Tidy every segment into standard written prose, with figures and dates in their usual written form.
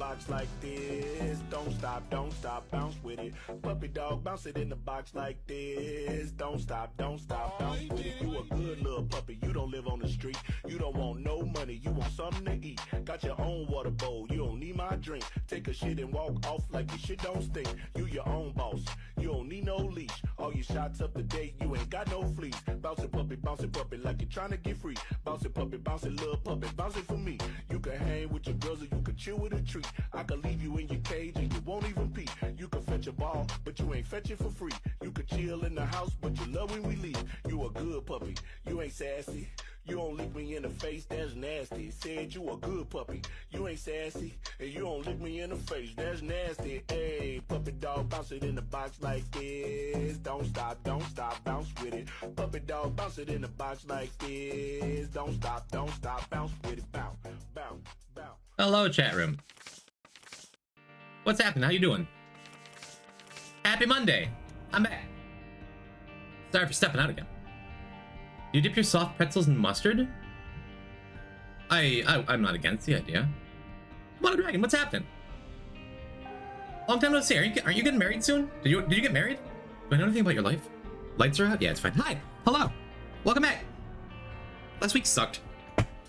box like this. Don't stop, bounce with it. Puppy dog, bounce it in the box like this. Don't stop, bounce with it. You a good little puppy, you don't live on the street. You don't want no money, you want something to eat. Got your own water bowl, you don't need my drink. Take a shit and walk off like your shit don't stink. You your own boss, you don't need no leash. All your shots up to date, you ain't got no fleas. Bounce it puppy like you're trying to get free. Bounce it little puppy, bounce it for me. You can hang with your girls or you can chill with a treat. I can leave you in your cage and you won't even pee. You can fetch a ball, but you ain't fetch it for free. You can chill in the house, but you love when we leave. You a good puppy, you ain't sassy. You don't lick me in the face, that's nasty. Said you a good puppy, you ain't sassy. And you don't lick me in the face, that's nasty. Hey, puppy dog, bounce it in the box like this. Don't stop, bounce with it. Puppy dog, bounce it in the box like this. Don't stop, bounce with it. Bounce. Hello, chat room. What's happening? How you doing? Happy Monday. I'm back. Sorry for stepping out again. You dip your soft pretzels in mustard? I'm not against the idea. What a dragon, what's happening? Long time no see. Aren't you getting married soon? Did you get married? Do I know anything about your life? Lights are out? Yeah, it's fine. Hi, hello. Welcome back. Last week sucked.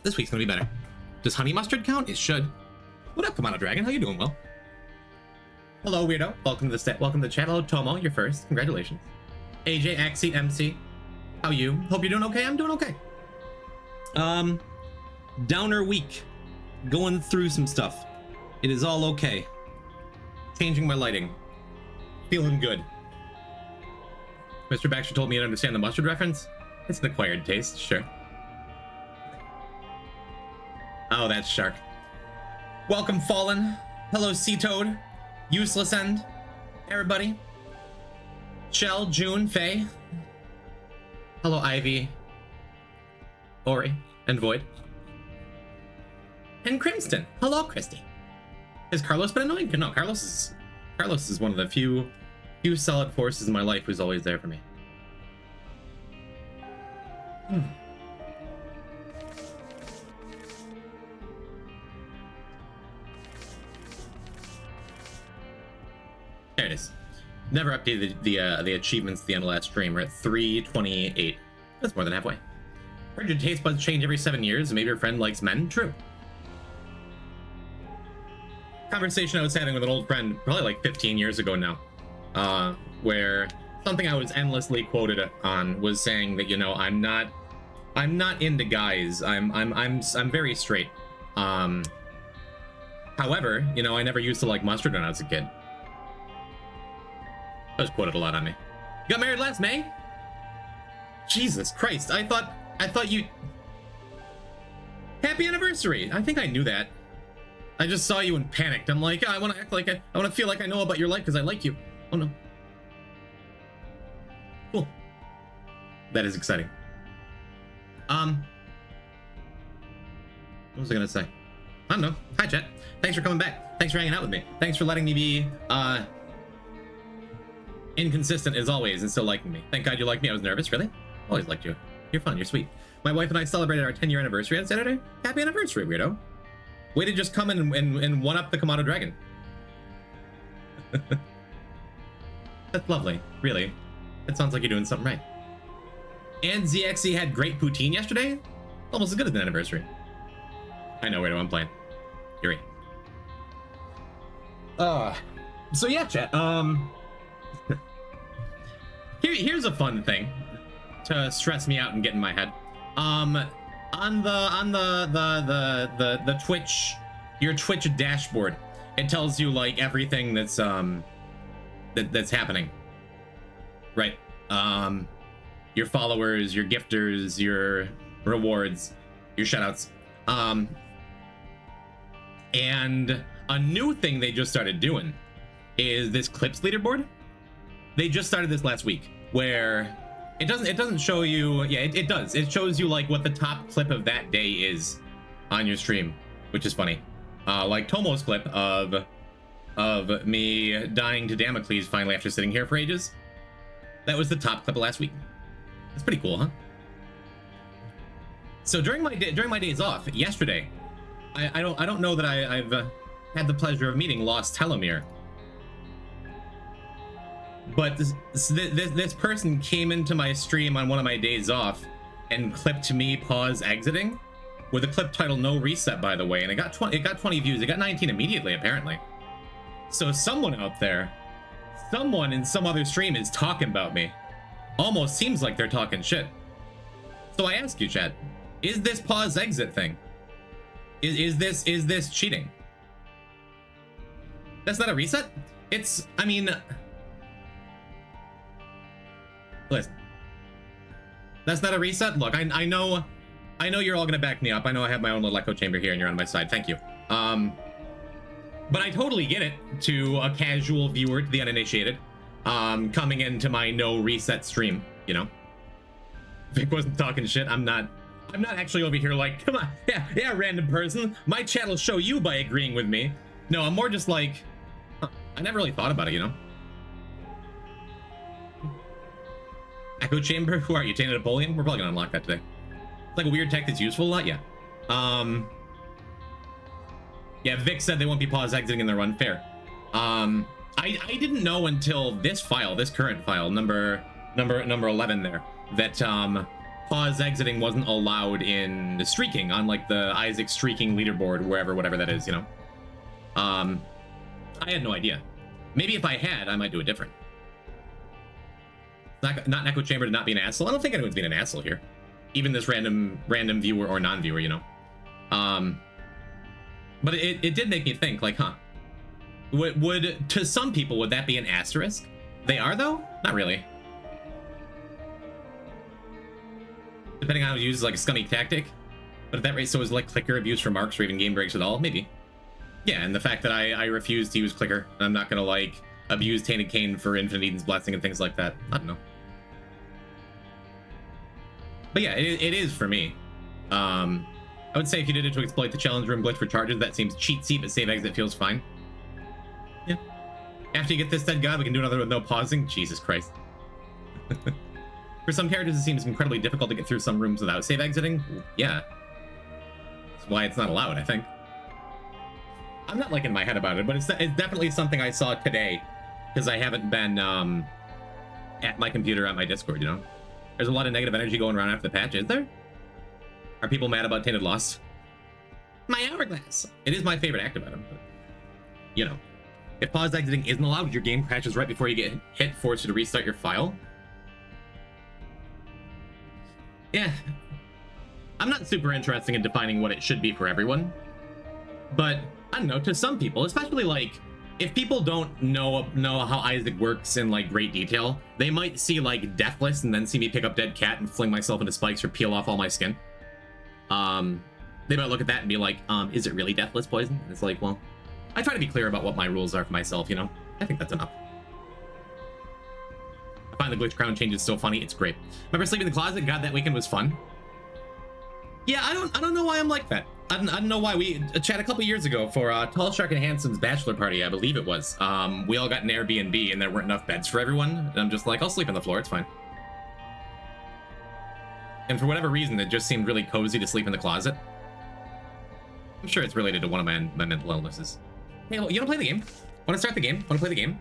This week's gonna be better. Does honey mustard count? It should. What up, Kamado Dragon? How you doing, Will? Hello, weirdo. Welcome to the chat. Hello, Tomo. You're first. Congratulations. AJ, Axie, MC. How you? Hope you're doing okay. I'm doing okay. Downer week. Going through some stuff. It is all okay. Changing my lighting. Feeling good. Mr. Baxter told me to understand the mustard reference. It's an acquired taste, sure. Oh, that's Shark. Welcome, Fallen. Hello, Sea Toad. Useless End. Everybody. Shell, June, Faye. Hello, Ivy. Ori. And Void. And Crimson. Hello, Christy. Has Carlos been annoying? No, Carlos is one of the few solid forces in my life who's always there for me. There it is. Never updated the achievements at the end of last stream. We're at 328. That's more than halfway. Heard your taste buds change every 7 years, and maybe your friend likes men. True. Conversation I was having with an old friend, probably like 15 years ago now, where something I was endlessly quoted on was saying that, you know, I'm not into guys. I'm very straight. However, you know, I never used to like mustard when I was a kid. That was quoted a lot on me. You got married last May? Jesus Christ, I thought you... Happy anniversary! I think I knew that. I just saw you and panicked. I'm like, I want to act like I want to feel like I know about your life because I like you. Oh no. Cool. That is exciting. What was I gonna say? I don't know. Hi, chat. Thanks for coming back. Thanks for hanging out with me. Thanks for letting me be, inconsistent as always and still liking me. Thank God you like me. I was nervous. Really? Always liked you. You're fun. You're sweet. My wife and I celebrated our 10-year anniversary on Saturday. Happy anniversary, weirdo. Way to just come in and one-up the Kamado Dragon. That's lovely. Really. That sounds like you're doing something right. And ZXE had great poutine yesterday. Almost as good as an anniversary. I know, weirdo. I'm playing. Yuri. So yeah, chat. Here's a fun thing to stress me out and get in my head. On the Twitch, your Twitch dashboard, it tells you like everything that's that's happening, right? Your followers, your gifters, your rewards, your shoutouts. And a new thing they just started doing is this clips leaderboard. They just started this last week, where it doesn't show you. Yeah, it does. It shows you like what the top clip of that day is on your stream, which is funny. Like Tomo's clip of me dying to Damocles finally after sitting here for ages. That was the top clip of last week. That's pretty cool, huh? So during my days off yesterday, I don't know that had the pleasure of meeting Lost Telomere. But this person came into my stream on one of my days off and clipped me pause exiting with a clip title "No Reset," by the way, and it got 20 views. It got 19 immediately, apparently. So someone out there, someone in some other stream is talking about me. Almost seems like they're talking shit. So I ask you, chat, is this pause exit thing? Is this cheating? That's not a reset? It's, I mean, listen, that's not a reset. Look, I know you're all gonna back me up. I know I have my own little echo chamber here and you're on my side. Thank you. But I totally get it to a casual viewer, to the uninitiated, coming into my no reset stream, you know? Vic wasn't talking shit. I'm not actually over here like, come on, yeah, random person. My chat will show you by agreeing with me. No, I'm more just like, I never really thought about it, you know? Echo chamber, who are you, Tainted Napoleon? We're probably gonna unlock that today. It's like a weird tech that's useful a lot, yeah. Yeah, Vic said they won't be pause exiting in their run. Fair. I didn't know until this file, this current file, number 11 there, that pause exiting wasn't allowed in the streaking on like the Isaac streaking leaderboard, whatever that is, you know. I had no idea. Maybe if I had, I might do it different. Not an echo chamber to not be an asshole. I don't think anyone's being an asshole here. Even this random viewer or non-viewer, you know. But it did make me think, like, huh. Would to some people, would that be an asterisk? They are, though? Not really. Depending on how it's used as like a scummy tactic. But at that rate, so is like clicker abuse for marks or even game breaks at all? Maybe. Yeah, and the fact that I refuse to use clicker, and I'm not gonna like abuse Tainted Cain for Infinite Eden's Blessing and things like that. I don't know. But yeah, it is for me. I would say if you did it to exploit the challenge room glitch for charges, that seems cheatsy, but save exit feels fine. Yeah. After you get this dead god, we can do another with no pausing. Jesus Christ. For some characters, it seems incredibly difficult to get through some rooms without save exiting. Yeah. That's why it's not allowed, I think. I'm not like in my head about it, but it's definitely something I saw today, because I haven't been at my computer on my Discord, you know? There's a lot of negative energy going around after the patch, is there? Are people mad about Tainted Lost? My hourglass! It is my favorite active item, but, you know. If pause exiting isn't allowed, your game crashes right before you get hit, force you to restart your file. Yeah. I'm not super interested in defining what it should be for everyone. But, I don't know, to some people, especially like, if people don't know how Isaac works in like great detail, they might see like Deathless and then see me pick up dead cat and fling myself into spikes or peel off all my skin. They might look at that and be like, is it really Deathless poison? And it's like, well, I try to be clear about what my rules are for myself, you know? I think that's enough. I find the glitch crown change is so funny, it's great. Remember sleeping in the closet? God, that weekend was fun. Yeah, I don't know why I'm like that. I don't know why. We chat a couple years ago for Tall Shark and Handsome's bachelor party, I believe it was. We all got an Airbnb and there weren't enough beds for everyone. And I'm just like, I'll sleep on the floor, it's fine. And for whatever reason, it just seemed really cozy to sleep in the closet. I'm sure it's related to one of my mental illnesses. Hey, you wanna play the game? Wanna start the game? Wanna play the game?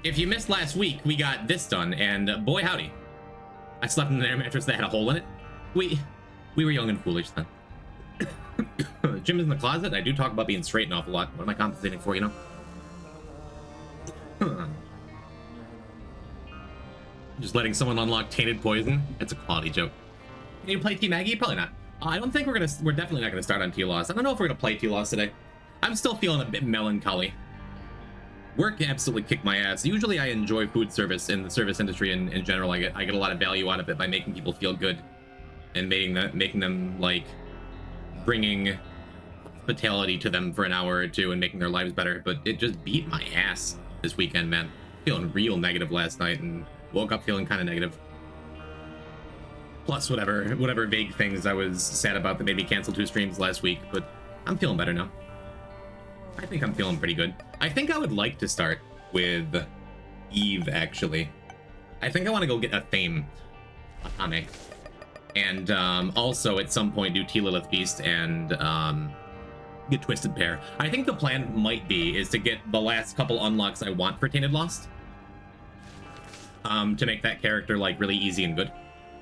If you missed last week, we got this done, and boy howdy. I slept in an air mattress that had a hole in it. We were young and foolish then. Jim is in the closet. I do talk about being straight an awful lot. What am I compensating for, you know? Just letting someone unlock tainted poison. That's a quality joke. Can you play T Maggie? Probably not. I don't think we're definitely not gonna start on T Loss. I don't know if we're gonna play T Loss today. I'm still feeling a bit melancholy. Work absolutely kicked my ass. Usually I enjoy food service in the service industry in general. I get a lot of value out of it by making people feel good and making them like bringing hospitality to them for an hour or two and making their lives better. But it just beat my ass this weekend, man. Feeling real negative last night and woke up feeling kind of negative. Plus whatever vague things I was sad about that made me cancel 2 streams last week. But I'm feeling better now. I think I'm feeling pretty good. I think I would like to start with Eve, actually. I think I want to go get a theme. Akame. And also at some point do T Lilith Beast and get Twisted Pair. I think the plan might be is to get the last couple unlocks I want for Tainted Lost. To make that character like really easy and good.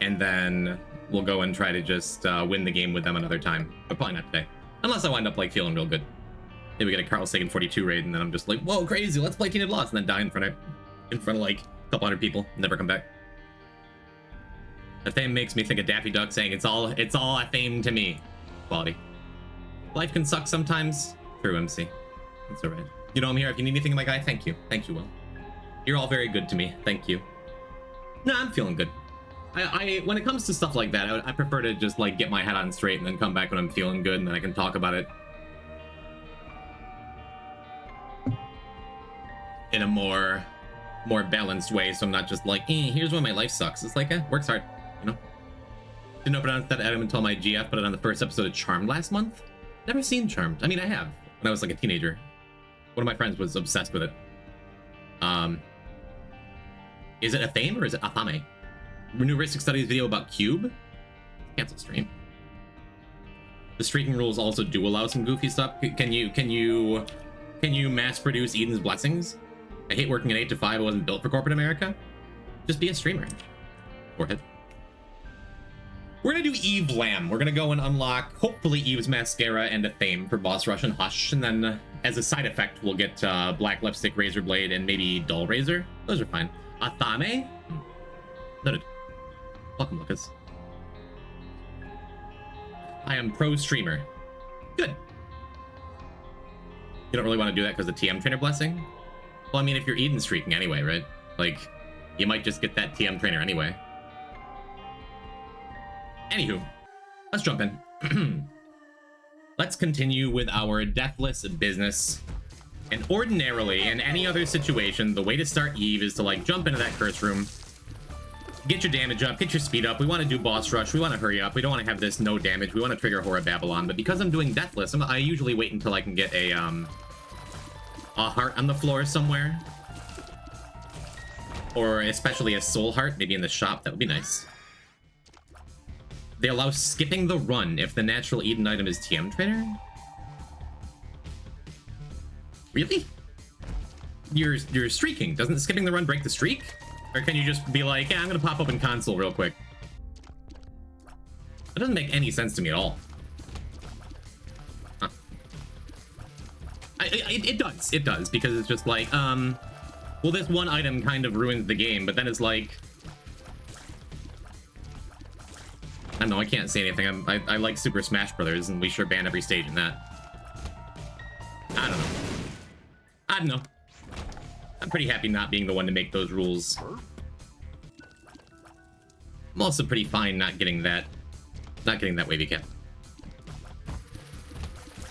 And then we'll go and try to just win the game with them another time. But probably not today. Unless I wind up like feeling real good. Maybe we get a Carl Sagan 42 raid and then I'm just like, whoa, crazy, let's play Tainted Lost, and then die in front of like a couple hundred people, never come back. That thing makes me think of Daffy Duck saying it's all a theme to me. Quality. Life can suck sometimes. True, MC. That's alright. You know I'm here if you need anything, my guy. Thank you. Thank you, Will. You're all very good to me. Thank you. No, I'm feeling good. I when it comes to stuff like that, I prefer to just like get my head on straight and then come back when I'm feeling good and then I can talk about it in a more balanced way, so I'm not just like, here's why my life sucks. It's like, works hard, you know? Didn't open on that item until my GF put it on the first episode of Charmed last month. Never seen Charmed. I mean, I have, when I was like a teenager. One of my friends was obsessed with it. Is it a theme or is it Athame? New Ristic Studies video about Cube? Cancel stream. The streaking rules also do allow some goofy stuff. Can you mass produce Eden's Blessings? I hate working at 8 to 5. I wasn't built for corporate America. Just be a streamer. Forehead. We're gonna do Eve Lamb. We're gonna go and unlock, hopefully, Eve's Mascara and a Theme for Boss Rush and Hush. And then, as a side effect, we'll get Black Lipstick, Razor Blade, and maybe Dull Razor. Those are fine. Athame? Noted. Welcome, Lucas. I am pro streamer. Good. You don't really want to do that because of TM Trainer Blessing? Well, I mean, if you're Eden streaking anyway, right? Like, you might just get that TM Trainer anyway. Anywho, let's jump in. Let's continue with our deathless business. And ordinarily, in any other situation, the way to start Eve is to, like, jump into that curse room, get your damage up, get your speed up. We want to do boss rush. We want to hurry up. We don't want to have this no damage. We want to trigger Horror Babylon. But because I'm doing deathless, I usually wait until I can get a heart on the floor somewhere. Or especially a soul heart, maybe in the shop. That would be nice. They allow skipping the run if the natural Eden item is TM Trainer? Really? You're streaking. Doesn't skipping the run break the streak? Or can you just be like, yeah, I'm gonna pop open console real quick? That doesn't make any sense to me at all. Huh. It does, because it's just like, well, this one item kind of ruins the game, but then it's like, I don't know, I can't say anything. I like Super Smash Brothers, and we sure ban every stage in that. I don't know. I'm pretty happy not being the one to make those rules. I'm also pretty fine not getting that wavy cap.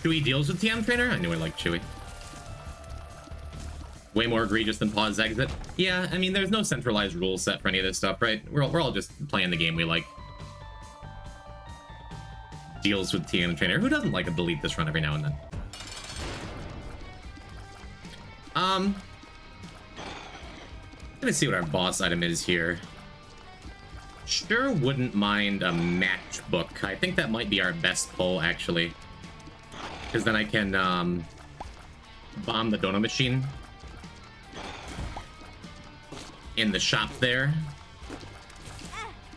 Chewy deals with TM Trainer? I knew I liked Chewy. Way more egregious than pause exit. Yeah, I mean, there's no centralized rule set for any of this stuff, right? We're all just playing the game we like. Deals with TM Trainer. Who doesn't like a delete this run every now and then? Let's see what our boss item is here. Sure wouldn't mind a matchbook. I think that might be our best pull, actually. Because then I can, bomb the dono machine in the shop there.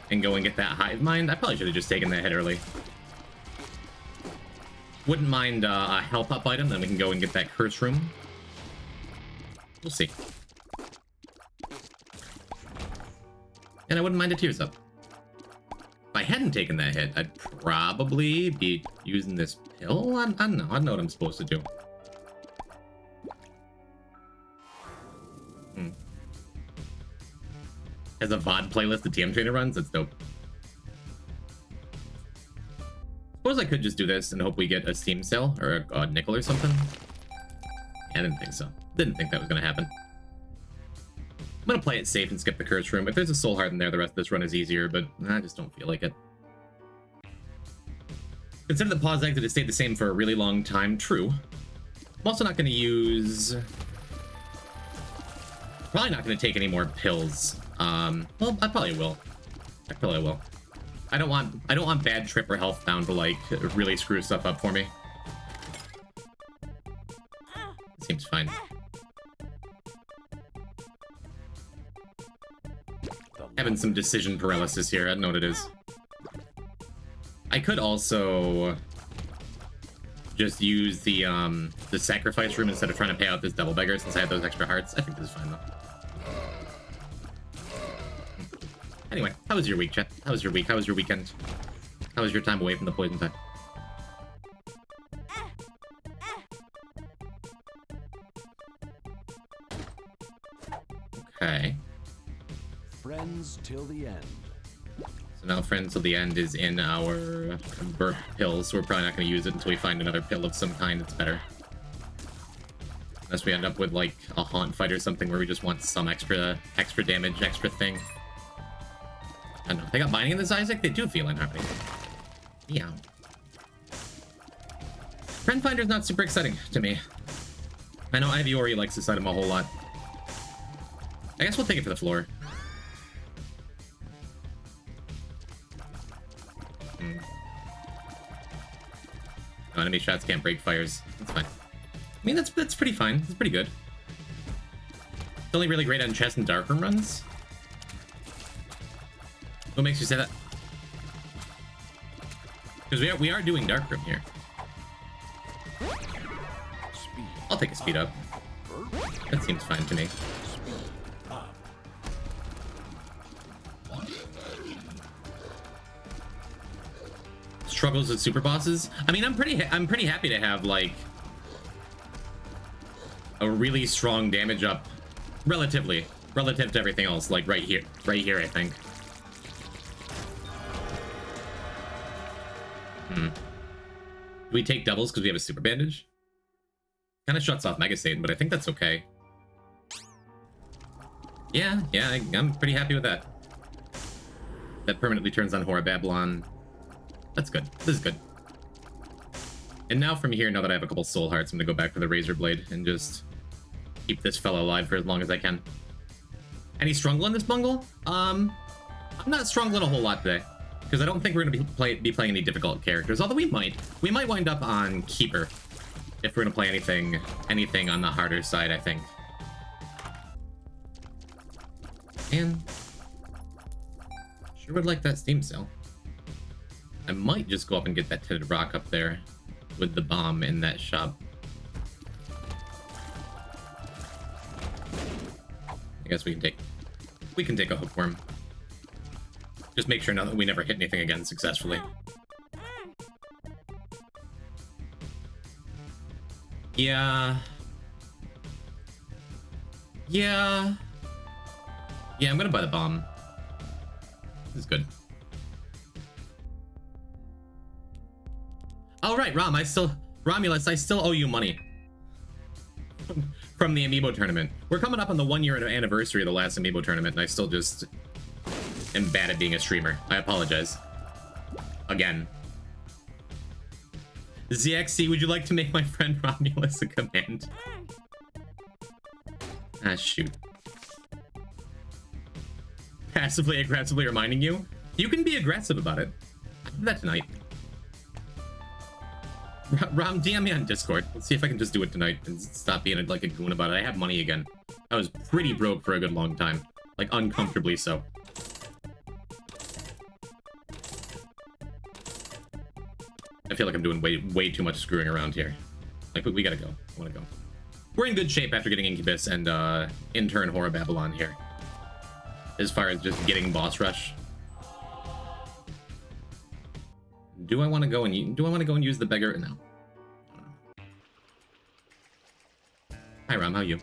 And go and get that hive mind. I probably should have just taken that hit early. Wouldn't mind a health up item, then we can go and get that curse room. We'll see. And I wouldn't mind a tears up. If I hadn't taken that hit, I'd probably be using this pill? I don't know. I know what I'm supposed to do. As a VOD playlist the TM Trainer runs? That's dope. Suppose I could just do this and hope we get a Steam sale or a nickel or something. I didn't think so. Didn't think that was going to happen. I'm going to play it safe and skip the curse room. If there's a soul heart in there, the rest of this run is easier, but I just don't feel like it. Consider the pause exit has stayed the same for a really long time. True. I'm also not going to use... Probably not going to take any more pills. Well, I probably will. I I don't want bad trip or health down to like really screw stuff up for me. Seems fine. Having some decision paralysis here. I don't know what it is. I could also just use the sacrifice room instead of trying to pay out this double beggar since I have those extra hearts. I think this is fine though. Anyway, how was your week, chat? How was your week? How was your weekend? How was your time away from the poison tide? Okay. Friends till the end. So now Friends till the end is in our birth pill, so we're probably not going to use it until we find another pill of some kind that's better. Unless we end up with like a haunt fight or something where we just want some extra damage, extra thing. I don't know. They got mining in this Isaac? They do feel in harmony. Yeah. Friend Finder's not super exciting to me. I know Iviori likes this item a whole lot. I guess we'll take it for the floor. No, enemy shots can't break fires. That's fine. I mean, that's pretty fine. It's pretty good. It's only really great on chest and darkroom runs. What makes you say that? Because we are doing darkroom here. I'll take a speed up. That seems fine to me. Struggles with super bosses. I mean, I'm pretty happy to have like a really strong damage up, relative to everything else. Like right here, I think. Do we take doubles because we have a super bandage? Kind of shuts off Mega Satan, but I think that's okay. Yeah, I'm pretty happy with that. That permanently turns on Horror Babylon. That's good. This is good. And now from here, now that I have a couple soul hearts, I'm gonna go back for the Razor Blade and just keep this fella alive for as long as I can. Any strunggle in this bungle? I'm not strungling a whole lot today, because I don't think we're gonna be playing any difficult characters. Although we might wind up on Keeper if we're gonna play anything on the harder side, I think. And sure would like that Steam sale. I might just go up and get that tinted rock up there with the bomb in that shop. I guess we can take a hookworm. Just make sure now that we never hit anything again successfully. Yeah, I'm gonna buy the bomb. This is good. All right, Romulus, I still owe you money from the Amiibo tournament. We're coming up on the 1 year anniversary of the last Amiibo tournament, and I still just am bad at being a streamer. I apologize. Again. ZXC, would you like to make my friend Romulus a command? Ah, shoot. Passively aggressively reminding you? You can be aggressive about it. I'll do that tonight. Rom, DM me on Discord. Let's see if I can just do it tonight and stop being like a goon about it. I have money again. I was pretty broke for a good long time. Like, uncomfortably so. I feel like I'm doing way too much screwing around here. Like, we gotta go. I wanna go. We're in good shape after getting Incubus and, intern Horror Babylon here. As far as just getting boss rush. Do I want to go and use the beggar? No. Hi Rom, how are you?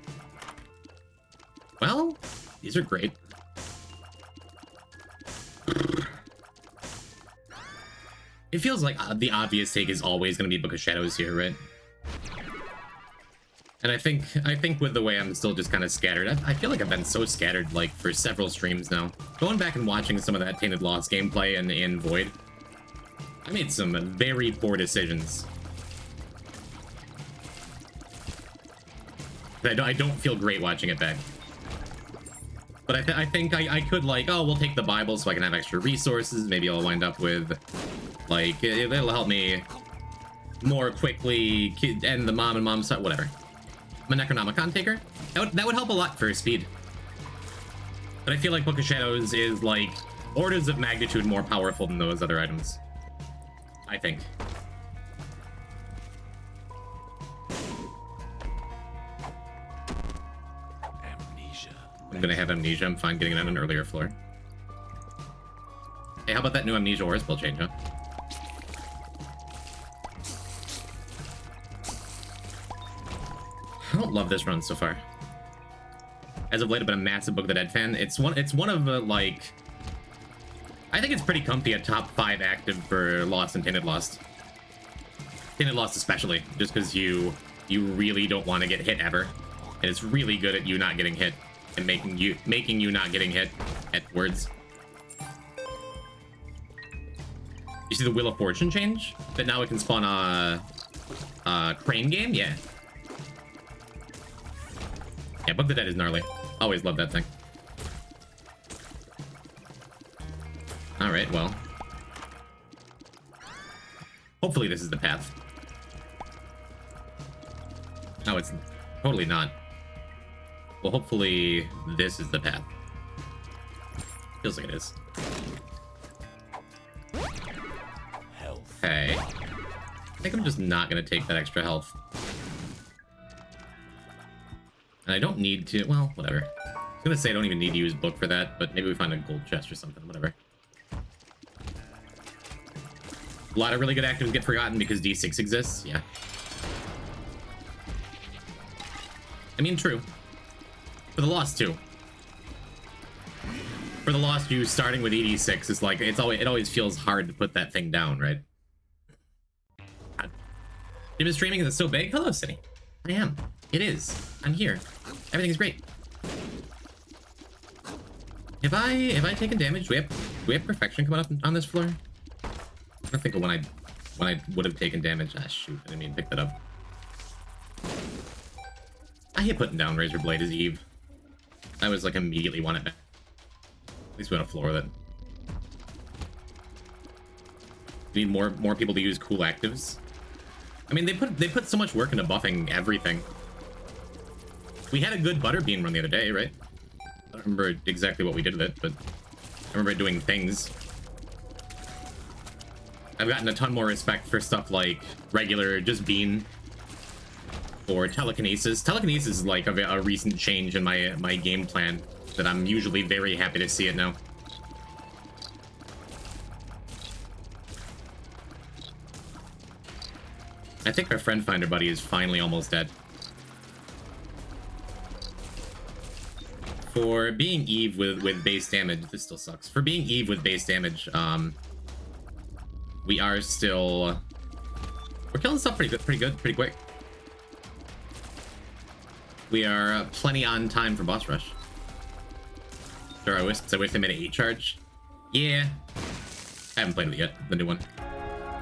Well, these are great. It feels like the obvious take is always going to be Book of Shadows here, right? And I think with the way I'm still just kind of scattered, I feel like I've been so scattered like for several streams now. Going back and watching some of that Tainted Lost gameplay in Void, I made some very poor decisions. I don't feel great watching it back. But I think I could, like, oh, we'll take the Bible so I can have extra resources. Maybe I'll wind up with, like, it'll help me more quickly end the mom and mom side, whatever. I'm a Necronomicon taker. That would help a lot for speed. But I feel like Book of Shadows is, like, orders of magnitude more powerful than those other items. I think. I'm gonna have amnesia. I'm fine getting it on an earlier floor. Hey, how about that new amnesia aura spell change, huh? I don't love this run so far. As of late, I've been a massive Book of the Dead fan. It's one of the, like, I think it's pretty comfy at top 5 active for Lost and Tainted Lost. Tainted Lost especially, just because you really don't want to get hit ever. And it's really good at you not getting hit. And making you not getting hit at words. You see the Wheel of Fortune change? That now it can spawn a crane game? Yeah. Yeah, Book of the Dead is gnarly. Always love that thing. Alright, well. Hopefully this is the path. No, it's totally not. Well, hopefully this is the path. Feels like it is. Health. Okay. I think I'm just not gonna take that extra health. And I don't need to, well, whatever. I was gonna say I don't even need to use book for that, but maybe we find a gold chest or something, whatever. A lot of really good actives get forgotten because D6 exists, yeah. I mean, true. For the Lost too. For the Lost, you starting with ED6 is like, it always feels hard to put that thing down, right? God. You've been streaming, is it so big? Hello, City. I am. It is. I'm here. Everything's great. Have I taken damage? Do we have perfection coming up on this floor? I think of when I would have taken damage. Ah, shoot, I didn't mean to pick that up. I hate putting down Razor Blade as Eve. I was like immediately want it back. At least we want to floor with it. We need more people to use cool actives. I mean, they put so much work into buffing everything. We had a good Butterbean run the other day, right? I don't remember exactly what we did with it, but I remember it doing things. I've gotten a ton more respect for stuff like regular just bean or telekinesis. Telekinesis is like a recent change in my game plan that I'm usually very happy to see it now. I think our friend finder buddy is finally almost dead. For being Eve with base damage, this still sucks. For being Eve with base damage, we are still... We're killing stuff pretty quick. We are plenty on time for boss rush. Sure, I wish they made an 8 charge. Yeah. I haven't played it yet, the new one.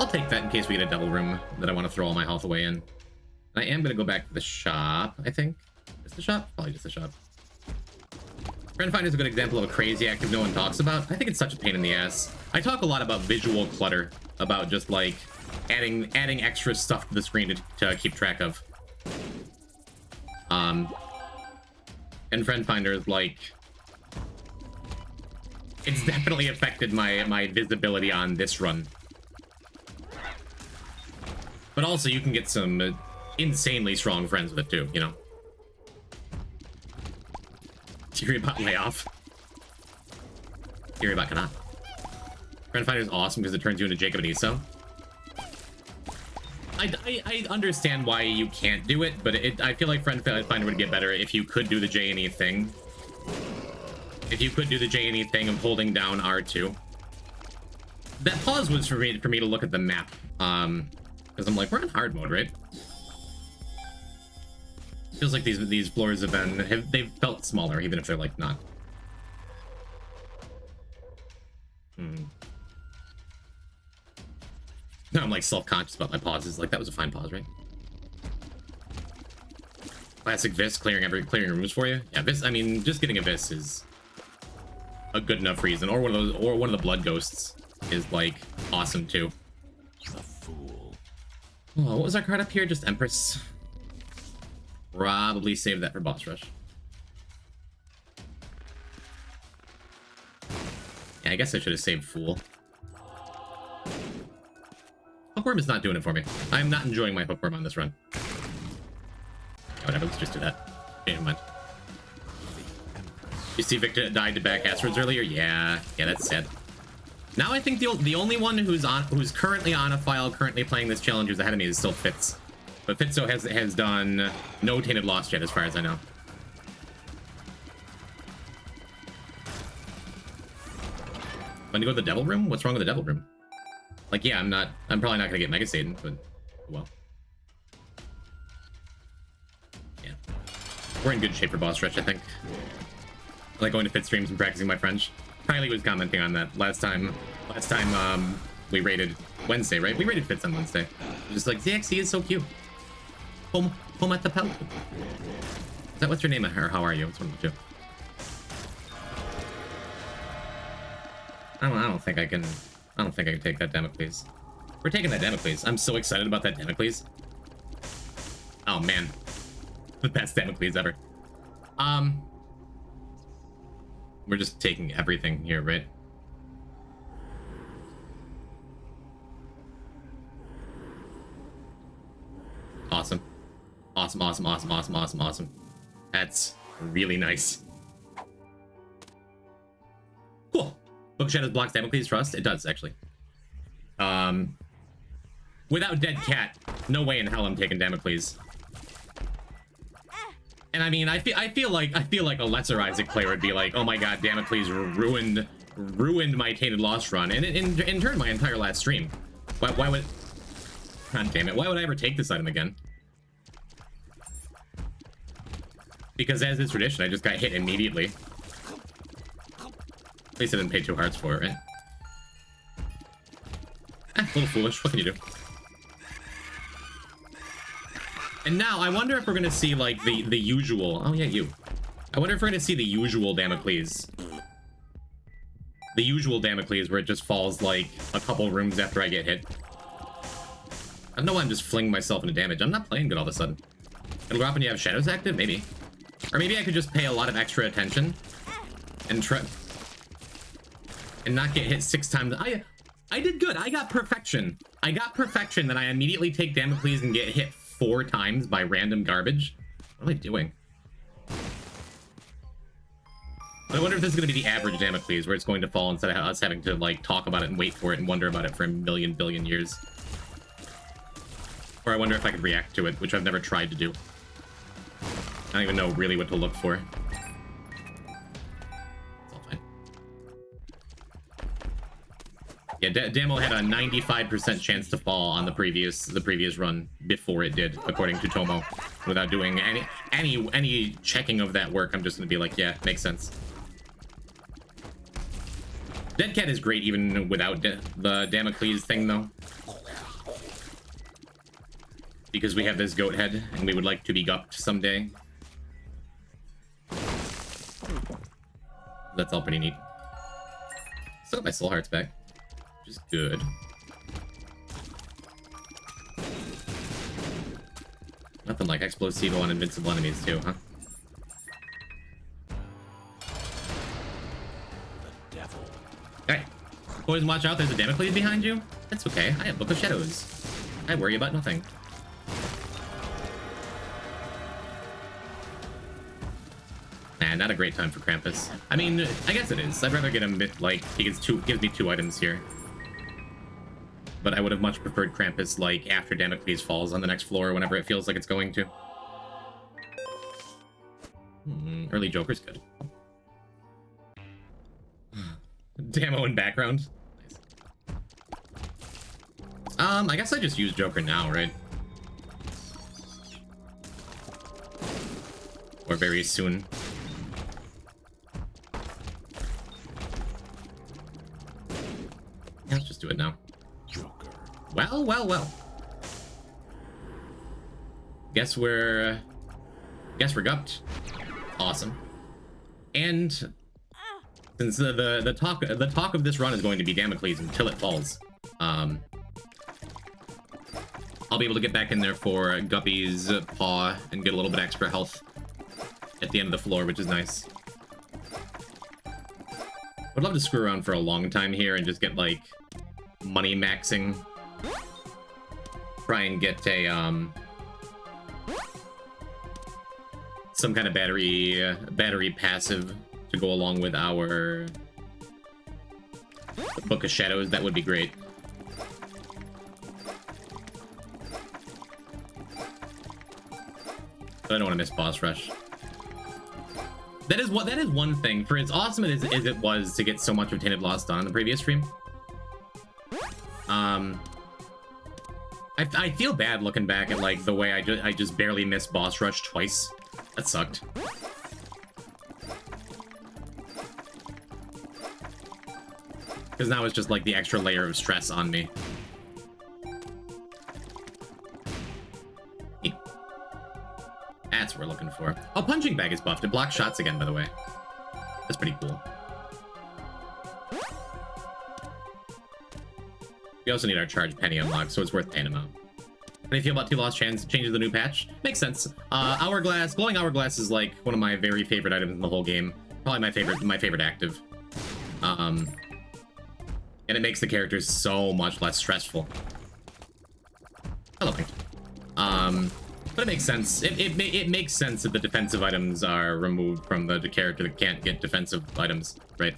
I'll take that in case we get a double room that I want to throw all my health away in. And I am going to go back to the shop, I think. Is the shop? Probably just the shop. Friend Finder is a good example of a crazy active no one talks about. I think it's such a pain in the ass. I talk a lot about visual clutter, about just like adding extra stuff to the screen to keep track of. And Friend Finder is like, it's definitely affected my visibility on this run. But also you can get some insanely strong friends with it too, you know. Kiribot layoff. Kiribot cannot. Friend Finder is awesome because it turns you into Jacob and Esau. I understand why you can't do it, but I feel like Friend Finder would get better if you could do the J&E thing. If you could do the J&E thing of holding down R2. That pause was for me to look at the map. Because I'm like, we're in hard mode, right? Feels like these floors they've felt smaller, even if they're like not. No, I'm like self-conscious about my pauses. Like that was a fine pause, right? Classic Vis clearing rooms for you. Yeah, Vis. I mean, just getting a Vis is a good enough reason, or one of those, or one of the blood ghosts is like awesome too. The fool. Oh, what was our card up here? Just Empress. Probably save that for boss rush. Yeah, I guess I should have saved Fool. Hookworm is not doing it for me. I'm not enjoying my Hookworm on this run. Whatever, let's just do that. Okay, never mind. You see Victor died to back asteroids earlier? Yeah, that's sad. Now I think the only one who's currently on a file, currently playing this challenge who's ahead of me is still Fitz. But Fitzo has done no Tainted Lost yet, as far as I know. Want to go to the Devil Room? What's wrong with the Devil Room? Like, yeah, I'm probably not gonna get Mega Satan, but well. Yeah. We're in good shape for boss rush, I think. I like going to Fit streams and practicing my French. Kylie was commenting on that last time we raided Wednesday, right? We raided Fitz on Wednesday. Just like, ZXC is so cute. Home at the Pelican. Is that what's your name, or how are you? It's one of the two. I don't think I can take that Damocles. We're taking that Damocles. I'm so excited about that Damocles. Oh man. The best Damocles ever. We're just taking everything here, right? Awesome. Awesome. That's really nice. Cool. Book of Shadows blocks Damocles Trust? It does, actually. Without Dead Cat, no way in hell I'm taking Damocles. And I mean, I feel like a lesser Isaac player would be like, oh my god, Damocles ruined my Tainted Lost run, and in turn my entire last stream. Why would... God damn it, why would I ever take this item again? Because as is tradition, I just got hit immediately. At least I didn't pay 2 hearts for it, right? A little foolish. What can you do? And now, I wonder if we're gonna see, like, the usual... Oh, yeah, you. I wonder if we're gonna see the usual Damocles. The usual Damocles where it just falls, like, a couple rooms after I get hit. I don't know why I'm just flinging myself into damage. I'm not playing good all of a sudden. It'll go up when you have Shadows active? Maybe. Or maybe I could just pay a lot of extra attention and try... and not get hit 6 times. I did good. I got perfection. I got perfection, then I immediately take Damocles and get hit 4 times by random garbage. What am I doing? But I wonder if this is going to be the average Damocles, where it's going to fall instead of us having to, like, talk about it and wait for it and wonder about it for a million billion years. Or I wonder if I could react to it, which I've never tried to do. I don't even know really what to look for. Yeah, Damo had a 95% chance to fall on the previous run before it did, according to Tomo. Without doing any checking of that work, I'm just gonna be like, yeah, makes sense. Dead Cat is great even without the Damocles thing, though. Because we have this goat head, and we would like to be gupped someday. That's all pretty neat. Still got my soul hearts back. Which is good. Nothing like Explosivo on invincible enemies too, huh? The devil. Alright. Boys, watch out, there's a Damocles behind you. That's okay, I have Book of Shadows. I worry about nothing. Nah, not a great time for Krampus. I mean, I guess it is. I'd rather get him, like, he gives me 2 items here. But I would have much preferred Krampus, like, after Damocles falls on the next floor, whenever it feels like it's going to. Early Joker's good. Damo in background. Nice. I guess I just use Joker now, right? Or very soon. Yeah, let's just do it now. Joker. Well. Guess we're gupped. Awesome. And Since the talk of this run is going to be Damocles until it falls. I'll be able to get back in there for Guppy's paw and get a little bit extra health at the end of the floor, which is nice. Would love to screw around for a long time here and just get like money maxing. Try and get a some kind of battery passive to go along with our Book of Shadows. That would be great. But I don't want to miss boss rush. That is one thing. For as awesome as it was to get so much of Tainted Lost done on the previous stream, I feel bad looking back at like the way I just barely missed boss rush twice. That sucked. Because now it's just like the extra layer of stress on me. That's what we're looking for. Oh, Punching Bag is buffed. It blocks shots again, by the way. That's pretty cool. We also need our Charge Penny unlocked, so it's worth paying them out. How do you feel about 2 Lost changes of the new patch? Makes sense. Hourglass, Glowing Hourglass is like one of my very favorite items in the whole game. Probably my favorite active. And it makes the characters so much less stressful. Hello, Pink. But it makes sense. It makes sense that the defensive items are removed from the character that can't get defensive items, right?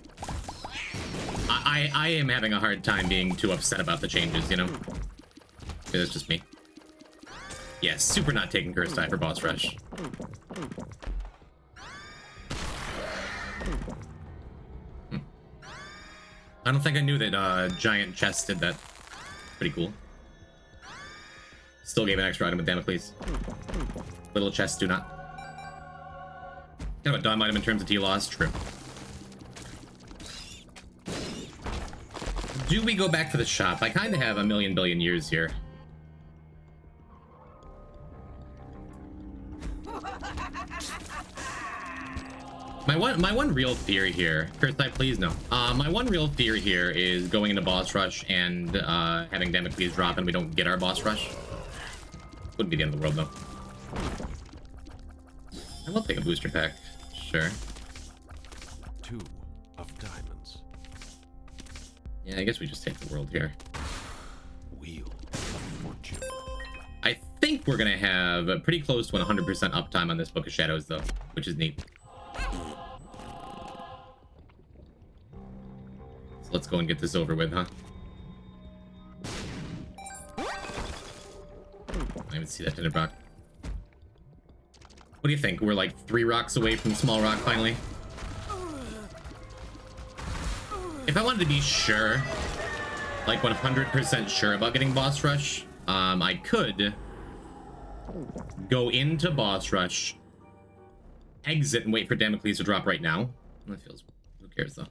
I am having a hard time being too upset about the changes, you know? It's just me. Yeah, super not taking Cursed Eye for boss rush. I don't think I knew that giant chest did that. Pretty cool. Still gave an extra item with Damocles. Little chests do not. Kind of a dumb item in terms of T-Loss, true. Do we go back to the shop? I kind of have a million billion years here. My one real fear here, Cursed Eye, please no. My one real fear here is going into boss rush and having Damocles drop and we don't get our boss rush. Wouldn't be the end of the world though. I will take a booster pack, sure. 2 of diamonds. Yeah, I guess we just take the world here. Wheel of fortune. I think we're gonna have pretty close to 100% uptime on this Book of Shadows though, which is neat. So let's go and get this over with, huh? I didn't even see that tinted rock. What do you think? We're like 3 rocks away from small rock finally. If I wanted to be sure, like 100% sure about getting boss rush, I could go into boss rush, exit and wait for Damocles to drop right now. That feels, who cares though?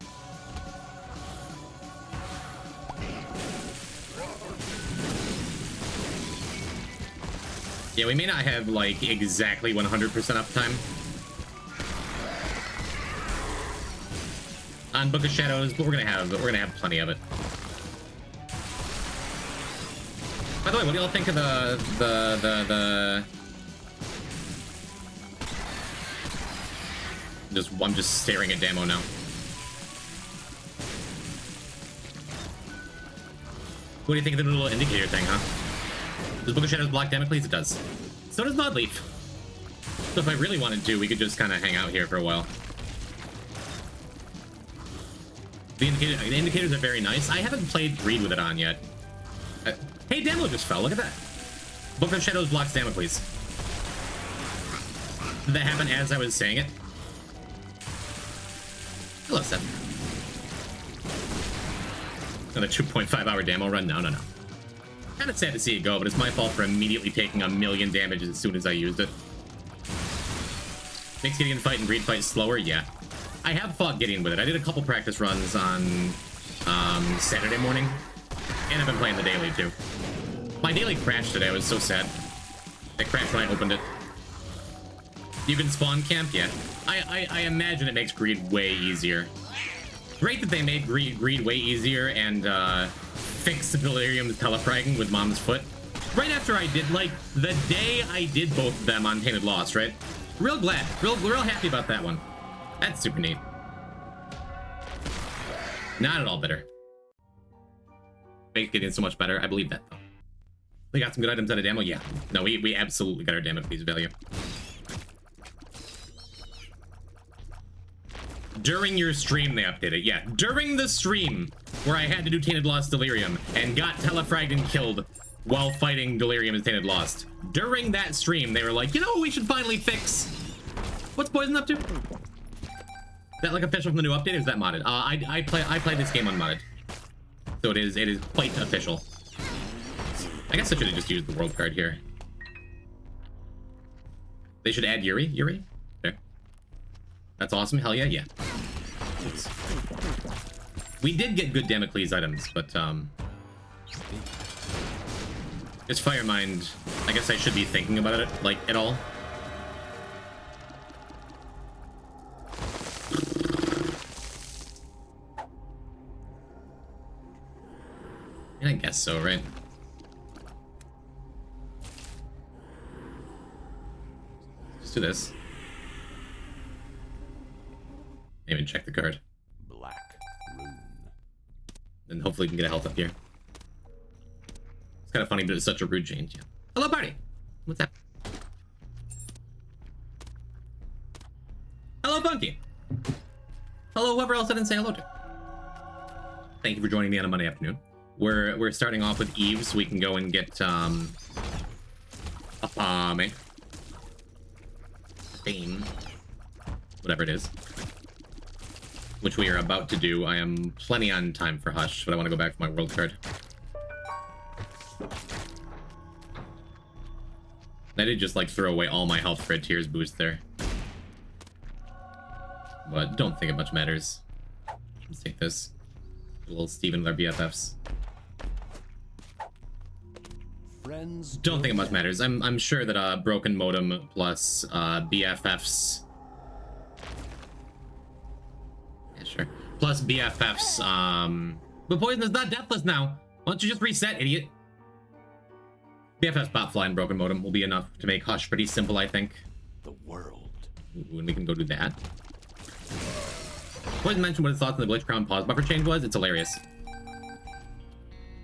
Yeah, we may not have like exactly 100% uptime on Book of Shadows, but we're gonna have plenty of it. By the way, what do y'all think of I'm just staring at Damo now. What do you think of the little indicator thing, huh? Does Book of Shadows block Damocles? It does. So does Nodleaf. So if I really wanted to, we could just kind of hang out here for a while. The indicators are very nice. I haven't played Greed with it on yet. Hey, Damo just fell. Look at that. Book of Shadows blocks Damocles. Did that happen as I was saying it? Hello, Seth. Another 2.5 hour Damo run? No. Kind of sad to see it go, but it's my fault for immediately taking 1,000,000 damage as soon as I used it. Makes Gideon fight and Greed fight slower? Yeah. I have fought Gideon with it. I did a couple practice runs on Saturday morning, and I've been playing the daily too. My daily crashed today. I was so sad. It crashed when I opened it. You can spawn camp? Yeah. I imagine it makes Greed way easier. Great that they made greed way easier and fixed Delirium's telefragging with Mom's foot. Right after I did, like, the day I did both of them on Tainted Lost, right? Real glad. Real happy about that one. That's super neat. Not at all bitter. Fake getting so much better. I believe that, though. We got some good items out of demo? Yeah. No, we absolutely got our Damocles value. During your stream, they updated. Yeah, during the stream where I had to do Tainted Lost Delirium and got telefragged and killed while fighting Delirium and Tainted Lost. During that stream, they were like, you know what we should finally fix? What's Poison up to? Is that like official from the new update, or is that modded? I play this game unmodded. So it is quite official. I guess I should have just used the world card here. They should add Yuri? Yuri? There. That's awesome. Hell yeah, yeah. We did get good Damocles items, but this Firemind, I guess I should be thinking about it, like, at all. I guess so, right? Let's do this. Even check the card. Black Rune. And hopefully we can get a health up here. It's kind of funny, but it's such a rude change. Yeah. Hello, party. What's up? Hello, Funky. Hello, whoever else I didn't say hello to. Thank you for joining me on a Monday afternoon. We're starting off with Eve, so we can go and get Theme, whatever it is, which we are about to do. I am plenty on time for Hush, but I want to go back for my world card. I did just like throw away all my health for a Tears boost there, but don't think it much matters. Let's take this. A little Steven with our BFFs. Friends Don't think it much matters. I'm sure that broken modem plus BFFs. Yeah, sure. Plus BFFs. But Poison is not deathless now. Why don't you just reset, idiot? BFFs, Botfly, and broken modem will be enough to make Hush pretty simple, I think. the world. When we can go do that. Poison mentioned what his thoughts on the Glitch Crown pause buffer change was. It's hilarious.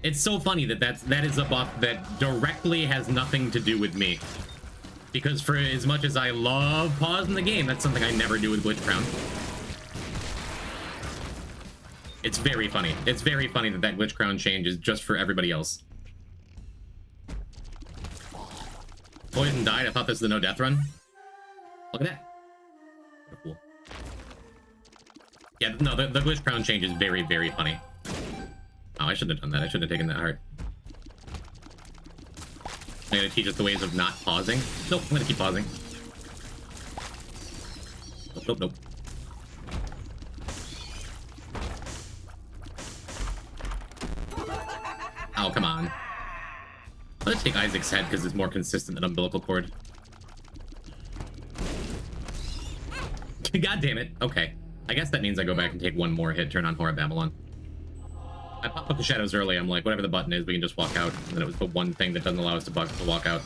It's so funny that that is a buff that directly has nothing to do with me. Because for as much as I love pause in the game, that's something I never do with Glitch Crown. It's very funny. It's very funny that that Glitch Crown change is just for everybody else. Poison died. I thought this was a no death run. Look at that. What a fool. Yeah, no, the Glitch Crown change is very, very funny. Oh, I shouldn't have done that. I shouldn't have taken that heart. I'm gonna teach us the ways of not pausing. Nope, I'm gonna keep pausing. Nope, nope, nope. Oh, come on. I'm gonna take Isaac's head because it's more consistent than umbilical cord. God damn it. Okay. I guess that means I go back and take one more hit, turn on Horror Babylon. I popped up the shadows early. I'm like, whatever the button is, we can just walk out. And then it was the one thing that doesn't allow us to walk out.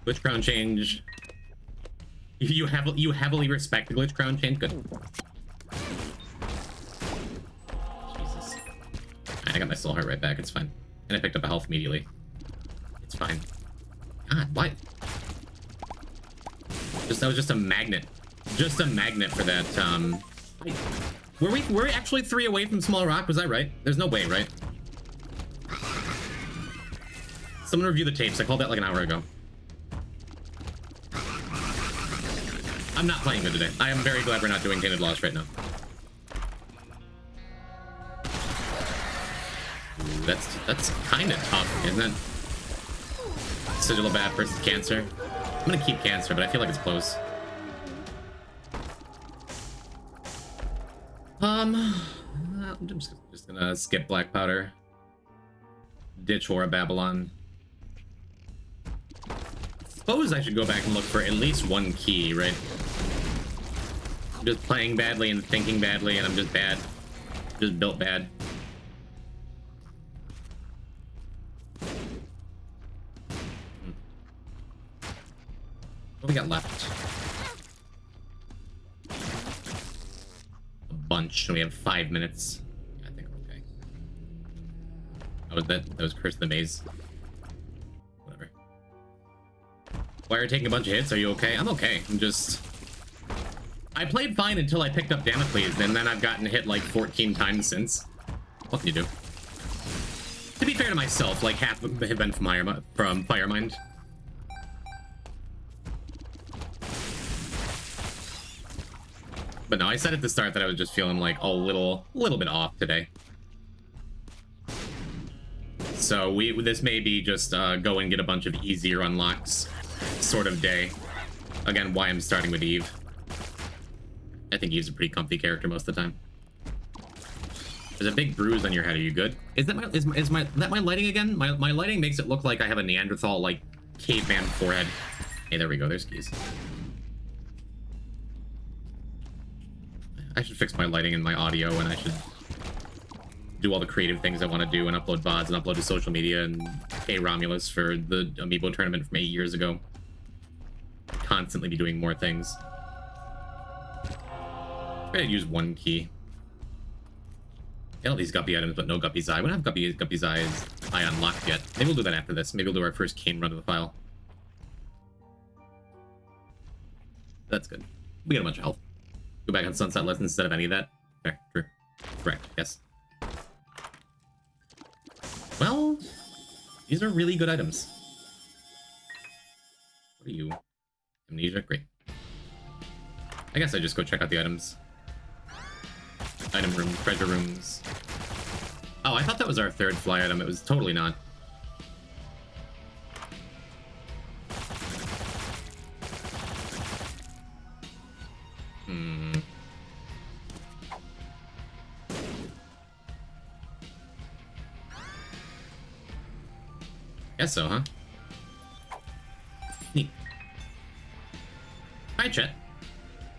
Glitch Crown change. You heavily respect the Glitch Crown change? Good. Jesus. Alright, I got my soul heart right back. It's fine. And I picked up a health immediately. It's fine. God, why? That was just a magnet. Just a magnet for that, We're actually 3 away from Small Rock, was I right? There's no way, right? Someone review the tapes. I called that like an hour ago. I'm not playing good today. I am very glad we're not doing Tainted Lost right now. Ooh, that's kind of tough, isn't it? Sigil of Bat versus Cancer. I'm gonna keep Cancer, but I feel like it's close. I'm just gonna skip Black Powder. Ditch Horror Babylon. Suppose I should go back and look for at least one key, right? just playing badly and thinking badly, and I'm just bad. Just built bad. What do we got left? A bunch. We have 5 minutes. Yeah, I think we're okay. That was that. That was Curse of the Maze. Whatever. Why are you taking a bunch of hits? Are you okay? I'm okay. I'm just... I played fine until I picked up Damocles, and then I've gotten hit like 14 times since. What can you do? To be fair to myself, like half have been from Firemind. But no, I said at the start that I was just feeling like a little bit off today. So this may be just go and get a bunch of easier unlocks sort of day. Again, why I'm starting with Eve. I think Eve's a pretty comfy character most of the time. There's a big bruise on your head. Are you good? Is that my lighting again? My lighting makes it look like I have a Neanderthal like caveman forehead. Hey, there we go. There's keys. I should fix my lighting and my audio, and I should do all the creative things I want to do and upload VODs and upload to social media and pay Romulus for the Amiibo tournament from 8 years ago. Constantly be doing more things. I'm gonna use one key. All these Guppy items, but no Guppy's Eye. We don't have Guppy's Eye's eye unlocked yet. Maybe we'll do that after this. Maybe we'll do our first cane run of the file. That's good. We get a bunch of health. Go back on Sunset List instead of any of that. Fair, true. Correct, yes. Well, these are really good items. What are you? Amnesia? Great. I guess I just go check out the items. Item room, treasure rooms. Oh, I thought that was our third fly item. It was totally not. Guess so, huh? Neat. Hi, chat.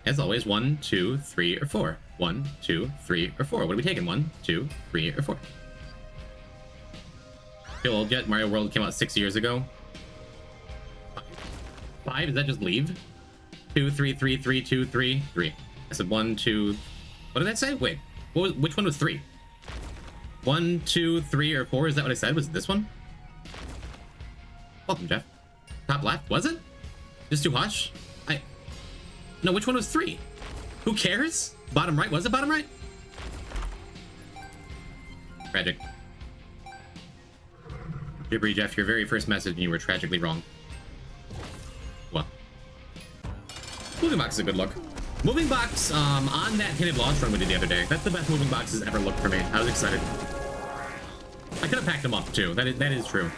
As always, 1, 2, 3, or 4. 1, 2, 3, or 4. What are we taking? 1, 2, 3, or 4? Feel old yet? Mario World came out 6 years ago. 5? Is that just leave? 2, 3, 3, 3, 2, 3, 3. I said 1, 2. What did I say? Wait. Which one was 3? 1, 2, 3, or 4? Is that what I said? Was it this one? Welcome, Jeff. Top left, was it? Just too hush? No, which one was 3? Who cares? Bottom right, was it bottom right? Tragic. Jibbery Jeff, your very first message and you were tragically wrong. Well. Moving box is a good look. Moving box, on that tinted launch run we did the other day. That's the best moving box has ever looked for me. I was excited. I could have packed them up too. That is true.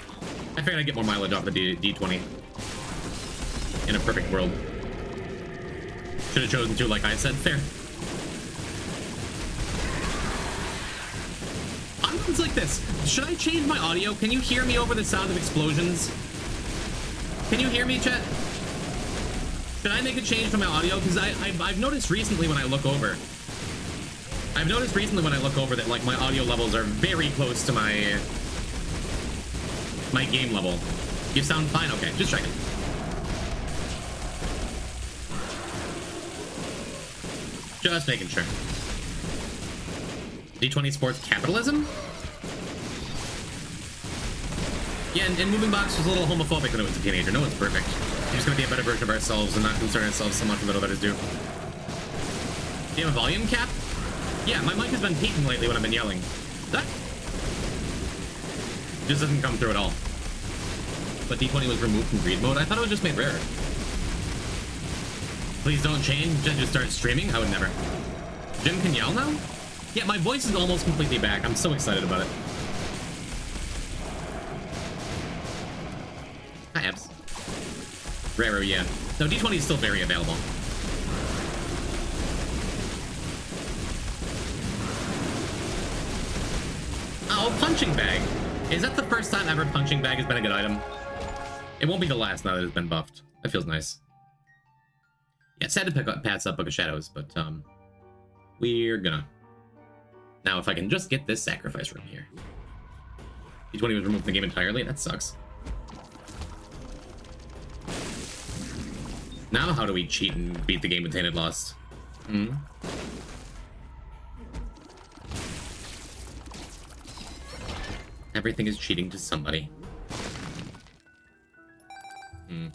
I figured I'd get more mileage off the D20. In a perfect world. Should have chosen 2 like I said. Fair. It's like this. Should I change my audio? Can you hear me over the sound of explosions? Can you hear me, chat? Should I make a change to my audio? Because I've noticed recently when I look over. That like my audio levels are very close to my game level. You sound fine? Okay, just checking. Just making sure. D20 Sports Capitalism? Yeah, and Moving Box was a little homophobic when it was a teenager. No one's perfect. We're just gonna be a better version of ourselves and not concern ourselves so much with what others do. Do you have a volume cap? Yeah, my mic has been peaking lately when I've been yelling. That just doesn't come through at all. But D20 was removed from greed mode. I thought it was just made rarer. Please don't change. Just start streaming. I would never. Jim can yell now? Yeah, my voice is almost completely back. I'm so excited about it. Hi, Abs. Raro, yeah. No, D20 is still very available. Oh, punching bag. Is that the first time ever punching bag has been a good item? It won't be the last now that it's been buffed. That feels nice. Yeah, sad to pick up pass up Book of Shadows, but we're gonna. Now, if I can just get this sacrifice room here. D20 was removed from the game entirely. That sucks. Now, how do we cheat and beat the game with Tainted Lost? Hmm. Everything is cheating to somebody. Hmm.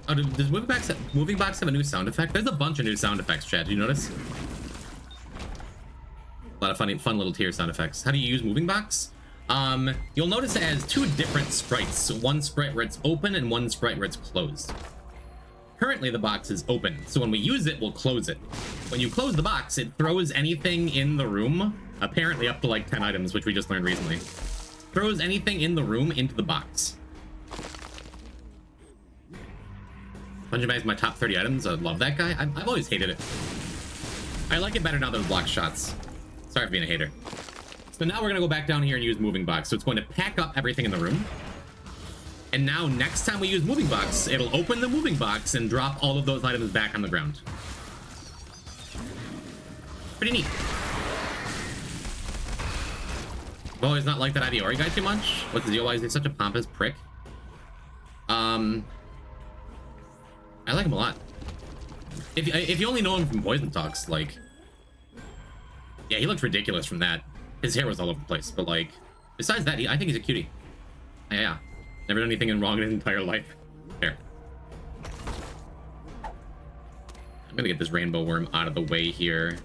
Oh, does Moving Box have a new sound effect? There's a bunch of new sound effects, Chad. Did you notice? A lot of fun little tier sound effects. How do you use Moving Box? You'll notice it has two different sprites. One sprite where it's open and one sprite where it's closed. Currently, the box is open, so when we use it, we'll close it. When you close the box, it throws anything in the room, apparently up to like 10 items, which we just learned recently. Throws anything in the room into the box. Punching Bag's my top 30 items. I love that guy. I've always hated it. I like it better now that it blocks shots. Sorry for being a hater. So now we're going to go back down here and use Moving Box. So it's going to pack up everything in the room. And now next time we use Moving Box, it'll open the Moving Box and drop all of those items back on the ground. Pretty neat. I've always not liked that Ideori guy too much. What's the deal? Why is he such a pompous prick? I like him a lot. If you only know him from Poison Talks, like... Yeah, he looked ridiculous from that. His hair was all over the place, but like... Besides that, I think he's a cutie. Yeah. Never done anything wrong in his entire life. There. I'm gonna get this rainbow worm out of the way here.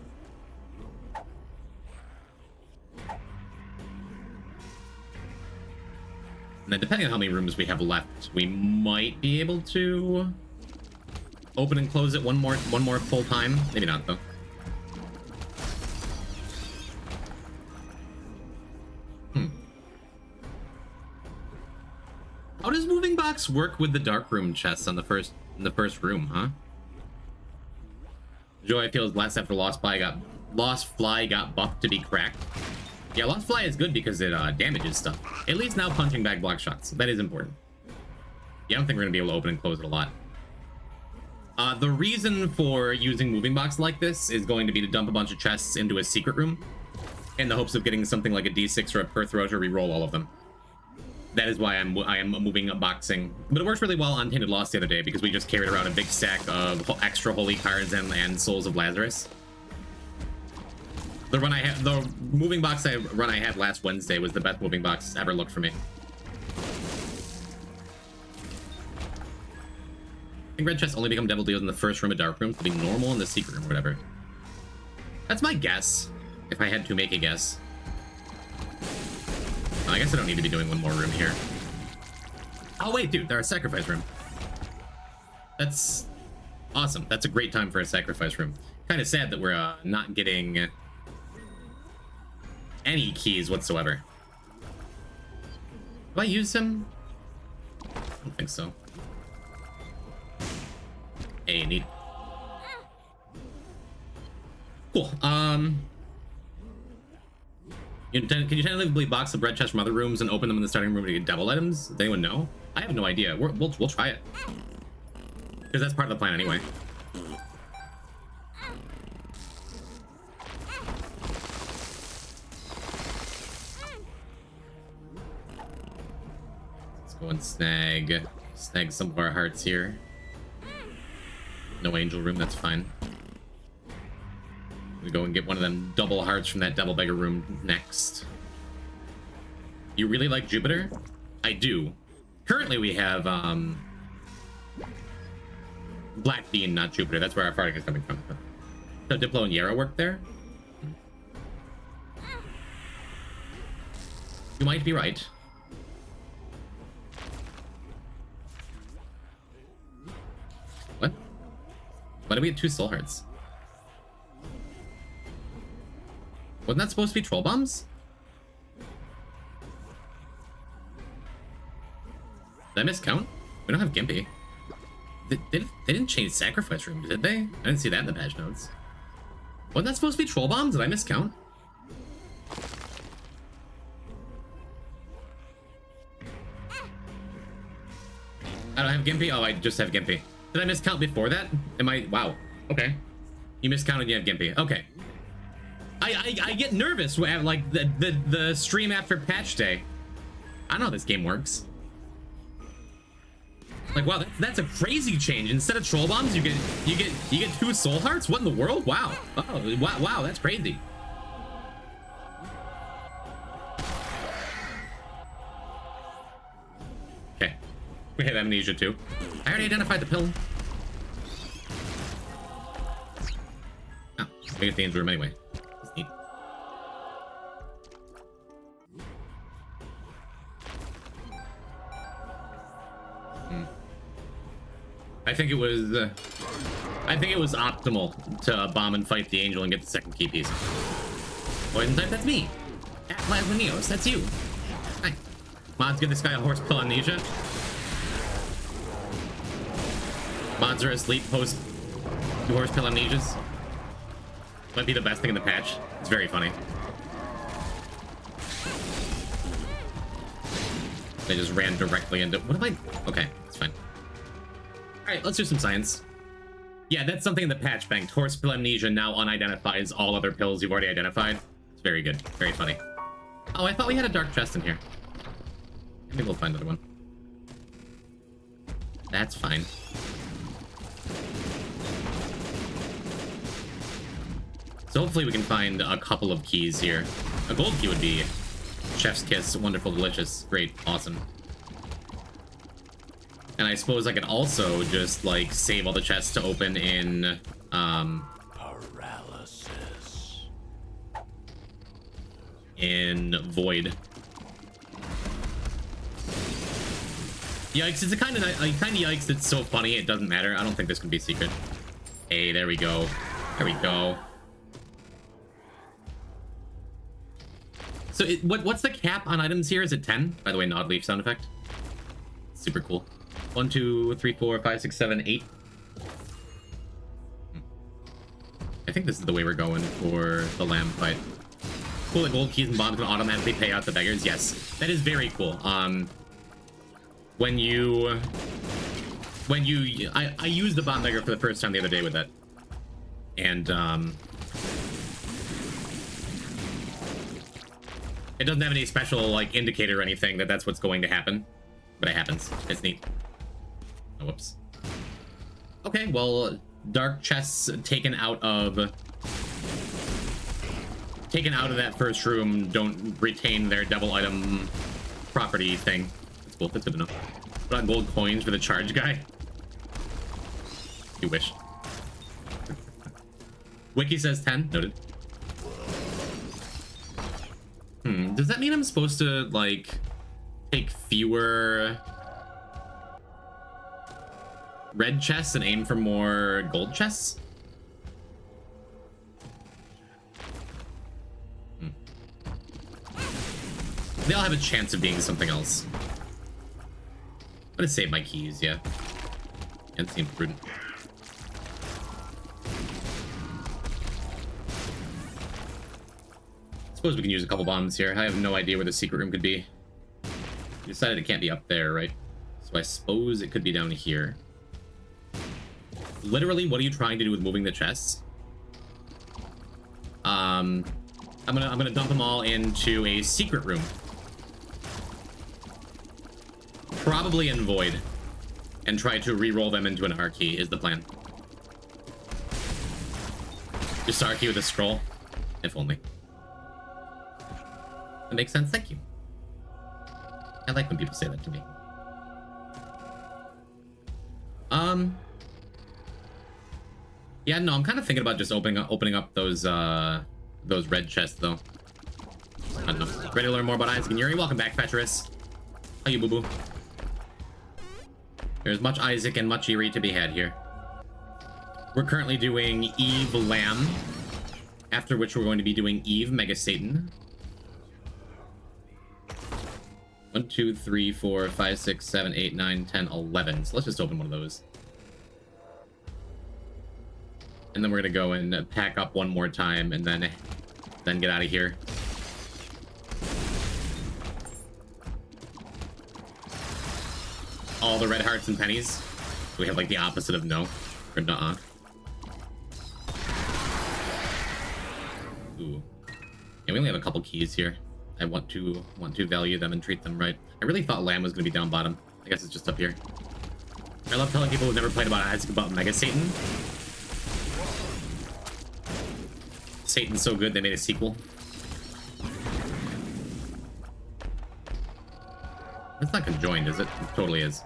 And then depending on how many rooms we have left, we might be able to open and close it one more full time. Maybe not though. How does Moving Box work with the dark room chests on the first room, huh? Joy feels less after Lost Fly got buffed to be cracked. Yeah, Lost Fly is good because it damages stuff. At least now Punching Bag blocks shots. That is important. Yeah, I don't think we're gonna be able to open and close it a lot. The reason for using Moving Box like this is going to be to dump a bunch of chests into a secret room in the hopes of getting something like a D6 or a Perth Row to reroll all of them. That is why I am moving boxing. But it works really well on Tainted Lost the other day because we just carried around a big stack of extra holy cards and Souls of Lazarus. The Moving Box run I had last Wednesday was the best Moving Box ever looked for me. I think red chests only become devil deals in the first room of dark rooms, to be normal in the secret room or whatever. That's my guess, if I had to make a guess. I guess I don't need to be doing one more room here. Oh wait, dude, there's a sacrifice room. That's awesome. That's a great time for a sacrifice room. Kind of sad that we're not getting any keys whatsoever. Do I use him? I don't think so. Hey, neat. Cool. Can you tentatively box the bread chest from other rooms and open them in the starting room to get double items? Does anyone know? I have no idea. We'll try it. Because that's part of the plan anyway. Let's go and snag some of our hearts here. No angel room, that's fine. We go and get one of them double hearts from that double beggar room next. You really like Jupiter? I do. Currently we have Black Bean, not Jupiter. That's where our fighting is coming from. So Diplo and Yarrow work there? You might be right. What? Why do we get 2 soul hearts? Wasn't that supposed to be troll bombs? Did I miscount? We don't have Gimpy. They didn't change sacrifice rooms, did they? I didn't see that in the patch notes. Wasn't that supposed to be troll bombs? Did I miscount? I don't have Gimpy? Oh, I just have Gimpy. Did I miscount before that? Am I? Wow. Okay. You miscounted, you have Gimpy. Okay. I get nervous at like the stream after patch day. I don't know how this game works. Like, wow, that's a crazy change. Instead of troll bombs, you get 2 soul hearts? What in the world? Wow. Oh, wow, that's crazy. Okay. We have amnesia too. I already identified the pill. Oh, we get the room anyway. That's neat. I think it was optimal to bomb and fight the angel and get the second key piece. Poison type, that's me. Atlas, that's you. Hi. Mods, give this guy a horse pill amnesia. Mods are asleep post horse pill amnesias. Might be the best thing in the patch. It's very funny. They just ran directly into... What am I... Okay, it's fine. Alright, let's do some science. Yeah, that's something in the patch banked. Horse pill amnesia now unidentifies all other pills you've already identified. It's very good. Very funny. Oh, I thought we had a dark chest in here. Maybe we'll find another one. That's fine. So hopefully we can find a couple of keys here. A gold key would be chef's kiss, wonderful, delicious, great, awesome. And I suppose I could also just like save all the chests to open in Paralysis. In Void. Yikes! It's a kind of yikes. It's so funny. It doesn't matter. I don't think this can be secret. Hey, there we go. There we go. So what's the cap on items here? Is it 10? By the way, nod leaf sound effect. Super cool. 1, 2, 3, 4, 5, 6, 7, 8. I think this is the way we're going for the lamb fight. Cool that gold keys and bombs can automatically pay out the beggars. Yes, that is very cool. When you I used the bomb beggar for the first time the other day with that, and it doesn't have any special like indicator or anything that that's what's going to happen, but it happens. It's neat. Oh, whoops. Okay, well, dark chests taken out of that first room don't retain their double item property thing. That's cool. That's good to know. What about gold coins for the charge guy? You wish. Wiki says 10. Noted. Does that mean I'm supposed to like take fewer red chests and aim for more gold chests? They all have a chance of being something else. I'm gonna save my keys, yeah. It seems prudent. Suppose we can use a couple bombs here. I have no idea where the secret room could be. We decided it can't be up there, right? So I suppose it could be down here. Literally, what are you trying to do with moving the chests? I'm gonna dump them all into a secret room. Probably in Void. And try to re-roll them into an R key is the plan. Just R key with a scroll. If only. That makes sense, thank you. I like when people say that to me. Yeah, no, I'm kind of thinking about just opening up those red chests, though. I don't know. Ready to learn more about Isaac and Yuri? Welcome back, Fetcherus. How you, boo-boo? There's much Isaac and much Yuri to be had here. We're currently doing Eve Lamb, after which we're going to be doing Eve Mega Satan. 1, 2, 3, 4, 5, 6, 7, 8, 9, 10, 11. So let's just open one of those. And then we're gonna go and pack up one more time and then get out of here. all the red hearts and pennies. We have like the opposite of no or nuh-uh. Ooh. Yeah, we only have a couple keys here. I want to value them and treat them right. I really thought Lamb was gonna be down bottom. I guess it's just up here. I love telling people who've never played about Mega Satan. Satan's so good they made a sequel. It's not conjoined, is it? It totally is.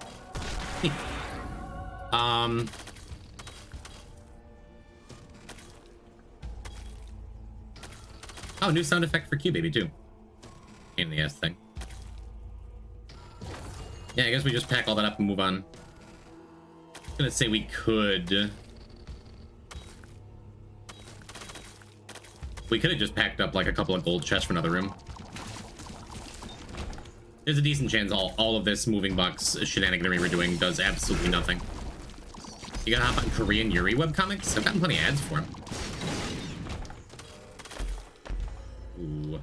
Oh, new sound effect for Q-Baby too. Pain in the ass thing. Yeah, I guess we just pack all that up and move on. I was gonna say we could... We could have just packed up like a couple of gold chests for another room. There's a decent chance all of this moving box shenaniganery we're doing does absolutely nothing. You gotta hop on Korean Yuri webcomics? I've gotten plenty of ads for him. Ooh.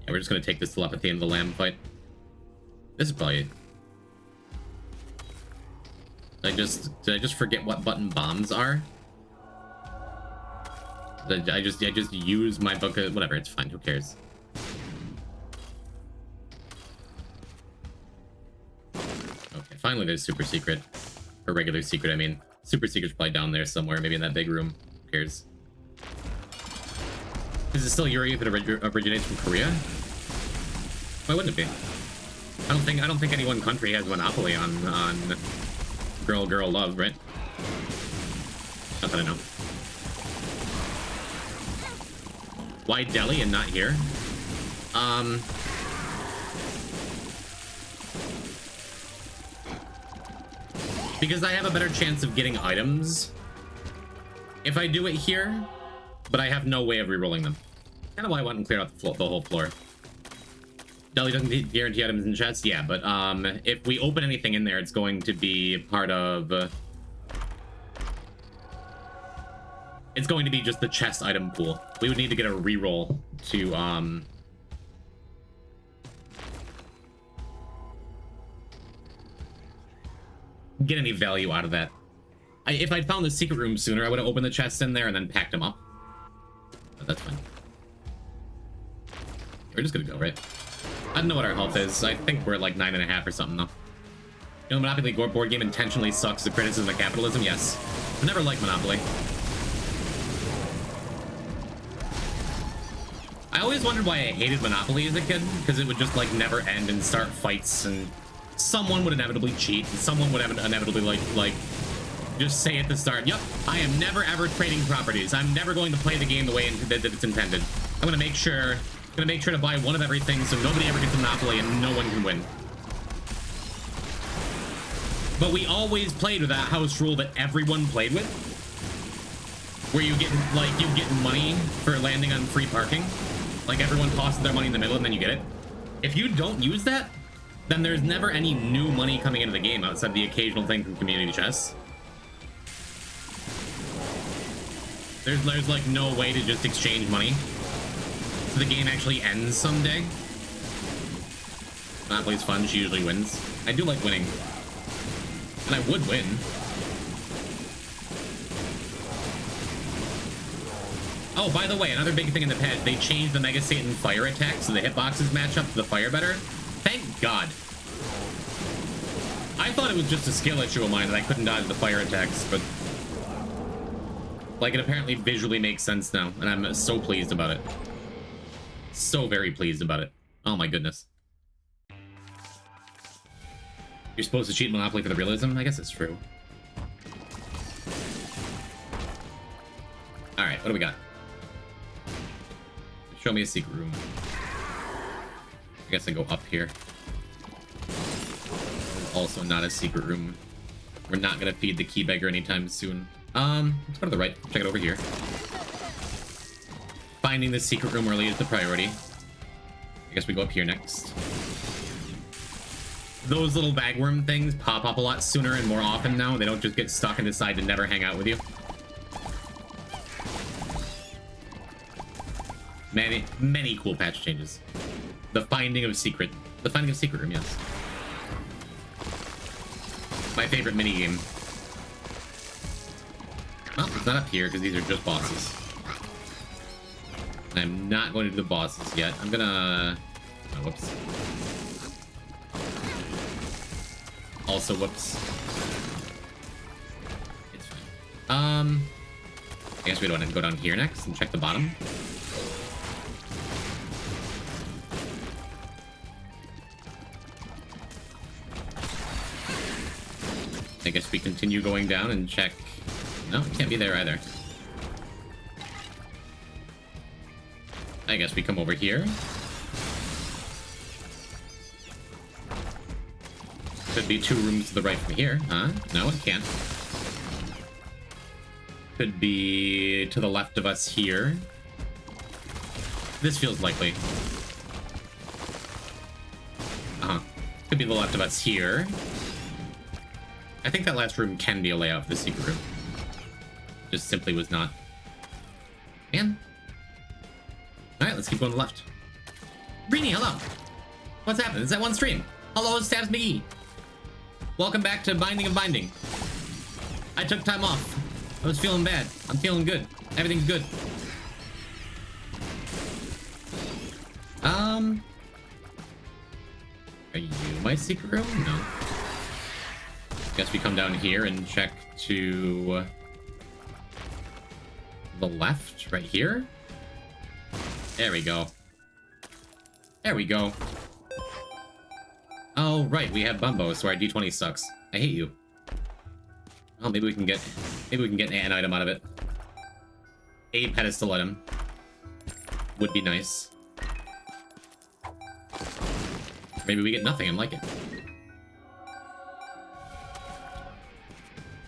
Yeah, we're just gonna take this telepathy into the Lamb fight. This is probably... Did I just forget what button bombs are? I just use my book of whatever, it's fine, who cares? Okay, finally there's super secret. Or regular secret, I mean. Super secret's probably down there somewhere, maybe in that big room. Who cares? Is it still Yuri if it originates from Korea? Why wouldn't it be? I don't think any one country has monopoly on girl love, right? Not that I know. Why Delhi and not here? Because I have a better chance of getting items if I do it here, but I have no way of re-rolling them. Kind of why I went and cleared out the whole floor. Delhi doesn't guarantee items in chests, yeah, but if we open anything in there, it's going to be part of... it's going to be just the chest item pool. We would need to get a reroll to get any value out of that. If I'd found the secret room sooner, I would have opened the chests in there and then packed them up. But that's fine. We're just gonna go, right? I don't know what our health is. I think we're at like 9.5 or something, though. You know, Monopoly board game intentionally sucks the criticism of capitalism? Yes. I never liked Monopoly. I always wondered why I hated Monopoly as a kid, because it would just like never end and start fights, and someone would inevitably cheat, and someone would inevitably like just say at the start, yep, I am never ever trading properties. I'm never going to play the game the way that it's intended. I'm gonna make sure to buy one of everything so nobody ever gets a Monopoly and no one can win. But we always played with that house rule that everyone played with, where you get money for landing on free parking. Like everyone tosses their money in the middle and then you get it. If you don't use that, then there's never any new money coming into the game outside the occasional thing from community chests. There's like no way to just exchange money. So the game actually ends someday. Monopoly's fun, she usually wins. I do like winning. And I would win. Oh, by the way, another big thing in the patch, they changed the Mega Satan fire attack so the hitboxes match up to the fire better. Thank God. I thought it was just a skill issue of mine that I couldn't dodge the fire attacks, but like it apparently visually makes sense now, and I'm so pleased about it. So very pleased about it. Oh my goodness. You're supposed to cheat Monopoly for the realism? I guess it's true. Alright, what do we got? Show me a secret room. I guess I go up here. Also not a secret room. We're not gonna feed the key beggar anytime soon. Let's go to the right. Check it over here. Finding the secret room early is the priority. I guess we go up here next. Those little bagworm things pop up a lot sooner and more often now. They don't just get stuck and decide to never hang out with you. Many cool patch changes. The finding of secret. The finding of secret room, yes. My favorite minigame. Well, it's not up here because these are just bosses. And I'm not going to do the bosses yet. I'm gonna... Oh, whoops. Also, whoops. It's fine. I guess we don't want to go down here next and check the bottom. I guess we continue going down and check... No, we can't be there either. I guess we come over here. Could be 2 rooms to the right from here, huh? No, it can't. Could be to the left of us here. This feels likely. Uh-huh. Could be the left of us here. I think that last room can be a layout for the secret room. Just simply was not. Man. Alright, let's keep going to the left. Greenie, hello! What's happening? Is that one stream? Hello, Stabs McGee! Welcome back to Binding of Binding. I took time off. I was feeling bad. I'm feeling good. Everything's good. Are you my secret room? No. Guess we come down here and check to the left, right here. There we go. There we go. Oh, right, we have Bumbo, so our D20 sucks. I hate you. Oh, maybe we can get an item out of it. A pedestal item would be nice. Maybe we get nothing and like it.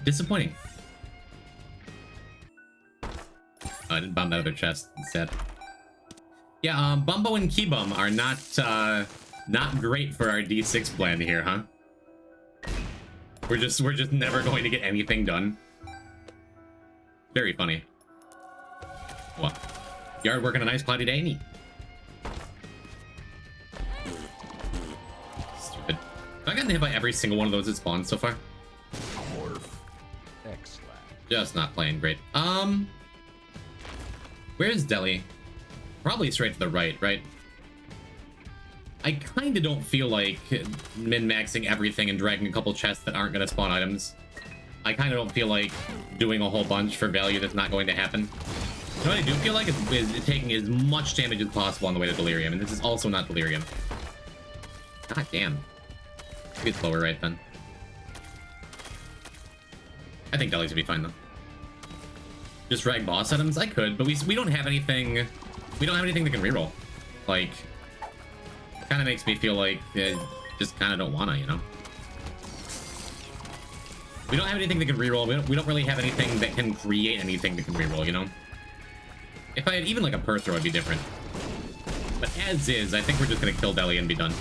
Disappointing. Oh, I didn't bomb that other chest instead. Yeah, Bumbo and Keybum are not great for our D6 plan here, huh? We're just never going to get anything done. Very funny. What? Yard working a nice cloudy day, neat. Stupid. Have I gotten hit by every single one of those that spawned so far? Just not playing great. Where's Delhi? Probably straight to the right, right? I kind of don't feel like min-maxing everything and dragging a couple chests that aren't going to spawn items. I kind of don't feel like doing a whole bunch for value that's not going to happen. You know what I do feel like is taking as much damage as possible on the way to Delirium, and this is also not Delirium. God damn. Maybe it's lower right then. I think Delhi's gonna be fine though. Just drag boss items? I could, but we don't have anything. We don't have anything that can reroll. Like, kind of makes me feel like just kind of don't wanna, you know. We don't have anything that can reroll. We don't really have anything that can create anything that can reroll, you know. If I had even like a Perthrow, it'd be different. But as is, I think we're just gonna kill Delhi and be done.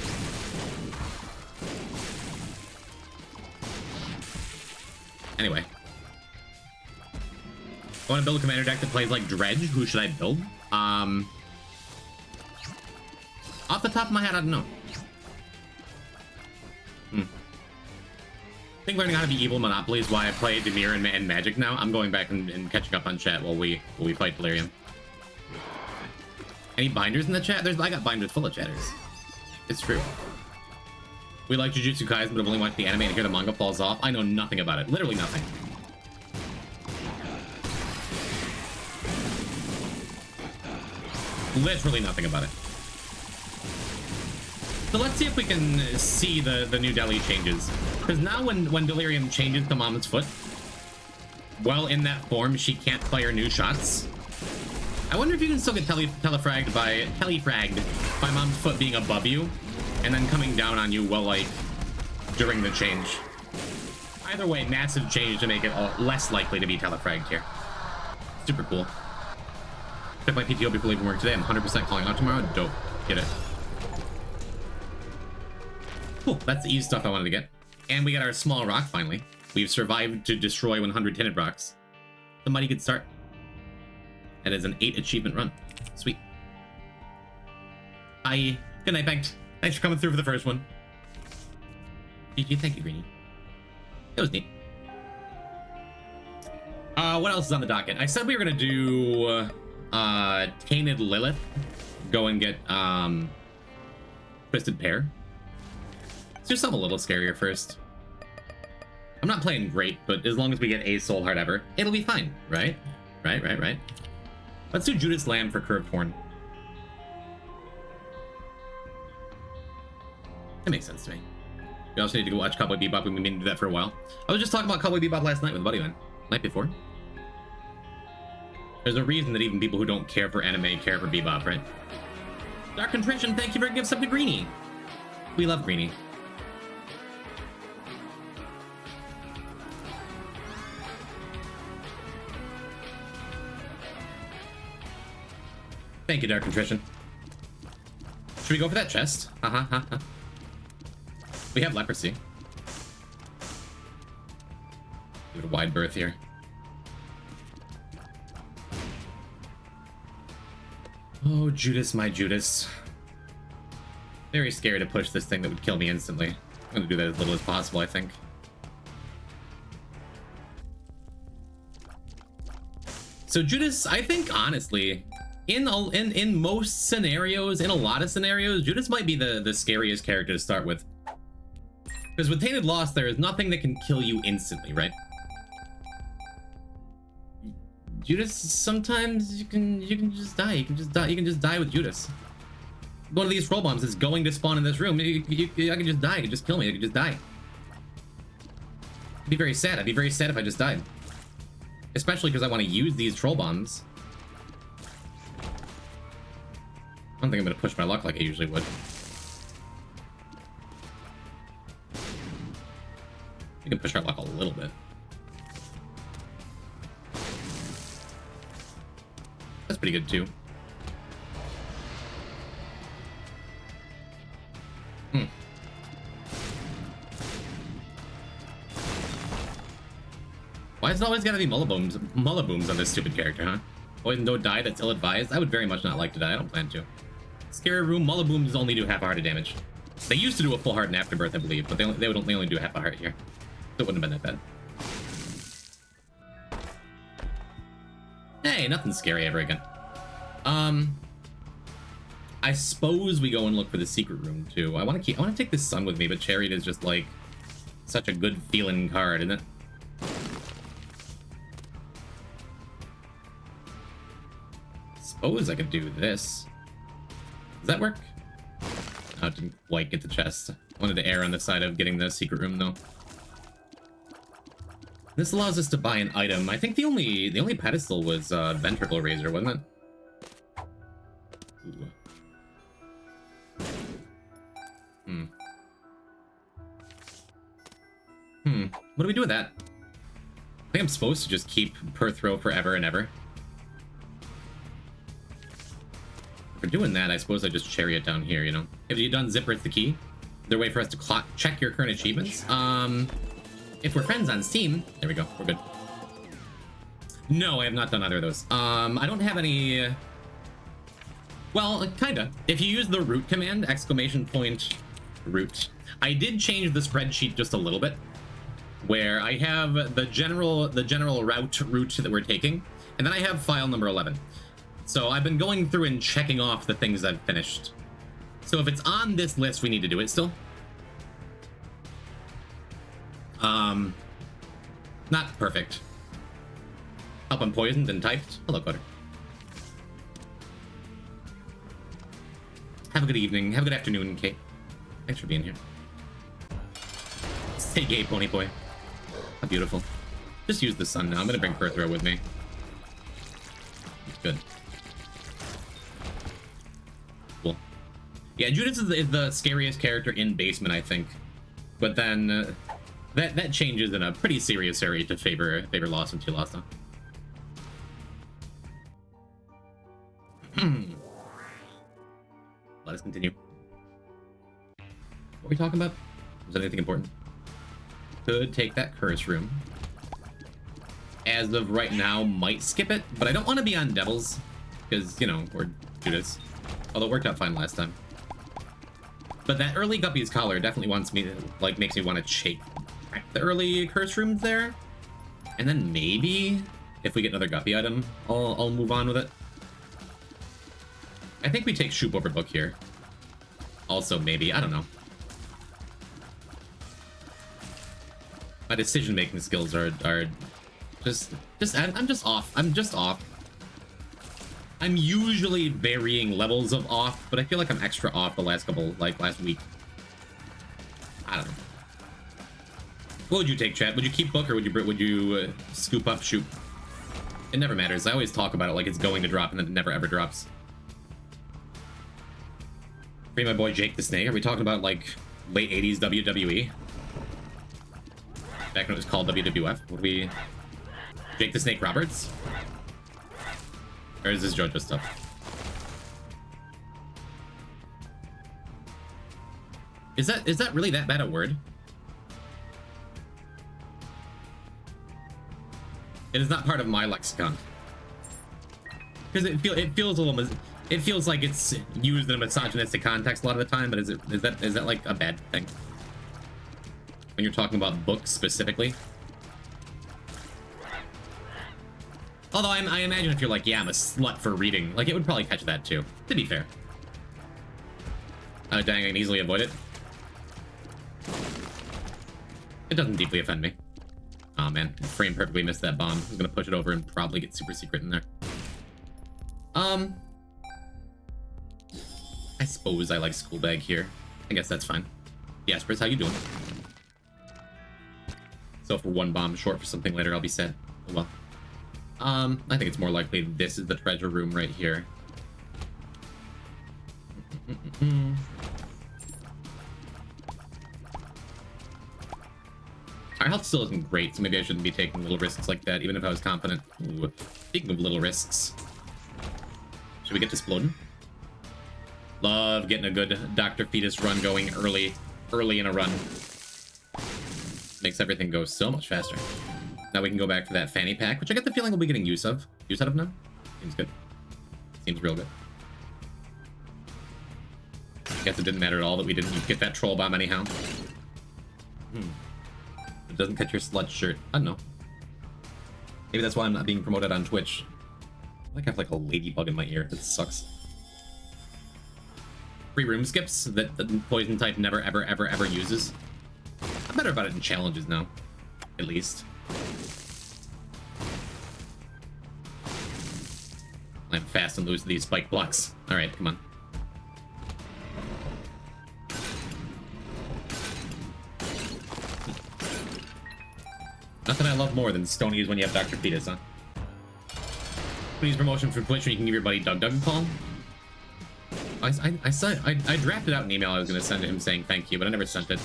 Anyway. I want to build a commander deck that plays like Dredge. Who should I build? Off the top of my head, I don't know. I think learning how to be evil Monopoly is why I play Demir and Magic now. I'm going back and catching up on chat while we fight Delirium. Any binders in the chat? I got binders full of chatters. It's true. We like Jujutsu Kaisen, but I've only watched the anime and hear the manga falls off. I know nothing about it. Literally nothing. Literally nothing about it. So let's see if we can see the new Delhi changes. Because now when Delirium changes to Mom's Foot, well, in that form, she can't fire new shots. I wonder if you can still get telefragged by Mom's Foot being above you and then coming down on you while, like, during the change. Either way, massive change to make it less likely to be telefragged here. Super cool. Check my PTO before leaving work today. I'm 100% calling out tomorrow. Dope. Get it. Cool. That's the easy stuff I wanted to get. And we got our small rock finally. We've survived to destroy 100 tinted rocks. The mighty good start. That is an 8 achievement run. Sweet. I Good night, Banked. Thanks for coming through for the first one. GG, thank you, Greenie. That was neat. What else is on the docket? I said we were gonna do Tainted Lilith. Go and get Twisted Pair. Let's do something a little scarier first. I'm not playing great, but as long as we get a soul heart ever, it'll be fine, right? Right. Let's do Judas Lamb for Curved Horn. That makes sense to me. We also need to go watch Cowboy Bebop. We've been meaning to do that for a while. I was just talking about Cowboy Bebop last night with a buddy of mine. Night before. There's a reason that even people who don't care for anime care for Bebop, right? Dark Contrition, thank you for gifts up to Greenie. We love Greenie. Thank you, Dark Contrition. Should we go for that chest? We have leprosy. Give it a wide berth here. Oh, Judas, my Judas. Very scary to push this thing that would kill me instantly. I'm gonna do that as little as possible, I think. So Judas, I think, honestly, in most scenarios, in a lot of scenarios, Judas might be the scariest character to start with. Because with Tainted Lost, there is nothing that can kill you instantly, right? Judas, sometimes you can just die. You can just die with Judas. One of these troll bombs is going to spawn in this room. I can just die. You can just kill me. I can just die. I'd be very sad. I'd be very sad if I just died. Especially because I want to use these troll bombs. I don't think I'm going to push my luck like I usually would. We can push our luck a little bit. That's pretty good too. Why is it always gotta be mullabooms on this stupid character, huh? Always no die that's ill-advised? I would very much not like to die. I don't plan to. Scary Room, mullabooms only do half a heart of damage. They used to do a full heart in Afterbirth, I believe, but they only do half a heart here. So it wouldn't have been that bad. Hey, nothing scary ever again. I suppose we go and look for the secret room too. I want to take this sun with me, but Chariot is just like such a good feeling card, isn't it? Suppose I could do this. Does that work? Oh, it didn't quite get the chest. I wanted to err on the side of getting the secret room though. This allows us to buy an item. I think the only pedestal was Ventricle Razor, wasn't it? Ooh. What do we do with that? I think I'm supposed to just keep per throw forever and ever. If we're doing that, I suppose I just Chariot down here, you know? Have you done Zipper? It's the key. Is there a way for us to check your current achievements? If we're friends on Steam, there we go, we're good. No, I have not done either of those. I don't have any... Well, kinda. If you use the root command, !root. I did change the spreadsheet just a little bit, where I have the general route that we're taking, and then I have file number 11. So I've been going through and checking off the things I've finished. So if it's on this list, we need to do it still. Not perfect. Help, I'm poisoned and typed. Hello, Cutter. Have a good evening. Have a good afternoon, Kate. Thanks for being here. Stay gay, pony boy. How beautiful. Just use the sun now. I'm gonna bring Perthrow with me. It's good. Cool. Yeah, Judas is the scariest character in Basement, I think. But then that changes in a pretty serious area to favor Lost and Lost. Let us continue. What are we talking about? Was that anything important? Could take that curse room. As of right now, might skip it, but I don't want to be on Devils, because, you know, we're Judas. Although it worked out fine last time. But that early Guppy's collar definitely wants me to, like, makes me want to shake the early curse rooms there. And then maybe if we get another Guppy item, I'll move on with it. I think we take Shoop over Book here. Also, maybe, I don't know. My decision-making skills are I'm just off. I'm just off. I'm usually varying levels of off, but I feel like I'm extra off the last couple, like last week. I don't know. What would you take, chat? Would you keep Book or would you scoop up Shoop? It never matters. I always talk about it like it's going to drop and then it never ever drops. Free my boy Jake the Snake. Are we talking about like late 80s WWE? Back when it was called WWF? Would we... Jake the Snake Roberts? Or is this JoJo stuff? Is that really that bad a word? It is not part of my lexicon. Because it feels a little... It feels like it's used in a misogynistic context a lot of the time, but is that like a bad thing? When you're talking about books specifically? Although I imagine if you're like, yeah, I'm a slut for reading, like it would probably catch that too, to be fair. Oh dang, I can easily avoid it. It doesn't deeply offend me. Oh man, frame perfectly missed that bomb. I'm gonna push it over and probably get super secret in there. I suppose I like school bag here. I guess that's fine. Jaspers, how you doing? So for one bomb short for something later, I'll be sad. Oh well. I think it's more likely this is the treasure room right here. Our health still isn't great, so maybe I shouldn't be taking little risks like that, even if I was confident. Ooh. Speaking of little risks, should we get to Splodin? Love getting a good Dr. Fetus run going early in a run. Makes everything go so much faster. Now we can go back to that fanny pack, which I get the feeling we'll be getting use out of now. Seems good. Seems real good. Guess it didn't matter at all that we didn't get that troll bomb anyhow. It doesn't cut your slut shirt. I don't know. Maybe that's why I'm not being promoted on Twitch. I think I have like a ladybug in my ear. That sucks. Free room skips that the poison type never ever uses. I'm better about it in challenges now, at least. I'm fast and loose to these spike blocks. All right, come on. Nothing I love more than Stonies when you have Dr. Fetus, huh? Please promotion for Twitch when you can give your buddy Doug a call. I drafted out an email I was going to send to him saying thank you, but I never sent it.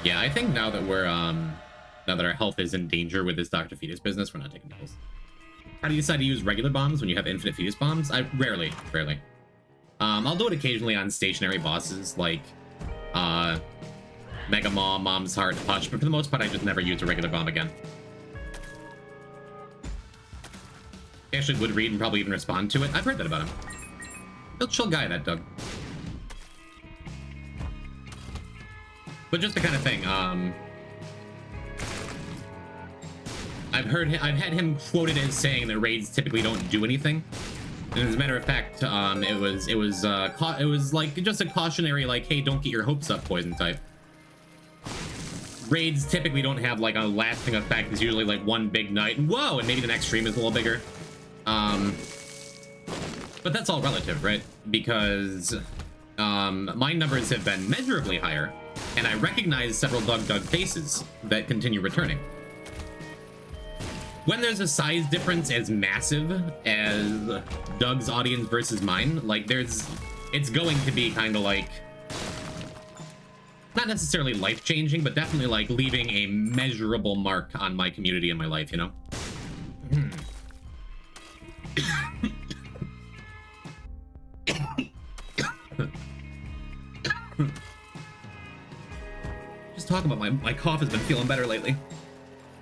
Yeah, I think now that we're now that our health is in danger with this Dr. Fetus business, we're not taking pills. How do you decide to use regular bombs when you have infinite fetus bombs? I rarely. I'll do it occasionally on stationary bosses like Mega Maw, Mom's Heart, Touch, but for the most part I just never use a regular bomb again. He actually would read and probably even respond to it. I've heard that about him. Real chill guy, that Doug. But just the kind of thing, I've had him quoted as saying that raids typically don't do anything. And as a matter of fact, it was like just a cautionary, like, hey, don't get your hopes up, poison type. Raids typically don't have like a lasting effect. It's usually like one big night, and whoa, and maybe the next stream is a little bigger. But that's all relative, right? Because my numbers have been measurably higher, and I recognize several Doug faces that continue returning. When there's a size difference as massive as Doug's audience versus mine, like it's going to be kind of like, not necessarily life-changing, but definitely like leaving a measurable mark on my community and my life, you know? Just talking about my cough has been feeling better lately.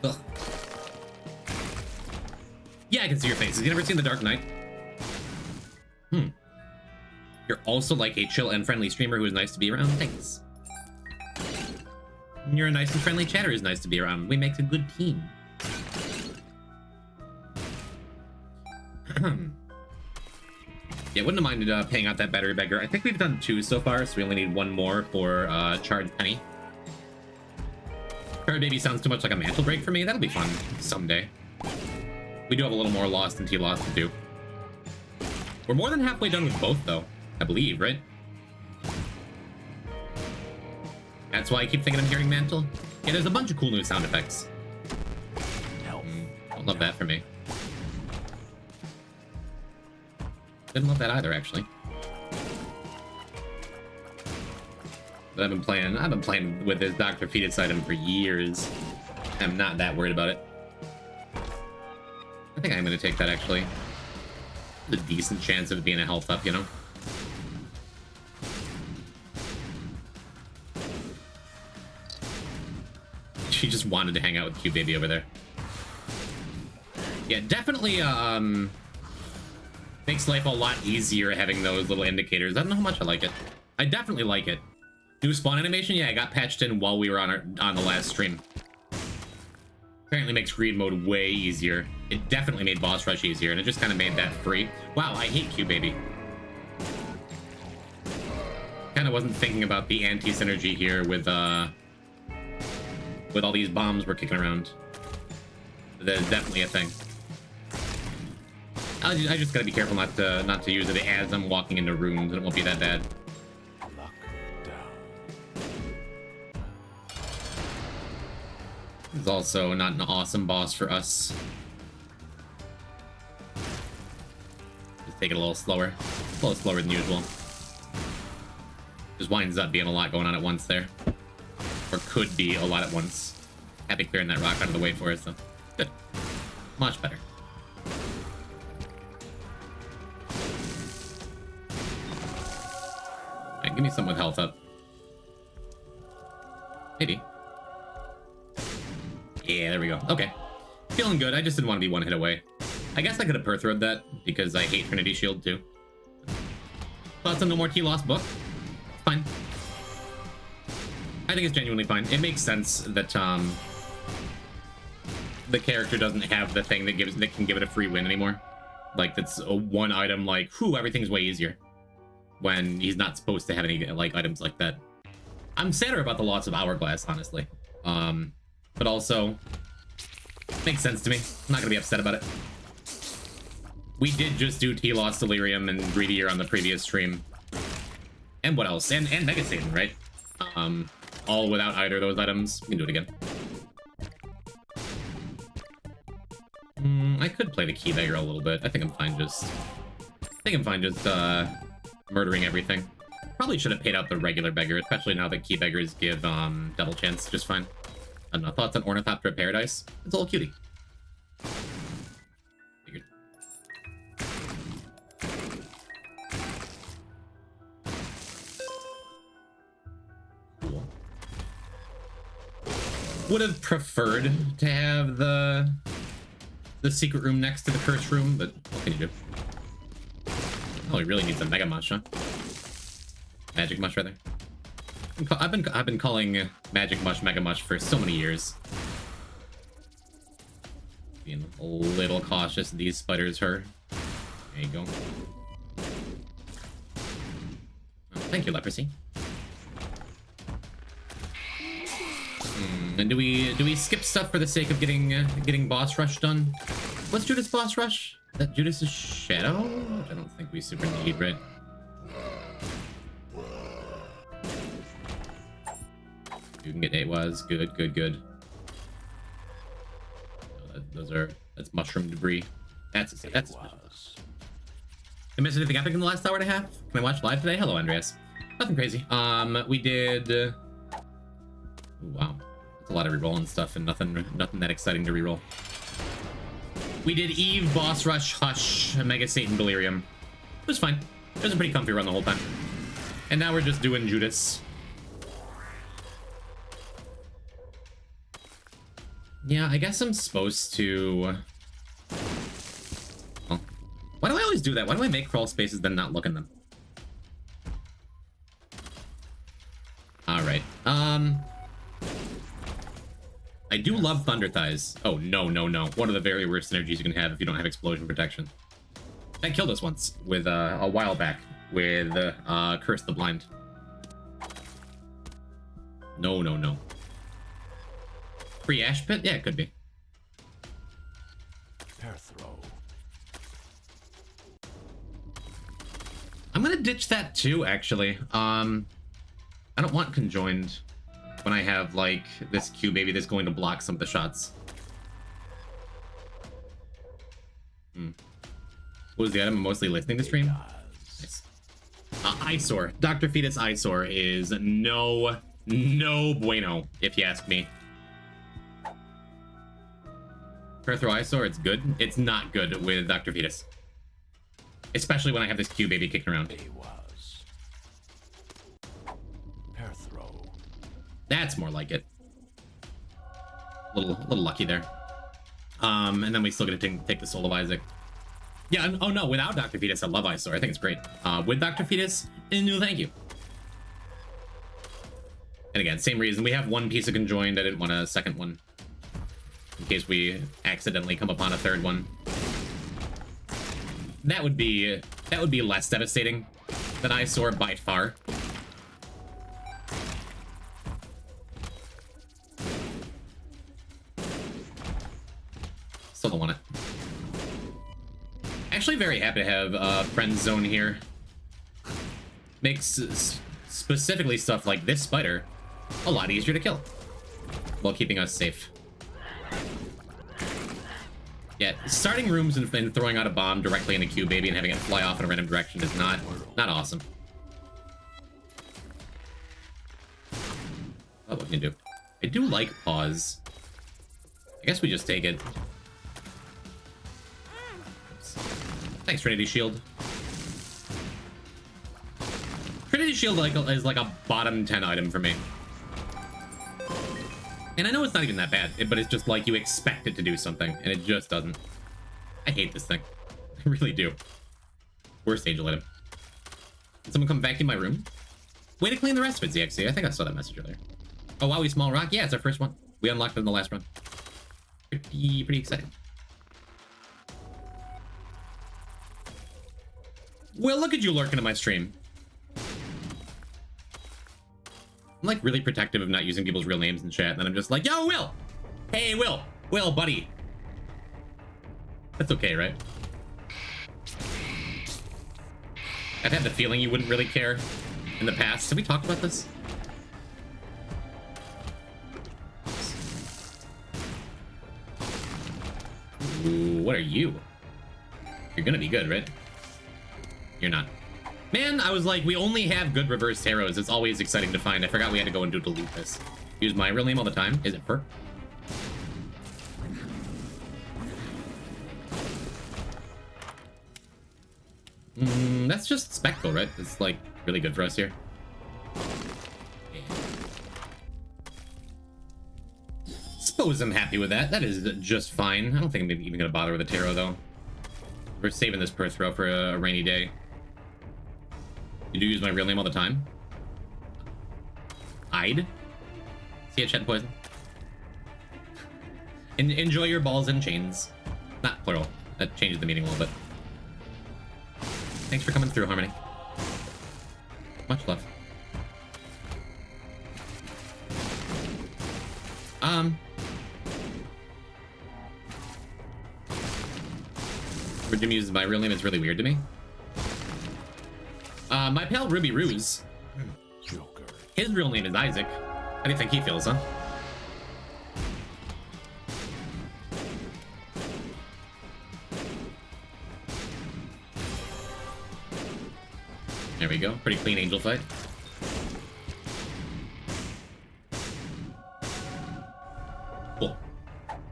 Ugh. Yeah, I can see your faces. You never seen The Dark Knight? You're also like a chill and friendly streamer who is nice to be around. Thanks. You're a nice and friendly chatter who's nice to be around. We make a good team. Yeah, wouldn't have minded paying out that battery beggar. I think we've done 2 so far, so we only need 1 more for Charred Penny. Charred Baby sounds too much like a mantle break for me. That'll be fun someday. We do have a little more Lost and T-Lost to do. We're more than halfway done with both, though. I believe, right? That's why I keep thinking I'm hearing Mantle. Yeah, there's a bunch of cool new sound effects. Don't love that for me. Didn't love that either, actually. But I've been playing with this Dr. Fetus item for years. I'm not that worried about it. I think I'm gonna take that, actually. There's a decent chance of it being a health up, you know? She just wanted to hang out with Q Baby over there. Yeah, definitely, makes life a lot easier having those little indicators. I don't know how much I like it. I definitely like it. New spawn animation? Yeah, I got patched in while we were on the last stream. Apparently makes greed mode way easier. It definitely made boss rush easier, and it just kind of made that free. Wow, I hate Q Baby. Kind of wasn't thinking about the anti-synergy here with all these bombs we're kicking around. There's definitely a thing. I just gotta be careful not to use it as I'm walking into rooms, and it won't be that bad. Luck down. It's also not an awesome boss for us. Just take it a little slower than usual. Just winds up being a lot going on at once there, or could be a lot at once. Happy clearing that rock out of the way for us, though. Good, much better. Alright, give me some with health up. Maybe. Yeah, there we go. Okay. Feeling good. I just didn't want to be 1 hit away. I guess I could have Perthrowed that, because I hate Trinity Shield, too. Thoughts on No More T-Lost book? Fine. I think it's genuinely fine. It makes sense that, the character doesn't have the thing that can give it a free win anymore. Like, that's a 1 item, like, whew, everything's way easier. When he's not supposed to have any, like, items like that. I'm sadder about the loss of Hourglass, honestly. But also, makes sense to me. I'm not gonna be upset about it. We did just do T-Lost, Delirium, and Greedier on the previous stream. And what else? And Mega Satan, right? All without either of those items. We can do it again. I could play the Key Beggar a little bit. I think I'm fine just murdering everything. Probably should have paid out the regular beggar, especially now that Key Beggars give double chance just fine. I don't know, thoughts on Ornithopter Paradise? It's a little cutie. Figured. Cool. Would have preferred to have the secret room next to the curse room, but what can you do? Oh, he really needs a Mega Mush, huh? Magic Mush, rather. I've been calling Magic Mush Mega Mush for so many years. Being a little cautious. These spiders hurt. There you go. Oh, thank you, Leprosy. And do we skip stuff for the sake of getting boss rush done? What's Judas boss rush? Is that Judas's shadow? Which I don't think we super need, right? You can get 8 was good. That's mushroom debris. That's suspicious. I missed anything epic in the last hour and a half? Can I watch live today? Hello, Andreas. Nothing crazy. We did. Ooh, wow, that's a lot of rerolling stuff and nothing that exciting to reroll. We did Eve, Boss Rush, Hush, Mega Satan, Delirium. It was fine. It was a pretty comfy run the whole time. And now we're just doing Judas. Yeah, I guess I'm supposed to... Well, why do I always do that? Why do I make crawl spaces then not look in them? I do love Thunder Thighs. Oh, no, no, no. One of the very worst synergies you can have if you don't have explosion protection. That killed us once with, a while back with, Curse the Blind. No, no, no. Free Ash Pit? Yeah, it could be. Pair throw. I'm gonna ditch that too, actually. I don't want conjoined when I have, like, this Q baby that's going to block some of the shots. What was the item I'm mostly listening to stream? Nice. Eyesore. Dr. Fetus Eyesore is no bueno, if you ask me. Throw Eyesore, it's good. It's not good with Dr. Fetus. Especially when I have this Q baby kicking around. Pair throw. That's more like it. Little lucky there. And then we still get to take the Soul of Isaac. Yeah, oh no, without Dr. Fetus, I love Eyesore. I think it's great. With Dr. Fetus, no thank you. And again, same reason. We have one piece of conjoined. I didn't want a second one. In case we accidentally come upon a third one. That would be less devastating than Eyesore by far. Still don't want it. Actually very happy to have Friend Zone here. Makes specifically stuff like this spider a lot easier to kill while keeping us safe. Yeah, starting rooms and throwing out a bomb directly in the Q baby and having it fly off in a random direction is not awesome. Oh, what can you do? I do like pause. I guess we just take it. Oops. Thanks, Trinity Shield. Trinity Shield is like a bottom 10 item for me. And I know it's not even that bad, but it's just like you expect it to do something, and it just doesn't. I hate this thing. I really do. Worst angel item. Did someone come vacuum my room? Way to clean the rest of it, ZXC. I think I saw that message earlier. Oh, wow, we small rock? Yeah, it's our first one. We unlocked it in the last run. Pretty exciting. Well, look at you lurking in my stream. I'm like really protective of not using people's real names in chat, and then I'm just like, yo, Will! Hey, Will! Will, buddy! That's okay, right? I've had the feeling you wouldn't really care in the past. Have we talked about this? Ooh, what are you? You're gonna be good, right? You're not. Man, I was like, we only have good reverse arrows. It's always exciting to find. I forgot we had to go and delete this. Use my real name all the time. Is it Perk? That's just Spectral, right? It's like really good for us here. Yeah. Suppose I'm happy with that. That is just fine. I don't think I'm even gonna bother with a tarot though. We're saving this per throw for a rainy day. You do use my real name all the time? I'd see a chat poison. Enjoy your balls and chains. Not plural. That changes the meaning a little bit. Thanks for coming through, Harmony. Much love. Jim uses my real name. It's really weird to me. My pal Ruby Ruse. Joker. His real name is Isaac. How do you think he feels, huh? There we go. Pretty clean angel fight. Cool.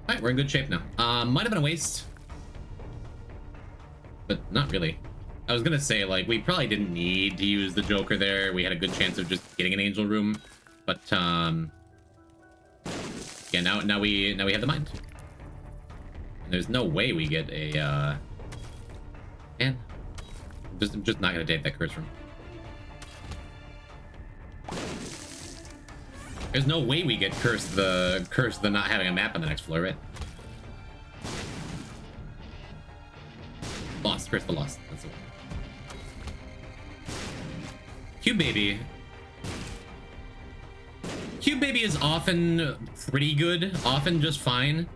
Alright, we're in good shape now. Might have been a waste. But not really. I was gonna say, like, we probably didn't need to use the Joker there. We had a good chance of just getting an angel room. But, yeah, now we have the mind. And there's no way we get a, man. I'm just not gonna take that curse room. There's no way we get cursed the not having a map on the next floor, right? Lost, curse the lost. That's the one. Cube Baby. Cube Baby is often pretty good, often just fine,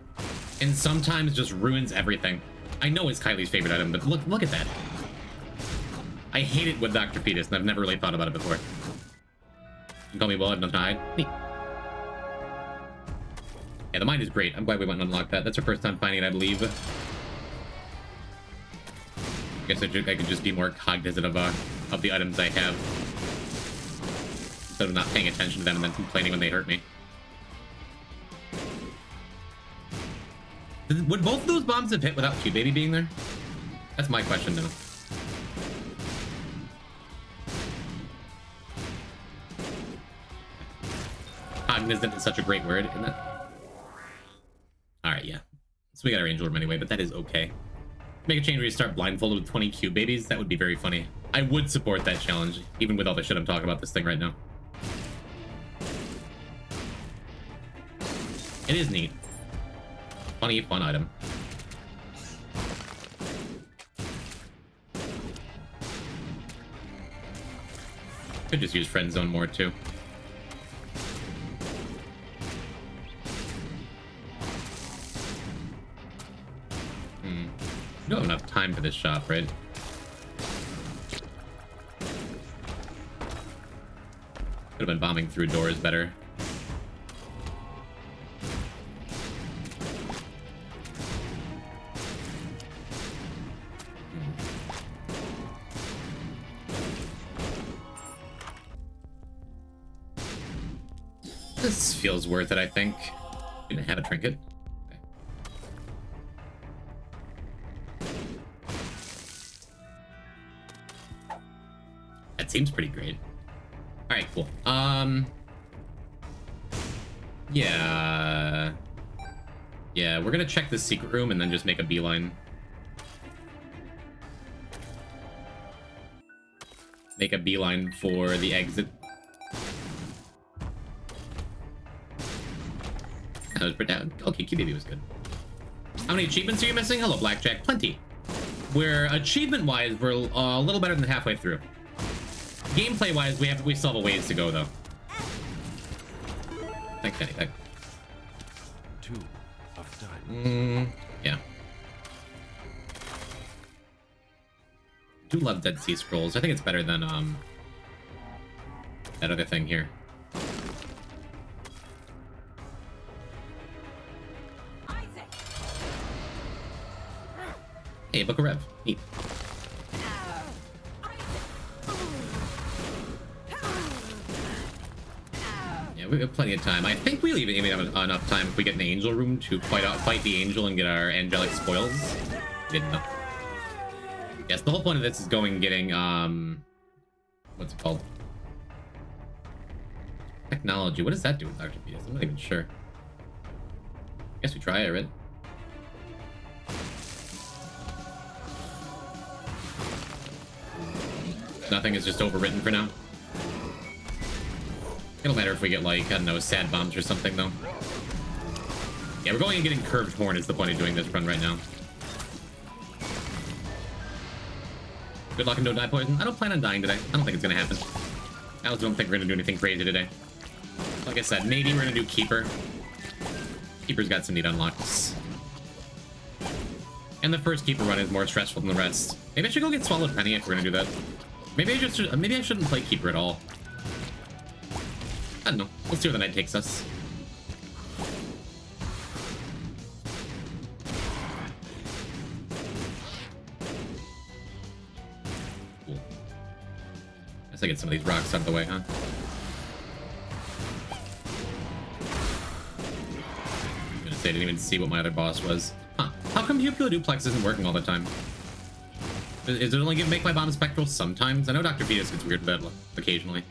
and sometimes just ruins everything. I know it's Kylie's favorite item, but look at that. I hate it with Dr. Fetus, and I've never really thought about it before. You call me blood, not hide. Neat. Yeah, the mine is great. I'm glad we went and unlocked that. That's our first time finding it, I believe. I guess I could just be more cognizant of the items I have, instead of not paying attention to them and then complaining when they hurt me. Would both of those bombs have hit without Cube Baby being there? That's my question now. Cognizant is such a great word, isn't it? Alright, yeah. So we got our angel room anyway, but that is okay. Make a change where you start blindfolded with 20 Cube Babies. That would be very funny. I would support that challenge, even with all the shit I'm talking about this thing right now. It is neat. Funny, fun item. Could just use Friend Zone more, too. We don't have enough time for this shop, right? Could have been bombing through doors better. This feels worth it, I think. Gonna have a trinket. Okay. That seems pretty great. All right, cool. Yeah, we're gonna check the secret room and then just make a beeline. Make a beeline for the exit. That was pretty down. Okay, QBB was good. How many achievements are you missing? Hello, Blackjack. Plenty. We're achievement-wise, we're a little better than halfway through. Gameplay-wise, we still have a ways to go, though. Thanks, Kenny. Thanks. 2 of diamonds. Yeah. I do love Dead Sea Scrolls. I think it's better than that other thing here. Hey, Book of Rev. Neat. Yeah, we have plenty of time. I think we'll even have enough time if we get an angel room to fight the angel and get our angelic spoils. Didn't know. Yes, the whole point of this is getting, what's it called? Technology. What does that do with Dr. Fetus? I'm not even sure. I guess we try it, right? Nothing is just overwritten for now. It'll matter if we get, like, I don't know, sad bombs or something, though. Yeah, we're going and getting curved horn is the point of doing this run right now. Good luck and don't die poison. I don't plan on dying today. I don't think it's gonna happen. I also don't think we're gonna do anything crazy today. Like I said, maybe we're gonna do Keeper. Keeper's got some neat unlocks. And the first Keeper run is more stressful than the rest. Maybe I should go get Swallowed Penny if we're gonna do that. Maybe I shouldn't play Keeper at all. I don't know. We'll see where the night takes us. Cool. Guess I get some of these rocks out of the way, huh? I'm gonna say I didn't even see what my other boss was. Huh. How come Pupila Duplex isn't working all the time? Is it only gonna make my bomb spectral sometimes? I know Dr. Fetus gets weird with that occasionally.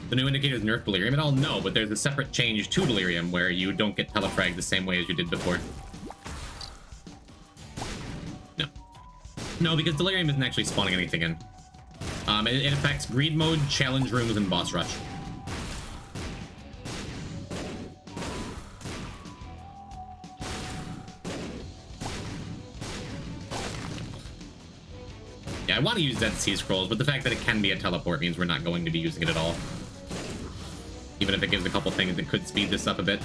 The new indicator is nerf delirium at all? No, but there's a separate change to delirium where you don't get telefrag the same way as you did before. No. No, because delirium isn't actually spawning anything in. It affects greed mode, challenge rooms, and boss rush. Yeah, I want to use Dead Sea Scrolls, but the fact that it can be a teleport means we're not going to be using it at all. Even if it gives a couple things that could speed this up a bit.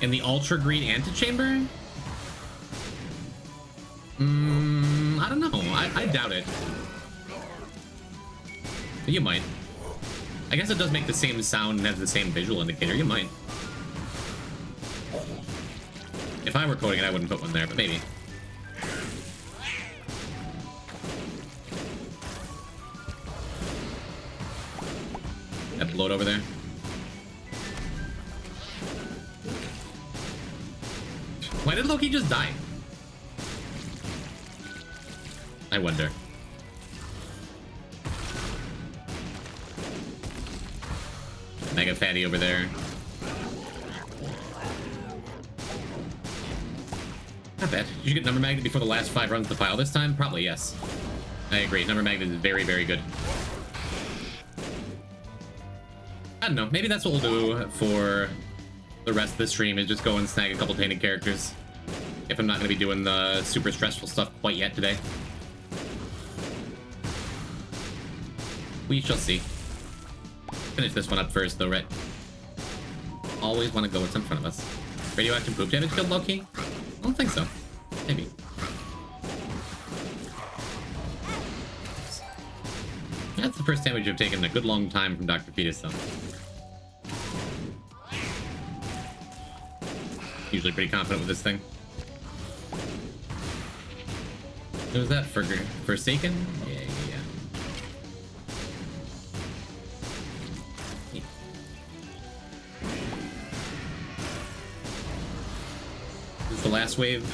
In the Ultra Greed Antechamber? I don't know. I doubt it. But you might. I guess it does make the same sound and has the same visual indicator. You might. If I were coding it, I wouldn't put one there, but maybe. That bloat over there. Why did Loki just die? I wonder. Mega fatty over there. Not bad. Did you get Number Magnet before the last 5 runs of the file this time? Probably, yes. I agree. Number Magnet is very, very good. I don't know. Maybe that's what we'll do for the rest of the stream, is just go and snag a couple tainted characters. If I'm not going to be doing the super stressful stuff quite yet today. We shall see. Finish this one up first, though, right? Always want to go what's in front of us. Radioactive poop damage killed Loki? I don't think so. Maybe. That's the first damage I've taken in a good long time from Dr. Fetus, though. Usually pretty confident with this thing. What was that? Forsaken? Yeah. This is the last wave.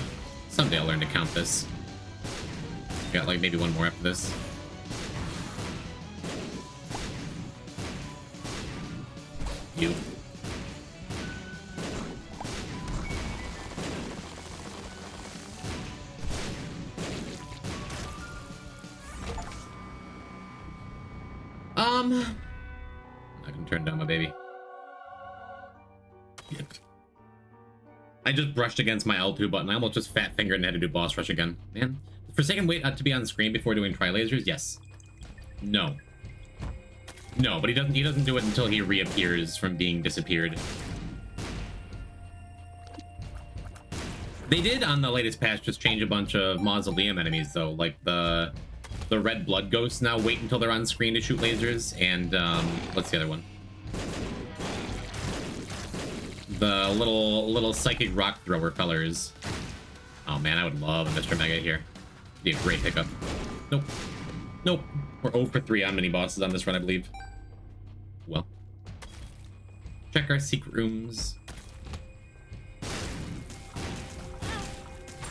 Someday I'll learn to count this. Got like maybe one more after this. You. I can turn down my baby. I just brushed against my L2 button. I almost just fat fingered and had to do boss rush again. Man, Forsaken wait to be on screen before doing tri-lasers? Yes. No. No, but he doesn't do it until he reappears from being disappeared. They did on the latest patch just change a bunch of mausoleum enemies though, like the red blood ghosts now wait until they're on screen to shoot lasers, and what's the other one? The little psychic rock thrower colors. Oh man, I would love a Mr. Mega here. Be a great pickup. Nope. Nope. We're 0 for 3 on mini bosses on this run, I believe. Well. Check our secret rooms.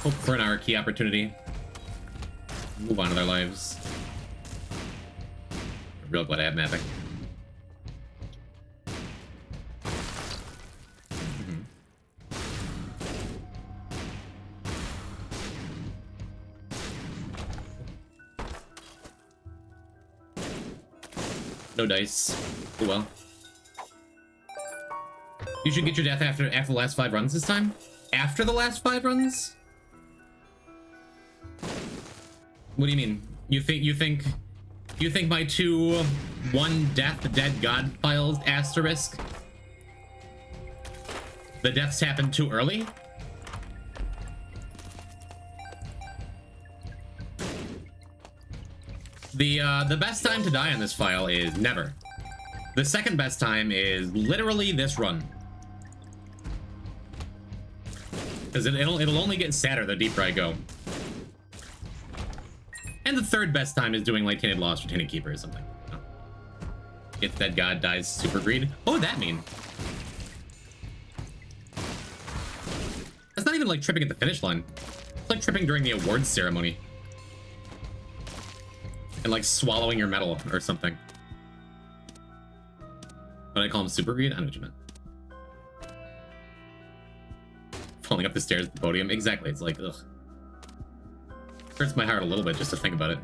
Hope for an hour key opportunity. Move on with our lives. I'm real glad I have mapping. No dice. Oh well. You should get your death after the last 5 runs this time? After the last 5 runs? What do you mean? You think my 2 1 death dead god files asterisk? The deaths happened too early? The best time to die on this file is never. The second best time is literally this run. Because it'll only get sadder the deeper I go. And the third best time is doing like Tainted Lost or Tainted Keeper or something. Oh. Gets that god, dies super greed. What would that mean? That's not even like tripping at the finish line. It's like tripping during the awards ceremony. And like swallowing your medal or something. But I call him super greed? I know what you meant. Falling up the stairs at the podium. Exactly. It's like, ugh. Hurts my heart a little bit just to think about it.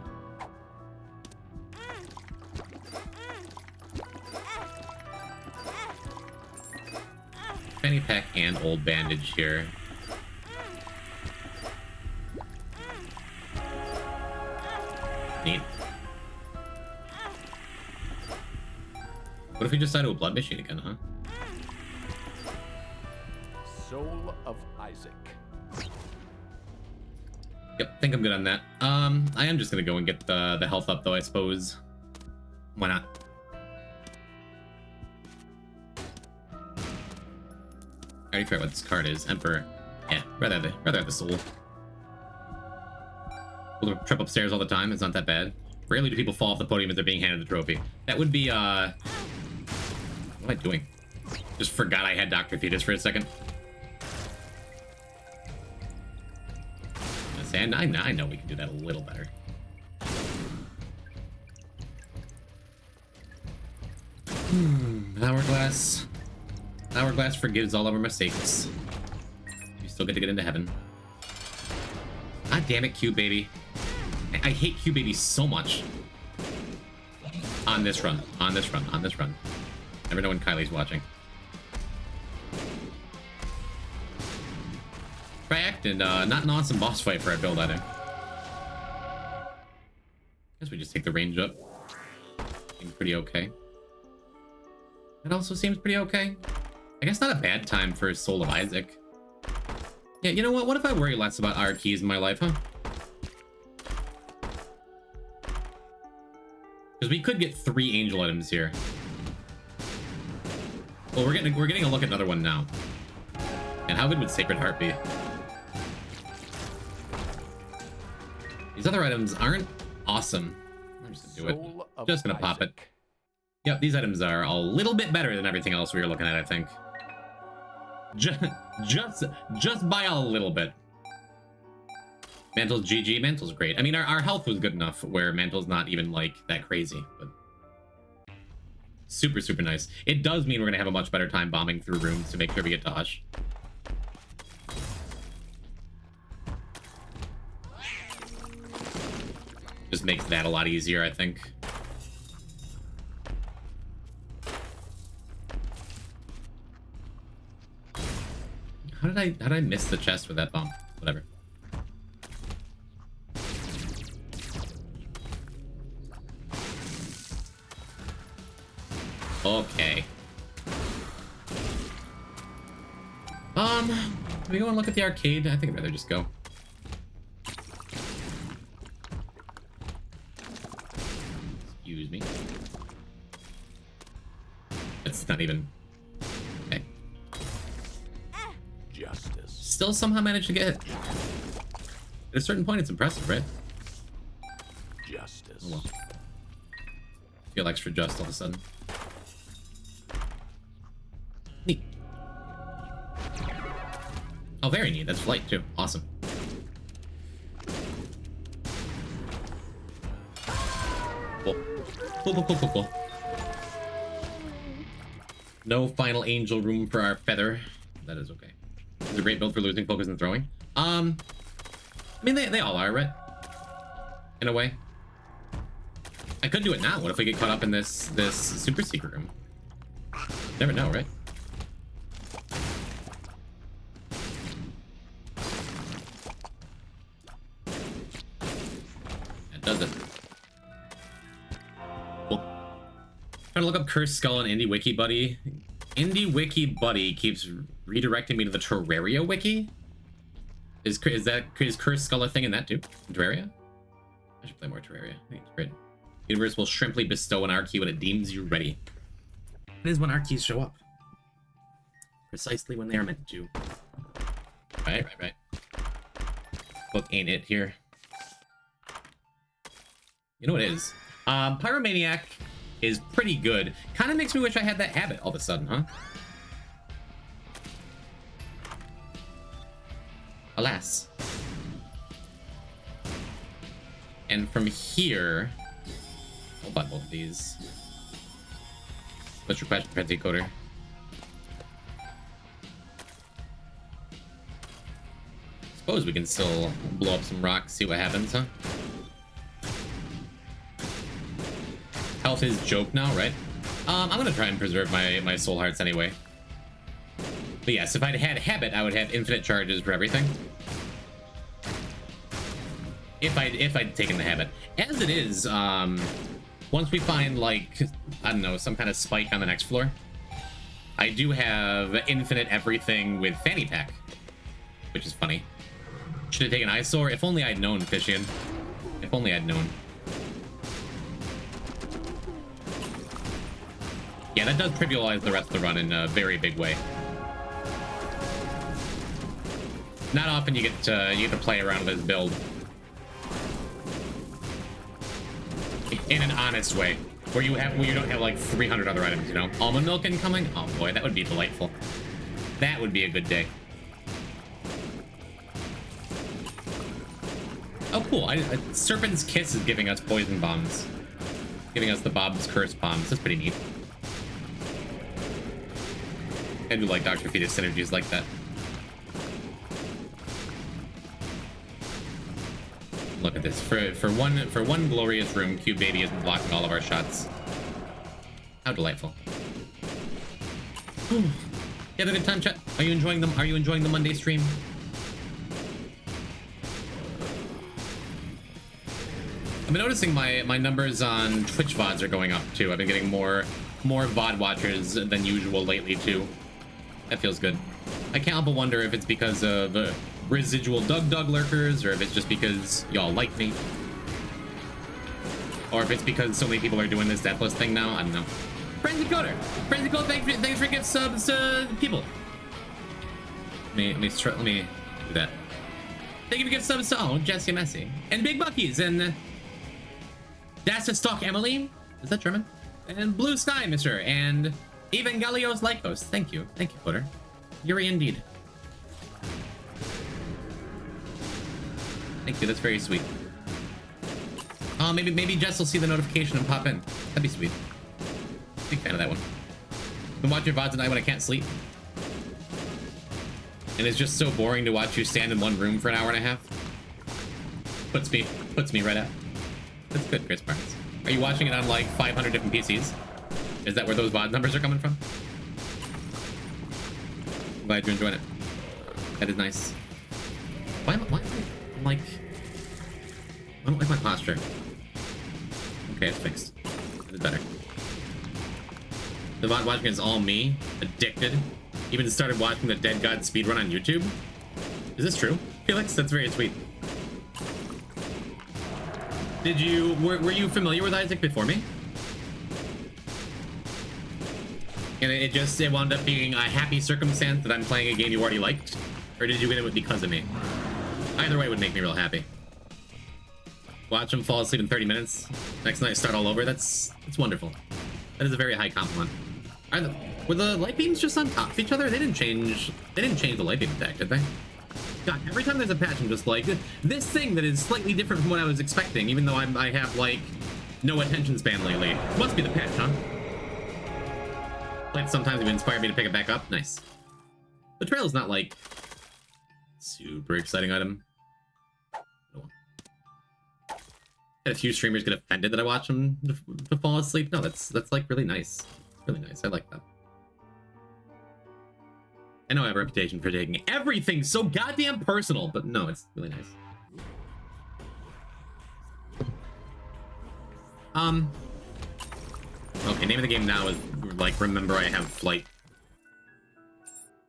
fanny pack and old bandage here. Neat. What if we just died to a blood machine again, huh? Soul of Isaac. Yep, think I'm good on that. I am just gonna go and get the health up though, I suppose. Why not? I already forgot what this card is. Emperor. Yeah, rather have the soul. We'll trip upstairs all the time. It's not that bad. Rarely do people fall off the podium as they're being handed the trophy. That would be, what am I doing? Just forgot I had Dr. Fetus for a second. And I know we can do that a little better. Hourglass. Hourglass forgives all of our mistakes. You still get to get into heaven. God damn it, Q baby. I hate Q baby so much. On this run. Never know when Kylie's watching. Cracked and not an awesome boss fight for our build either. Guess we just take the range up. Seems pretty okay. It also seems pretty okay. I guess not a bad time for Soul of Isaac. Yeah, you know what? What if I worry less about our keys in my life, huh? Because we could get 3 angel items here. Well, we're getting a look at another one now. And how good would Sacred Heart be? These other items aren't awesome. I'm just gonna do it. Just gonna pop it. Yep, these items are a little bit better than everything else we were looking at, I think. Just by a little bit. Mantle's GG. Mantle's great. I mean, our health was good enough where Mantle's not even, like, that crazy, but... Super, super nice. It does mean we're gonna have a much better time bombing through rooms to make sure we get to Hush. Just makes that a lot easier, I think. How did I miss the chest with that bomb? Whatever. Okay. Can we go and look at the arcade? I think I'd rather just go. Excuse me. It's not even... Okay. Justice. Still somehow managed to get it. At a certain point, it's impressive, right? Justice. Oh well. Feel extra just all of a sudden. Neat. Oh, very neat. That's flight, too. Awesome. Cool. Cool. No final angel room for our feather. That is okay. It's a great build for losing focus and throwing. I mean, they all are, right? In a way. I could do it now. What if we get caught up in this super secret room? Never know, right? That does it. Cool. Trying to look up Cursed Skull and Indie Wiki Buddy. Indie Wiki Buddy keeps redirecting me to the Terraria Wiki. Is Cursed Skull a thing in that too? Terraria? I should play more Terraria. I think it's great. Universe will shrimply bestow an R key when it deems you ready. It is when R keys show up. Precisely when they are meant to. Right. Book ain't it here. You know what it is? Pyromaniac is pretty good. Kind of makes me wish I had that habit all of a sudden, huh? Alas. And from here... I'll buy both of these. Let's request a decoder. Suppose we can still blow up some rocks, see what happens, huh? Health is joke now, right? I'm gonna try and preserve my soul hearts anyway. But yes, if I'd had habit, I would have infinite charges for everything. If I'd taken the habit. As it is, once we find, like, I don't know, some kind of spike on the next floor, I do have infinite everything with fanny pack, which is funny. Should have taken eyesore. If only I'd known, Fishian. If only I'd known. Yeah, that does trivialize the rest of the run in a very big way. Not often you get to play around with this build in an honest way, where you don't have like 300 other items, you know? Almond milk incoming? Oh boy, that would be delightful. That would be a good day. Oh cool, Serpent's Kiss is giving us poison bombs. Giving us the Bob's Curse bombs. That's pretty neat. I do like Dr. Fetus synergies like that. Look at this. For one glorious room, Cube Baby isn't blocking all of our shots. How delightful. You have a good time, chat? Are you enjoying them? Are you enjoying the Monday stream? I've been noticing my numbers on Twitch VODs are going up too. I've been getting more VOD watchers than usual lately too. That feels good. I can't help but wonder if it's because of residual Doug lurkers, or if it's just because y'all like me, or if it's because so many people are doing this Deathless thing now. I don't know. Frenzy Coder, thanks for gift subs to people. Let me do that. Thank you for gift subs to Jesse Messi and Big Buckies and That's a Stock Emily. Is that German? And Blue Sky, Mister, and even Galios Lycos. Thank you, Coder. Yuri indeed. Thank you, that's very sweet. Maybe Jess will see the notification and pop in. That'd be sweet. Big fan of that one. Been watching your VODs at night when I can't sleep. And it's just so boring to watch you stand in one room for an hour and a half. Puts me right out. That's good, Chris Barnes. Are you watching it on like 500 different PCs? Is that where those VOD numbers are coming from? I'm glad you're enjoying it. That is nice. Why am I like... I don't like my posture. Okay, it's fixed. It's better. The VOD watching is all me, addicted. Even started watching the Dead God speedrun on YouTube. Is this true, Felix? That's very sweet. Were you familiar with Isaac before me? And it wound up being a happy circumstance that I'm playing a game you already liked? Or did you get it because of me? Either way would make me real happy. Watch him fall asleep in 30 minutes. Next night start all over. That's wonderful. That is a very high compliment. Were the light beams just on top of each other? They didn't change the light beam attack, did they? God, every time there's a patch, I'm just like, this thing that is slightly different from what I was expecting, even though I have, like, no attention span lately. Must be the patch, huh? Like, sometimes it inspired me to pick it back up. Nice. The trail is not, like, super exciting item. Had a few streamers get offended that I watch them to fall asleep. No, that's like, really nice. Really nice. I like that. I know I have a reputation for taking everything so goddamn personal, but no, it's really nice. Okay, name of the game now is, like, remember I have flight.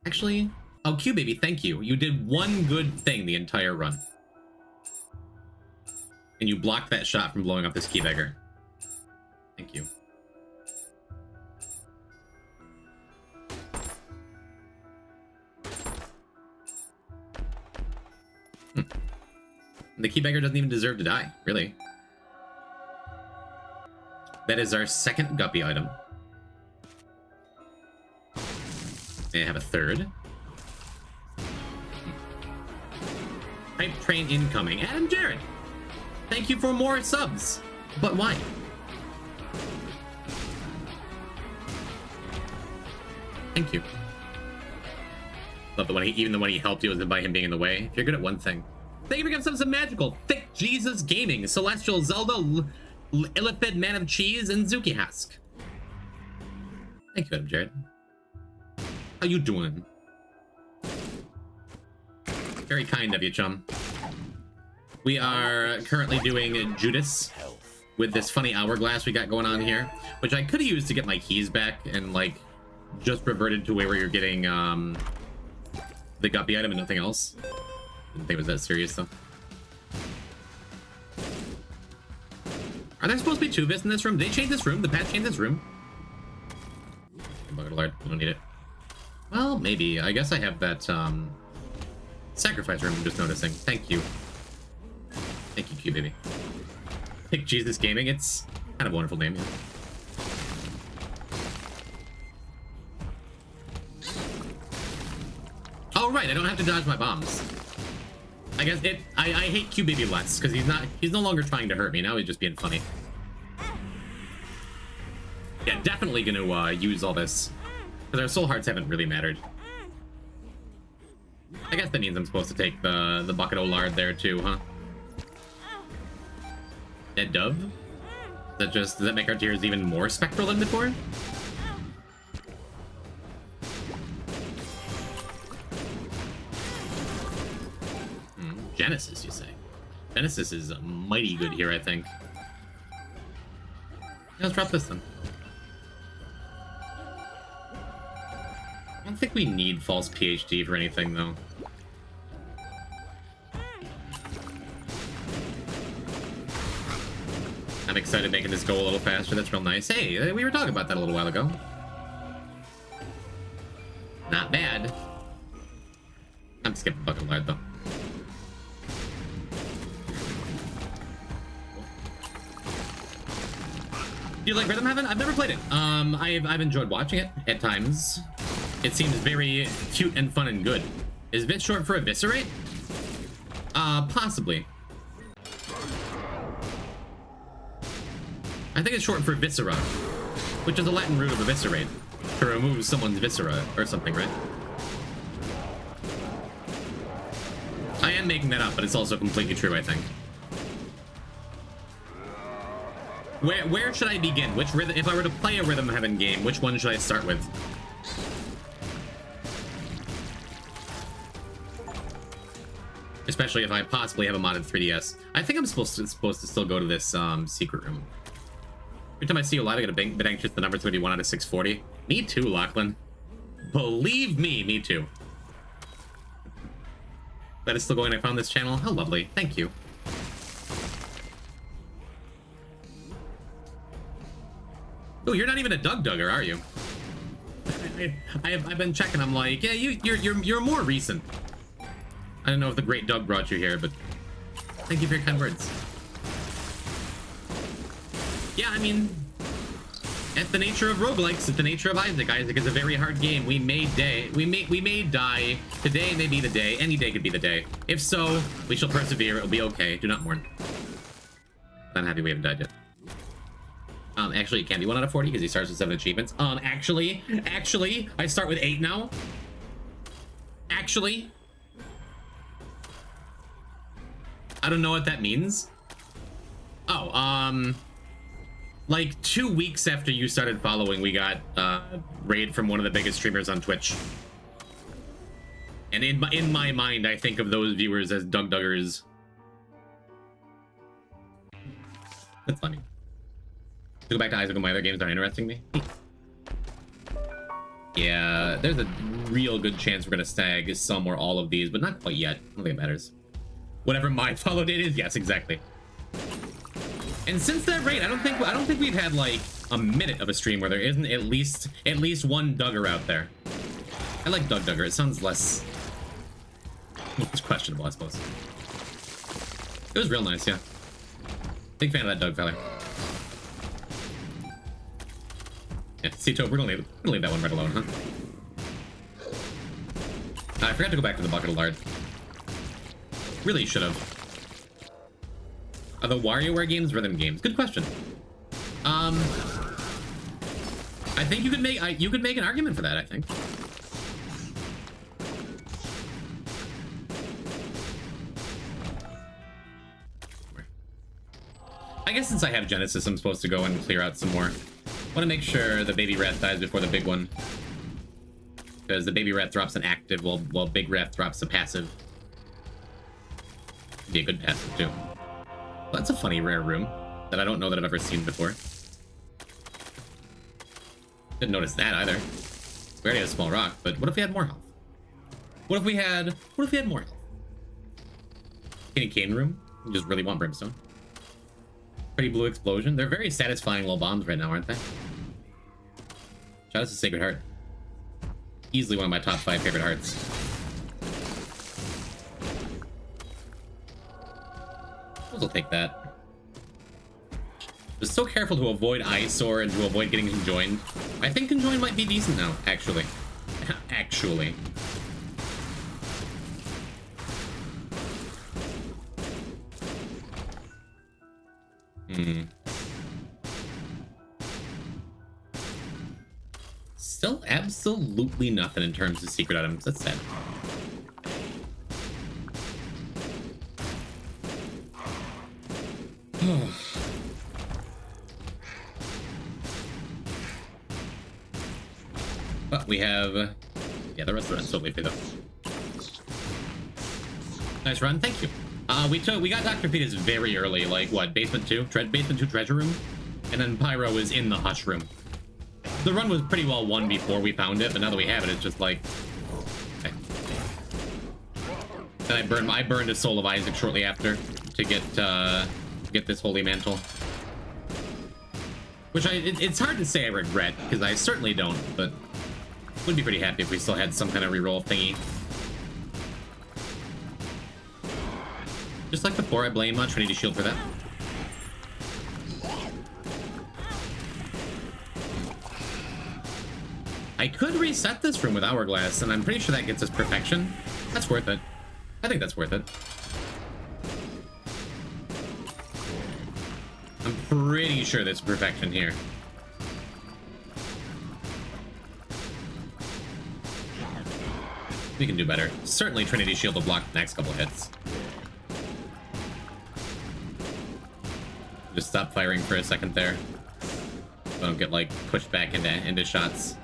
Actually, oh, Q Baby, thank you. You did one good thing the entire run. And you blocked that shot from blowing up this key beggar. Thank you. The key beggar doesn't even deserve to die, really. That is our second guppy item. May I have a third? Hype train incoming. Adam Jarrett! Thank you for more subs. But why? Thank you. Love that even when he helped you, it was by him being in the way. If you're good at one thing. Thank you for giving some magical. Thick Jesus Gaming, Celestial Zelda, Illithid Man of Cheese, and Zuki Husk. Thank you, Adam Jared. How you doing? Very kind of you, chum. We are currently doing Judas with this funny hourglass we got going on here, which I could have used to get my keys back and like just reverted to where you're getting the guppy item and nothing else. Didn't think it was that serious though. Are there supposed to be 2 bits in this room? Did they change this room? The patch changed this room? Bucket of lard. We don't need it. Well, maybe. I guess I have that sacrifice room I'm just noticing. Thank you. Thank you, Q baby. Pick Jesus Gaming. It's kind of a wonderful name. Yeah. Oh right, I don't have to dodge my bombs. I guess I hate Q baby less because he's no longer trying to hurt me. Now he's just being funny. Yeah, definitely gonna use all this because our soul hearts haven't really mattered. I guess that means I'm supposed to take the bucket of lard there too, huh? Dead dove? Does that make our tears even more spectral than before? Genesis, you say? Genesis is mighty good here, I think. Let's drop this then. I don't think we need false PhD for anything, though. I'm excited making this go a little faster. That's real nice. Hey, we were talking about that a little while ago. Not bad. I'm skipping bucket of lard, though. Do you like Rhythm Heaven? I've never played it. I've enjoyed watching it at times. It seems very cute and fun and good. Is Vit short for eviscerate? Possibly. I think it's short for viscera, which is a Latin root of eviscerate, to remove someone's viscera or something, right? I am making that up, but it's also completely true, I think. Where should I begin? Which rhythm? If I were to play a Rhythm Heaven game, which one should I start with? Especially if I possibly have a modded 3DS. I think I'm supposed to still go to this secret room. Every time I see you live, I get a bit anxious. The number's gonna be 1 out of 640. Me too, Lachlan. Believe me too. That is still going. I found this channel. How lovely. Thank you. Oh, you're not even a Doug Dugger, are you? I've been checking. I'm like, yeah, you're more recent. I don't know if the great Doug brought you here, but thank you for your kind words. Yeah, I mean, it's the nature of roguelikes. It's the nature of Isaac. Isaac is a very hard game. We may die. Today may be the day. Any day could be the day. If so, we shall persevere. It'll be okay. Do not mourn. I'm happy we haven't died yet. Actually, it can be 1 out of 40 because he starts with 7 achievements. Actually, I start with 8 now. Actually, I don't know what that means. Oh, like 2 weeks after you started following, we got raid from one of the biggest streamers on Twitch. And in my mind, I think of those viewers as Doug Duggers. That's funny. To go back to Isaac and my other games aren't interesting me. Yeah, there's a real good chance we're gonna snag some or all of these, but not quite yet. I don't think it matters. Whatever my follow date is, yes, exactly. And since that raid, I don't think we've had like a minute of a stream where there isn't at least one Dugger out there. I like Doug Dugger. It sounds less questionable, I suppose. It was real nice, yeah. Big fan of that Doug fella. Yeah, C-Tope, we're gonna leave that one right alone, huh? I forgot to go back to the bucket of lard. Really should have. Are the WarioWare games rhythm games? Good question. I think you could make an argument for that, I think. I guess since I have Genesis, I'm supposed to go and clear out some more. I want to make sure the baby rat dies before the big one. Because the baby rat drops an active while big rat drops a passive. be a good passive too. Well, that's a funny rare room that I don't know that I've ever seen before. Didn't notice that either. We already had a small rock, but what if we had more health? What if we had more health? Candy cane room? You just really want brimstone. Pretty blue explosion. They're very satisfying little bombs right now, aren't they? Shout out to Sacred Heart. Easily one of my top 5 favorite hearts. I'll take that. Just so careful to avoid eyesore and to avoid getting conjoined. I think conjoined might be decent now, actually. Actually. Still absolutely nothing in terms of secret items. That's sad. But we have, yeah, the rest of the run, so wait for them. Nice run, thank you. We got Dr. Fetus very early, like what, basement 2? Basement 2 treasure room? And then Pyro is in the hush room. The run was pretty well won before we found it, but now that we have it, it's just like, okay. Then I burned a Soul of Isaac shortly after to get this holy mantle. Which it's hard to say I regret, because I certainly don't, but would be pretty happy if we still had some kind of reroll thingy. Just like before, I blame Trinity Shield for that. I could reset this room with Hourglass, and I'm pretty sure that gets us perfection. That's worth it. I think that's worth it. I'm pretty sure there's perfection here. We can do better. Certainly Trinity Shield will block the next couple hits. Just stop firing for a second there. So I don't get like pushed back into shots.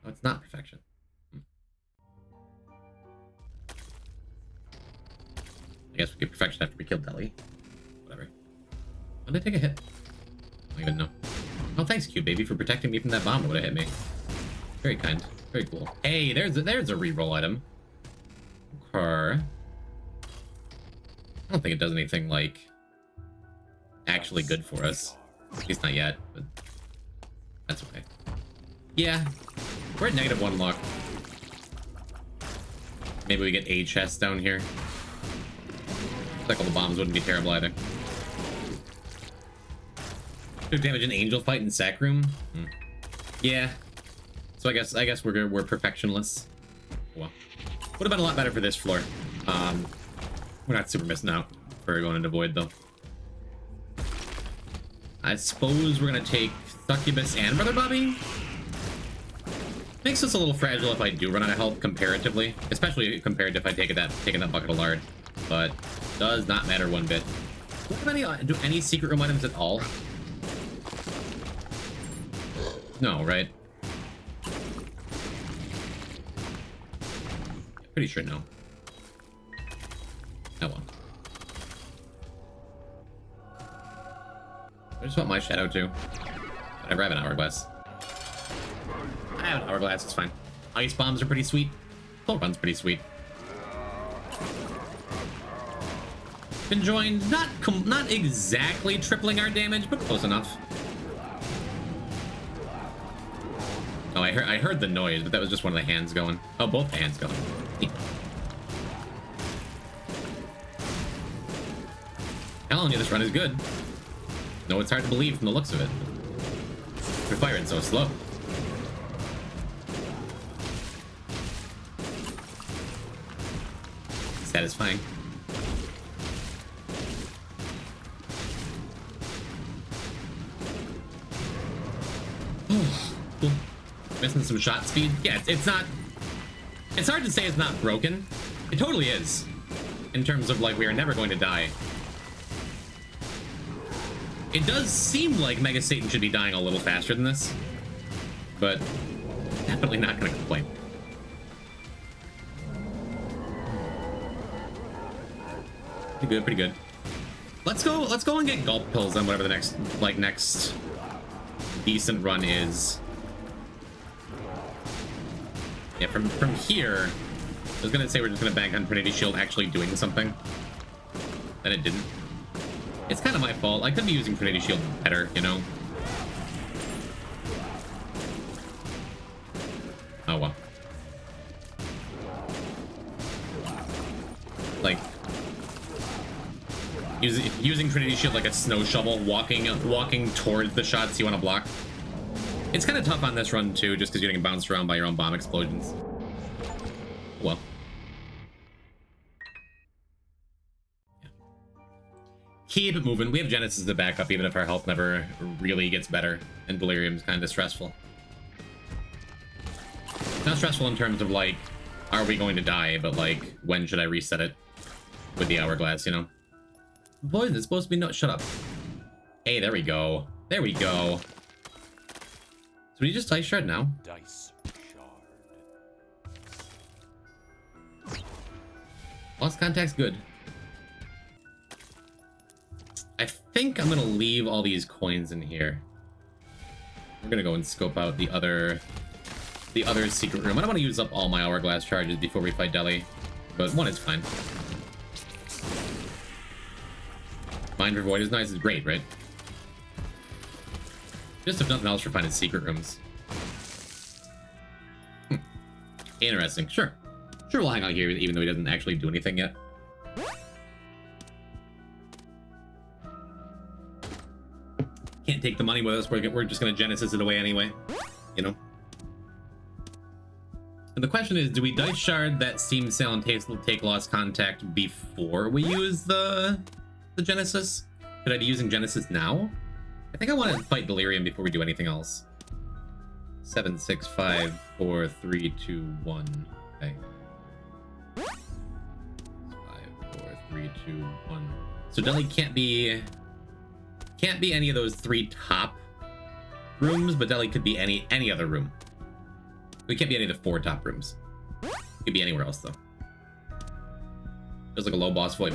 Oh, it's not perfection. I guess we get perfection after we kill Deli. Whatever. When did I take a hit? I don't even know. Oh, thanks, Cube Baby, for protecting me from that bomb that would have hit me. Very kind. Very cool. Hey, there's a reroll item. Okay. I don't think it does anything, like, actually good for us. At least not yet, but that's okay. Yeah, we're at -1 luck. Maybe we get a chest down here. Looks like all the bombs wouldn't be terrible either. Took damage in Angel Fight in Sac Room. Yeah. So I guess we're perfectionless. Well, would have been a lot better for this floor. We're not super missing out for going into Void though. I suppose we're gonna take Succubus and Brother Bobby. Makes us a little fragile if I do run out of health comparatively, especially compared to if I taking that bucket of lard. But does not matter one bit. Do any secret room items at all? No, right? Pretty sure no. Oh well. I just want my shadow too. Whatever, I have an Hourglass. I have an Hourglass, it's fine. Ice bombs are pretty sweet. Full run's pretty sweet. Been joined, not exactly tripling our damage, but close enough. Oh, I heard the noise, but that was just one of the hands going. Oh, both the hands going. Telling you, this run is good. No, it's hard to believe from the looks of it. We're firing so slow. Satisfying. Cool. Missing some shot speed. Yeah, it's not. It's hard to say it's not broken. It totally is. In terms of like we are never going to die. It does seem like Mega Satan should be dying a little faster than this, but definitely not going to complain. Pretty good, pretty good. Let's go and get gulp pills on whatever the next decent run is. Yeah, from here, I was gonna say we're just gonna bank on Trinity Shield actually doing something. Then it didn't. It's kind of my fault. I could be using Trinity Shield better, you know? Oh well. Like, using Trinity Shield like a snow shovel, walking towards the shots you want to block. It's kind of tough on this run too, just because you're getting bounced around by your own bomb explosions. Well. Yeah. Keep it moving. We have Genesis as a backup, even if our health never really gets better, and Delirium's kind of stressful. Not stressful in terms of like, are we going to die, but like, when should I reset it with the hourglass, you know? Boys, it's supposed to be no. Shut up. Hey, there we go. There we go. So we just dice shard now. Dice shard. Lost contact's good. I think I'm gonna leave all these coins in here. We're gonna go and scope out the other secret room. I don't want to use up all my hourglass charges before we fight Deli, but one is fine. Mind for Void is nice, is great, right? Just if nothing else for finding secret rooms. Interesting. Sure, we'll hang out here even though he doesn't actually do anything yet. Can't take the money with us. We're just gonna Genesis it away anyway, you know. And the question is, do we dice shard that Steam Sale and take lost contact before we use the Genesis? Should I be using Genesis now? I think I want to fight Delirium before we do anything else. 7, 6, 5, 4, 3, 2, 1. Okay. 5, 4, 3, 2, 1. So Deli can't be any of those 3 top rooms, but Deli could be any other room. We can't be any of the 4 top rooms. It could be anywhere else though. Feels like a low boss void.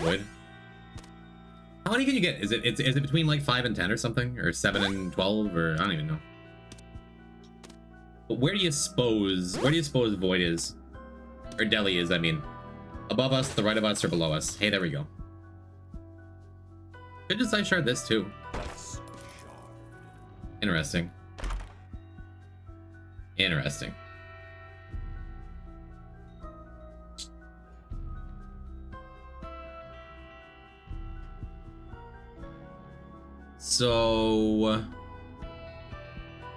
How many can you get? Is it between like 5 and 10 or something, or 7 and 12, or I don't even know. But where do you suppose void is, or Deli is? I mean, above us, the right of us, or below us? Hey, there we go. Could just dice shard this too. Interesting. Interesting. So,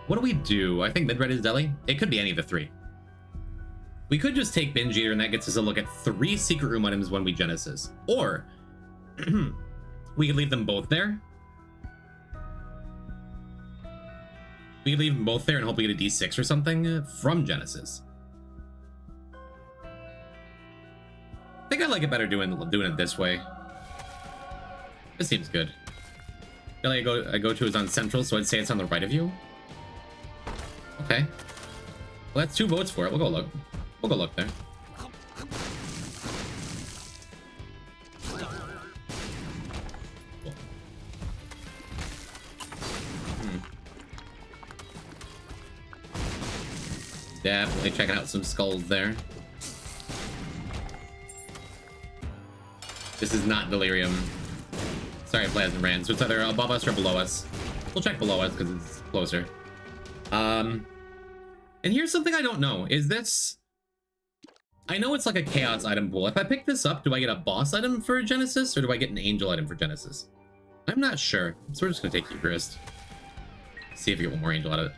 what do we do? I think mid-red is Deli. It could be any of the 3. We could just take Binge Eater, and that gets us a look at 3 secret room items when we Genesis. Or, we could leave them both there. We could leave them both there and hope we get a D6 or something from Genesis. I think I like it better doing it this way. This seems good. The only I go to is on central, so I'd say it's on the right of you. Okay. Well, that's 2 votes for it. We'll go look. We'll go look there. Cool. Definitely checking out some skulls there. This is not Delirium. Sorry, Plasma ran. So it's either above us or below us. We'll check below us because it's closer. And here's something I don't know. Is this... I know it's like a chaos item pool. If I pick this up, do I get a boss item for Genesis, or do I get an angel item for Genesis? I'm not sure. So we're just going to take Eucharist. See if we get one more angel out of it.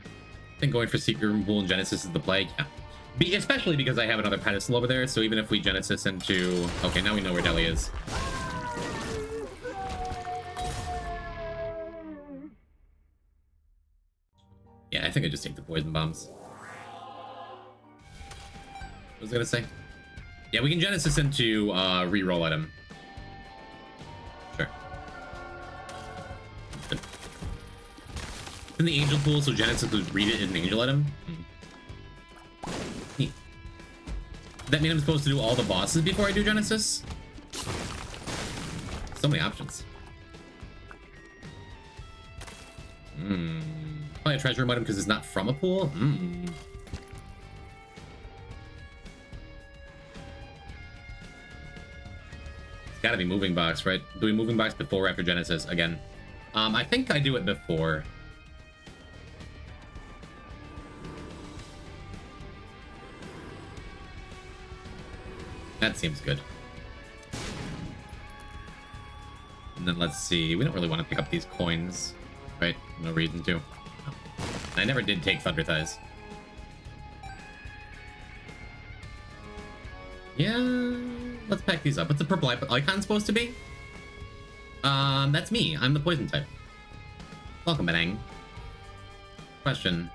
I think going for Secret Room Pool and Genesis is the play. Yeah. Especially because I have another pedestal over there, so even if we Genesis into... Okay, now we know where Deli is. Yeah, I think I just take the poison bombs. What was I gonna say? Yeah, we can Genesis into reroll item. Sure. Good. In the angel pool, so Genesis would read it as an angel item. Neat. Does that mean I'm supposed to do all the bosses before I do Genesis? So many options. Probably a treasure room item because it's not from a pool. It's gotta be moving box, right? Do we moving box before or after Genesis again? I think I do it before. That seems good. And then let's see. We don't really want to pick up these coins, right? No reason to. I never did take Thunder Thighs. Yeah, let's pack these up. What's the purple icon supposed to be? That's me. I'm the poison type. Welcome, Banang. Question.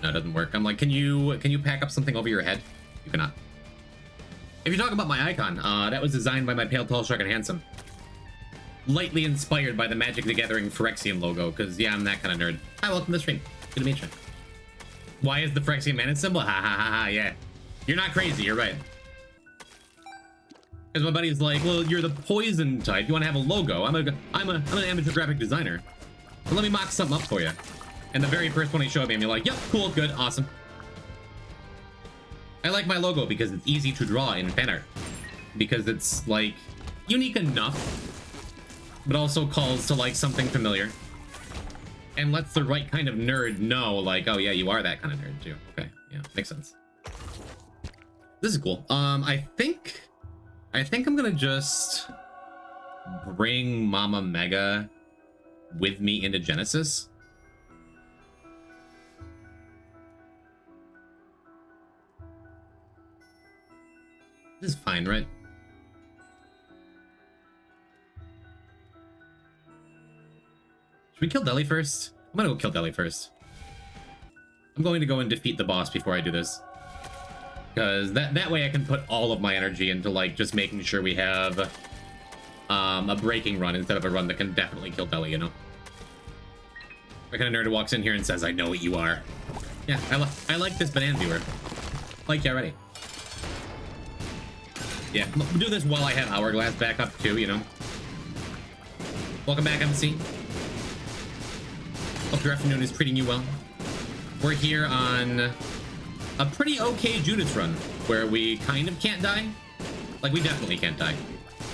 No, it doesn't work. I'm like, can you pack up something over your head? You cannot. If you're talking about my icon, that was designed by my Pale, Tall, Shrek, and Handsome. Lightly inspired by the Magic the Gathering Phyrexian logo, because, yeah, I'm that kind of nerd. Hi, welcome to the stream. Good to meet you. Why is the Phyrexian mana symbol? Ha ha ha ha, yeah. You're not crazy, you're right. Because my buddy's like, well, you're the poison type. You want to have a logo. I'm an amateur graphic designer. So let me mock something up for you. And the very first one he showed me, I'm like, yep, cool, good, awesome. I like my logo because it's easy to draw in fan art. Because it's, like, unique enough, but also calls to, like, something familiar. And lets the right kind of nerd know, like, oh, yeah, you are that kind of nerd, too. Okay, yeah, makes sense. This is cool. I think I'm gonna just bring Mama Mega with me into Genesis. This is fine, right? Should we kill Deli first? I'm gonna go kill Deli first. I'm going to go and defeat the boss before I do this. Because that way I can put all of my energy into, like, just making sure we have a breaking run instead of a run that can definitely kill Deli, you know? The kind of nerd who walks in here and says, I know what you are. Yeah, I like this banana viewer. Like you already. Yeah, we'll do this while I have Hourglass back up too, you know? Welcome back, MC. Hope your afternoon is treating you well. We're here on a pretty okay Judas run, where we kind of can't die. Like, we definitely can't die.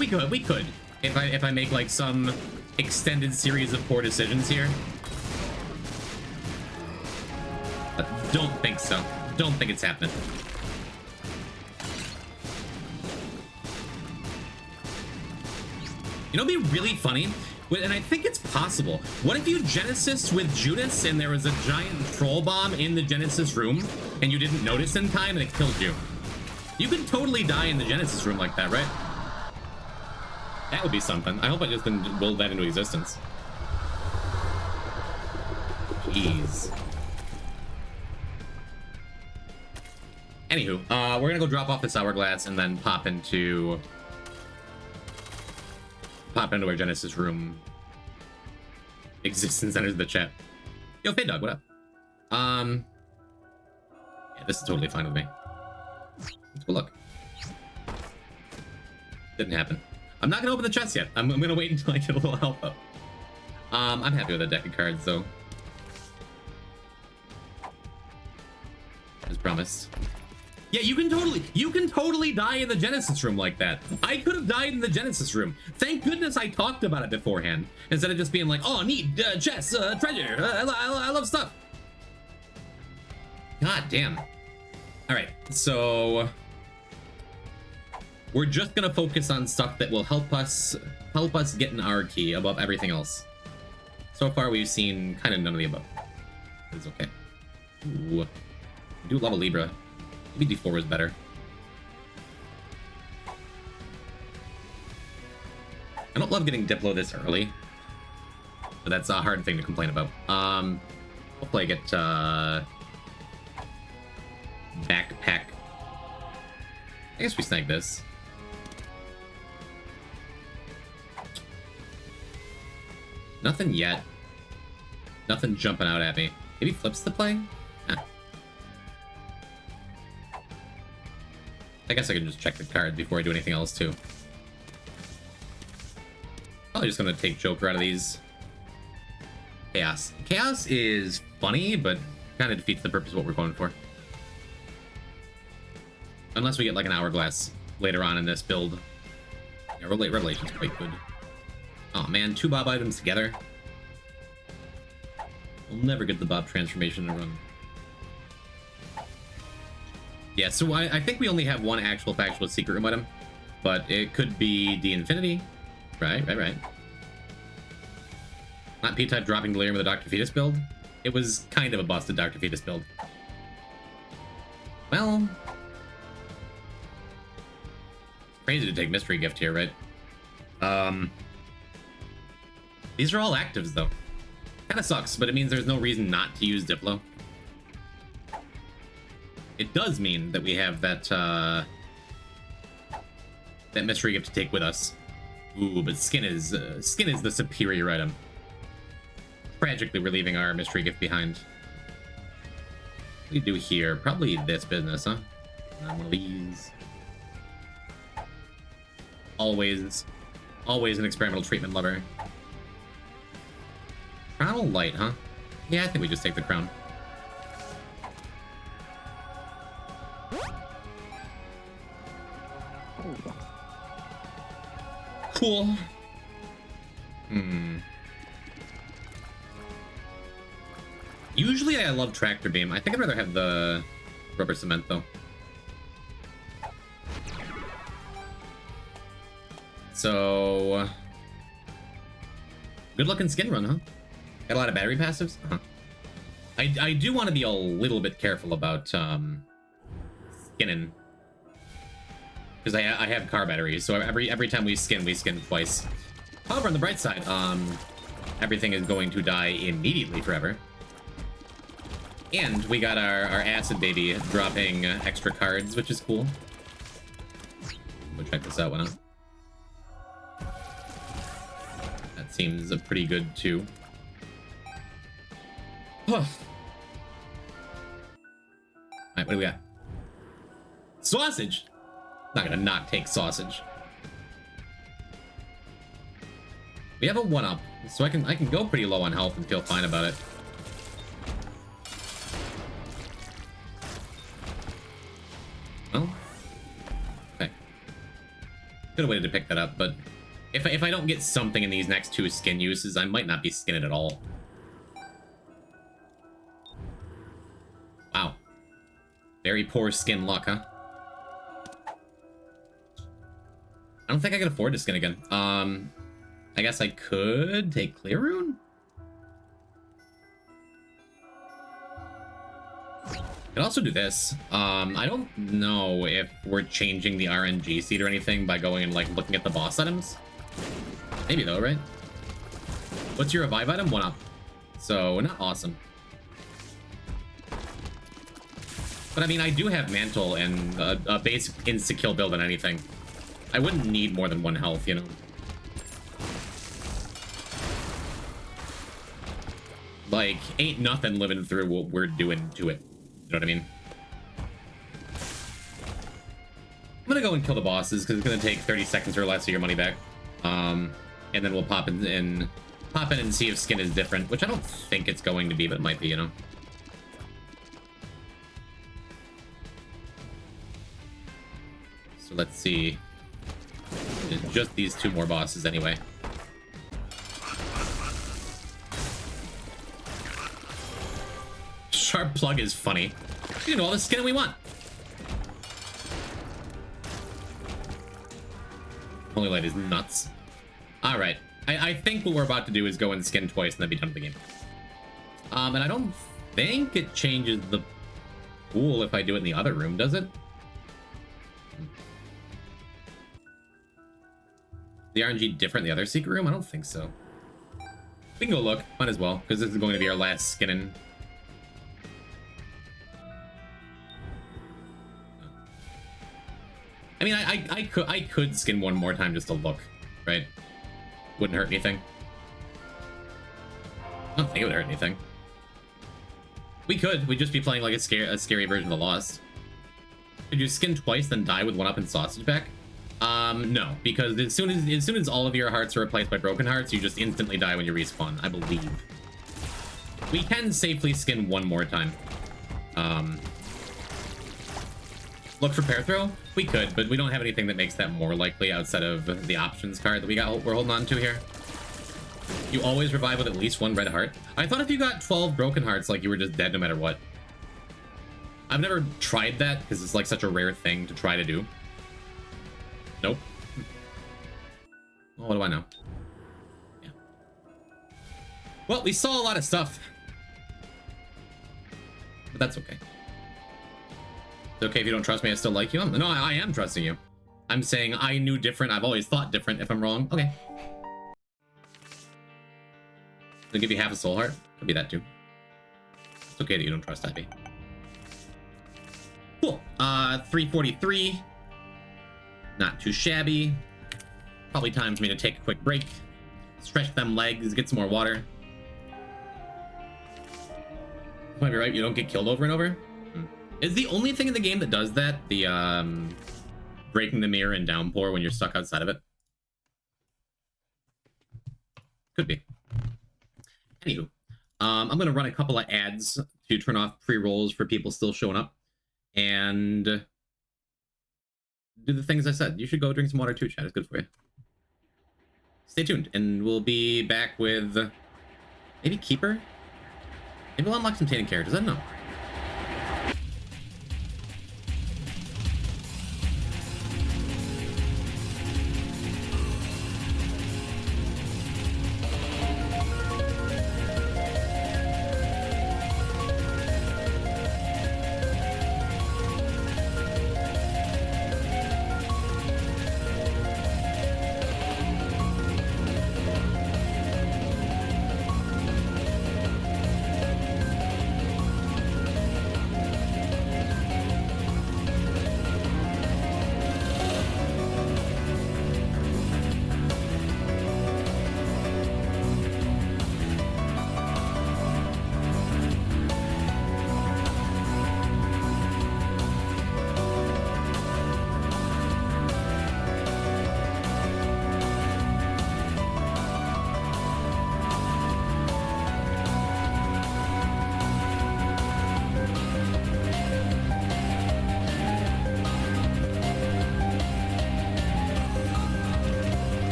We could. If I make, like, some extended series of poor decisions here. But don't think so. Don't think it's happening. You know what'd be really funny? And I think it's possible. What if you Genesis with Judas and there was a giant troll bomb in the Genesis room and you didn't notice in time and it killed you? You could totally die in the Genesis room like that, right? That would be something. I hope I just didn't will that into existence. Jeez. Anywho, we're gonna go drop off this Hourglass and then pop into our Genesis room. Existence enters the chat. Yo, Fade Dog, what up? Yeah, this is totally fine with me. Let's go look. Didn't happen. I'm not gonna open the chest yet. I'm gonna wait until I get a little help up. I'm happy with the deck of cards, though. As promised. Yeah, you can totally die in the Genesis room like that. I could have died in the Genesis room. Thank goodness I talked about it beforehand, instead of just being like, oh, neat, chest, treasure, I love stuff. God damn. All right, so we're just gonna focus on stuff that will help us get an R key above everything else. So far, we've seen kind of none of the above. It's okay. Ooh. I do love a Libra. Maybe D4 was better. I don't love getting Diplo this early, but that's a hard thing to complain about. Hopefully I get backpack. I guess we snag this. Nothing yet. Nothing jumping out at me. Maybe flips the play? Nah. I guess I can just check the card before I do anything else, too. Probably just gonna take Joker out of these. Chaos. Chaos is funny, but kind of defeats the purpose of what we're going for. Unless we get like an hourglass later on in this build. Yeah, Revelation's quite good. Oh man, 2 Bob items together. We'll never get the Bob transformation to run. Yeah, so I think we only have one actual factual secret room item, but it could be the Infinity. Right. Not P-type dropping Delirium with a Dr. Fetus build. It was kind of a busted Dr. Fetus build. Well, it's crazy to take Mystery Gift here, right? These are all actives, though. Kind of sucks, but it means there's no reason not to use Diplo. It does mean that we have that that Mystery Gift to take with us. Ooh, but skin is the superior item. Tragically, we're leaving our Mystery Gift behind. What do we do here? Probably this business, huh? One of these. Always an experimental treatment lover. Crown light, huh? Yeah, I think we just take the crown. Cool. Usually I love tractor beam. I think I'd rather have the rubber cement though. So good looking skin run, huh? Got a lot of battery passives? Uh-huh. I do want to be a little bit careful about skinning. Because I have car batteries, so every time we skin twice. However, on the bright side, everything is going to die immediately forever. And we got our acid baby dropping extra cards, which is cool. We'll check this out, why not? That seems pretty good too. Alright, what do we got? Sausage! Not gonna not take sausage. We have a 1-up, so I can go pretty low on health and feel fine about it. Well, okay. Could have waited to pick that up, but if I don't get something in these next 2 skin uses, I might not be skinning at all. Wow. Very poor skin luck, huh? I don't think I can afford to skin again. I guess I could take Clear Rune? Could also do this. I don't know if we're changing the RNG seed or anything by going and like looking at the boss items. Maybe though, right? What's your revive item? 1-up. So not awesome. But I mean, I do have Mantle and a basic insta-kill build on anything. I wouldn't need more than 1 health, you know? Like, ain't nothing living through what we're doing to it. You know what I mean? I'm gonna go and kill the bosses, because it's gonna take 30 seconds or less of your money back. And then we'll pop in and see if skin is different, which I don't think it's going to be, but it might be, you know? So let's see. It's just these 2 more bosses anyway. Sharp plug is funny. We can do all the skin we want. Holy light is nuts. Alright. I think what we're about to do is go and skin twice and then be done with the game. And I don't think it changes the pool if I do it in the other room, does it? The RNG different in the other secret room? I don't think so. We can go look. Might as well, because this is going to be our last skinning. I mean, I could skin 1 more time just to look, right? Wouldn't hurt anything. I don't think it would hurt anything. We could. We'd just be playing like a scary version of the Lost. Could you skin twice, then die with 1-up and sausage back? No, because as soon as all of your hearts are replaced by broken hearts, you just instantly die when you respawn, I believe. We can safely skin one more time. Look for pair throw? We could, but we don't have anything that makes that more likely outside of the options card that we're holding on to here. You always revive with at least one red heart. I thought if you got 12 broken hearts, like you were just dead no matter what. I've never tried that because it's like such a rare thing to try to do. Nope. Well, what do I know? Yeah. Well, we saw a lot of stuff. But that's okay. It's okay if you don't trust me, I still like you. No, I am trusting you. I'm saying I knew different. I've always thought different. If I'm wrong, okay. I'll give you half a soul heart. Could be that too. It's okay that you don't trust Abby. Cool. 343. Not too shabby. Probably time for me to take a quick break. Stretch them legs, get some more water. Might be right, you don't get killed over and over. Is the only thing in the game that does that the breaking the mirror and downpour when you're stuck outside of it? Could be. Anywho, I'm gonna run a couple of ads to turn off pre-rolls for people still showing up, and do the things I said. You should go drink some water too, chat. It's good for you. Stay tuned, and we'll be back with maybe Keeper. Maybe we'll unlock some Tainted characters. I don't know.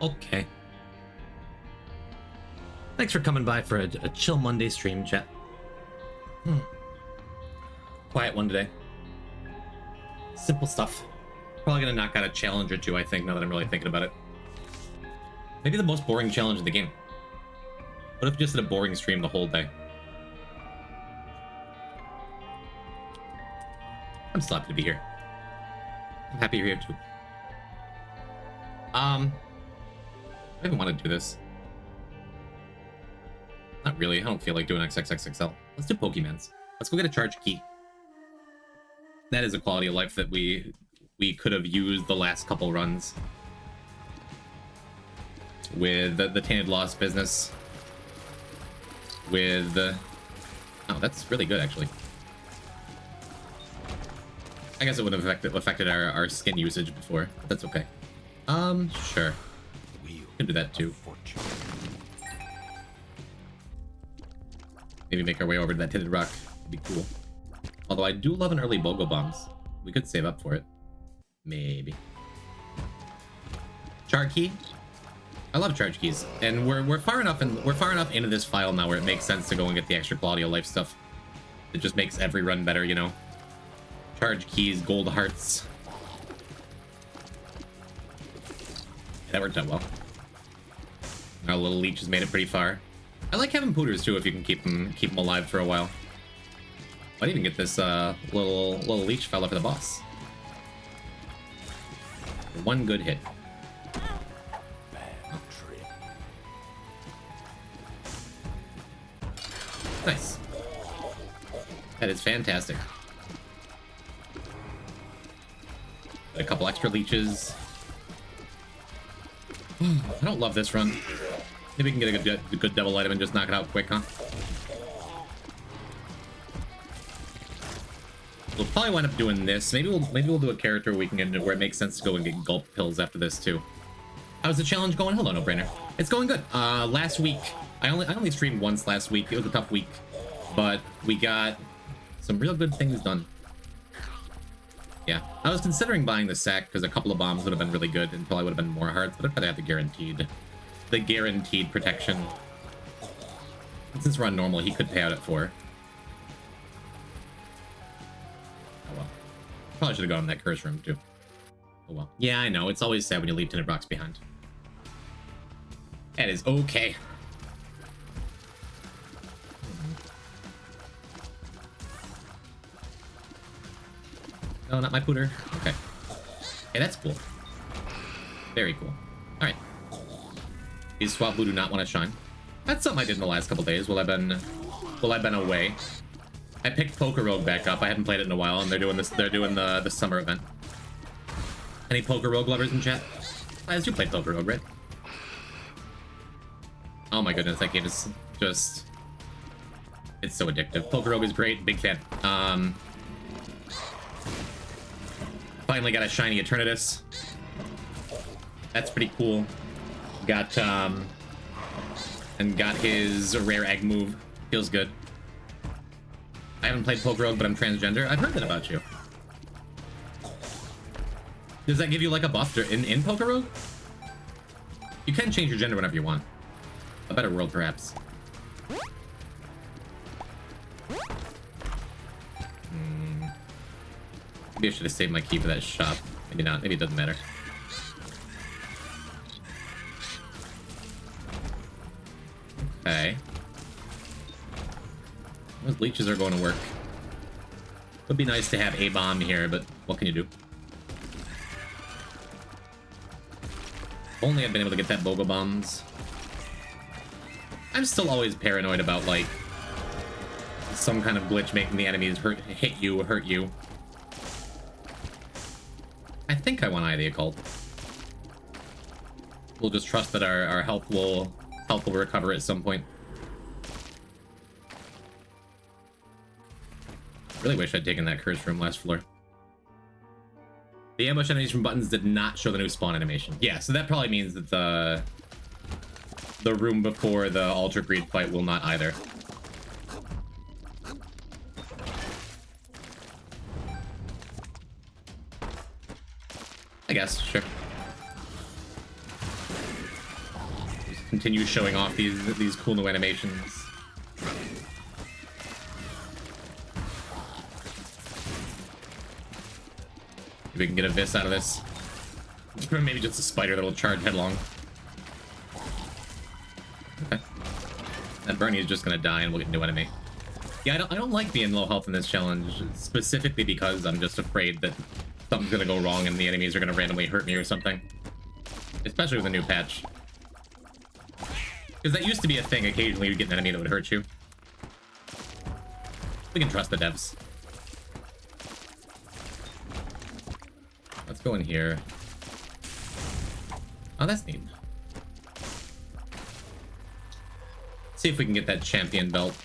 Okay. Thanks for coming by for a chill Monday stream, chat. Quiet one today. Simple stuff. Probably gonna knock out a challenge or two, I think, now that I'm really thinking about it. Maybe the most boring challenge in the game. What if just did a boring stream the whole day? I'm still happy to be here. I'm happy you're here too. I even want to do this. Not really. I don't feel like doing XXXXL. Let's do Pokemans. Let's go get a charge key. That is a quality of life that we could have used the last couple runs with the Tainted Lost business. With oh, that's really good actually. I guess it would have affected our skin usage before, but that's okay. Sure. Can do that too. Maybe make our way over to that tinted rock. It'd be cool. Although I do love an early Bogo Bombs. We could save up for it. Maybe. Charge key. I love charge keys, and we're far enough into this file now where it makes sense to go and get the extra quality of life stuff. It just makes every run better, you know. Charge keys, gold hearts. That worked out well. Our little leech has made it pretty far. I like having pooters too if you can keep them alive for a while. Might even get this little leech fella for the boss. One good hit. Nice. That is fantastic. A couple extra leeches. I don't love this run. Maybe we can get a good double item and just knock it out quick, huh? We'll probably wind up doing this. Maybe we'll do a character where we can get where it makes sense to go and get gulp pills after this too. How's the challenge going? Hello, no brainer. It's going good. Last week I only streamed once last week. It was a tough week, but we got some real good things done. Yeah, I was considering buying the sack because a couple of bombs would have been really good until I would have been more hearts, but I'd rather have the guaranteed protection. And since we're on normal, he could pay out at 4. Oh well. Probably should have gone in that curse room too. Oh well. Yeah, I know. It's always sad when you leave tinted rocks behind. That is okay. No, not my pooter. Okay. Hey, that's cool. Very cool. Alright. These Swablu do not want to shine. That's something I did in the last couple days while I've been away. I picked Pokerogue back up. I hadn't played it in a while, and they're doing the summer event. Any Pokerogue lovers in chat? As you played Pokerogue, right? Oh my goodness, that game is just... It's so addictive. Pokerogue is great, big fan. Finally got a shiny Eternatus. That's pretty cool. Got his rare egg move. Feels good. I haven't played Pokerogue, but I'm transgender. I've heard that about you. Does that give you like a buff in Pokerogue? You can change your gender whenever you want. A better world, perhaps. Maybe I should have saved my key for that shop. Maybe not. Maybe it doesn't matter. Okay. Those leeches are going to work. Would be nice to have a bomb here, but what can you do? If only I'd been able to get that Bogo Bombs. I'm still always paranoid about, like, some kind of glitch making the enemies hurt you. I think I want Eye of the Occult. We'll just trust that our health will recover at some point. Really wish I'd taken that curse room last floor. The ambush animation buttons did not show the new spawn animation. Yeah, so that probably means that the room before the Ultra Greed fight will not either. I guess, sure. continue showing off these cool new animations. If we can get a Vis out of this. Maybe just a spider that'll charge headlong. Okay. And Bernie is just gonna die and we'll get a new enemy. Yeah, I don't like being low health in this challenge, specifically because I'm just afraid that something's gonna go wrong and the enemies are gonna randomly hurt me or something. Especially with a new patch. Because that used to be a thing, occasionally you'd get an enemy that would hurt you. We can trust the devs. Let's go in here. Oh, that's neat. See if we can get that champion belt.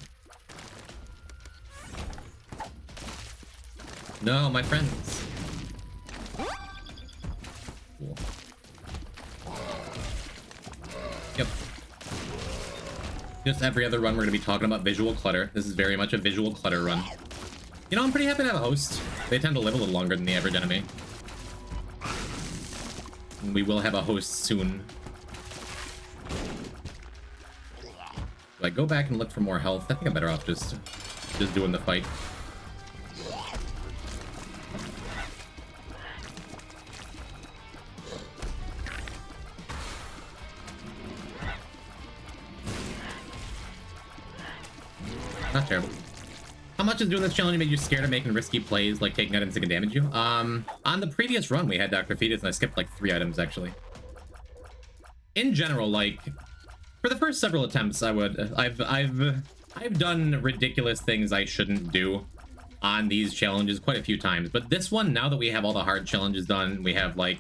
No, my friends. Cool. Yep. Just every other run, we're going to be talking about visual clutter. This is very much a visual clutter run. You know, I'm pretty happy to have a host. They tend to live a little longer than the average enemy. And we will have a host soon. Do I go back and look for more health? I think I'm better off just doing the fight. Not terrible. How much is doing this challenge made you scared of making risky plays, like taking items that can damage you? On the previous run, we had Dr. Fetus, and I skipped like 3 items, actually. In general, like, for the first several attempts, I've done ridiculous things I shouldn't do on these challenges quite a few times. But this one, now that we have all the hard challenges done, we have, like,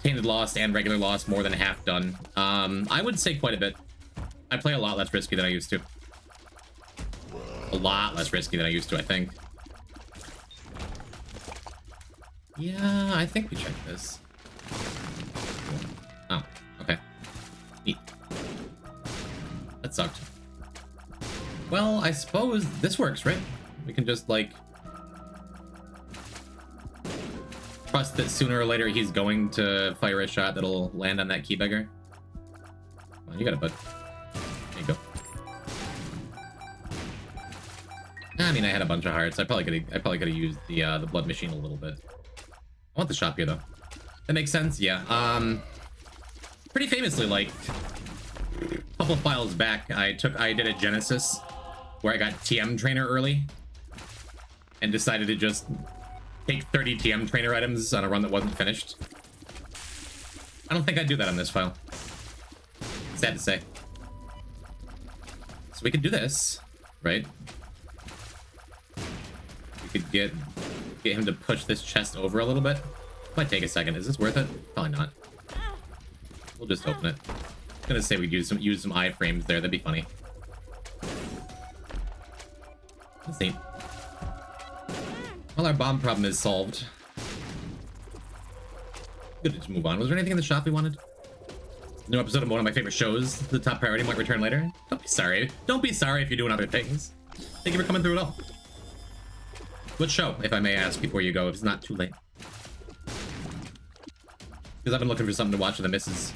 Tainted Lost and Regular Lost more than half done. I would say quite a bit. I play a lot less risky than I used to. A lot less risky than I used to, I think. Yeah, I think we checked this. Oh, okay. Neat. That sucked. Well, I suppose this works, right? We can just, like, trust that sooner or later he's going to fire a shot that'll land on that key beggar. Come on, you got it, bud. There you go. I mean, I had a bunch of hearts. I probably could have used the blood machine a little bit. I want the shop here though. That makes sense. Yeah. Pretty famously, like a couple of files back, I did a Genesis where I got TM trainer early and decided to just take 30 TM trainer items on a run that wasn't finished. I don't think I'd do that on this file. Sad to say. So we could do this, right? We could get him to push this chest over a little bit. Might take a second. Is this worth it? Probably not. We'll just open it. I'm gonna say we'd use some iframes there. That'd be funny. Let's see. Well, our bomb problem is solved. Good to just move on. Was there anything in the shop we wanted? New episode of one of my favorite shows. The top priority might return later. Don't be sorry. Don't be sorry if you're doing other things. Thank you for coming through it all. What show, if I may ask before you go, if it's not too late? Because I've been looking for something to watch with the missus.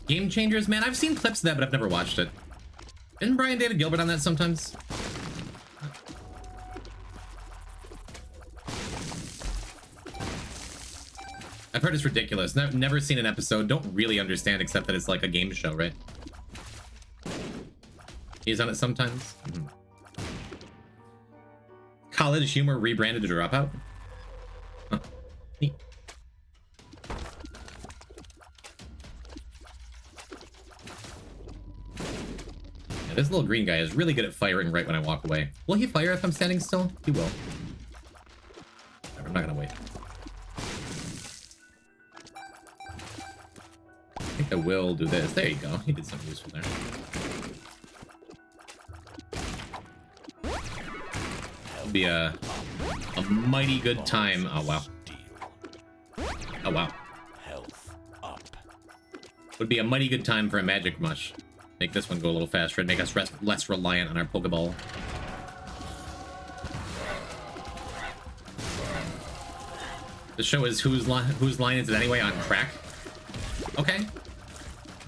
Game Changers? Man, I've seen clips of that, but I've never watched it. Isn't Brian David Gilbert on that sometimes? I've heard it's ridiculous. Never seen an episode. Don't really understand, except that it's like a game show, right? He's on it sometimes. Mm-hmm. College Humor rebranded to Dropout? Huh. Neat. Yeah, this little green guy is really good at firing right when I walk away. Will he fire if I'm standing still? He will. I'm not gonna wait. I think I will do this. There you go. He did something useful there. Be a mighty good time. Oh wow. Oh wow. Health up. Would be a mighty good time for a magic mush. Make this one go a little faster and make us less reliant on our Pokeball. The show is whose line is it anyway on crack? Okay.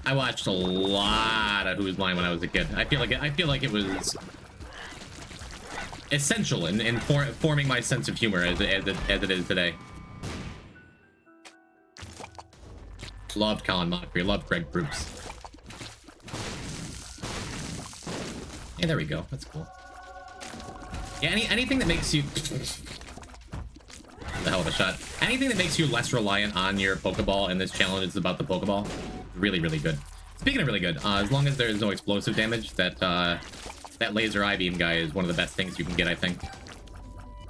I watched a lot of Who's Line when I was a kid. I feel like it was essential in forming my sense of humor as it is today. Loved Colin Mochrie, loved Greg Proops. Hey, there we go. That's cool. Yeah, anything that makes you... the hell of a shot. Anything that makes you less reliant on your Pokeball in this challenge is about the Pokeball. Really, really good. Speaking of really good, as long as there's no explosive damage, that laser eye beam guy is one of the best things you can get, I think.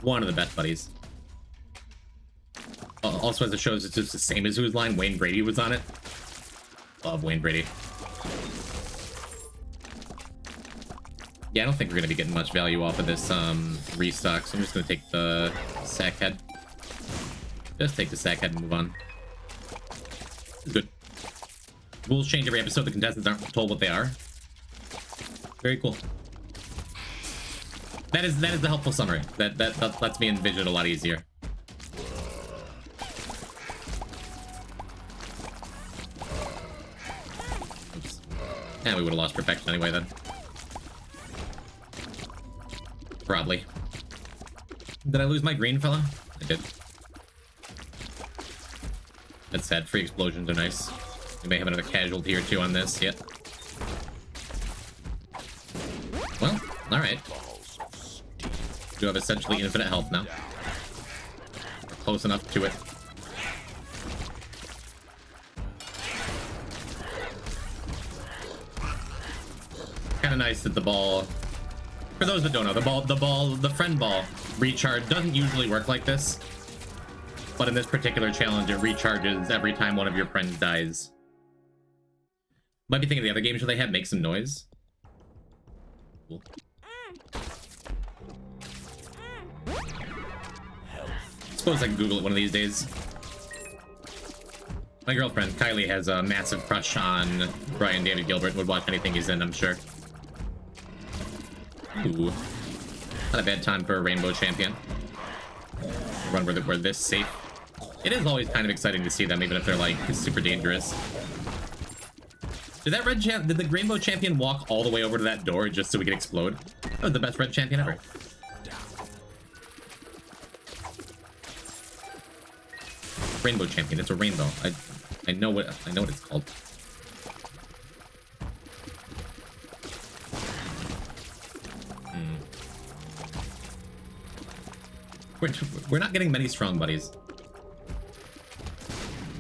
One of the best buddies. Also, as it shows, it's just the same as Who's Line. Wayne Brady was on it. Love Wayne Brady. Yeah, I don't think we're going to be getting much value off of this restock, so I'm just going to take the sack head. Just take the sack head and move on. Good. Rules change every episode. The contestants aren't told what they are. Very cool. That is the helpful summary. That lets me envision it a lot easier. Oops. And we would have lost perfection anyway then. Probably. Did I lose my green fella? I did. That's sad. Free explosions are nice. We may have another casualty or two on this. Yep. Well, alright. Do have essentially infinite health now. We're close enough to it. Kind of nice that the ball... For those that don't know, the friend ball recharge doesn't usually work like this. But in this particular challenge, it recharges every time one of your friends dies. Might be thinking of the other games where they had make some noise. Cool. Suppose I can Google it one of these days. My girlfriend, Kylie, has a massive crush on Brian David Gilbert. Would watch anything he's in, I'm sure. Ooh. Not a bad time for a Rainbow Champion. A run where we're this safe. It is always kind of exciting to see them, even if they're, like, super dangerous. Did the Rainbow Champion walk all the way over to that door just so we could explode? That was the best red champion ever. Rainbow Champion, it's a rainbow. I know what it's called. We're not getting many strong buddies.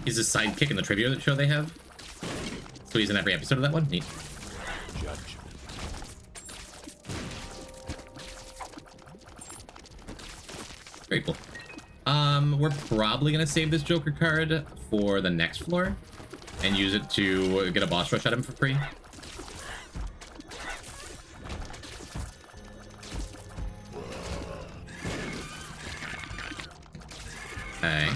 He's a sidekick in the trivia show they have. So he's in every episode of that one? Neat. Very cool. We're probably gonna save this Joker card for the next floor and use it to get a boss rush at him for free. Okay.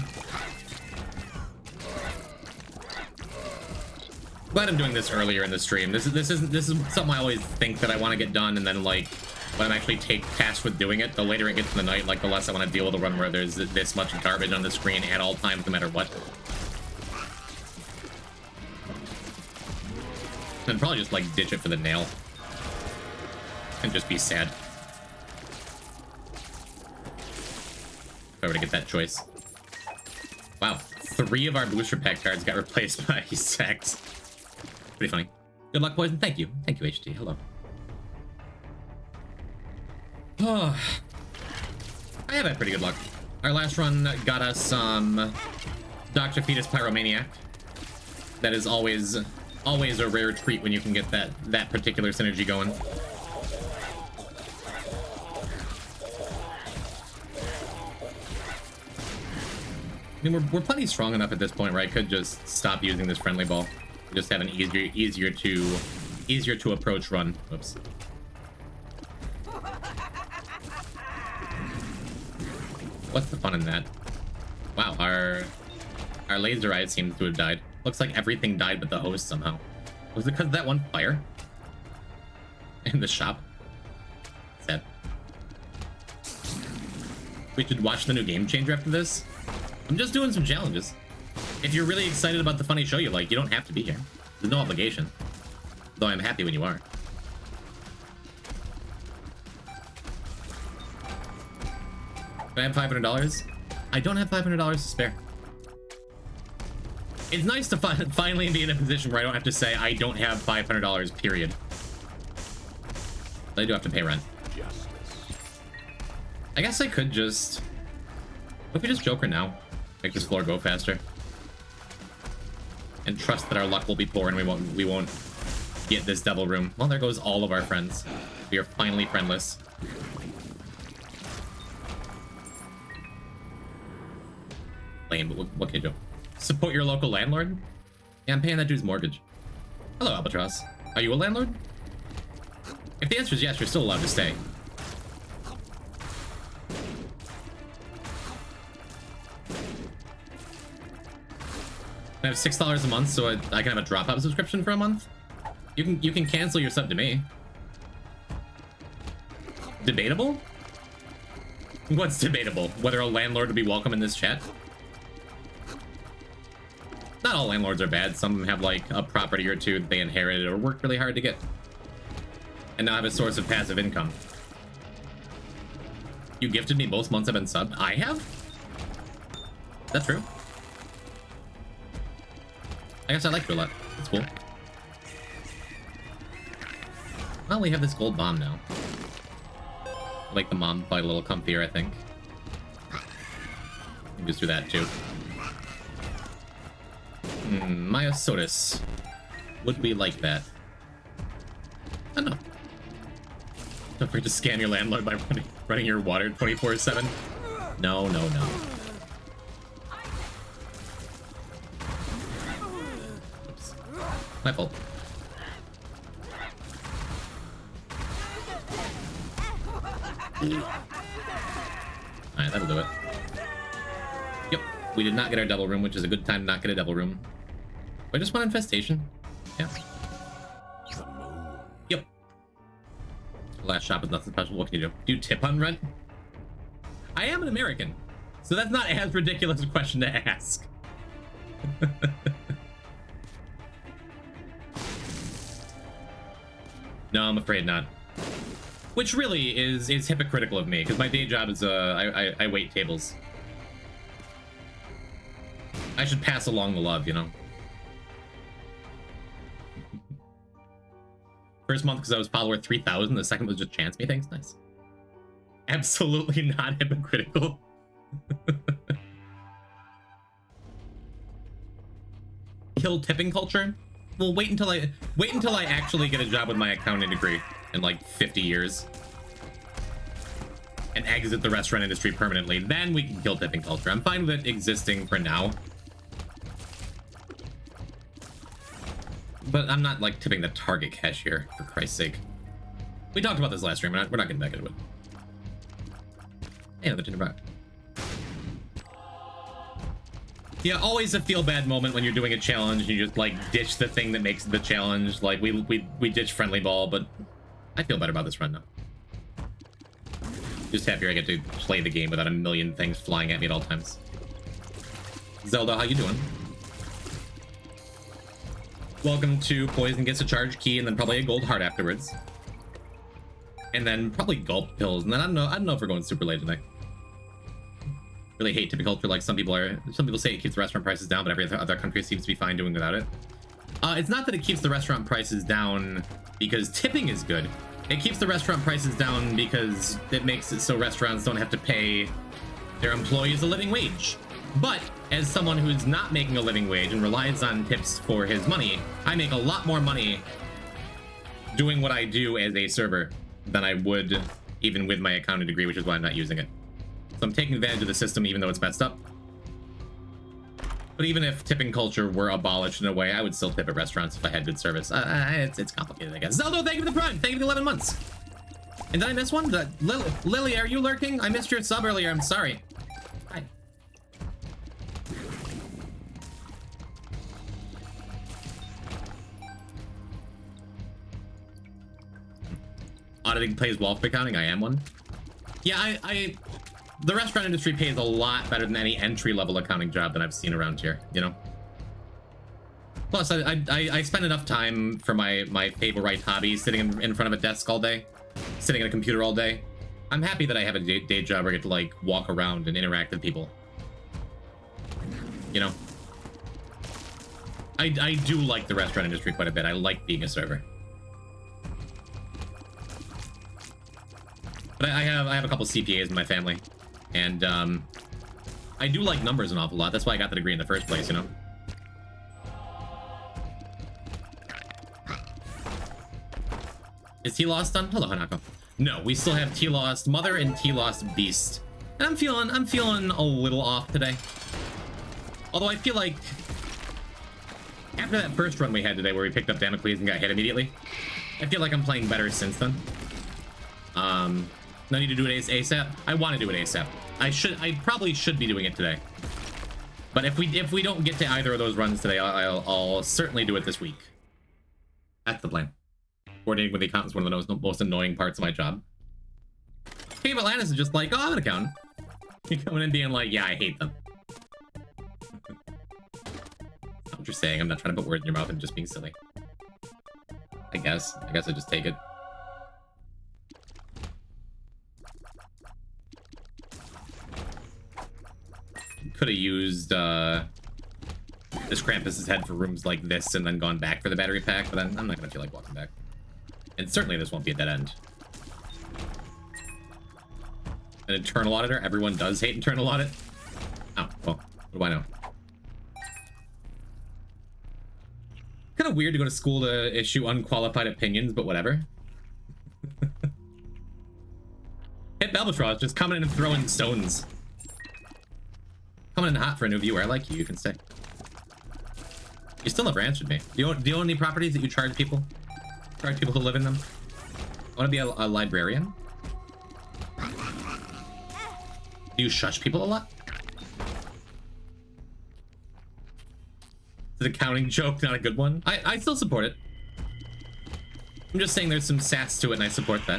Glad I'm doing this earlier in the stream. This is something I always think that I want to get done, and then like when I actually take tasks with doing it, the later it gets in the night, like the less I want to deal with a run where there's this much garbage on the screen at all times, no matter what. And probably just like ditch it for the nail and just be sad if I were to get that choice. Wow, 3 of our booster pack cards got replaced by sacks. Pretty funny. Good luck, boys, and thank you. Thank you, HT. Hello. Oh, I have had pretty good luck. Our last run got us Dr. Fetus Pyromaniac. That is always a rare treat when you can get that particular synergy going. I mean, we're plenty strong enough at this point where I could just stop using this friendly ball. Just have an easier to approach run. Whoops. What's the fun in that? Wow, our laser eyes seems to have died. Looks like everything died but the host somehow. Was it because of that one fire in the shop? Sad. We should watch the new game changer after this. I'm just doing some challenges. If you're really excited about the funny show you like, you don't have to be here. There's no obligation. Though I'm happy when you are. Do I have $500? I don't have $500 to spare. It's nice to finally be in a position where I don't have to say I don't have $500, period. But I do have to pay rent. Justice. I guess I could just... What if we just Joker now? Make this floor go faster. And trust that our luck will be poor and we won't get this double room. Well, there goes all of our friends. We are finally friendless. Lame, but what can you do? Support your local landlord? Yeah, I'm paying that dude's mortgage. Hello, Albatross. Are you a landlord? If the answer is yes, you're still allowed to stay. I have $6 a month, so I can have a drop-out subscription for a month. You can cancel your sub to me. Debatable? What's debatable? Whether a landlord would be welcome in this chat? Not all landlords are bad. Some of them have like a property or two that they inherited or worked really hard to get, and now have a source of passive income. You gifted me both months I've been subbed. I have? That's true. I guess I like you a lot. That's cool. Well, we have this gold bomb now. I like the bomb quite a little comfier, I think. You can just do that too. Maya Sotis. Would we like that? I don't know. Don't forget to scam your landlord by running your water 24/7. No, no, no. Oops. My fault. Alright, that'll do it. Yep, we did not get our double room, which is a good time to not get a double room. I just want infestation. Yeah. Yep. Last shop is nothing special. What can you do? Do you tip on rent? I am an American, so that's not as ridiculous a question to ask. No, I'm afraid not. Which really is hypocritical of me, because my day job is I wait tables. I should pass along the love, you know. First month because I was follower 3,000. The second was just chance me. Thanks, nice. Absolutely not hypocritical. Kill tipping culture. Well, wait until I actually get a job with my accounting degree in like 50 years and exit the restaurant industry permanently. Then we can kill tipping culture. I'm fine with it existing for now. But I'm not like tipping the Target cashier, for Christ's sake. We talked about this last stream. We're not getting back into it. Hey, another Tinder rock. Yeah, always a feel bad moment when you're doing a challenge and you just like ditch the thing that makes the challenge. Like we ditch friendly ball, but I feel better about this run now. Just happier I get to play the game without a million things flying at me at all times. Zelda, how you doing? Welcome to Poison Gets a Charge Key and then probably a gold heart afterwards. And then probably gulp pills. And then I don't know if we're going super late tonight. Really hate tipping culture like some people say it keeps the restaurant prices down, but every other country seems to be fine doing without it. It's not that it keeps the restaurant prices down because tipping is good. It keeps the restaurant prices down because it makes it so restaurants don't have to pay their employees a living wage. But as someone who's not making a living wage and relies on tips for his money, I make a lot more money doing what I do as a server than I would even with my accounting degree, which is why I'm not using it. So I'm taking advantage of the system even though it's messed up. But even if tipping culture were abolished in a way, I would still tip at restaurants if I had good service. It's complicated, I guess. Zeldo, thank you for the prime. Thank you for the 11 months. And did I miss one? Lily, are you lurking? I missed your sub earlier. I'm sorry. Hi. Auditing plays wallpaper accounting. I am one. Yeah, the restaurant industry pays a lot better than any entry-level accounting job that I've seen around here, you know? Plus, I spend enough time for my favorite hobby, sitting in front of a desk all day, sitting at a computer all day. I'm happy that I have a day job where I get to, like, walk around and interact with people. You know? I do like the restaurant industry quite a bit. I like being a server. But I have a couple CPAs in my family, and I do like numbers an awful lot. That's why I got the degree in the first place, you know? Is T-Lost done? Hello, Hanako. No, we still have T-Lost Mother and T-Lost Beast. And I'm feeling a little off today. Although I feel like after that first run we had today where we picked up Damocles and got hit immediately, I feel like I'm playing better since then. No need to do it ASAP. I want to do it ASAP. I probably should be doing it today. But if we don't get to either of those runs today, I'll certainly do it this week. That's the plan. Coordinating with the accountants is one of the most annoying parts of my job. Cave Atlantis is just like, oh, I'm an accountant. You're coming in being like, yeah, I hate them. That's not what you're saying. I'm not trying to put words in your mouth. I'm just being silly. I guess I just take it. Could have used this Krampus's head for rooms like this and then gone back for the battery pack, but I'm not gonna feel like walking back. And certainly this won't be a dead end. An internal auditor? Everyone does hate internal audit. Oh, well, what do I know? Kind of weird to go to school to issue unqualified opinions, but whatever. Hit Albatross, just coming in and throwing stones. Coming in hot for a new viewer. I like you. You can stay. You still never answered me. Do you own any properties that you charge people? Charge people to live in them? I want to be a librarian. Do you shush people a lot? Is it a counting joke, not a good one? I still support it. I'm just saying there's some sass to it and I support that.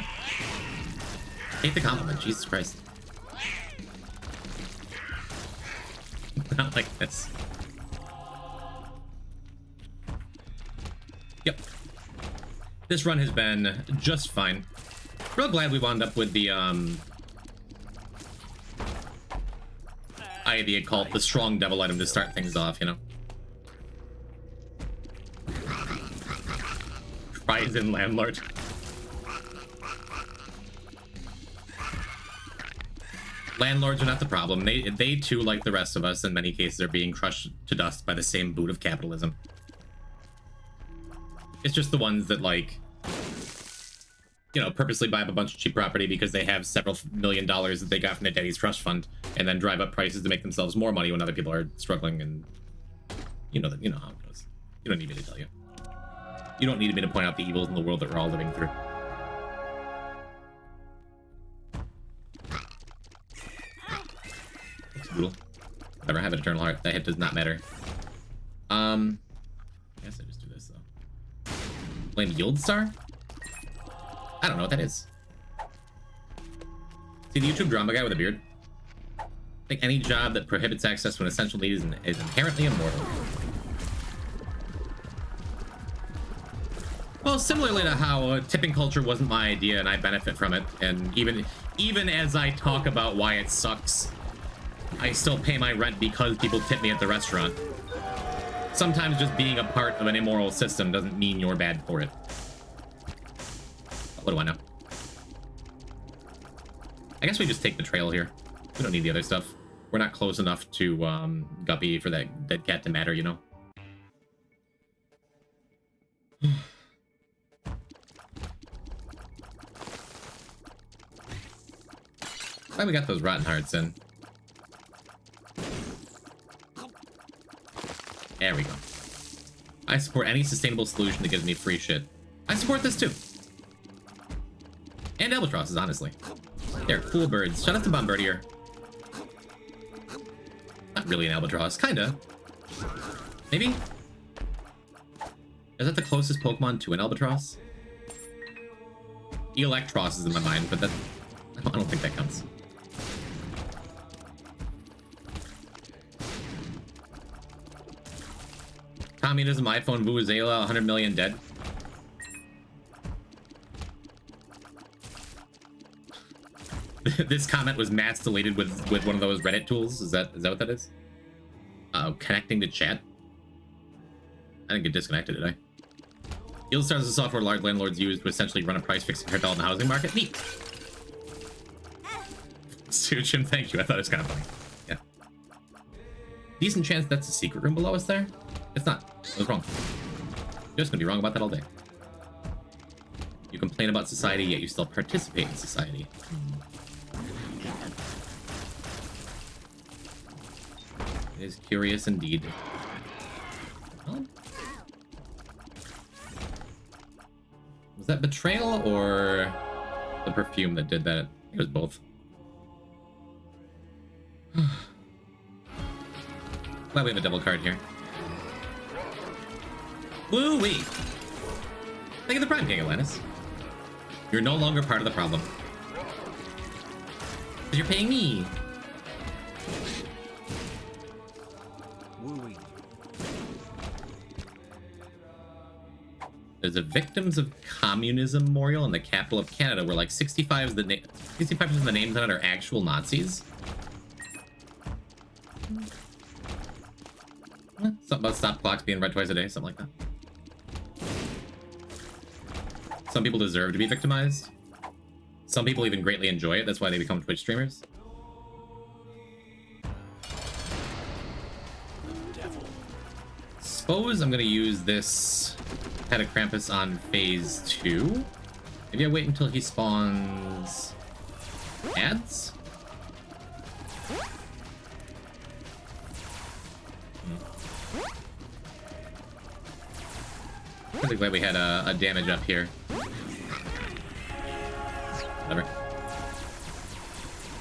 Hate the compliment, Jesus Christ. Not like this. Yep. This run has been just fine. Real glad we wound up with the Eye of the Occult, the strong devil item to start things off, you know. Rise in landlord. Landlords are not the problem. They too, like the rest of us, in many cases, are being crushed to dust by the same boot of capitalism. It's just the ones that, like, you know, purposely buy up a bunch of cheap property because they have several $1 million that they got from their daddy's trust fund, and then drive up prices to make themselves more money when other people are struggling. And you know how it goes. You don't need me to tell you. You don't need me to point out the evils in the world that we're all living through. Brutal. Never have an eternal heart. That hit does not matter. I guess I just do this though. Blame Yield Star? I don't know what that is. See the YouTube drama guy with a beard? I think any job that prohibits access to an essential need is inherently immoral. Well, similarly to how tipping culture wasn't my idea and I benefit from it, and even as I talk about why it sucks, I still pay my rent because people tip me at the restaurant. Sometimes just being a part of an immoral system doesn't mean you're bad for it. What do I know? I guess we just take the trail here. We don't need the other stuff. We're not close enough to Guppy for that dead cat to matter, you know? Glad we got those rotten hearts in. There we go. I support any sustainable solution that gives me free shit. I support this too. And albatrosses, honestly. They're cool birds. Shout out to Bombardier. Not really an albatross. Kinda. Maybe? Is that the closest Pokemon to an albatross? Electros is in my mind, but that... I don't think that counts. Communism, iPhone, Vuvuzela, 100 million dead. This comment was mass deleted with one of those Reddit tools. Is that what that is? Connecting to chat. I didn't get disconnected, did I? Yield stars is a software large landlords use to essentially run a price fixing cartel in the housing market. Neat. Suchim, thank you. I thought it was kind of funny. Yeah. Decent chance that's a secret room below us there. It's not. I was wrong. You're just gonna be wrong about that all day. You complain about society, yet you still participate in society. It is curious indeed. Well, was that betrayal or the perfume that did that? I think it was both. Glad we have a double card here. Woo-wee! Thank you, the Prime King, Atlantis. You're no longer part of the problem. Because you're paying me. Wooey. There's a Victims of Communism memorial in the capital of Canada where like 65% of the names on it are actual Nazis. Something about stop clocks being read twice a day, something like that. Some people deserve to be victimized. Some people even greatly enjoy it. That's why they become Twitch streamers. Devil. Suppose I'm gonna use this Head of Krampus on phase 2. Maybe I wait until he spawns ads? Really glad we had a damage up here. Whatever.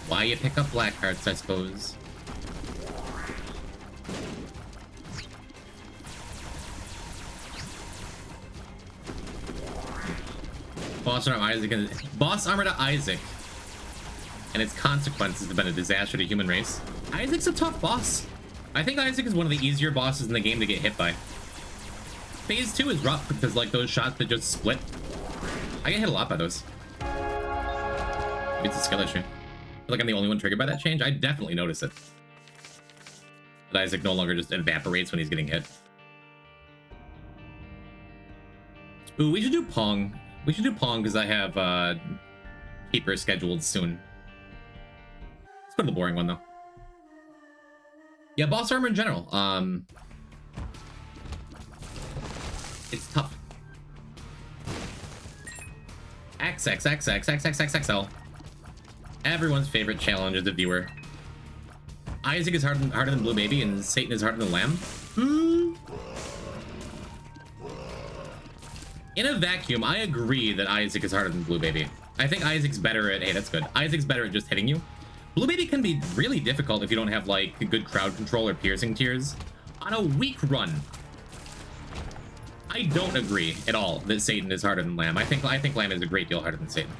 Why you pick up black hearts, I suppose. Boss armor to Isaac and its consequences have been a disaster to human race. Isaac's a tough boss. I think Isaac is one of the easier bosses in the game to get hit by. Phase 2 is rough because like those shots that just split. I get hit a lot by those. Maybe it's a skill issue. I feel like I'm the only one triggered by that change. I definitely notice it. That Isaac no longer just evaporates when he's getting hit. Ooh, we should do Pong. We should do Pong because I have Keeper scheduled soon. Let's go to the boring one though. Yeah, boss armor in general. It's tough. XXXXXXXXL. Everyone's favorite challenge as a viewer. Isaac is harder than Blue Baby, and Satan is harder than Lamb. In a vacuum, I agree that Isaac is harder than Blue Baby. I think Isaac's better at... Hey, that's good. Isaac's better at just hitting you. Blue Baby can be really difficult if you don't have, like, good crowd control or piercing tears. On a weak run, I don't agree at all that Satan is harder than Lamb. I think Lamb is a great deal harder than Satan.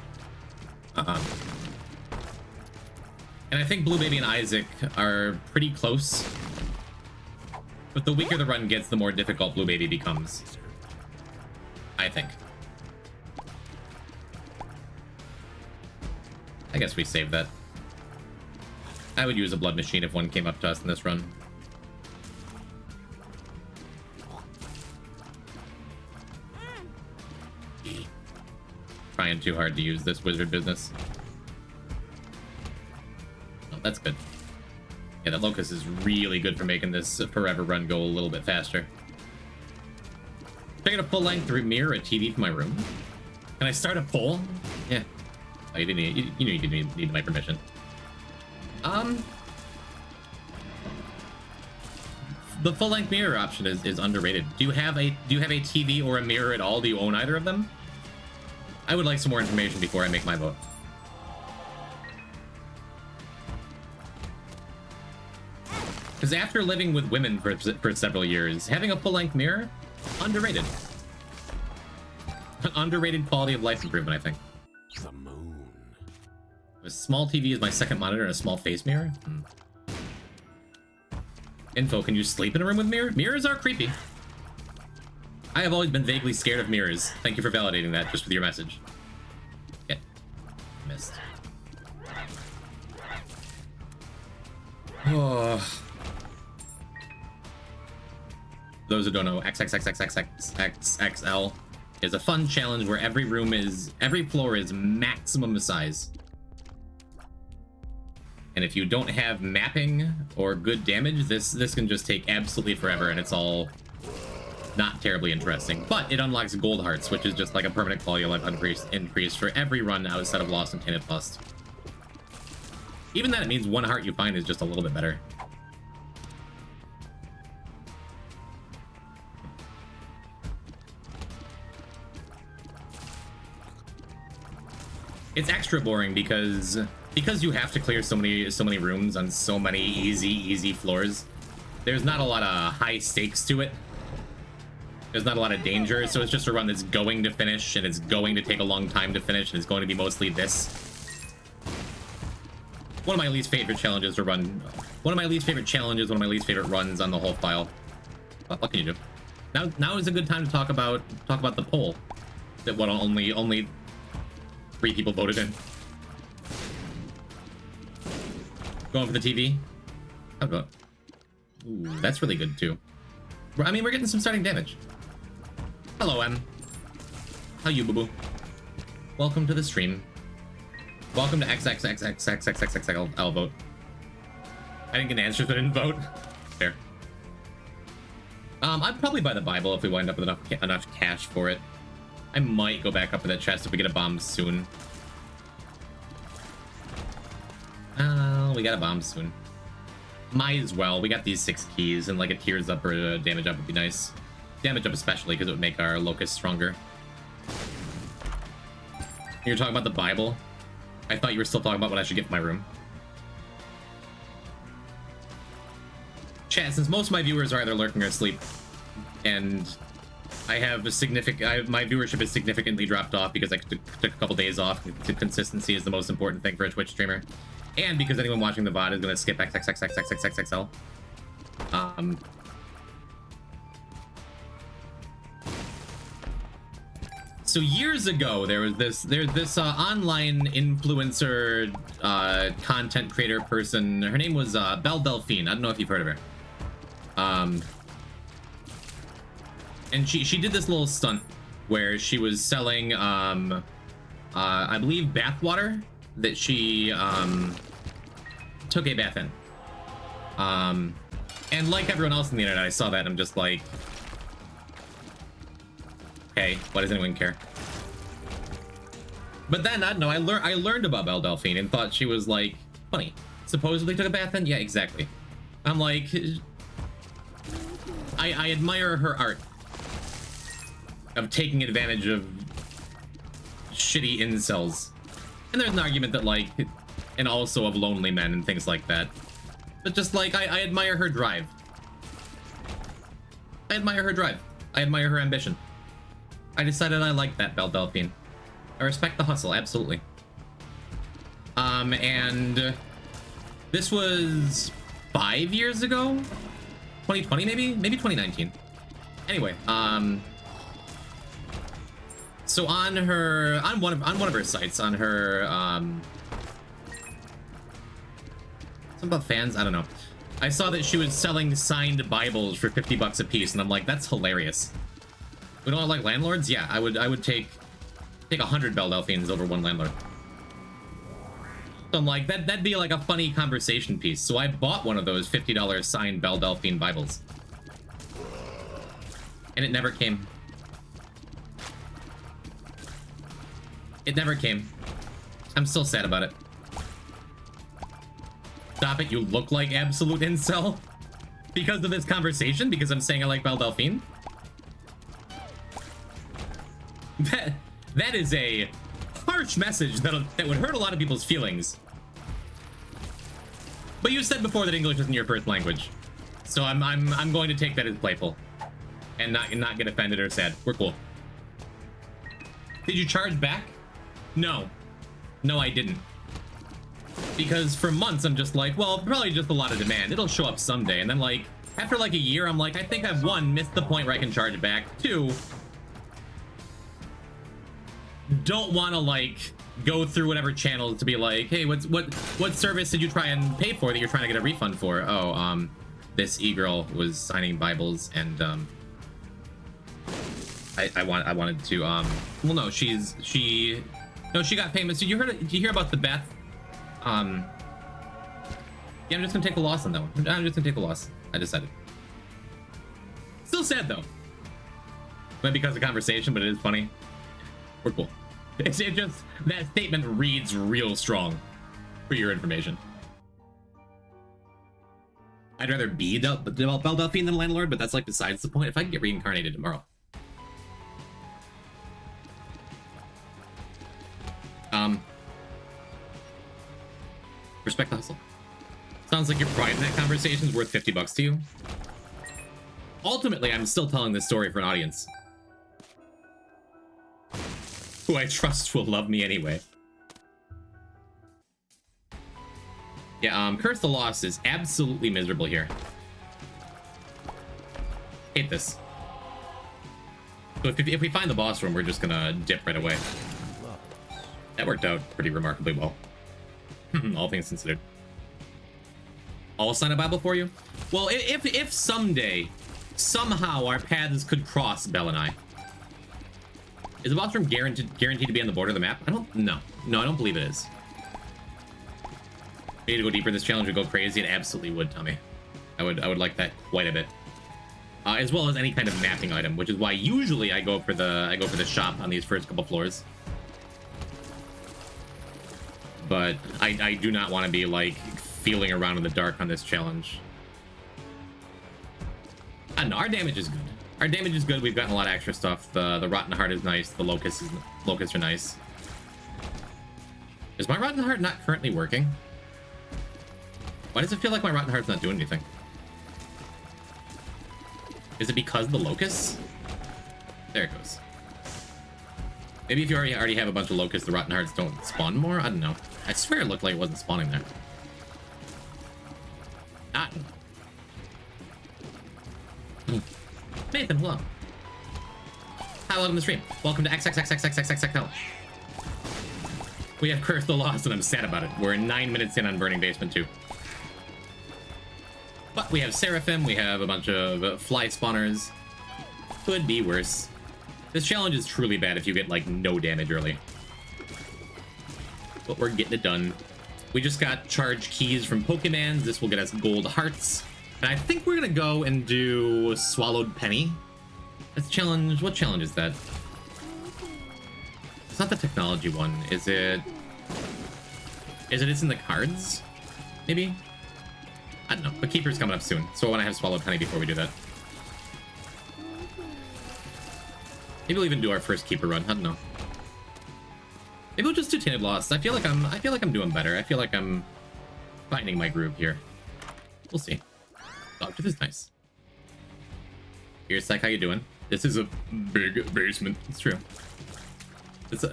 And I think Blue Baby and Isaac are pretty close. But the weaker the run gets, the more difficult Blue Baby becomes. I think. I guess we saved that. I would use a blood machine if one came up to us in this run. Trying too hard to use this wizard business. Oh, that's good. Yeah, that locust is really good for making this forever run go a little bit faster. Can I get a full-length mirror, a TV for my room? Can I start a poll? Yeah. Oh, you didn't need, you didn't need my permission. The full-length mirror option is underrated. Do you have a TV or a mirror at all? Do you own either of them? I would like some more information before I make my vote. Because after living with women for several years, having a full-length mirror, underrated. An underrated quality of life improvement, I think. The moon. A small TV is my second monitor and a small face mirror. Info, can you sleep in a room with mirror? Mirrors are creepy. I have always been vaguely scared of mirrors. Thank you for validating that just with your message. Okay. Missed. Oh. Those who don't know, XXXXXXXL is a fun challenge where every floor is maximum size. And if you don't have mapping or good damage, this can just take absolutely forever, and it's all not terribly interesting. But it unlocks gold hearts, which is just like a permanent quality of life increase for every run outside of Lost and Tainted Lust. Even that, it means one heart you find is just a little bit better. It's extra boring because you have to clear so many rooms on so many easy floors. There's not a lot of high stakes to it. There's not a lot of danger, so it's just a run that's going to finish, and it's going to take a long time to finish, and it's going to be mostly this. One of my least favorite challenges to run. One of my least favorite runs on the whole file. What can you do? Now is a good time to talk about the poll that only 3 people voted in. Going for the TV. I'll go. Ooh, that's really good too. I mean, we're getting some starting damage. Hello, M. How you, boo-boo? Welcome to the stream. Welcome to XXXXXXXXL vote. I didn't get an answer, so I didn't vote. Fair. I'd probably buy the Bible if we wind up with enough cash for it. I might go back up in that chest if we get a bomb soon. We got a bomb soon. Might as well. We got these 6 keys, and like a tears up or a damage up would be nice. Damage up especially, because it would make our locust stronger. You're talking about the Bible? I thought you were still talking about what I should get for my room. Chat, since most of my viewers are either lurking or asleep, and I have a my viewership has significantly dropped off because I took a couple days off. Consistency is the most important thing for a Twitch streamer. And because anyone watching the VOD is going to skip XXXXXXXL. So years ago, there's this online influencer, content creator person. Her name was Belle Delphine. I don't know if you've heard of her. And she did this little stunt where she was selling, I believe, bathwater that she took a bath in. And like everyone else on the internet, I saw that and I'm just like, okay, why does anyone care? But then, I don't know, I learned about Belle Delphine and thought she was like, funny. Supposedly took a bath in? Yeah, exactly. I'm like, I admire her art of taking advantage of shitty incels. And there's an argument that, like, and also of lonely men and things like that. But just, like, I admire her drive. I admire her drive. I admire her ambition. I decided I like that, Belle Delphine. I respect the hustle, absolutely. And this was 5 years ago? 2020, maybe? Maybe 2019. Anyway, so on one of her sites, on her, something about fans, I don't know. I saw that she was selling signed Bibles for 50 bucks a piece, and I'm like, that's hilarious. We don't like landlords? Yeah, I would take 100 Belle Delphines over one landlord. So I'm like, that'd be like a funny conversation piece. So I bought one of those $50 signed Belle Delphine Bibles. And it never came. It never came. I'm still sad about it. Stop it, you look like absolute incel. Because of this conversation? Because I'm saying I like Belle Delphine? That is a harsh message that would hurt a lot of people's feelings. But you said before that English isn't your first language. So I'm going to take that as playful. And not get offended or sad. We're cool. Did you charge back? No. No, I didn't. Because for months I'm just like, well, probably just a lot of demand. It'll show up someday. And then like After like a year, I'm like, I think I've one, missed the point where I can charge it back. Two, don't want to like go through whatever channels to be like, hey, what service did you try and pay for that you're trying to get a refund for? Oh, this e-girl was signing Bibles and I wanted to well, no, she got payments. Did you hear about the Beth? Yeah, I'm just gonna take the loss on that one. I'm just gonna take the loss. I decided. Still sad though. Maybe because of conversation, but it is funny. We're cool. It just, that statement reads real strong for your information. I'd rather be Belle Delphine than a landlord, but that's like besides the point. If I can get reincarnated tomorrow. Respect the hustle. Sounds like your pride in that conversation is worth $50 to you. Ultimately, I'm still telling this story for an audience who I trust will love me anyway. Yeah, Curse the Lost is absolutely miserable here. Hate this. So if we find the boss room, we're just gonna dip right away. That worked out pretty remarkably well. All things considered. I'll sign a Bible for you? Well, if someday, somehow our paths could cross, Belle and I. Is the boss room guaranteed to be on the border of the map? No, I don't believe it is. We need to go deeper in this challenge and go crazy. It absolutely would, Tommy. I would like that quite a bit. As well as any kind of mapping item, which is why usually I go for the shop on these first couple floors. But I do not want to be like feeling around in the dark on this challenge. I don't know, our damage is good. Our damage is good. We've gotten a lot of extra stuff. The Rotten Heart is nice. The locusts are nice. Is my Rotten Heart not currently working? Why does it feel like my Rotten Heart's not doing anything? Is it because of the locusts? There it goes. Maybe if you already have a bunch of locusts, the Rotten Hearts don't spawn more? I don't know. I swear it looked like it wasn't spawning there. Nathan, hello. Hi, welcome to the stream. Welcome to XXXXXXXXL. We have Curse the Lost, and I'm sad about it. We're 9 minutes in on Burning Basement 2. But we have Seraphim, we have a bunch of fly spawners. Could be worse. This challenge is truly bad if you get, like, no damage early. But we're getting it done. We just got charge keys from Pokemans. This will get us gold hearts. And I think we're gonna go and do Swallowed Penny. That's a challenge. What challenge is that? It's not the technology one. Is it? It's in the cards? Maybe? I don't know. But Keeper's coming up soon, so I want to have Swallowed Penny before we do that. Maybe we'll even do our first Keeper run. I don't know. Maybe we'll just do Tainted Lost. I feel like I'm doing better. I feel like I'm finding my groove here. We'll see. Doctor is nice. Here's Psych, how you doing? This is a big basement. It's true.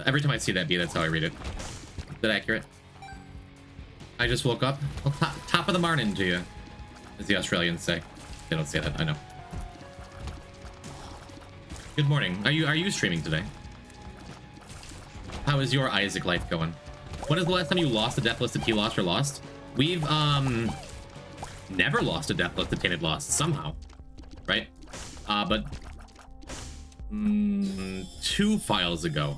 Every time I see that B, that's how I read it. Is that accurate? I just woke up. Well, top of the morning to you, as the Australians say. They don't say that, I know. Good morning. Are you streaming today? How is your Isaac life going? When is the last time you lost a Deathless to T-Lost or lost? We've, never lost a Deathless to Tainted Lost, somehow. Right? But... 2 files ago.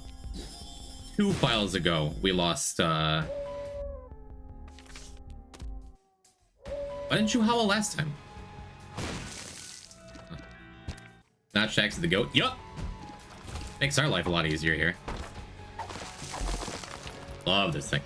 2 files ago, we lost, Why didn't you howl last time? Not Shax the goat. Yup! Makes our life a lot easier here. Love this thing.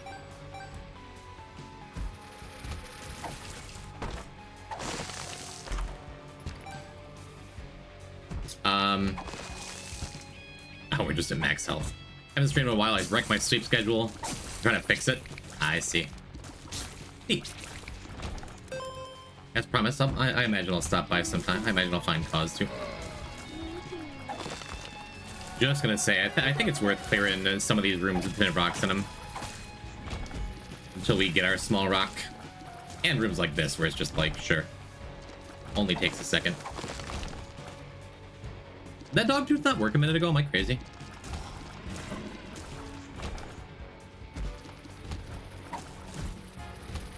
Oh, we're just at max health. Haven't streamed in a while. I wrecked my sleep schedule. Trying to fix it. I see. Neat. As promised, I imagine I'll stop by sometime. I imagine I'll find cause to. Just gonna say, I think it's worth clearing some of these rooms with tinted rocks in them. Until we get our small rock. And rooms like this, where it's just like, sure. Only takes a second. That dog tooth not work a minute ago? Am I crazy?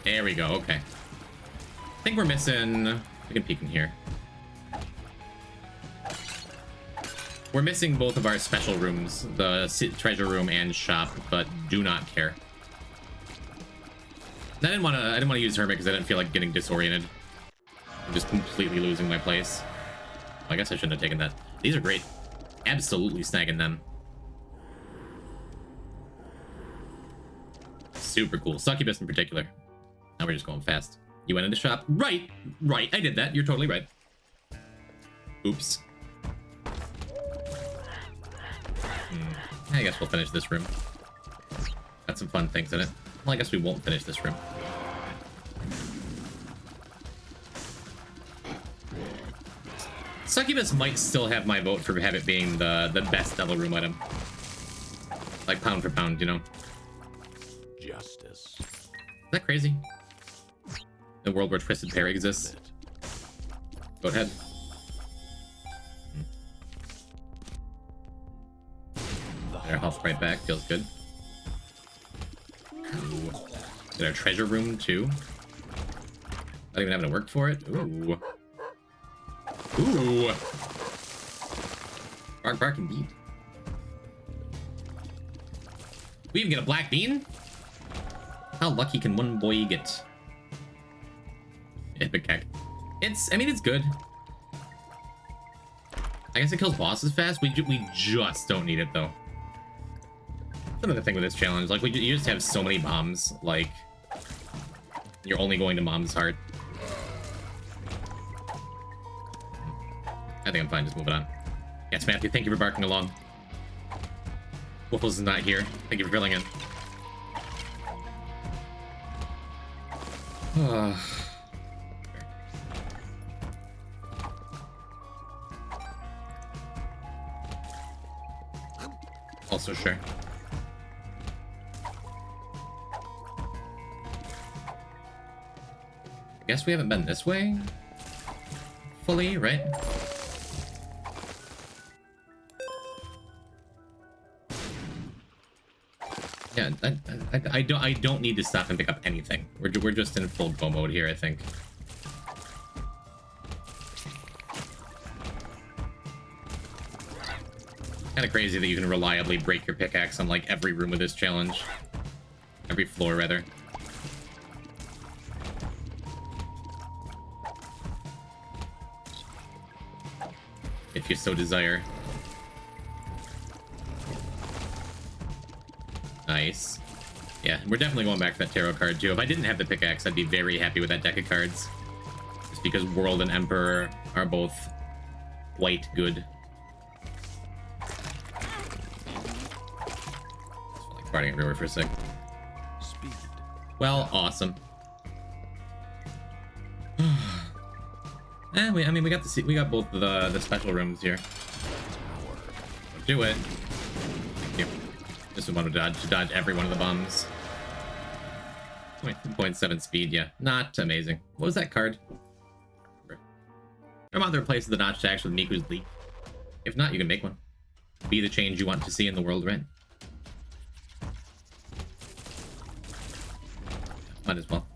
There we go, okay. I think we're missing... We can peek in here. We're missing both of our special rooms, the treasure room and shop, but do not care. I didn't want to use Hermit because I didn't feel like getting disoriented. I'm just completely losing my place. I guess I shouldn't have taken that. These are great. Absolutely snagging them. Super cool. Succubus in particular. Now we're just going fast. You went into shop. Right. Right. I did that. You're totally right. Oops. I guess we'll finish this room. Got some fun things in it. Well, I guess we won't finish this room. Succubus might still have my vote for have it being the best devil room item. Like pound for pound, you know. Justice. Is that crazy? The world where Twisted Pair exists. Go ahead. Our health right back. Feels good. Ooh. Get our treasure room too. Not even having to work for it. Ooh. Ooh. Bark, bark, indeed. We even get a black bean? How lucky can one boy get? Epic heck. I mean, it's good. I guess it kills bosses fast. We just don't need it though. That's another thing with this challenge. Like, you just have so many bombs. Like, you're only going to Mom's heart. I think I'm fine. Just moving on. Yes, Matthew. Thank you for barking along. Waffles is not here. Thank you for filling in. Also sure. I guess we haven't been this way fully, right? Yeah, I don't need to stop and pick up anything. We're just in full go mode here, I think. Kind of crazy that you can reliably break your pickaxe on like every room of this challenge. Every floor, rather. If you so desire. Nice. Yeah, we're definitely going back to that tarot card too. If I didn't have the pickaxe, I'd be very happy with that deck of cards. Just because World and Emperor are both quite good. Like farting everywhere for a sec. Speed. Well, awesome. I mean, we got both the special rooms here. Do it. Thank you. Just wanted to dodge every one of the bombs. 0.7 speed, yeah. Not amazing. What was that card? I'm on to replace the notch tax with Miku's Leak. If not, you can make one. Be the change you want to see in the world, right? Might as well.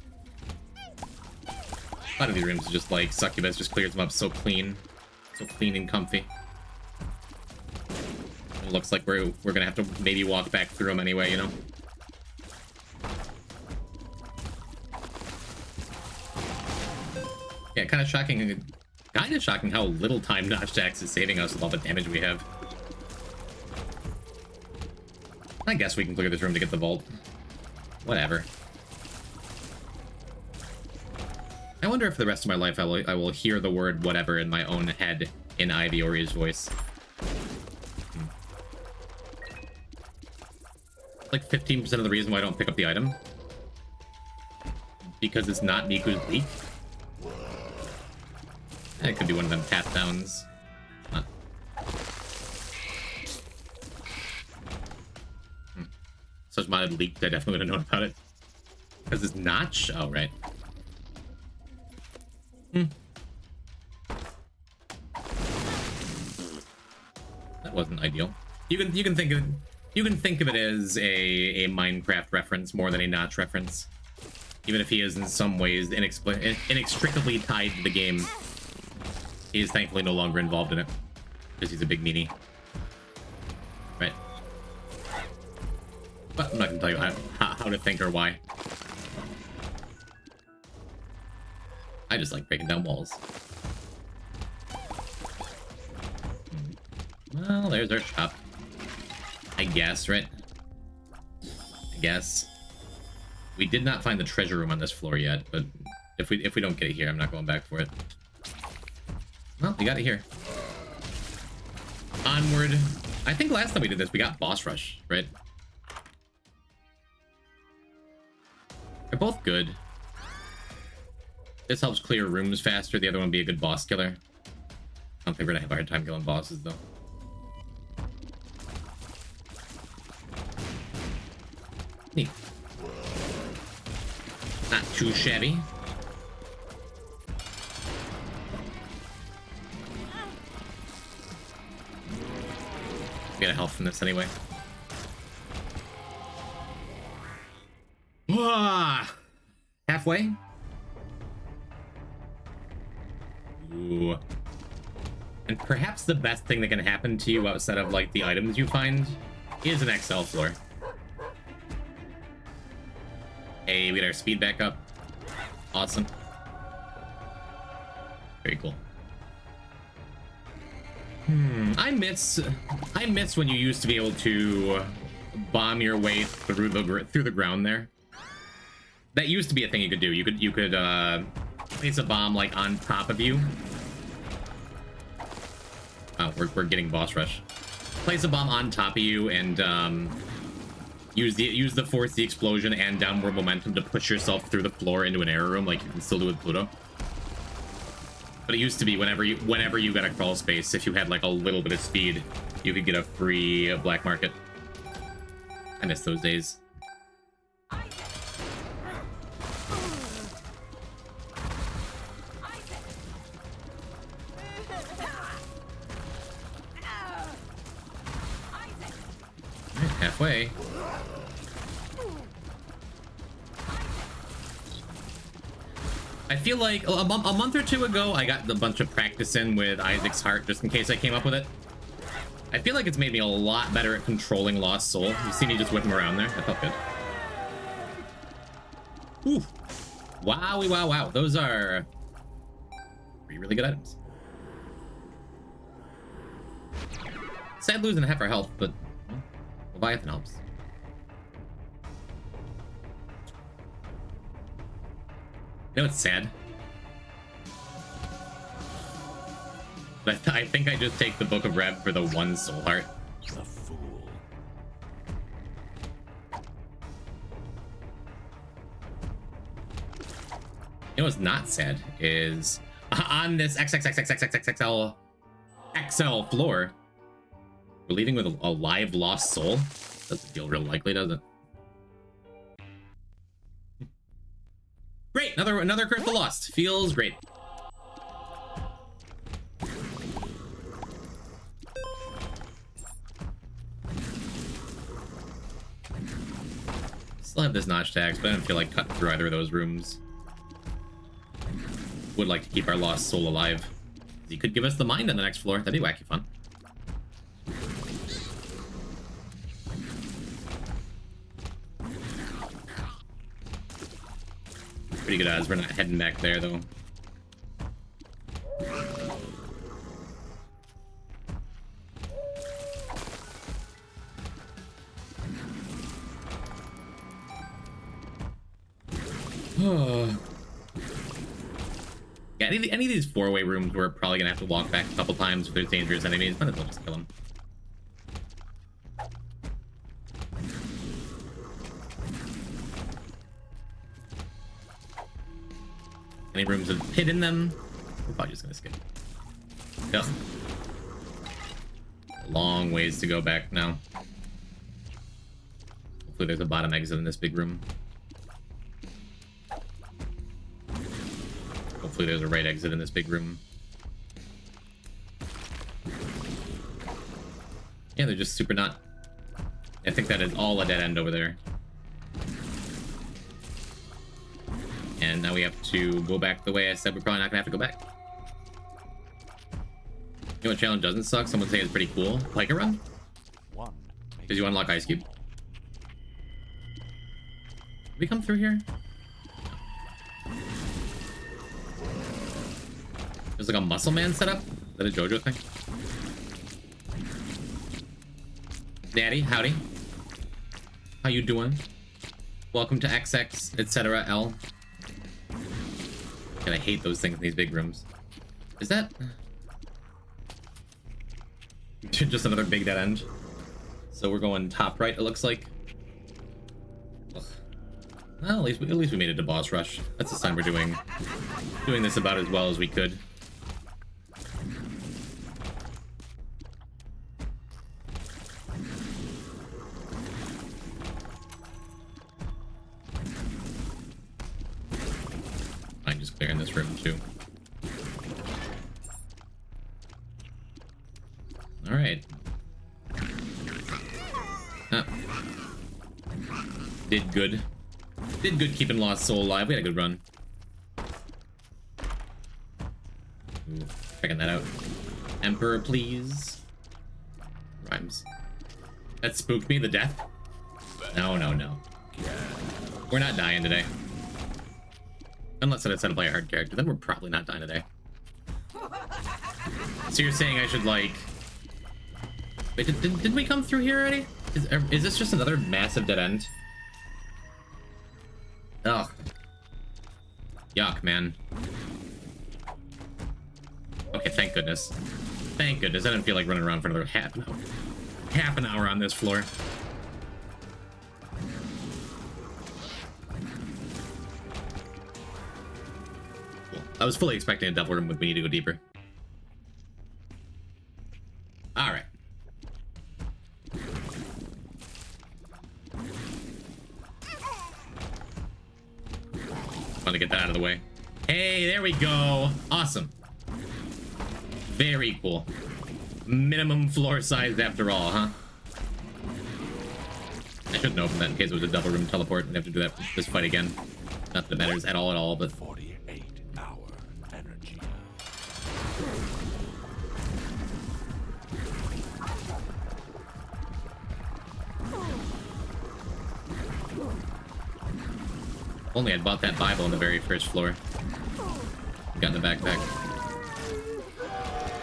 A lot of these rooms are just like Succubus just clears them up so clean. So clean and comfy. It looks like we're gonna have to maybe walk back through them anyway, you know? Yeah, kind of shocking how little time Notch Jax is saving us with all the damage we have. I guess we can clear this room to get the vault. Whatever. I wonder if the rest of my life I will hear the word whatever in my own head in Ivy Ori's voice. Like 15% of the reason why I don't pick up the item. Because it's not Miku's Leak. It could be one of them path downs. Huh. Such modded leak, I definitely would have known about it. Because it's Notch? Oh, right. That wasn't ideal. You can think of it as a Minecraft reference more than a Notch reference. Even if he is in some ways inextricably tied to the game, he is thankfully no longer involved in it because he's a big meanie. Right. But I'm not gonna tell you how to think or why. I just like breaking down walls. Well, there's our shop. I guess, right? I guess. We did not find the treasure room on this floor yet, but if we don't get it here, I'm not going back for it. Well, we got it here. Onward. I think last time we did this, we got boss rush, right? They're both good. This helps clear rooms faster. The other one would be a good boss killer. I don't think we're gonna have a hard time killing bosses, though. Neat. Not too shabby. Get a health from this anyway. Halfway. Ooh. And perhaps the best thing that can happen to you outside of like the items you find is an XL floor. Hey, we got our speed back up. Awesome. Very cool. I miss when you used to be able to bomb your way through the ground there. That used to be a thing you could do. You could place a bomb like on top of you. Oh, we're getting boss rush. Place a bomb on top of you and use the force, the explosion, and downward momentum to push yourself through the floor into an error room, like you can still do with Pluto. But it used to be whenever you got a crawl space, if you had like a little bit of speed, you could get a free black market. I miss those days. Halfway. I feel like a month or two ago, I got a bunch of practice in with Isaac's Heart, just in case I came up with it. I feel like it's made me a lot better at controlling Lost Soul. You see me just whip him around there? That felt good. Ooh. Wowie, wow, wow. Those are really good items. Sad losing half our health, but well, Leviathan helps. You know what's sad? But I think I just take the Book of Rev for the one soul heart. The fool. You know what's not sad is on this XXXXXXXL floor, we're leaving with a live lost soul. Doesn't feel real likely, does it? Great, another crystal lost. Feels great. Still have this notch tags, but I don't feel like cutting through either of those rooms. Would like to keep our lost soul alive. He could give us the mind on the next floor. That'd be wacky fun. Pretty good odds we're not heading back there, though. Yeah, any of these four-way rooms we're probably gonna have to walk back a couple times if there's dangerous enemies. Might as well just kill them. Any rooms with a pit in them? We're probably just gonna skip. Yep. Long ways to go back now. Hopefully there's a bottom exit in this big room. Hopefully there's a right exit in this big room. Yeah, they're just super not. I think that is all a dead end over there. And now we have to go back the way I said we're probably not gonna have to go back. You know what challenge doesn't suck? Someone say it's pretty cool. Like a run? Because you unlock Ice Cube. Did we come through here? There's like a muscle man setup? Is that a JoJo thing? Daddy, howdy. How you doing? Welcome to XX, etc. L. God, I hate those things in these big rooms. Is that just another big dead end? So we're going top right, it looks like. Ugh. Well, at least we made it to boss rush. That's a sign we're doing this about as well as we could. I'm just clearing this room too. All right. Did good. Did good keeping Lost Soul alive. We had a good run. Ooh, checking that out. Emperor, please. Rhymes. That spooked me, the death? No, no, no. We're not dying today. Unless I decide to play a hard character, then we're probably not dying today. So you're saying I should, like... Wait, did we come through here already? Is this just another massive dead end? Ugh. Yuck, man. Okay, thank goodness. Thank goodness. I didn't feel like running around for another half an hour on this floor. Cool. I was fully expecting a double room with me to go deeper. All right. To get that out of the way. Hey, there we go. Awesome. Very cool. Minimum floor size after all, huh? I shouldn't open that in case it was a double room teleport and have to do that this fight again. Not that it matters at all, but 48-hour energy. only I'd bought that Bible on the very first floor. Got in the backpack.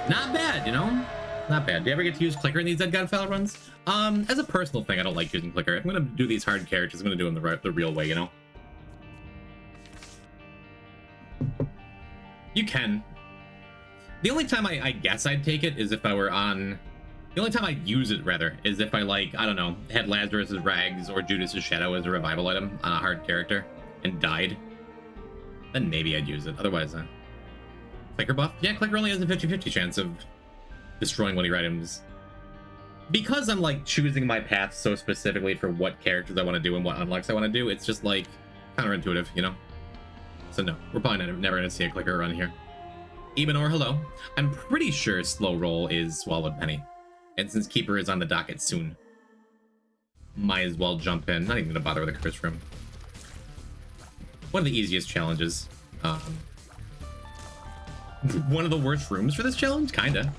Not bad, you know? Not bad. Do you ever get to use clicker in these Dead God File runs? As a personal thing, I don't like using clicker. If I'm gonna do these hard characters, I'm gonna do them the real way, you know? You can. The only time I guess I'd take it is if I were on... The only time I'd use it, rather, is if I, like, I don't know, had Lazarus's Rags or Judas's Shadow as a revival item on a hard character and died. Then maybe I'd use it. Otherwise, clicker buff? Yeah, clicker only has a 50-50 chance of destroying one of your items. Because I'm, like, choosing my path so specifically for what characters I want to do and what unlocks I want to do, it's just, like, counterintuitive, you know? So no, we're probably never going to see a clicker run here. Ebenor, hello. I'm pretty sure slow roll is Swallowed Penny. And since Keeper is on the docket soon, might as well jump in. Not even going to bother with a curse room. One of the easiest challenges. One of the worst rooms for this challenge? Kinda.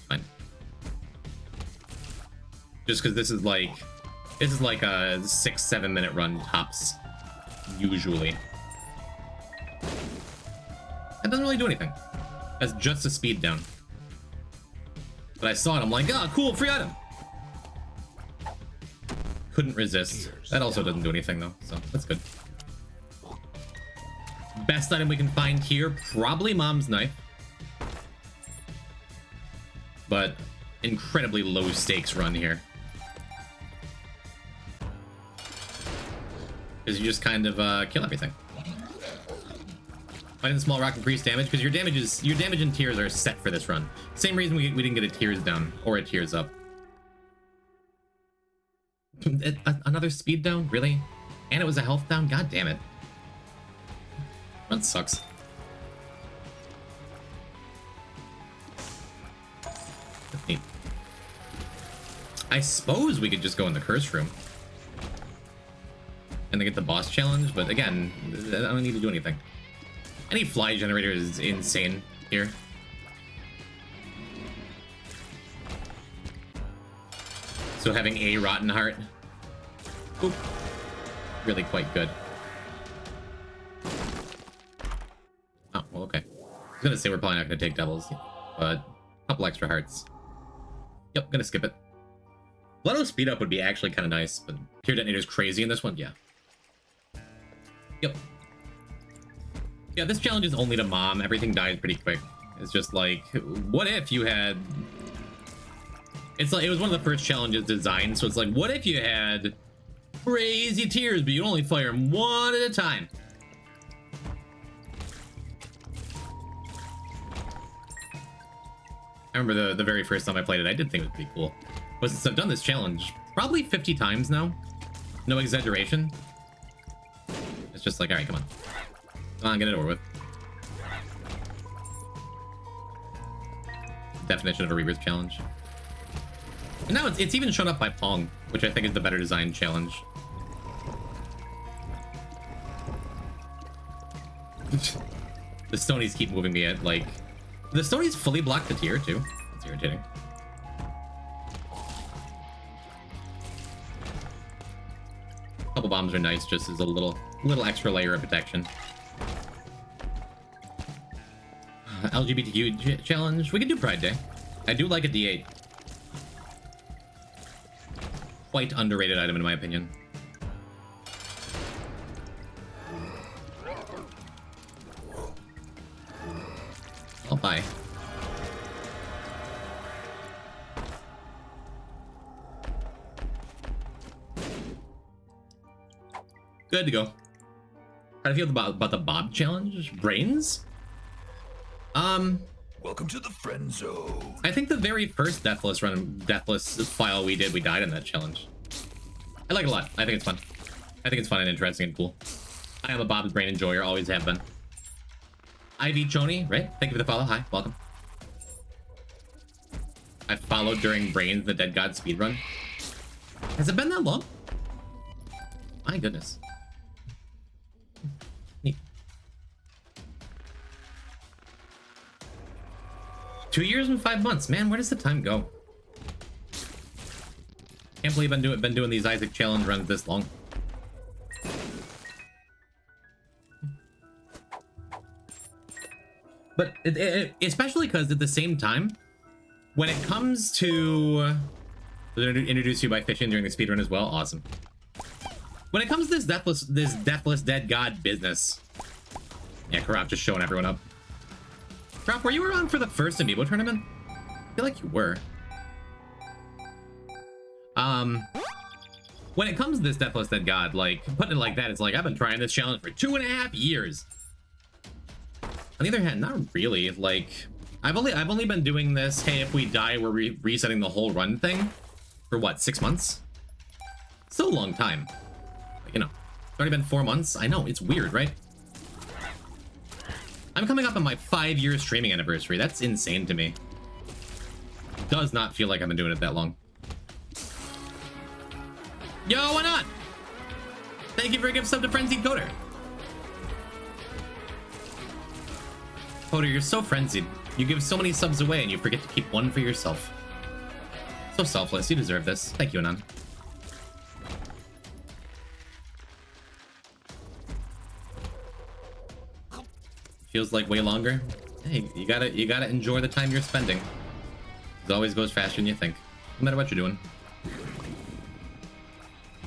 Fine. Just because this is like a 6-7 minute run tops. Usually. That doesn't really do anything. That's just a speed down. But I saw it, I'm like, oh, cool, free item. Couldn't resist. That also doesn't do anything, though, so that's good. Best item we can find here, probably Mom's Knife. But incredibly low stakes run here. Because you just kind of kill everything. Fighting the small rock increase damage, because your damage and tears are set for this run. Same reason we didn't get a tears down or a tears up. Another speed down? Really? And it was a health down? God damn it. That sucks. That's neat. I suppose we could just go in the curse room and then get the boss challenge, but again, I don't need to do anything. Any fly generator is insane here. So having a rotten heart, oop, really quite good. Oh, well, okay. I was gonna say we're probably not gonna take devils, but a couple extra hearts. Yep, gonna skip it. Blood speed up would be actually kind of nice, but Tear Detonator's crazy in this one, yeah. Yep. Yeah, this challenge is only to mom. Everything dies pretty quick. It's just like, what if you had... It's like, it was one of the first challenges designed, so it's like, what if you had crazy tears, but you only fire them one at a time? I remember the very first time I played it, I did think it would be cool. But since I've done this challenge probably 50 times now, no exaggeration, it's just like, all right, come on. Come on, get it over with. Definition of a Reaver's challenge. And now it's even shown up by Pong, which I think is the better designed challenge. The Stonies keep moving me at, like... The Stonies fully block the tier, too. That's irritating. Couple bombs are nice, just as a little extra layer of protection. LGBTQ challenge. We can do Pride Day. I do like a D8. Quite underrated item in my opinion. I'll buy. Good to go. How do you feel about the Bob challenge? Brains? Welcome to the friend zone. I think the very first Deathless file we did, we died in that challenge. I like it a lot. I think it's fun. I think it's fun and interesting and cool. I am a Bob's Brain enjoyer, always have been. Ivy Choni, right? Thank you for the follow. Hi, welcome. I followed during Brains, the Dead God speedrun. Has it been that long? My goodness. Neat. 2 years and 5 months. Man, where does the time go? Can't believe I've been doing these Isaac challenge runs this long. But especially because at the same time, when it comes to introduce you by fishing during the speedrun as well, awesome. When it comes to this deathless dead god business, yeah, Karaf just showing everyone up. Karaf, were you around for the first Amiibo tournament? I feel like you were. When it comes to this deathless dead god, like putting it like that, it's like I've been trying this challenge for 2.5 years. On the other hand, not really. Like, I've only been doing this. Hey, if we die, we're resetting the whole run thing for what, 6 months? Still a long time. But, you know, it's already been 4 months. I know, it's weird, right? I'm coming up on my 5-year streaming anniversary. That's insane to me. Does not feel like I've been doing it that long. Yo, why not? Thank you for a gift sub to Frenzied Coder. Coder, you're so frenzied. You give so many subs away and you forget to keep one for yourself. So selfless. You deserve this. Thank you, Anon. Feels like way longer. Hey, you gotta enjoy the time you're spending. It always goes faster than you think, no matter what you're doing.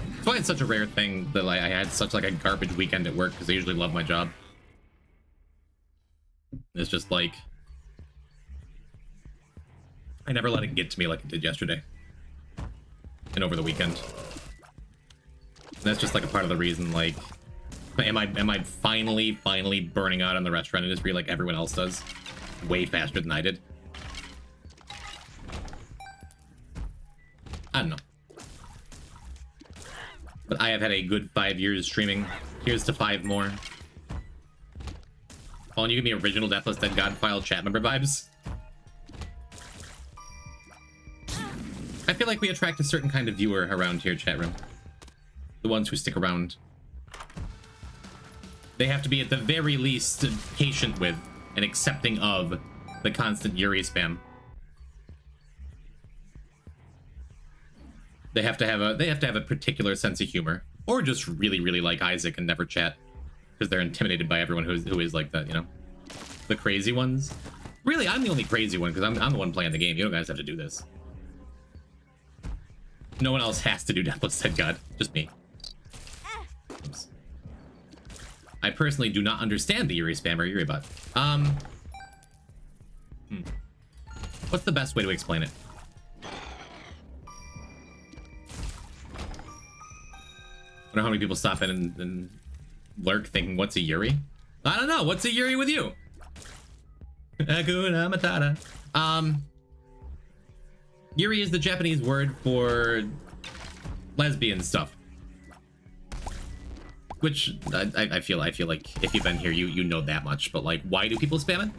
That's why it's such a rare thing that like I had such like a garbage weekend at work, because I usually love my job. It's just like I never let it get to me like it did yesterday and over the weekend. And that's just like a part of the reason, like, am I finally burning out on the restaurant industry like everyone else does, way faster than I did? I don't know. But I have had a good 5 years streaming. Here's to 5 more. Oh, and you give me original Deathless Dead God file chat member vibes. I feel like we attract a certain kind of viewer around here, chat room. The ones who stick around. They have to be at the very least patient with and accepting of the constant Yuri spam. They have to have a particular sense of humor, or just really, really like Isaac and never chat because they're intimidated by everyone who is like that, you know, the crazy ones. Really, I'm the only crazy one because I'm the one playing the game. You guys have to do this. No one else has to do Deathless Dead God, just me. Oops. I personally do not understand the Yuri spam or Yuri bot. What's the best way to explain it? I wonder how many people stop in and lurk thinking, what's a Yuri? I don't know. What's a Yuri with you? Hakuna Matata. Yuri is the Japanese word for lesbian stuff. Which I feel like if you've been here, you know that much. But like, why do people spam it?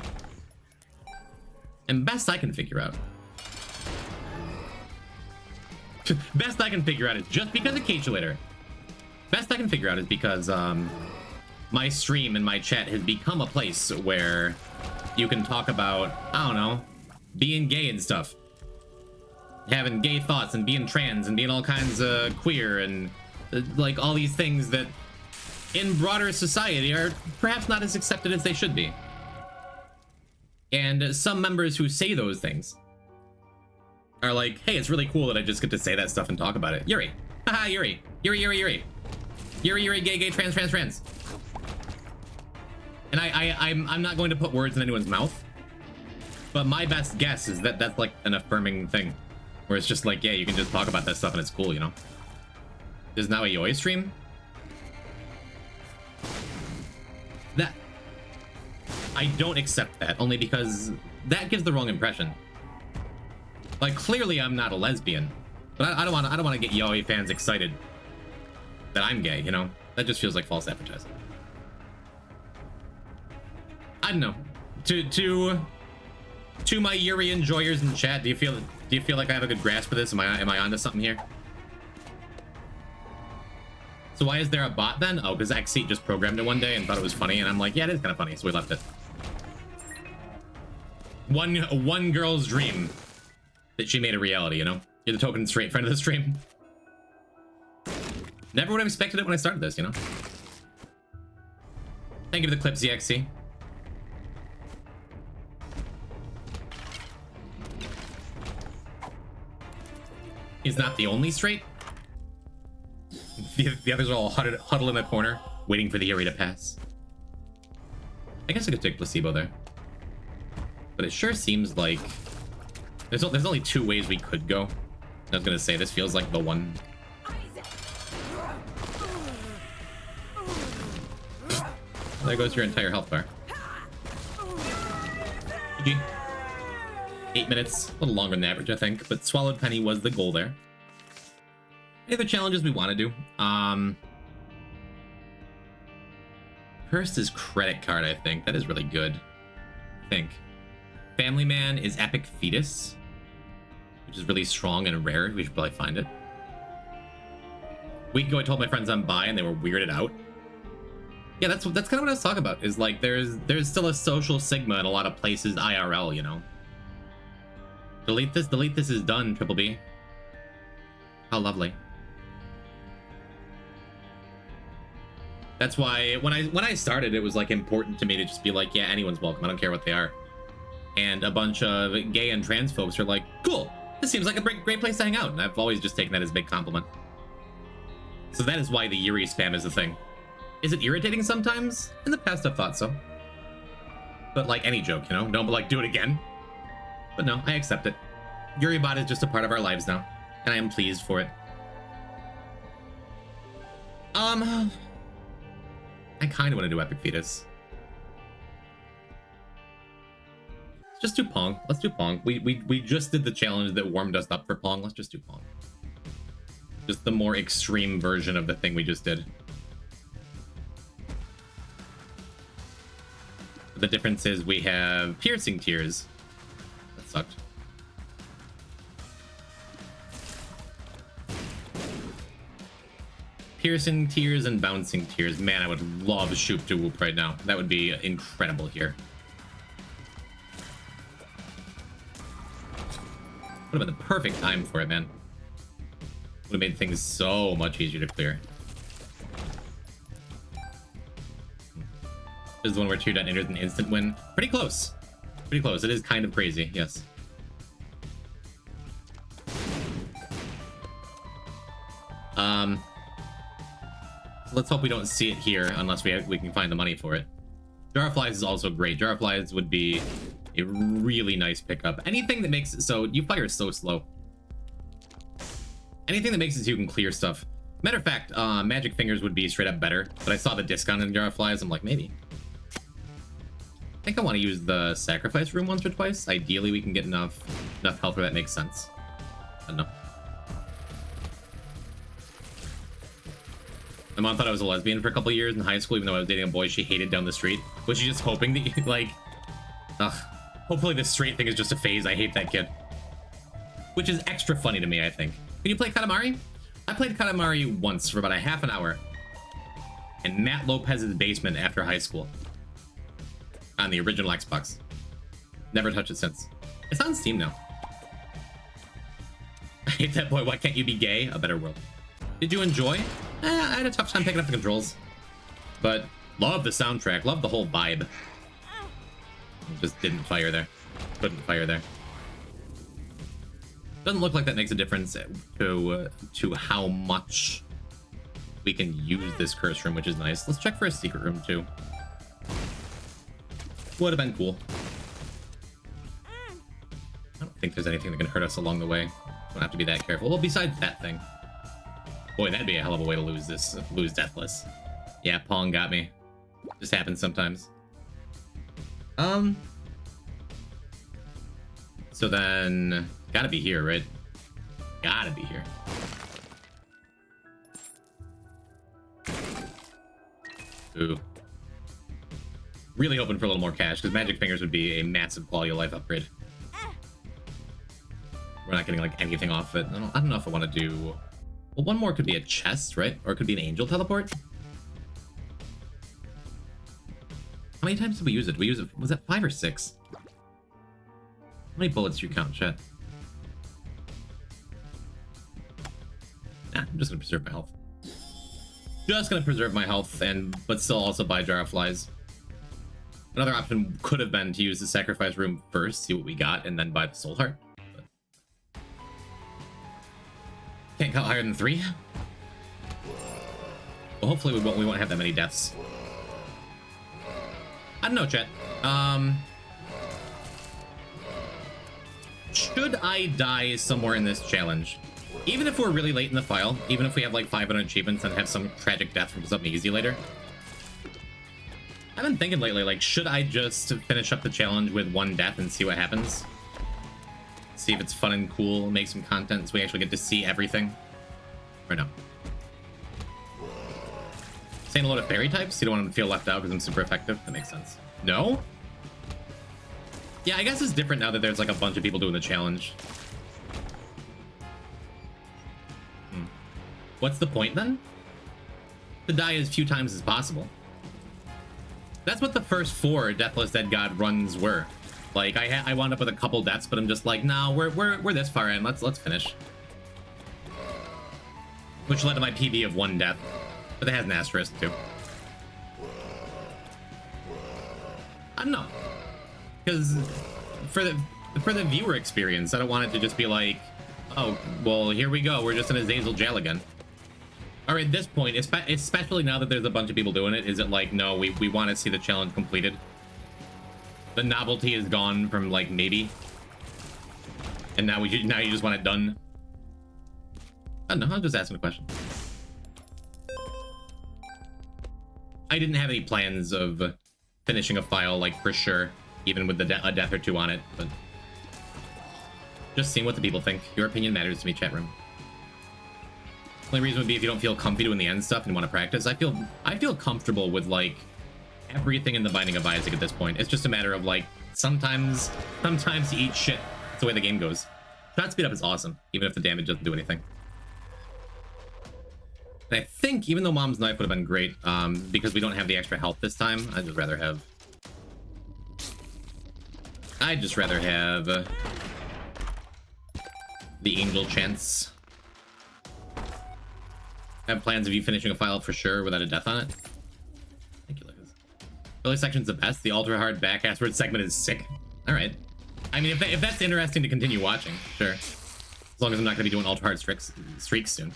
And best I can figure out. Best I can figure out is just because of Cachulator. Best I can figure out is because my stream and my chat has become a place where you can talk about, I don't know, being gay and stuff. Having gay thoughts and being trans and being all kinds of queer and like all these things that in broader society are perhaps not as accepted as they should be. And some members who say those things are like, hey, it's really cool that I just get to say that stuff and talk about it. Yuri. Haha, Yuri. Yuri, Yuri, Yuri. Yuri, Yuri, gay, gay, trans, trans, trans. And I'm not going to put words in anyone's mouth, but my best guess is that that's like an affirming thing, where it's just like, yeah, you can just talk about that stuff and it's cool, you know? There's now a Yoi stream? That... I don't accept that, only because that gives the wrong impression. Like, clearly I'm not a lesbian, but I don't want to get Yoi fans excited that I'm gay, you know? That just feels like false advertising. I don't know. To my Yuri enjoyers in chat, do you feel like I have a good grasp of this? Am I onto something here? So why is there a bot then? Oh, because Xseat just programmed it one day and thought it was funny, and I'm like, yeah, it is kind of funny, so we left it. One girl's dream that she made a reality, you know? You're the token straight friend of the stream. Never would have expected it when I started this, you know? Thank you for the clip, ZXC. He's not the only straight. The others are all huddled in a corner, waiting for the Yuri to pass. I guess I could take placebo there. But it sure seems like... There's only two ways we could go. I was gonna say, this feels like the one... There goes your entire health bar. GG. 8 minutes, a little longer than average, I think, but Swallowed Penny was the goal there. Any other challenges we want to do? First is Credit Card, I think. That is really good. I think. Family Man is Epic Fetus, which is really strong and rare. We should probably find it. A week ago, I told my friends I'm bi, and they were weirded out. Yeah, that's kind of what I was talking about. Is like there's still a social stigma in a lot of places IRL, you know. Delete this is done, Triple B. How lovely. That's why when I started, it was like important to me to just be like, yeah, anyone's welcome. I don't care what they are. And a bunch of gay and trans folks are like, cool. This seems like a great place to hang out. And I've always just taken that as a big compliment. So that is why the Yuri spam is a thing. Is it irritating sometimes? In the past, I've thought so. But like any joke, you know, don't like do it again. But no, I accept it. Yuribot is just a part of our lives now, and I am pleased for it. I kind of want to do Epic Fetus. Just do Pong. Let's do Pong. We just did the challenge that warmed us up for Pong. Let's just do Pong. Just the more extreme version of the thing we just did. The difference is we have piercing tears. That sucked. Piercing tears and bouncing tears. Man, I would love Shoop to Whoop right now. That would be incredible here. Would have been the perfect time for it, man. Would have made things so much easier to clear. This is the one where 2 detonators an instant win. Pretty close. Pretty close. It is kind of crazy, yes. So let's hope we don't see it here unless we can find the money for it. Jar of Flies is also great. Jar of Flies would be a really nice pickup. Anything that makes it so you fire so slow. Anything that makes it so you can clear stuff. Matter of fact, Magic Fingers would be straight up better, but I saw the discount in Jar of Flies. I'm like, maybe. I think I want to use the Sacrifice Room once or twice. Ideally, we can get enough health where that makes sense. I don't know. My mom thought I was a lesbian for a couple years in high school, even though I was dating a boy she hated down the street. Was she just hoping that you, like... Ugh. Hopefully this straight thing is just a phase. I hate that kid. Which is extra funny to me, I think. Can you play Katamari? I played Katamari once for about a half an hour. In Matt Lopez's basement after high school. On the original Xbox. Never touched it since. It's on Steam now. I hate that boy. Why can't you be gay? A better world. Did you enjoy? I had a tough time picking up the controls. But love the soundtrack. Love the whole vibe. Just didn't fire there. Couldn't fire there. Doesn't look like that makes a difference to how much we can use this curse room, which is nice. Let's check for a secret room too. Would have been cool. I don't think there's anything that can hurt us along the way. Don't have to be that careful. Well, besides that thing. Boy, that'd be a hell of a way to lose this. Lose Deathless. Yeah, Pong got me. Just happens sometimes. So then... Gotta be here, right? Gotta be here. Ooh. Really hoping for a little more cash, because Magic Fingers would be a massive quality of life upgrade. We're not getting, like, anything off it. I don't know if I want to do... Well, one more could be a chest, right? Or it could be an angel teleport. How many times did we use it? Did we use it... Was that 5 or 6? How many bullets do you count, chat? Nah, I'm just gonna preserve my health. Just gonna preserve my health, but still also buy Jar of Flies. Another option could have been to use the Sacrifice Room first, see what we got, and then buy the Soul Heart. But can't count higher than 3. Well, hopefully we won't have that many deaths. I don't know, chat. Should I die somewhere in this challenge? Even if we're really late in the file, even if we have like 500 achievements and have some tragic death from something easy later. I've been thinking lately, like, should I just finish up the challenge with 1 death and see what happens? See if it's fun and cool, make some content so we actually get to see everything? Or no? Saying a lot of fairy types? You don't want to feel left out because I'm super effective? That makes sense. No? Yeah, I guess it's different now that there's like a bunch of people doing the challenge. What's the point then? To die as few times as possible. That's what the first 4 Deathless Dead God runs were. Like I wound up with a couple deaths, but I'm just like, no, we're this far in. Let's finish. Which led to my PB of 1 death, but it has an asterisk too. I don't know, because for the viewer experience, I don't want it to just be like, oh, well, here we go. We're just in Azazel jail again. Or at this point, especially now that there's a bunch of people doing it, is it like, no, we want to see the challenge completed? The novelty is gone from like maybe, and now you just want it done. I don't know. I'm just asking a question. I didn't have any plans of finishing a file like for sure, even with a death or 2 on it, but just seeing what the people think. Your opinion matters to me, chat room. The only reason would be if you don't feel comfy doing the end stuff and want to practice. I feel comfortable with like everything in the Binding of Isaac at this point. It's just a matter of like sometimes you eat shit. That's the way the game goes. Shot speed up is awesome, even if the damage doesn't do anything. And I think even though Mom's knife would have been great, because we don't have the extra health this time, I'd just rather have the angel chance. I have plans of you finishing a file for sure without a death on it. Thank you, Lucas. Early section's the best. The ultra hard back assword segment is sick. All right. I mean, if that's interesting to continue watching, sure. As long as I'm not going to be doing ultra hard streaks soon.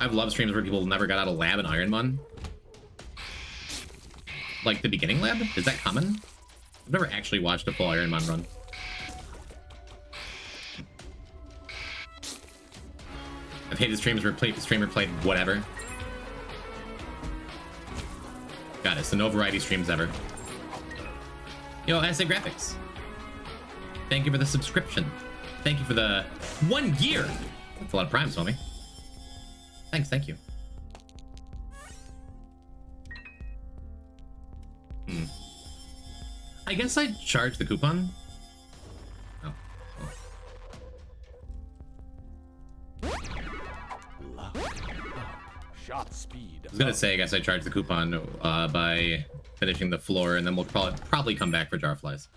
I've loved streams where people never got out of lab in Iron Man. Like the beginning lab? Is that common? I've never actually watched a full Iron Man run. I've hated streams where the streamer played whatever. Got it. So no variety streams ever. Yo, Essay Graphics. Thank you for the subscription. Thank you for the 1 year. That's a lot of primes, homie. Thanks, thank you. I guess I'd charge the coupon. Oh. Shot speed. I was gonna say, I guess I charge the coupon by finishing the floor, and then we'll probably come back for Jarflies.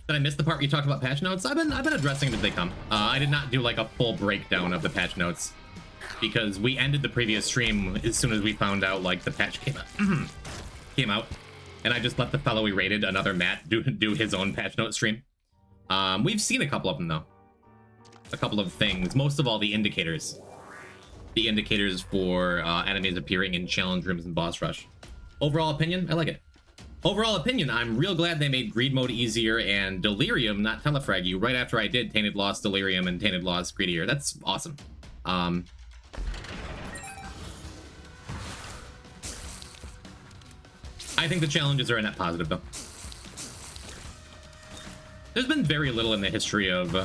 Did I miss the part where you talked about patch notes? I've been addressing them as they come. I did not do like a full breakdown of the patch notes because we ended the previous stream as soon as we found out like the patch came out, and I just let the fellow we rated, another Matt, do his own patch note stream. We've seen a couple of them though, a couple of things. Most of all, the indicators for enemies appearing in challenge rooms and boss rush. Overall opinion, I like it. Overall opinion, I'm real glad they made greed mode easier and delirium not telefrag you right after I did Tainted Lost delirium and Tainted Lost greedier. That's awesome. I think the challenges are a net positive though. There's been very little in the history of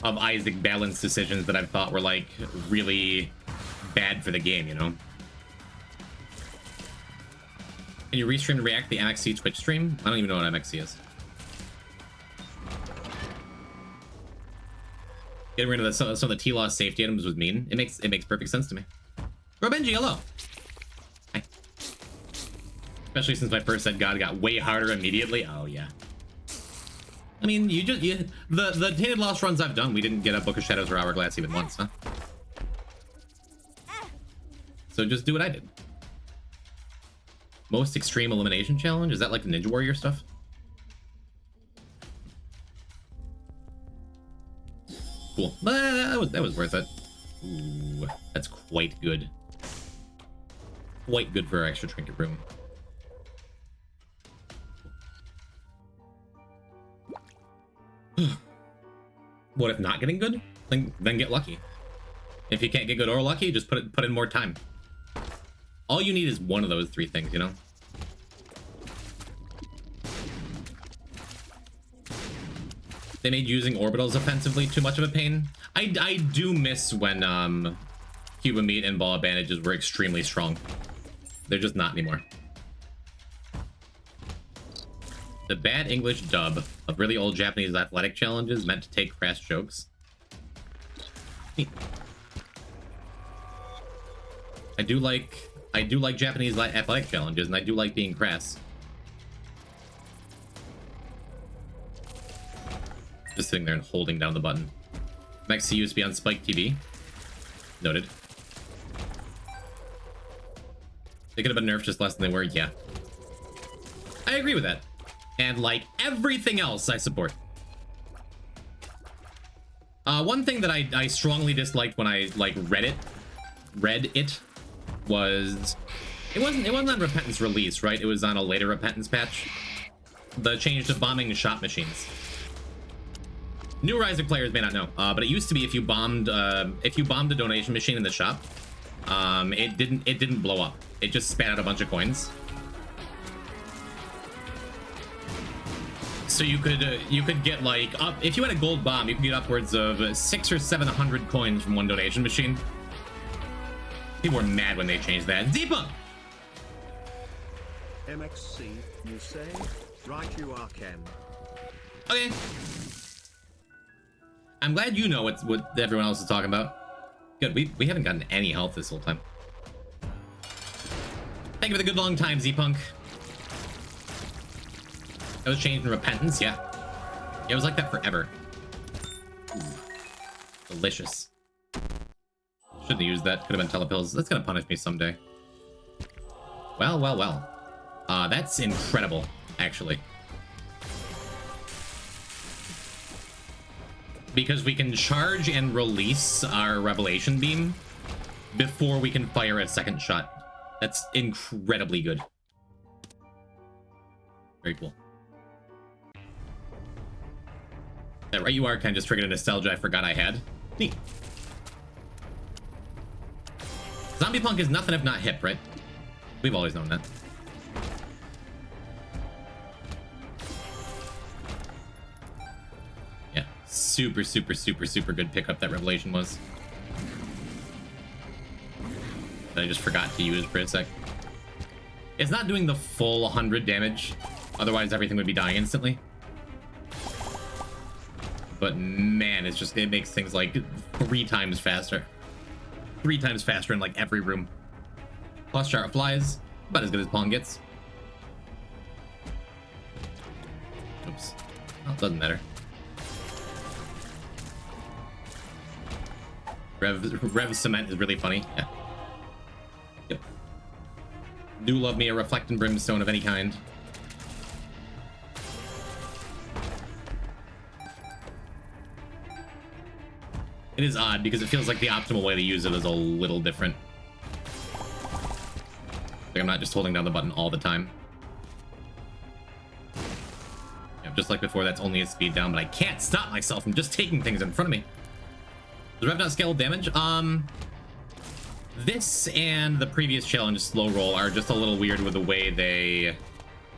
Isaac balance decisions that I've thought were like really bad for the game, you know? Can you restream and react the MXC Twitch stream? I don't even know what MXC is. Getting rid of some of the T-Loss safety items was mean. It makes perfect sense to me. Robenji, hello. Hi. Especially since my first Dead God got way harder immediately. Oh yeah. I mean, the Tainted Lost runs I've done, we didn't get a Book of Shadows or Hourglass even once, huh? So just do what I did. Most extreme elimination challenge? Is that like the Ninja Warrior stuff? Cool. That was worth it. Ooh, that's quite good. Quite good for our extra trinket room. What if not getting good? Then get lucky. If you can't get good or lucky, just put in more time. All you need is one of those three things, you know? They made using orbitals offensively too much of a pain. I do miss when Cuba Meat and Ball of Bandages were extremely strong. They're just not anymore. The bad English dub of really old Japanese athletic challenges meant to take crass jokes. I do like Japanese athletic challenges, and I do like being crass. Just sitting there and holding down the button. Maxi used to be on Spike TV. Noted. They could have been nerfed just less than they were, yeah. I agree with that. And like everything else, I support. One thing that I strongly disliked when I like read it was it wasn't on Repentance release, right? It was on a later Repentance patch. The change to bombing shot machines. Newer Isaac players may not know, but it used to be if you bombed a donation machine in the shop, it didn't blow up. It just spat out a bunch of coins. So you could get like up if you had a gold bomb, you could get upwards of 600 or 700 coins from one donation machine. People were mad when they changed that. Deepa! MXC, you say? Right, you are, Ken. Okay. I'm glad you know what everyone else is talking about. Good, we haven't gotten any health this whole time. Thank you for the good long time, Z-Punk. That was changed in repentance, yeah. Yeah, it was like that forever. Ooh. Delicious. Shouldn't have used that. Could have been telepills. That's gonna punish me someday. Well, well, well. That's incredible, actually. Because we can charge and release our Revelation Beam before we can fire a second shot. That's incredibly good. Very cool. Yeah, right, you are kind of just triggered a nostalgia I forgot I had. Neat. Zombie Punk is nothing if not hip, right? We've always known that. Yeah, super, super, super, super good pickup that Revelation was. That I just forgot to use for a sec. It's not doing the full 100 damage, otherwise everything would be dying instantly. But man, it makes things like 3 times faster. 3 times faster in like every room. Plus Chart of Flies, about as good as Pong gets. Oops. Oh, doesn't matter. Rev Cement is really funny. Yeah. Yep. Do love me a Reflect and Brimstone of any kind. It is odd because it feels like the optimal way to use it is a little different. Like I'm not just holding down the button all the time. Yeah, just like before, that's only a speed down, but I can't stop myself from just taking things in front of me. Does Rev not scale damage? This and the previous challenge, Slow Roll, are just a little weird with the way they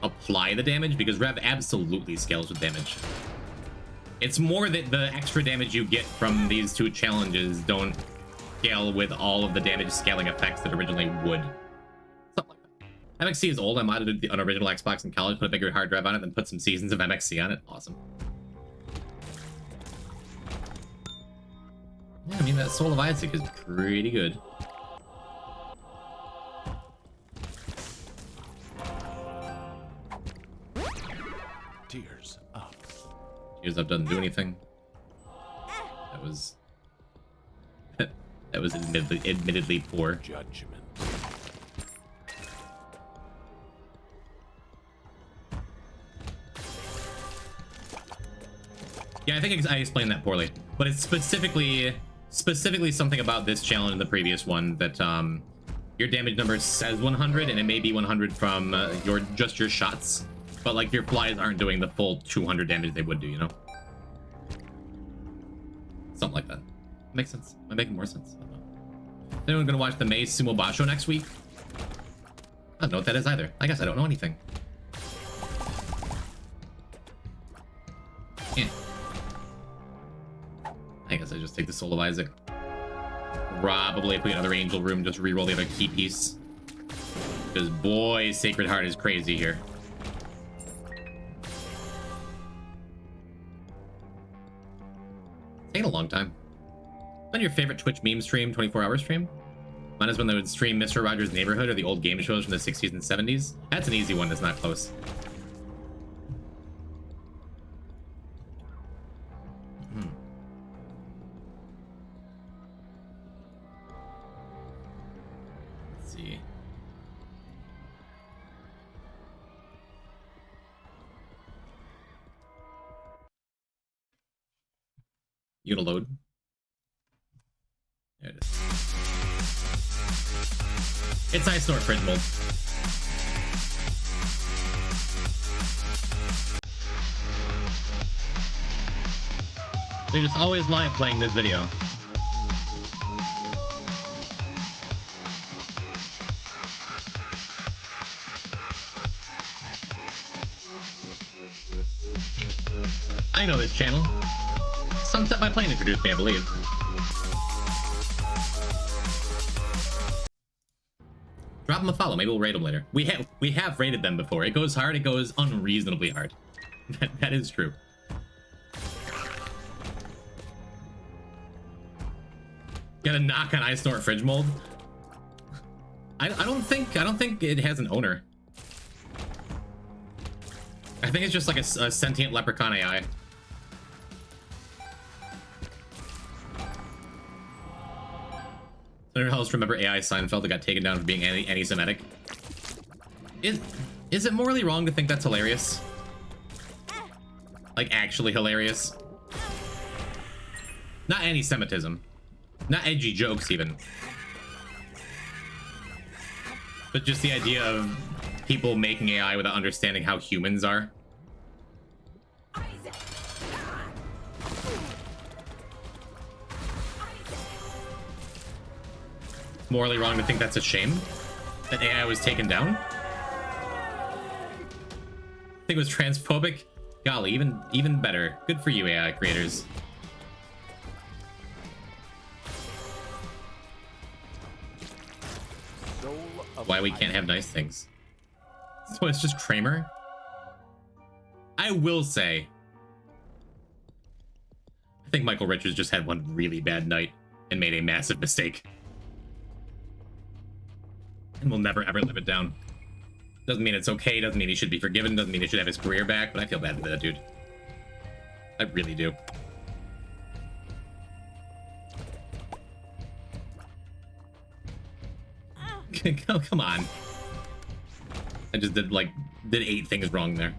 apply the damage, because Rev absolutely scales with damage. It's more that the extra damage you get from these 2 challenges don't scale with all of the damage scaling effects that originally would. Something like that. MXC is old. I modded an original Xbox in college, put a bigger hard drive on it, then put some seasons of MXC on it. Awesome. Yeah, I mean, that Soul of Isaac is pretty good. Tears up. Tears Up doesn't do anything. That was that was admittedly poor. Judgment. Yeah, I think I explained that poorly, but it's specifically something about this challenge and the previous one that your damage number says 100, and it may be 100 from your shots, but like your flies aren't doing the full 200 damage they would do, you know? Something like that. Makes sense. Am I making more sense? I don't know. Is anyone gonna watch the May Sumo Basho next week? I don't know what that is either. I guess I don't know anything. Yeah. I guess I just take the Soul of Isaac. Probably if we get another Angel Room, just reroll the other key piece. Because boy, Sacred Heart is crazy here. Taking a long time. What's your favorite Twitch meme stream, 24-hour stream? Mine is when they would stream Mr. Rogers' Neighborhood or the old game shows from the 60s and 70s. That's an easy one that's not close. Let's see. You gonna load? There it is. It's Ice Snort Fridge Mold. They just always live playing this video. I know this channel. Sunset My Plane introduced me, I believe. Drop them a follow. Maybe we'll raid them later. We have raided them before. It goes hard. It goes unreasonably hard. That is true. Get a knock on I snort fridge mold. I don't think it has an owner. I think it's just like a sentient leprechaun AI. I don't know how else remember AI Seinfeld that got taken down for being anti-Semitic. Is it morally wrong to think that's hilarious? Like, actually hilarious? Not anti-Semitism. Not edgy jokes, even. But just the idea of people making AI without understanding how humans are. Morally wrong to think that's a shame that AI was taken down. Think it was transphobic. Golly, even better. Good for you, AI creators. Why we can't have nice things. So it's just Kramer. I will say, I think Michael Richards just had one really bad night and made a massive mistake. And will never ever live it down. Doesn't mean it's okay, doesn't mean he should be forgiven, doesn't mean he should have his career back, but I feel bad for that dude. I really do. Come on. I just did 8 things wrong there.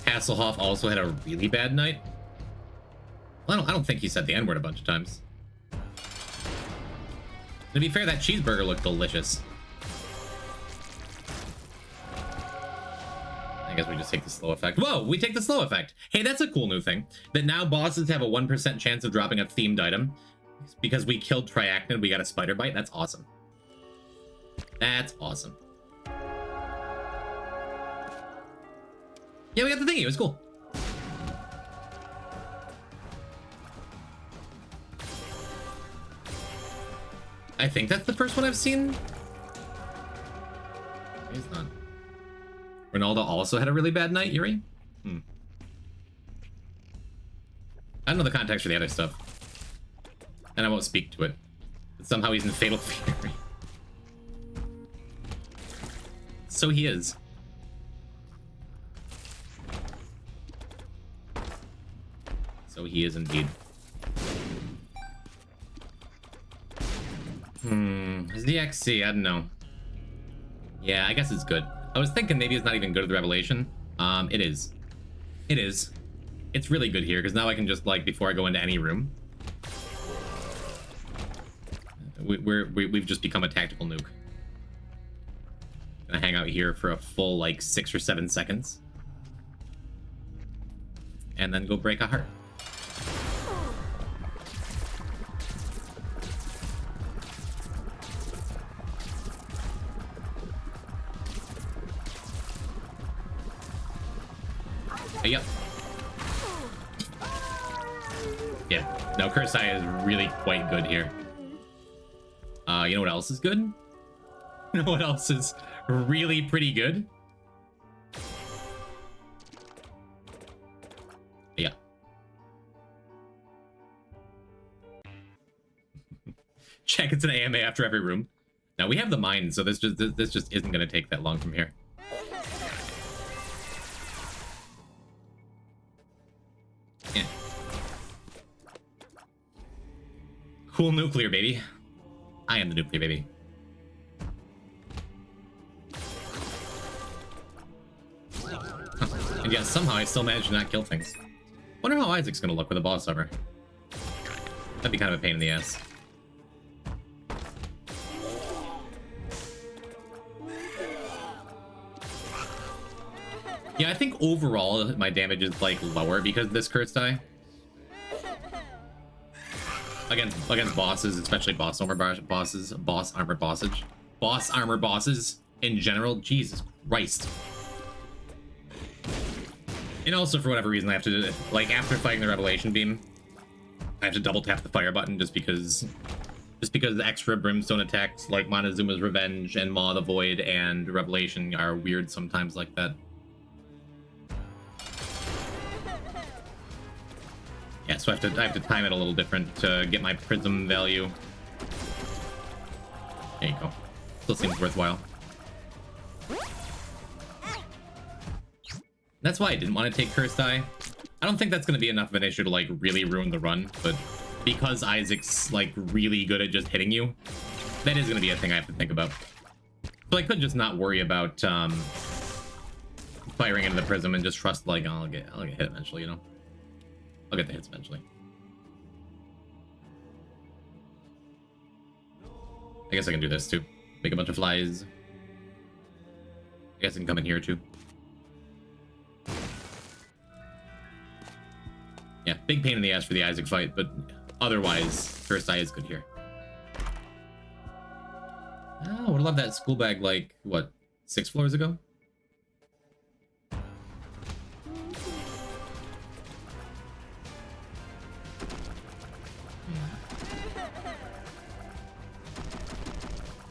Hasselhoff also had a really bad night. Well, I don't think he said the N-word a bunch of times. To be fair, that cheeseburger looked delicious. I guess we just take the slow effect. Whoa, we take the slow effect. Hey, that's a cool new thing. That now bosses have a 1% chance of dropping a themed item. Because we killed Triachnid, we got a spider bite. That's awesome. That's awesome. Yeah, we got the thingy. It was cool. I think that's the first one I've seen. It's not. Ronaldo also had a really bad night, Yuri? I don't know the context for the other stuff. And I won't speak to it. But somehow he's in Fatal Fury. So he is. So he is indeed. His DXC, I don't know. Yeah, I guess it's good. I was thinking maybe it's not even good at the Revelation. It is. It is. It's really good here, because now I can just, before I go into any room. We've just become a tactical nuke. Gonna hang out here for a full, 6 or 7 seconds. And then go break a heart. Yep. Yeah. No, Kursai is really quite good here. You know what else is good? You know what else is really pretty good? Yeah. Check, it's an AMA after every room. Now we have the mine, so this just isn't gonna take that long from here. Yeah. Cool nuclear, baby. I am the nuclear baby. Huh. And yet somehow I still managed to not kill things. Wonder how Isaac's gonna look with a boss armor. That'd be kind of a pain in the ass. Yeah, I think overall my damage is lower because of this curse die. Against bosses, especially boss armor bosses in general. Jesus Christ. And also for whatever reason I have to after fighting the Revelation beam, I have to double tap the fire button just because Just because the extra brimstone attacks like Montezuma's Revenge and Maw of the Void and Revelation are weird sometimes like that. Yeah, so I have to time it a little different to get my prism value. There you go. Still seems worthwhile. That's why I didn't want to take Cursed Eye. I don't think that's going to be enough of an issue to like really ruin the run, but because Isaac's like really good at just hitting you, that is going to be a thing I have to think about. So I could just not worry about firing into the prism and just trust like I'll get hit eventually, you know. I'll get the hits eventually. I guess I can do this too. Make a bunch of flies. I guess I can come in here too. Yeah, big pain in the ass for the Isaac fight, but otherwise, Cursed Eye is good here. Oh, would have loved that school bag like, what, 6 floors ago?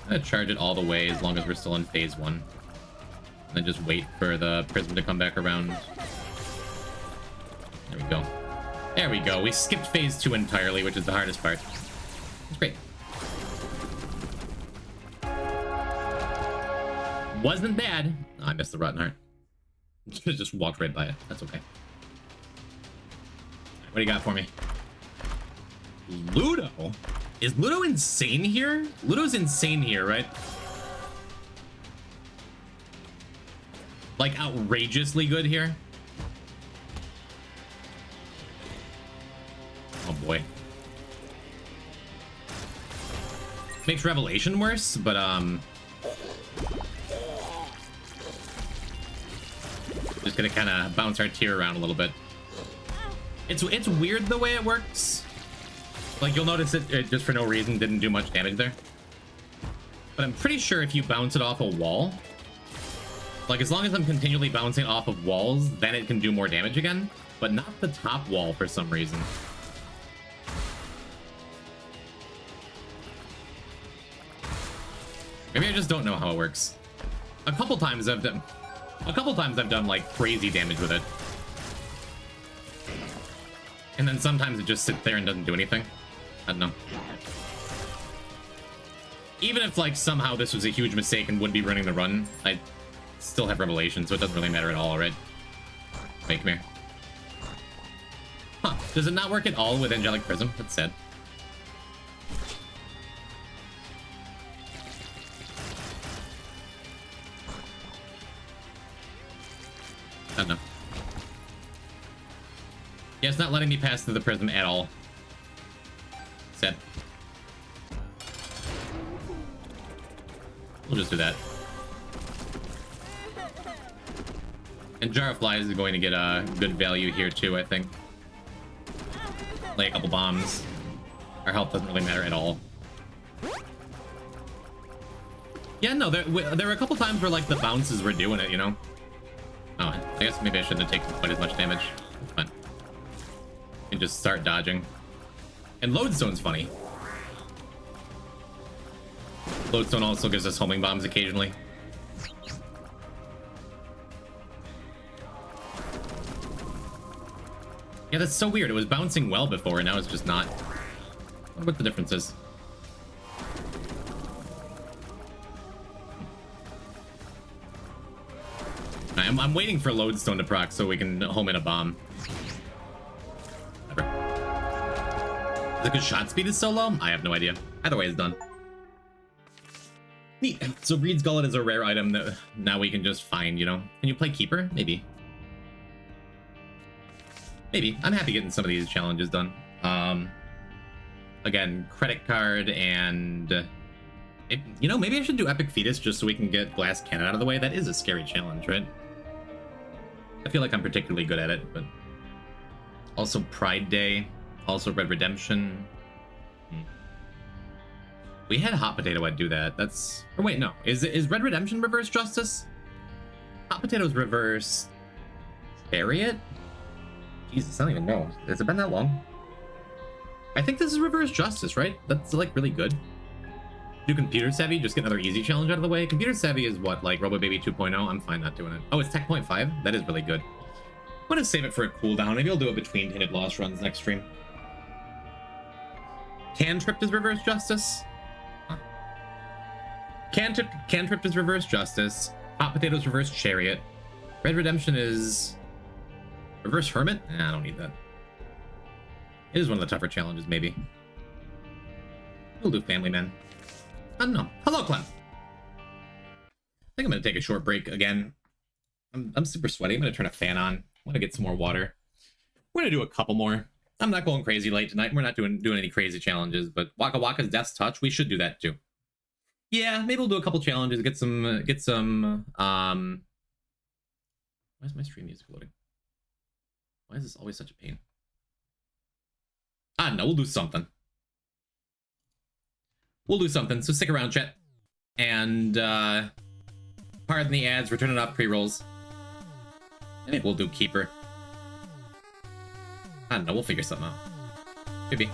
I'm gonna charge it all the way as long as we're still in phase 1. And then just wait for the prism to come back around. There we go. There we go. We skipped phase 2 entirely, which is the hardest part. It's great. Wasn't bad. Oh, I missed the Rotten Heart. Just walked right by it. That's okay. What do you got for me? Ludo? Is Ludo insane here? Ludo's insane here, right? Like outrageously good here? Oh boy. Makes Revelation worse, but just gonna kind of bounce our tier around a little bit. It's weird the way it works. Like you'll notice it just for no reason didn't do much damage there. But I'm pretty sure if you bounce it off a wall, like as long as I'm continually bouncing off of walls, then it can do more damage again, but not the top wall for some reason. Maybe I just don't know how it works. A couple times I've done like crazy damage with it. And then sometimes it just sits there and doesn't do anything. I don't know. Even if like somehow this was a huge mistake and would be running the run, I still have Revelation, so it doesn't really matter at all, right? Wait, come here. Huh, does it not work at all with Angelic Prism? That's sad. I don't know. Yeah, it's not letting me pass through the prism at all. Sad. We'll just do that. And Jar of Flies is going to get a good value here too, I think. Lay a couple bombs. Our health doesn't really matter at all. Yeah, no, there were a couple times where like the bounces were doing it, you know? Oh, I guess maybe I shouldn't have taken quite as much damage. It's fine. And just start dodging. And Lodestone's funny. Lodestone also gives us homing bombs occasionally. Yeah, that's so weird. It was bouncing well before, and now it's just not. I wonder what the difference is. I'm waiting for Lodestone to proc so we can home in a bomb. Whatever. Because shot speed is so low? I have no idea. Either way, it's done. Neat. So Greed's Gullet is a rare item that now we can just find, you know? Can you play Keeper? Maybe. Maybe. I'm happy getting some of these challenges done. Again, credit card and... you know, maybe I should do Epic Fetus just so we can get Glass Cannon out of the way. That is a scary challenge, right? I feel like I'm particularly good at it, but... Also Pride Day. Also Red Redemption. We had Hot Potato, I'd do that. That's... Or wait, no. Is Red Redemption reverse justice? Hot Potato's reverse... Chariot? Jesus, I don't even know. Has it been that long? I think this is reverse justice, right? That's like really good. Do computer savvy, just get another easy challenge out of the way. Computer savvy is what, like Robo Baby 2.0? I'm fine not doing it. Oh, it's Tech Point 5? That is really good. I'm gonna save it for a cooldown. Maybe I'll do it between Tainted Lost runs next stream. Cantrip is reverse justice. Huh. Cantrip is reverse justice. Hot Potatoes reverse chariot. Red Redemption is reverse hermit. Nah, I don't need that. It is one of the tougher challenges, maybe. We'll do family man. I don't know. Hello, Clem. I think I'm gonna take a short break again. I'm super sweaty. I'm gonna turn a fan on. I want to get some more water. We're gonna do a couple more. I'm not going crazy late tonight. We're not doing any crazy challenges, but Waka Waka's Death's Touch, we should do that too. Yeah, maybe we'll do a couple challenges, get some why is my stream music loading? Why is this always such a pain? I don't know, we'll do something. We'll do something, so stick around, chat. And pardon the ads, we're turning off pre-rolls. I think we'll do Keeper. I don't know, we'll figure something out. Maybe.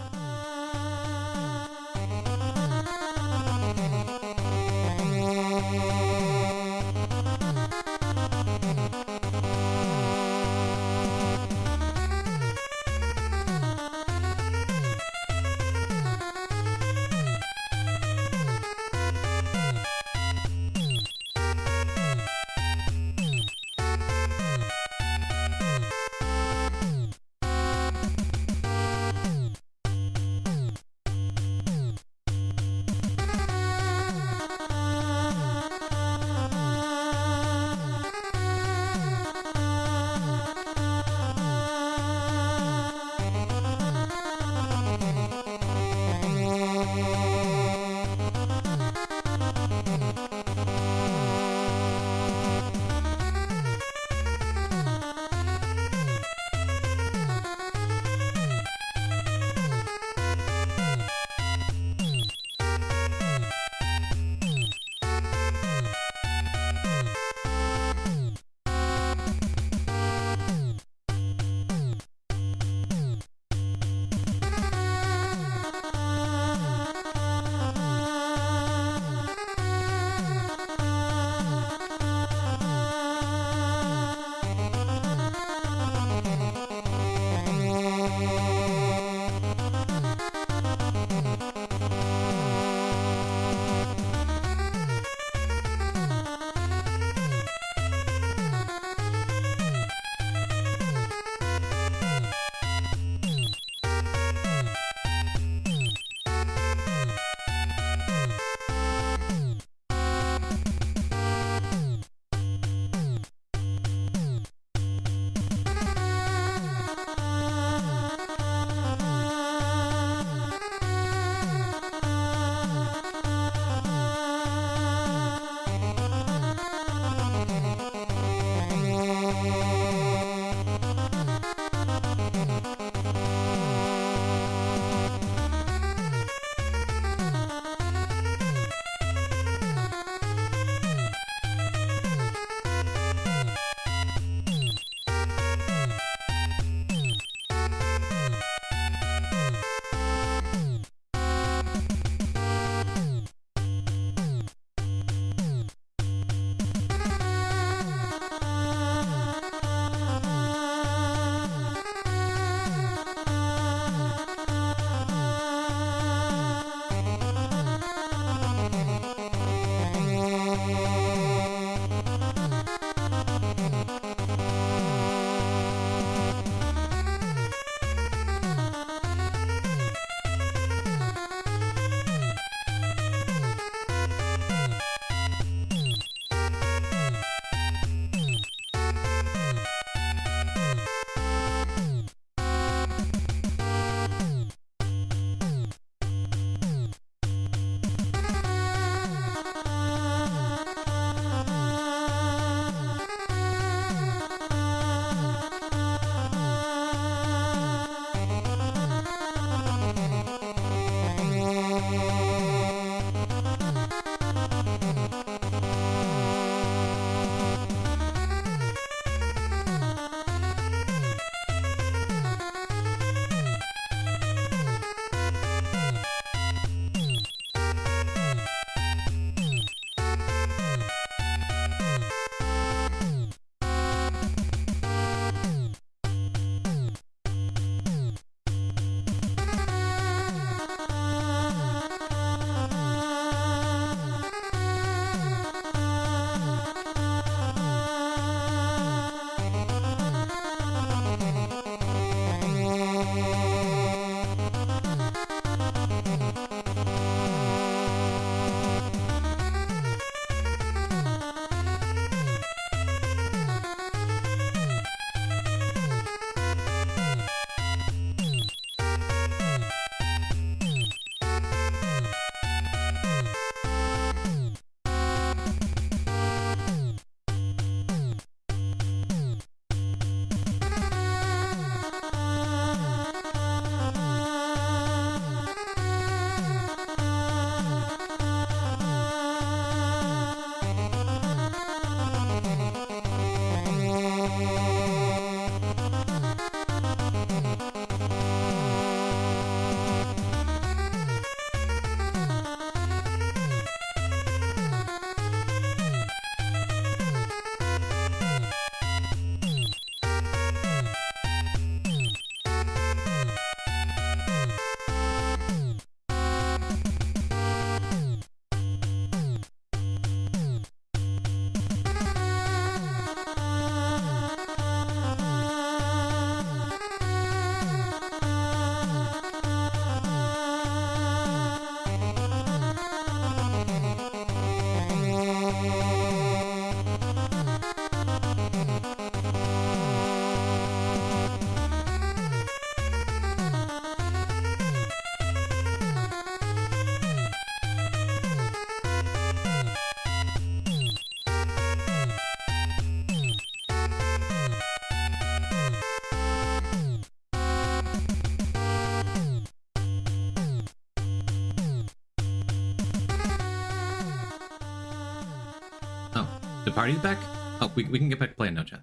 The party's back? Oh, we can get back to playing now, chat.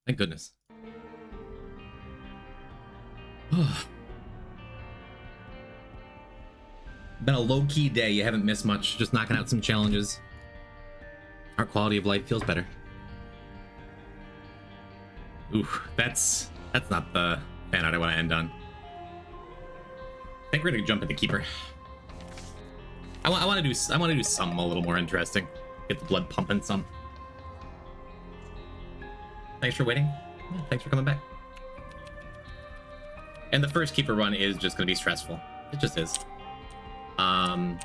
Thank goodness. Been a low-key day. You haven't missed much. Just knocking out some challenges. Our quality of life feels better. Ooh, that's not the fan art I want to end on. I think we're gonna jump into Keeper. I want to do something a little more interesting. Get the blood pumping some. Thanks for waiting. Yeah, thanks for coming back. And the first Keeper run is just gonna be stressful. It just is. The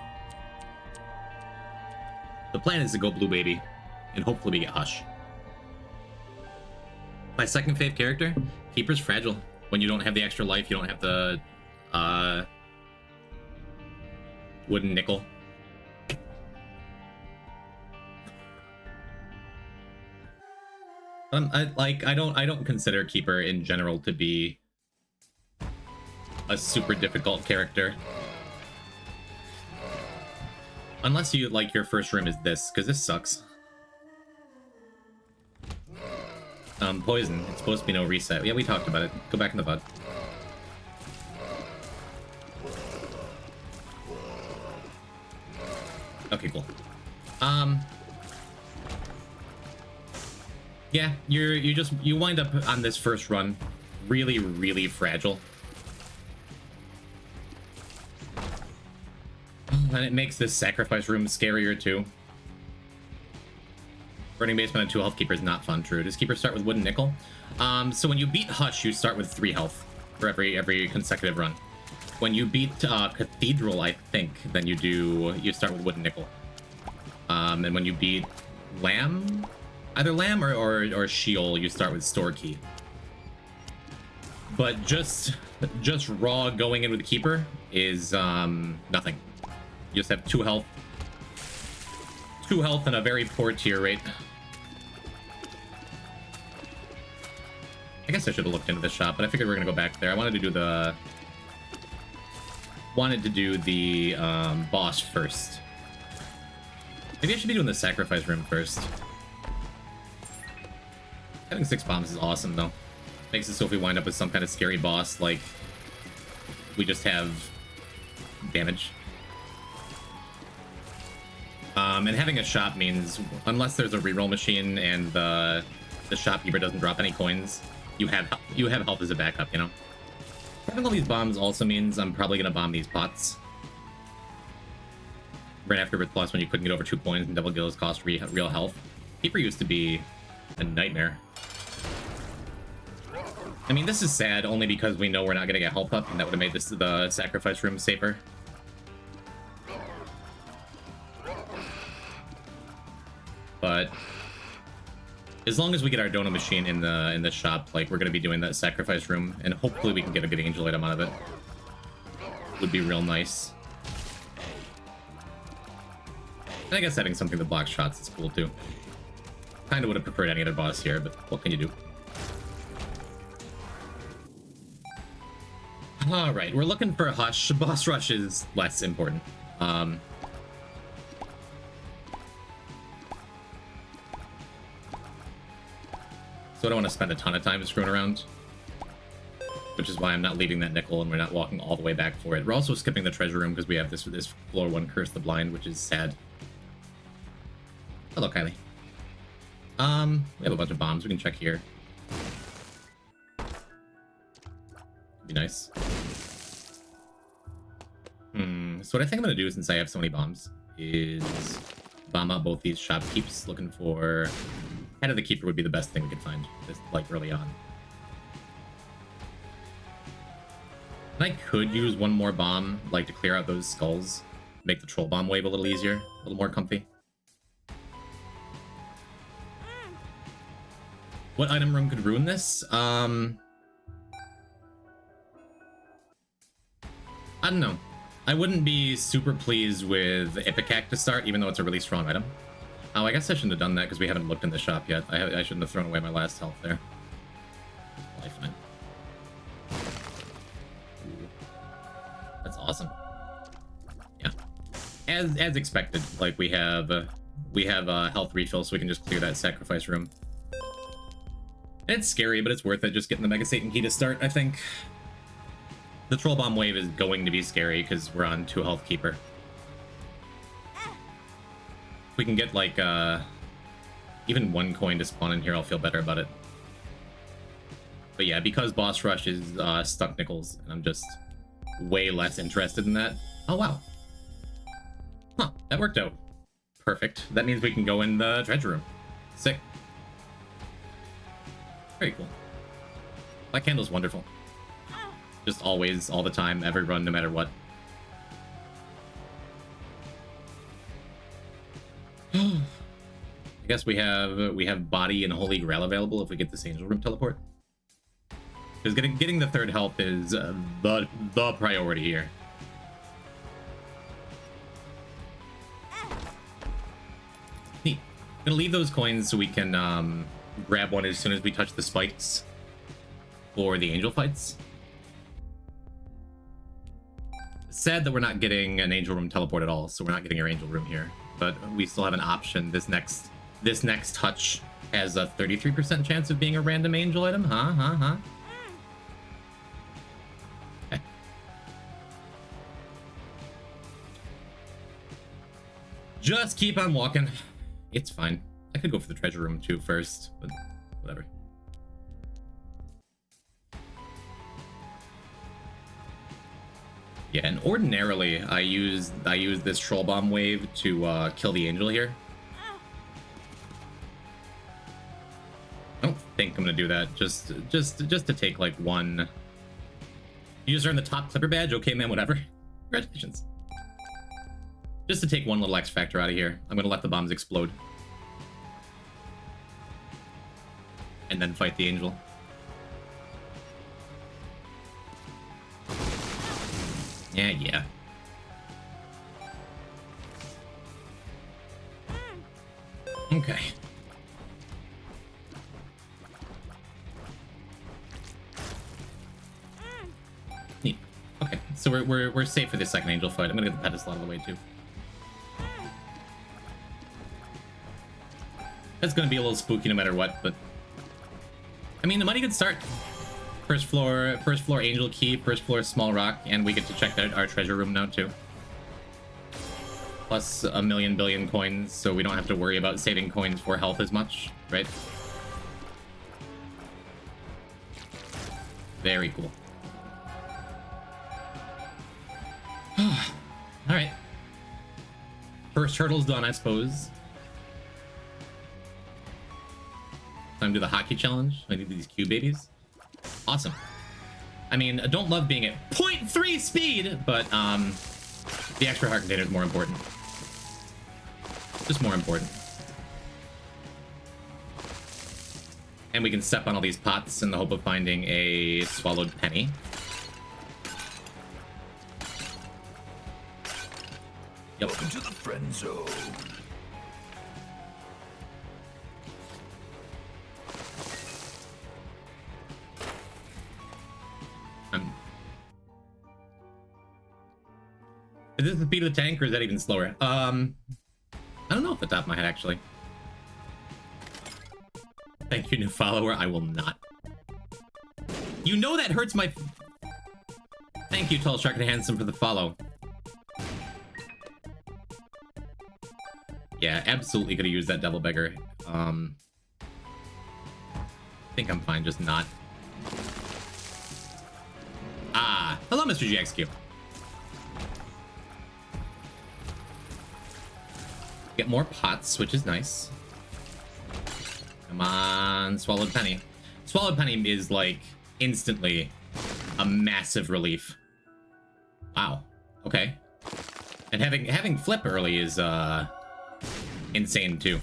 plan is to go Blue Baby, and hopefully we get Hush. My second fave character, Keeper's fragile. When you don't have the extra life, you don't have the wooden nickel. I don't consider Keeper in general to be a super difficult character. Unless you like your first room is this, because this sucks. Poison. It's supposed to be no reset. Yeah, we talked about it. Go back in the bud. Okay, cool. Yeah, you wind up on this first run really, really fragile. And it makes this sacrifice room scarier too. Burning Basement and 2 health Keeper is not fun, true. Does Keeper start with wooden nickel? So when you beat Hush, you start with 3 health for every consecutive run. When you beat Cathedral, I think, then you start with wooden nickel. And when you beat Lamb, either Lamb or Sheol, you start with Store Key. But just raw going in with the Keeper is nothing. You just have 2 health. 2 health and a very poor tier rate. I guess I should have looked into this shop, but I figured we were gonna go back there. I wanted to do the boss first. Maybe I should be doing the sacrifice room first. Having 6 bombs is awesome though. Makes it so if we wind up with some kind of scary boss, like we just have damage. And having a shop means, unless there's a reroll machine and the shopkeeper doesn't drop any coins, you have health as a backup, you know? Having all these bombs also means I'm probably gonna bomb these pots. Right after Rit Plus, when you couldn't get over 2 coins and double gills cost real health. Keeper used to be a nightmare. I mean, this is sad only because we know we're not gonna get health up, and that would have made the sacrifice room safer. But as long as we get our donut machine in the shop, like we're gonna be doing that sacrifice room, and hopefully we can get a good angel item out of it. Would be real nice. And I guess having something that blocks shots is cool too. Kinda would have preferred any other boss here, but what can you do? Alright, we're looking for a Hush. Boss rush is less important. So I don't want to spend a ton of time screwing around. Which is why I'm not leaving that nickel and we're not walking all the way back for it. We're also skipping the treasure room because we have this floor 1 Curse the Blind, which is sad. Hello, Kylie. We have a bunch of bombs. We can check here. Be nice. So what I think I'm gonna do, since I have so many bombs, is bomb out both these shopkeepers. Looking for Head of the Keeper would be the best thing we could find, this, like, early on. And I could use one more bomb, like, to clear out those skulls. Make the troll bomb wave a little easier, a little more comfy. What item room could ruin this? I don't know. I wouldn't be super pleased with Ipecac to start, even though it's a really strong item. Oh, I guess I shouldn't have done that because we haven't looked in the shop yet. I shouldn't have thrown away my last health there. Probably fine. Ooh. That's awesome. Yeah. As expected, like we have we have health refill, so we can just clear that sacrifice room. And it's scary, but it's worth it just getting the Mega Satan key to start, I think. The Troll Bomb wave is going to be scary because we're on 2 health keeper. If we can get like even 1 coin to spawn in here, I'll feel better about it. But yeah, because boss rush is stuck nickels, and I'm just way less interested in that. Oh wow. Huh, that worked out. Perfect. That means we can go in the treasure room. Sick. Very cool. That candle's wonderful. Just always, all the time, every run, no matter what. I guess we have body and holy grail available if we get this angel room teleport. Because getting the 3rd health is the priority here. Neat. I'm gonna leave those coins so we can grab one as soon as we touch the spikes for the angel fights. Sad that we're not getting an angel room teleport at all, so we're not getting our angel room here. But we still have an option. This next touch has a 33% chance of being a random angel item. Huh? Okay. Just keep on walking. It's fine. I could go for the treasure room too first, but whatever. Yeah, and ordinarily I use this troll bomb wave to kill the angel here. I don't think I'm gonna do that. Just to take like 1. You just earned the top clipper badge. Okay, man, whatever. Congratulations. Just to take 1 little X factor out of here. I'm gonna let the bombs explode, and then fight the angel. Yeah. Okay. Neat. Okay, so we're safe for this second angel fight. I'm gonna get the pedestal out of the way too. That's gonna be a little spooky no matter what, but I mean, the money could start. First floor angel key, first floor small rock, and we get to check out our treasure room now too. Plus a million billion coins, so we don't have to worry about saving coins for health as much, right? Very cool. Alright. First hurdle's done, I suppose. Time to do the hockey challenge. I need these Q babies. Awesome. I mean, I don't love being at 0.3 speed, but the extra heart container is more important. Just more important. And we can step on all these pots in the hope of finding a swallowed penny. Yep. Welcome to the friend zone. Is this the speed of the tank, or is that even slower? I don't know off the top of my head, actually. Thank you, new follower. I will not. You know that hurts my... Thank you, Tall Shark and Handsome, for the follow. Yeah, absolutely could have used that Devil Beggar. I think I'm fine, just not. Ah, hello, Mr. GXQ. Get more pots, which is nice. Come on, Swallowed Penny. Swallowed Penny is, like, instantly a massive relief. Wow. Okay. And having flip early is, insane, too.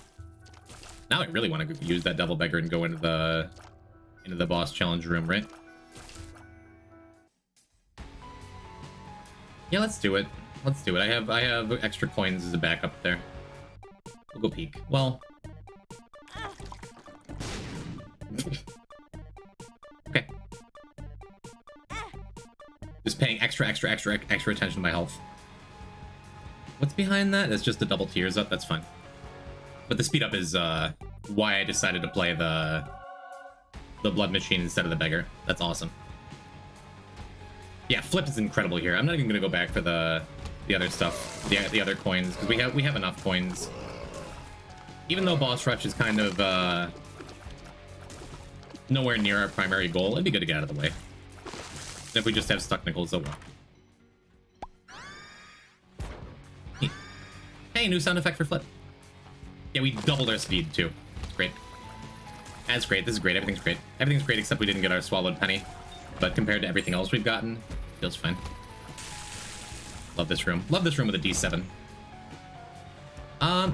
Now I really want to use that Devil Beggar and go into the boss challenge room, right? Yeah, let's do it. Let's do it. I have extra coins as a backup there. We'll go peek. Well... okay. Just paying extra attention to my health. What's behind that? It's just the double tears up. That's fine. But the speed up is why I decided to play the blood machine instead of the beggar. That's awesome. Yeah, flip is incredible here. I'm not even gonna go back for the other stuff, the other coins, because we have enough coins. Even though boss rush is kind of nowhere near our primary goal, it'd be good to get out of the way. If we just have stuck nickels, oh well. Hey, new sound effect for flip. Yeah, we doubled our speed too. It's great. That's great. This is great. Everything's great. Everything's great except we didn't get our swallowed penny. But compared to everything else we've gotten, feels fine. Love this room. Love this room with a D7.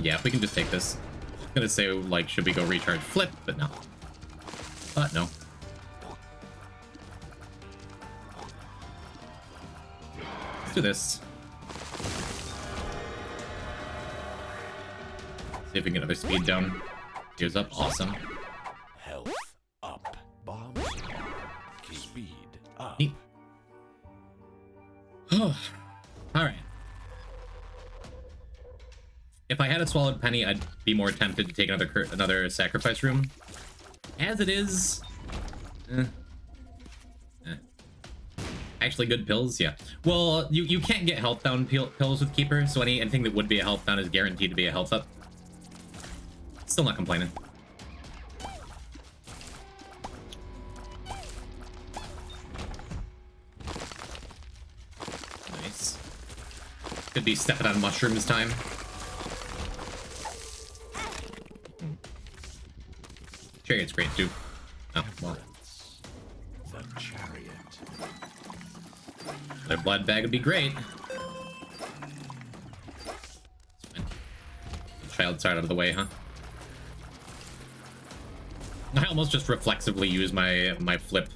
Yeah, if we can just take this. I'm gonna say, like, should we go recharge flip? But no. But no. Let's do this. See if we can get another speed down. Gears up. Awesome. Health up. Bombs. Speed up. Neat. Alright. If I had a swallowed penny, I'd be more tempted to take another sacrifice room. As it is... Actually, good pills? Yeah. Well, you can't get health down pills with Keeper, so anything that would be a health down is guaranteed to be a health up. Still not complaining. Nice. Could be stepping on mushrooms time. Chariot's great too. Oh, well. The chariot. Their blood bag would be great. Child side out of the way, huh? I almost just reflexively use my flip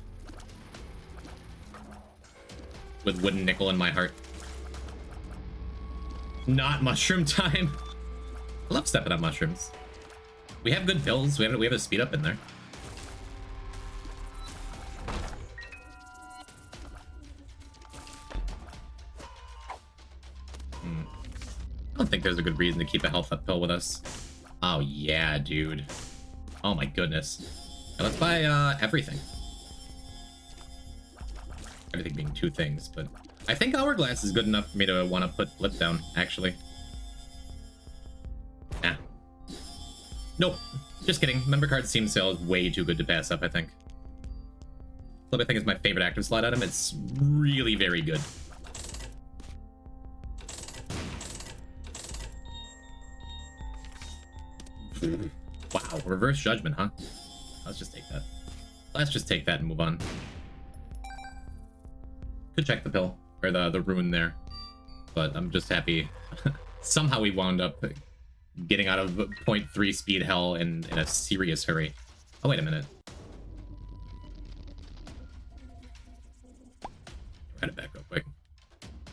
with wooden nickel in my heart. Not mushroom time. I love stepping on mushrooms. We have good pills. We have a speed up in there. I don't think there's a good reason to keep a health up pill with us. Oh yeah, dude. Oh my goodness. Yeah, let's buy everything. Everything being two things, but I think Hourglass is good enough for me to want to put flip down, actually. Nah. Nope. Just kidding. Member card Steam sale is way too good to pass up, I think. Flip, I think, is my favorite active slot item. It's really very good. Wow, reverse judgment, huh? Let's just take that. Let's just take that and move on. Could check the pill, or the rune there. But I'm just happy. Somehow we wound up getting out of 0.3 speed hell in a serious hurry. Oh, wait a minute. Kind of back real quick.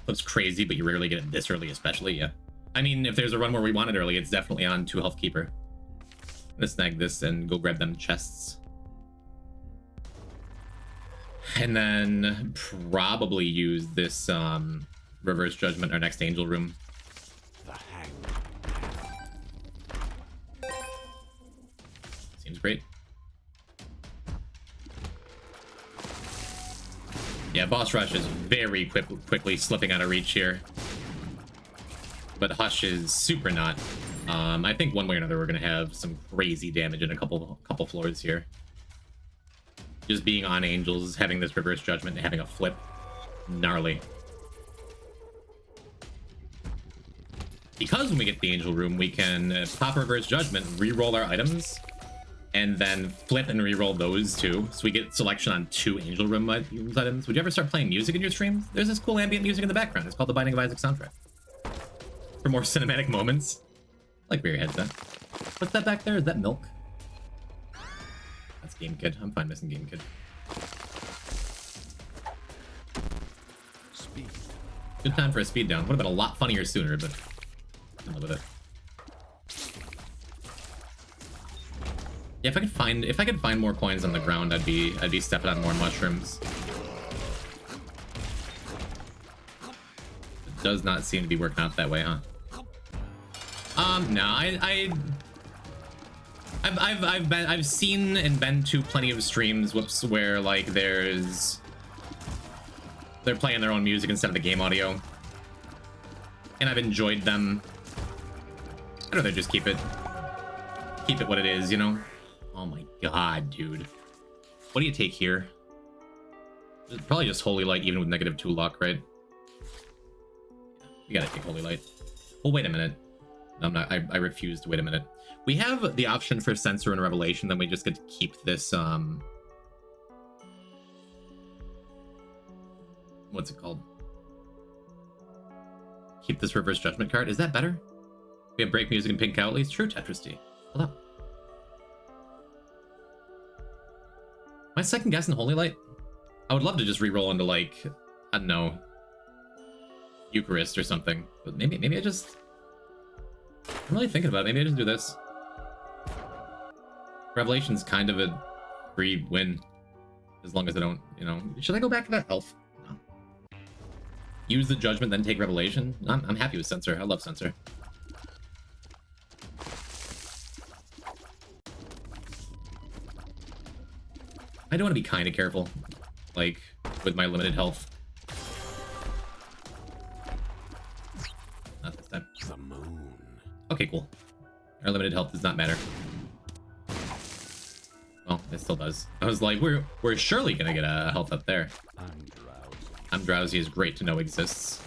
Looks crazy, but you rarely get it this early, especially, yeah. I mean, if there's a run where we want it early, it's definitely on 2 health keeper. Let's snag this and go grab them chests. And then probably use this reverse judgment, our next angel room. The hang. Seems great. Yeah, boss rush is very quickly slipping out of reach here. But Hush is super not. I think one way or another we're gonna have some crazy damage in a couple floors here. Just being on angels, having this reverse judgment, and having a flip, gnarly. Because when we get the angel room, we can pop reverse judgment, re-roll our items, and then flip and re-roll those too. So we get selection on 2 angel room items. Would you ever start playing music in your streams? There's this cool ambient music in the background. It's called the Binding of Isaac soundtrack. For more cinematic moments. I like where your head's at. What's that back there? Is that milk? That's Game Kid. I'm fine missing Game Kid. Speed. Good time for a speed down. Would have been a lot funnier sooner, but in love with it. Yeah, if I could find more coins on the ground, I'd be stepping on more mushrooms. It does not seem to be working out that way, huh? No, I've seen and been to plenty of streams, whoops, where like they're playing their own music instead of the game audio, and I've enjoyed them. I'd rather just keep it what it is, you know. Oh my god, dude, what do you take here? Probably just Holy Light, even with -2 luck, right? You gotta take Holy Light. Well, wait a minute. No, I'm not. I refuse to wait a minute. We have the option for Censor and Revelation, then we just get to keep this, what's it called? Keep this Reverse Judgment card. Is that better? We have Break Music and Pink Cow at least. True Tetris D. Hold up. Am I second guessing Holy Light? I would love to just re-roll into, like, I don't know, Eucharist or something. But maybe I just... I'm really thinking about it. Maybe I just do this. Revelation's kind of a free win. As long as I don't, you know... Should I go back to that health? No. Use the Judgment, then take Revelation? I'm happy with Censor. I love Censor. I do want to be kind of careful, like, with my limited health. Not this time. The moon. Okay, cool. Our limited health does not matter. Well, it still does. I was like, we're surely gonna get a health up there. I'm drowsy. I'm drowsy is great to know exists.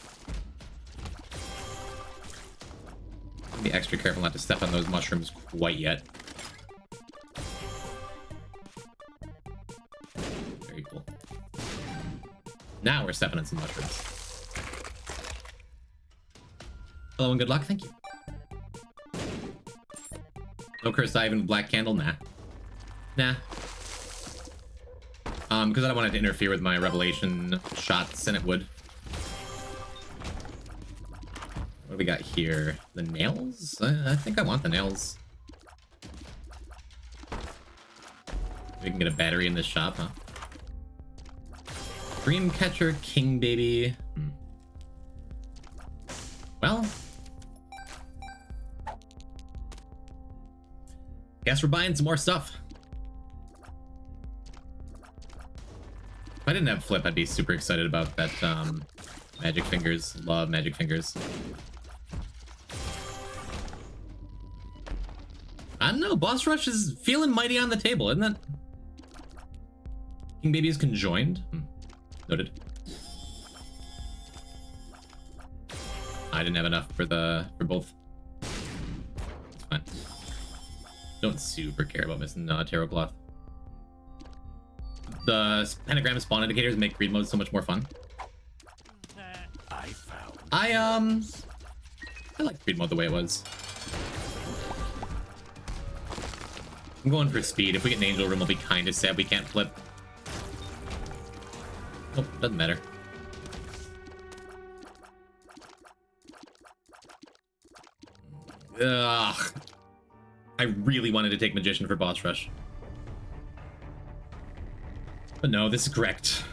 Be extra careful not to step on those mushrooms quite yet. Very cool. Now we're stepping on some mushrooms. Hello and good luck. Thank you. No Cursed Ivan with Black Candle? Nah. Nah. Because I don't want it to interfere with my Revelation shots, and it would. What do we got here? The nails? I think I want the nails. We can get a battery in this shop, huh? Dreamcatcher, King Baby. Well, guess we're buying some more stuff. If I didn't have Flip, I'd be super excited about that Magic Fingers. Love Magic Fingers. I don't know, Boss Rush is feeling mighty on the table, isn't it? King Baby is conjoined. Noted. I didn't have enough for both. It's fine. Don't super care about missing Tarot Cloth. The pentagram spawn indicators make greed mode so much more fun. I like greed mode the way it was. I'm going for speed. If we get an Angel Room, we'll be kind of sad we can't flip. Oh, doesn't matter. Ugh. I really wanted to take Magician for Boss Rush. But no, this is correct.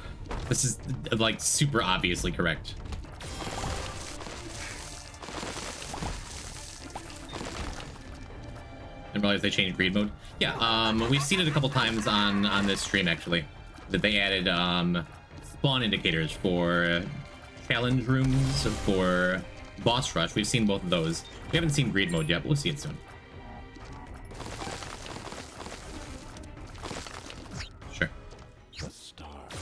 This is, like, super obviously correct. Didn't realize they changed greed mode. Yeah, we've seen it a couple times on this stream, actually. That they added, spawn indicators for challenge rooms, for Boss Rush. We've seen both of those. We haven't seen greed mode yet, but we'll see it soon. Sure. The stars.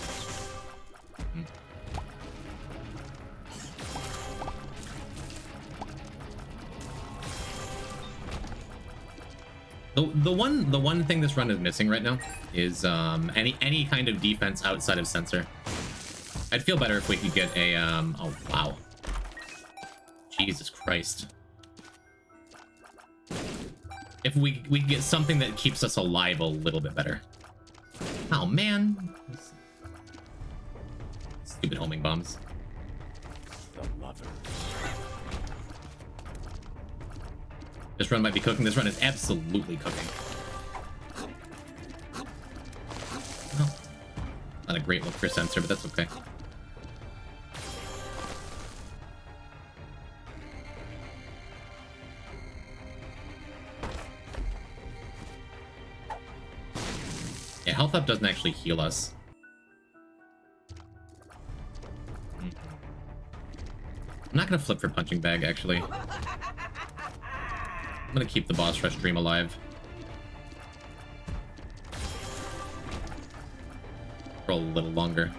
The one thing this run is missing right now is any kind of defense outside of Censor. I'd feel better if we could get a oh wow. Jesus Christ. If we could get something that keeps us alive a little bit better. Oh man. Stupid homing bombs. The lovers. This run might be cooking. This run is absolutely cooking. Oh, not a great look for Censor, but that's okay. health up doesn't actually heal us. I'm not gonna flip for punching bag, actually. I'm gonna keep the boss rush dream alive. For a little longer.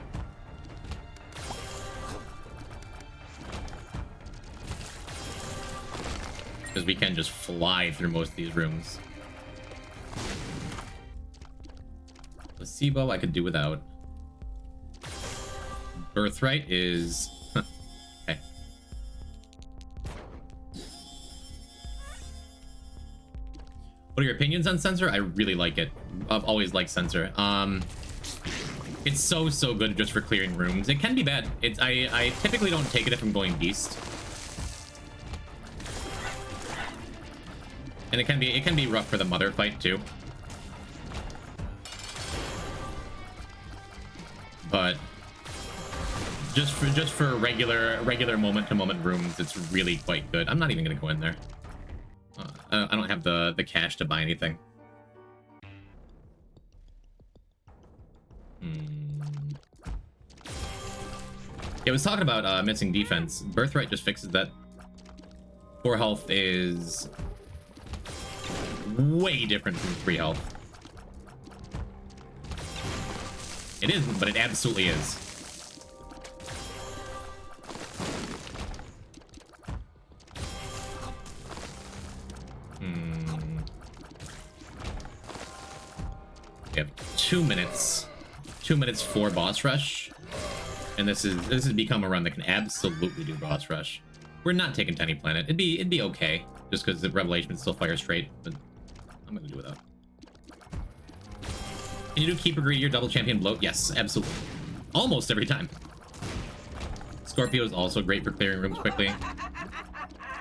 Because we can just fly through most of these rooms. Placebo I could do without. Birthright is... okay. What are your opinions on Censor? I really like it. I've always liked Censor. It's so good just for clearing rooms. It can be bad. I typically don't take it if I'm going Beast. And it can be rough for the mother fight too. But just for regular moment to moment rooms, it's really quite good. I'm not even gonna go in there. I don't have the cash to buy anything. Yeah, I was talking about missing defense. Birthright just fixes that. 4 health is way different from 3 health. It isn't, but it absolutely is. We have 2 minutes. 2 minutes for boss rush. And this has become a run that can absolutely do boss rush. We're not taking Tiny Planet. It'd be okay, just because the Revelation is still fire straight, but I'm gonna do without. Can you do Keeper Greedy or Double Champion Bloat? Yes, absolutely. Almost every time. Scorpio is also great for clearing rooms quickly.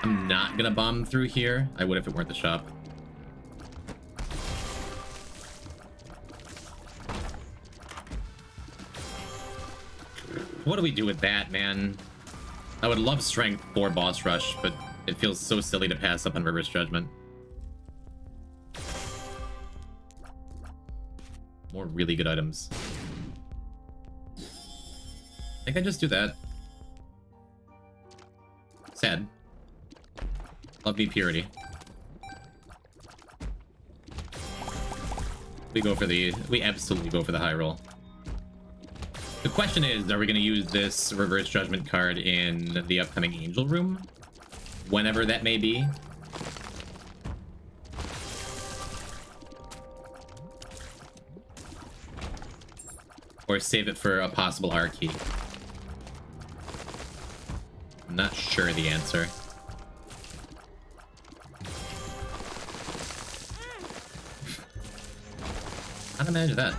I'm not gonna bomb through here. I would if it weren't the shop. What do we do with that, man? I would love strength for boss rush, but it feels so silly to pass up on reverse judgment. More really good items. I think I just do that. Sad. Love me purity. We absolutely go for the high roll. The question is, are we going to use this reverse judgment card in the upcoming angel room? Whenever that may be. Or save it for a possible R key. I'm not sure the answer. How to manage that?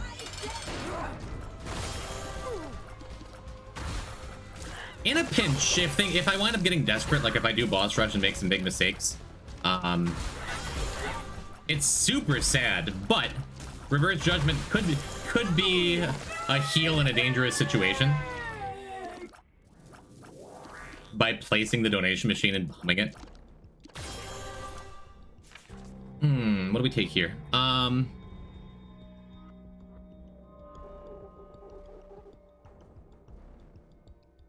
In a pinch, if I wind up getting desperate, like if I do boss rush and make some big mistakes, it's super sad, but reverse judgment could be a heal in a dangerous situation by placing the donation machine and bombing it. What do we take here? Am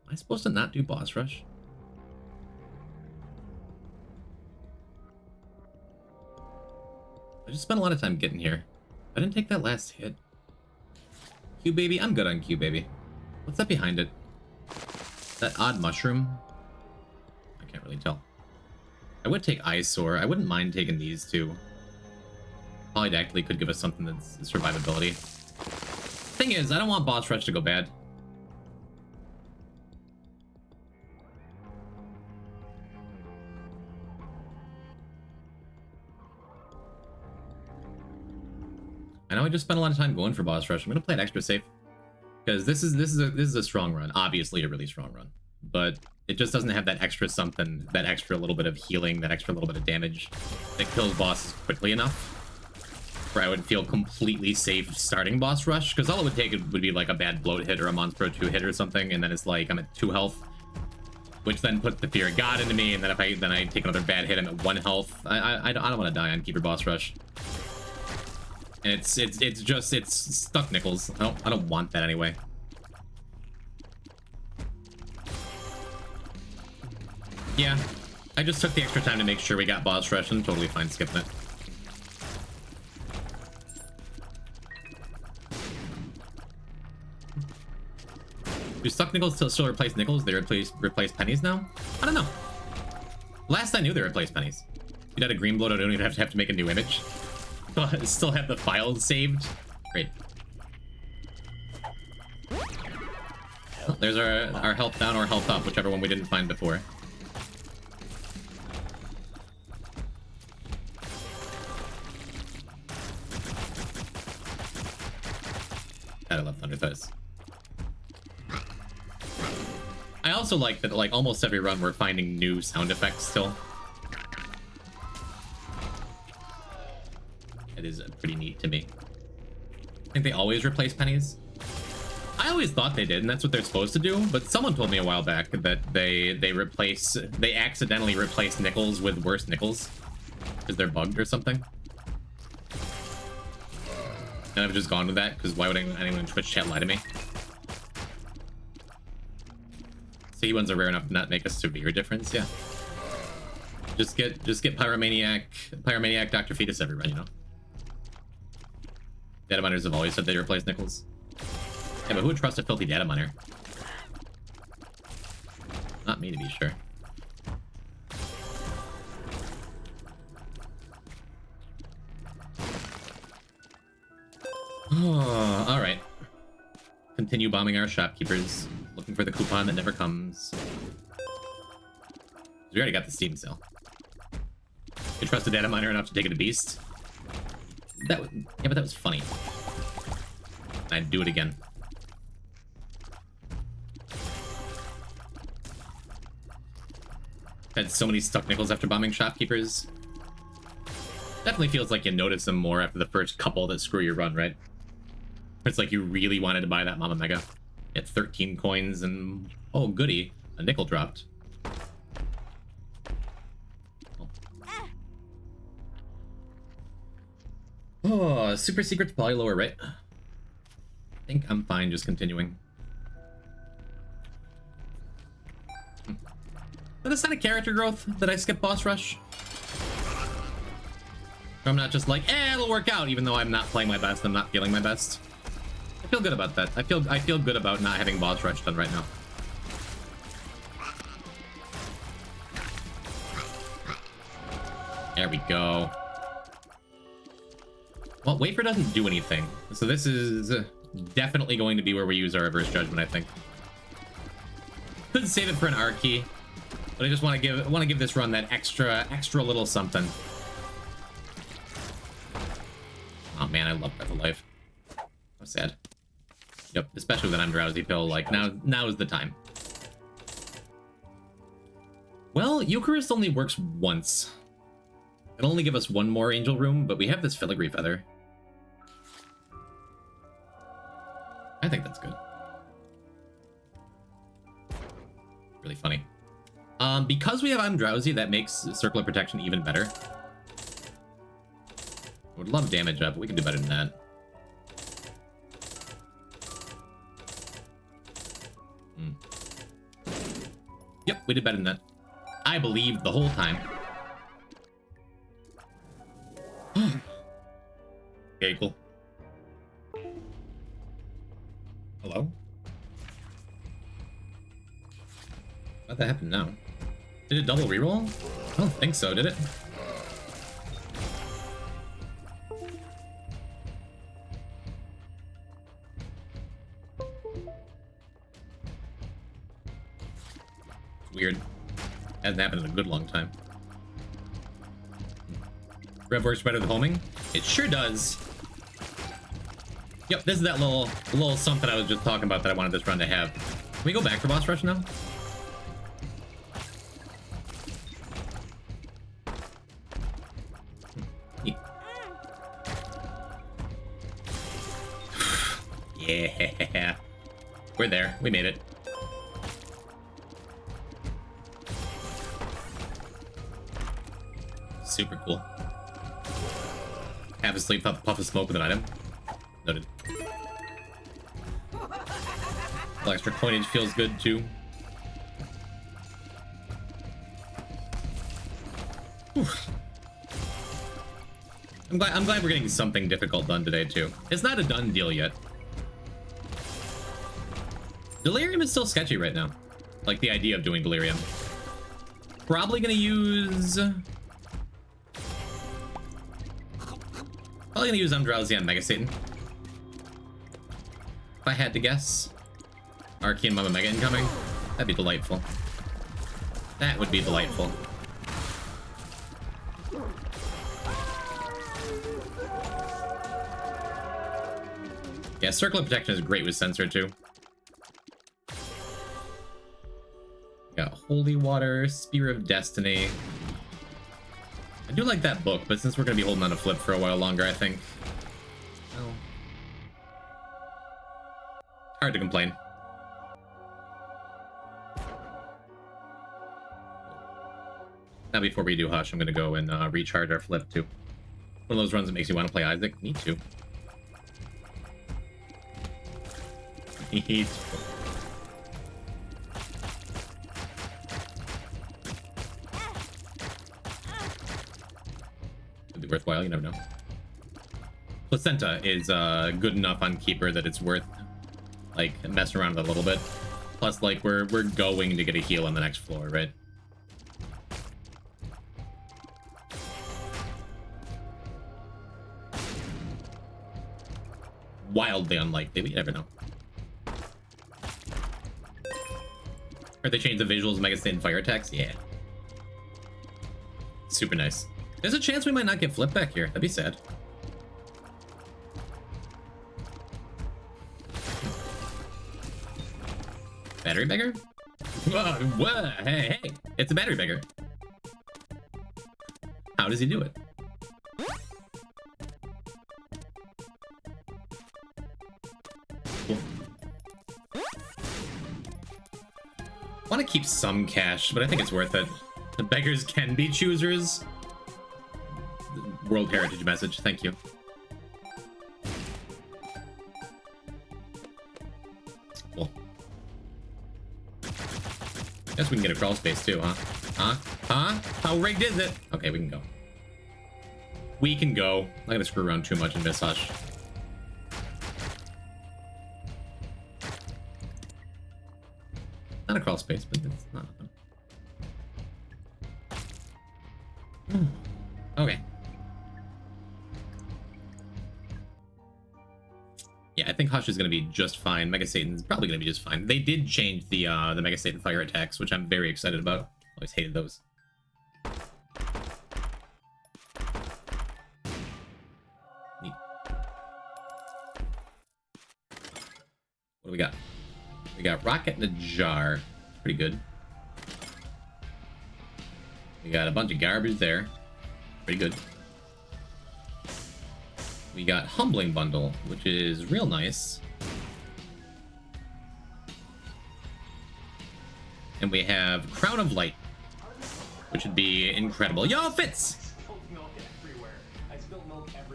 I supposed to not do boss rush? I just spent a lot of time getting here. I didn't take that last hit. Q baby, I'm good on Q baby. What's that behind it? That odd mushroom? I can't really tell. I would take eyesore. I wouldn't mind taking these two. Polydactyly could give us something that's survivability. Thing is, I don't want boss rush to go bad. I know I just spent a lot of time going for boss rush. I'm gonna play it extra safe because this is a strong run, obviously a really strong run, but it just doesn't have that extra something, that extra little bit of healing, that extra little bit of damage that kills bosses quickly enough where I would feel completely safe starting boss rush, because all it would take would be like a bad bloat hit or a Monspro 2 hit or something, and then it's like I'm at 2 health, which then puts the Fear of God into me, and then if I take another bad hit, I'm at 1 health. I don't want to die on Keeper boss rush. And it's stuck nickels. I don't want that anyway. Yeah, I just took the extra time to make sure we got boss rush and totally fine skipping it. Do stuck nickels still replace nickels? They replace pennies now? I don't know. Last I knew they replaced pennies. You had a green bloat, I don't even have to make a new image. But still have the files saved. Great. Well, there's our health down or health up, whichever one we didn't find before. God, I love Thunder Thighs. I also like that, like, almost every run we're finding new sound effects still. It is pretty neat to me. I think they always replace pennies. I always thought they did, and that's what they're supposed to do, but someone told me a while back that they accidentally replace nickels with worse nickels because they're bugged or something. And I've just gone with that, because why would anyone in Twitch chat lie to me? CE ones are rare enough to not make a severe difference, yeah. Just get Pyromaniac Dr. Fetus every run, you know? Data miners have always said they replace nickels. Yeah, but who would trust a filthy data miner? Not me, to be sure. Oh, alright. Continue bombing our shopkeepers, looking for the coupon that never comes. We already got the Steam sale. You trust a data miner enough to take it to Beast? Yeah, but that was funny. I'd do it again. Had so many stuck nickels after bombing shopkeepers. Definitely feels like you notice them more after the first couple that screw your run, right? It's like you really wanted to buy that Mama Mega. You had 13 coins and, oh goody, a nickel dropped. Oh, super secret's probably lower, right? I think I'm fine just continuing. Is that a sign of character growth that I skip boss rush? Or I'm not just like, it'll work out, even though I'm not playing my best, I'm not feeling my best. I feel good about that. I feel good about not having boss rush done right now. There we go. Well, Wafer doesn't do anything, so this is definitely going to be where we use our reverse judgment, I think. Could save it for an R key, but I just want to give this run that extra little something. Oh man, I love Breath of Life. How sad. Yep, especially when I'm drowsy pill, like now is the time. Well, Eucharist only works once. It'll only give us one more angel room, but we have this filigree feather. I think that's good. Really funny. Because we have I'm drowsy, that makes Circle of Protection even better. I would love damage up, but we can do better than that. Yep, we did better than that. I believed the whole time. Okay, cool. Hello? How'd that happen now? Did it double reroll? I don't think so, did it? Weird. Hasn't happened in a good long time. Rev works better than homing? It sure does. Yep, this is that little something I was just talking about that I wanted this run to have. Can we go back for boss rush now? Yeah. We're there. We made it. Super cool. Half asleep, puff of smoke with an item. Noted. The extra coinage feels good too. Whew. I'm glad we're getting something difficult done today too. It's not a done deal yet. Delirium is still sketchy right now. Like the idea of doing delirium. Probably gonna use I'm drowsy on Mega Satan. If I had to guess. Arcane Mama Mega incoming. That'd be delightful. That would be delightful. Yeah, Circle of Protection is great with Sensor too. Got Holy Water, Spear of Destiny. I do like that book, but since we're going to be holding on to Flip for a while longer, I think... Well... Hard to complain. Now before we do Hush, I'm going to go and recharge our Flip too. One of those runs that makes you want to play Isaac. Need to. Need to. Could be worthwhile, you never know. Placenta is good enough on Keeper that it's worth like messing around with a little bit. Plus, like we're going to get a heal on the next floor, right? Wildly unlikely, but you never know. Or they changed the visuals of Mega Satan fire attacks? Yeah. Super nice. There's a chance we might not get Flip back here. That'd be sad. Battery beggar? Whoa, whoa, hey, hey. It's a battery beggar. How does he do it? Cool. Want to keep some cash, but I think it's worth it. The beggars can be choosers. World Heritage message, thank you. Cool. Guess we can get a crawl space too, huh? Huh? How rigged is it? Okay, we can go. We can go. I'm not gonna screw around too much and miss Hush. Not a crawl space, but it's not. Okay. Yeah, I think Hush is going to be just fine. Mega Satan's probably going to be just fine. They did change the Mega Satan fire attacks, which I'm very excited about. Always hated those. Neat. What do we got? We got Rocket in a Jar. Pretty good. We got a bunch of garbage there. Pretty good. We got Humbling Bundle, which is real nice. And we have Crown of Light, which would be incredible. Yo, Fitz!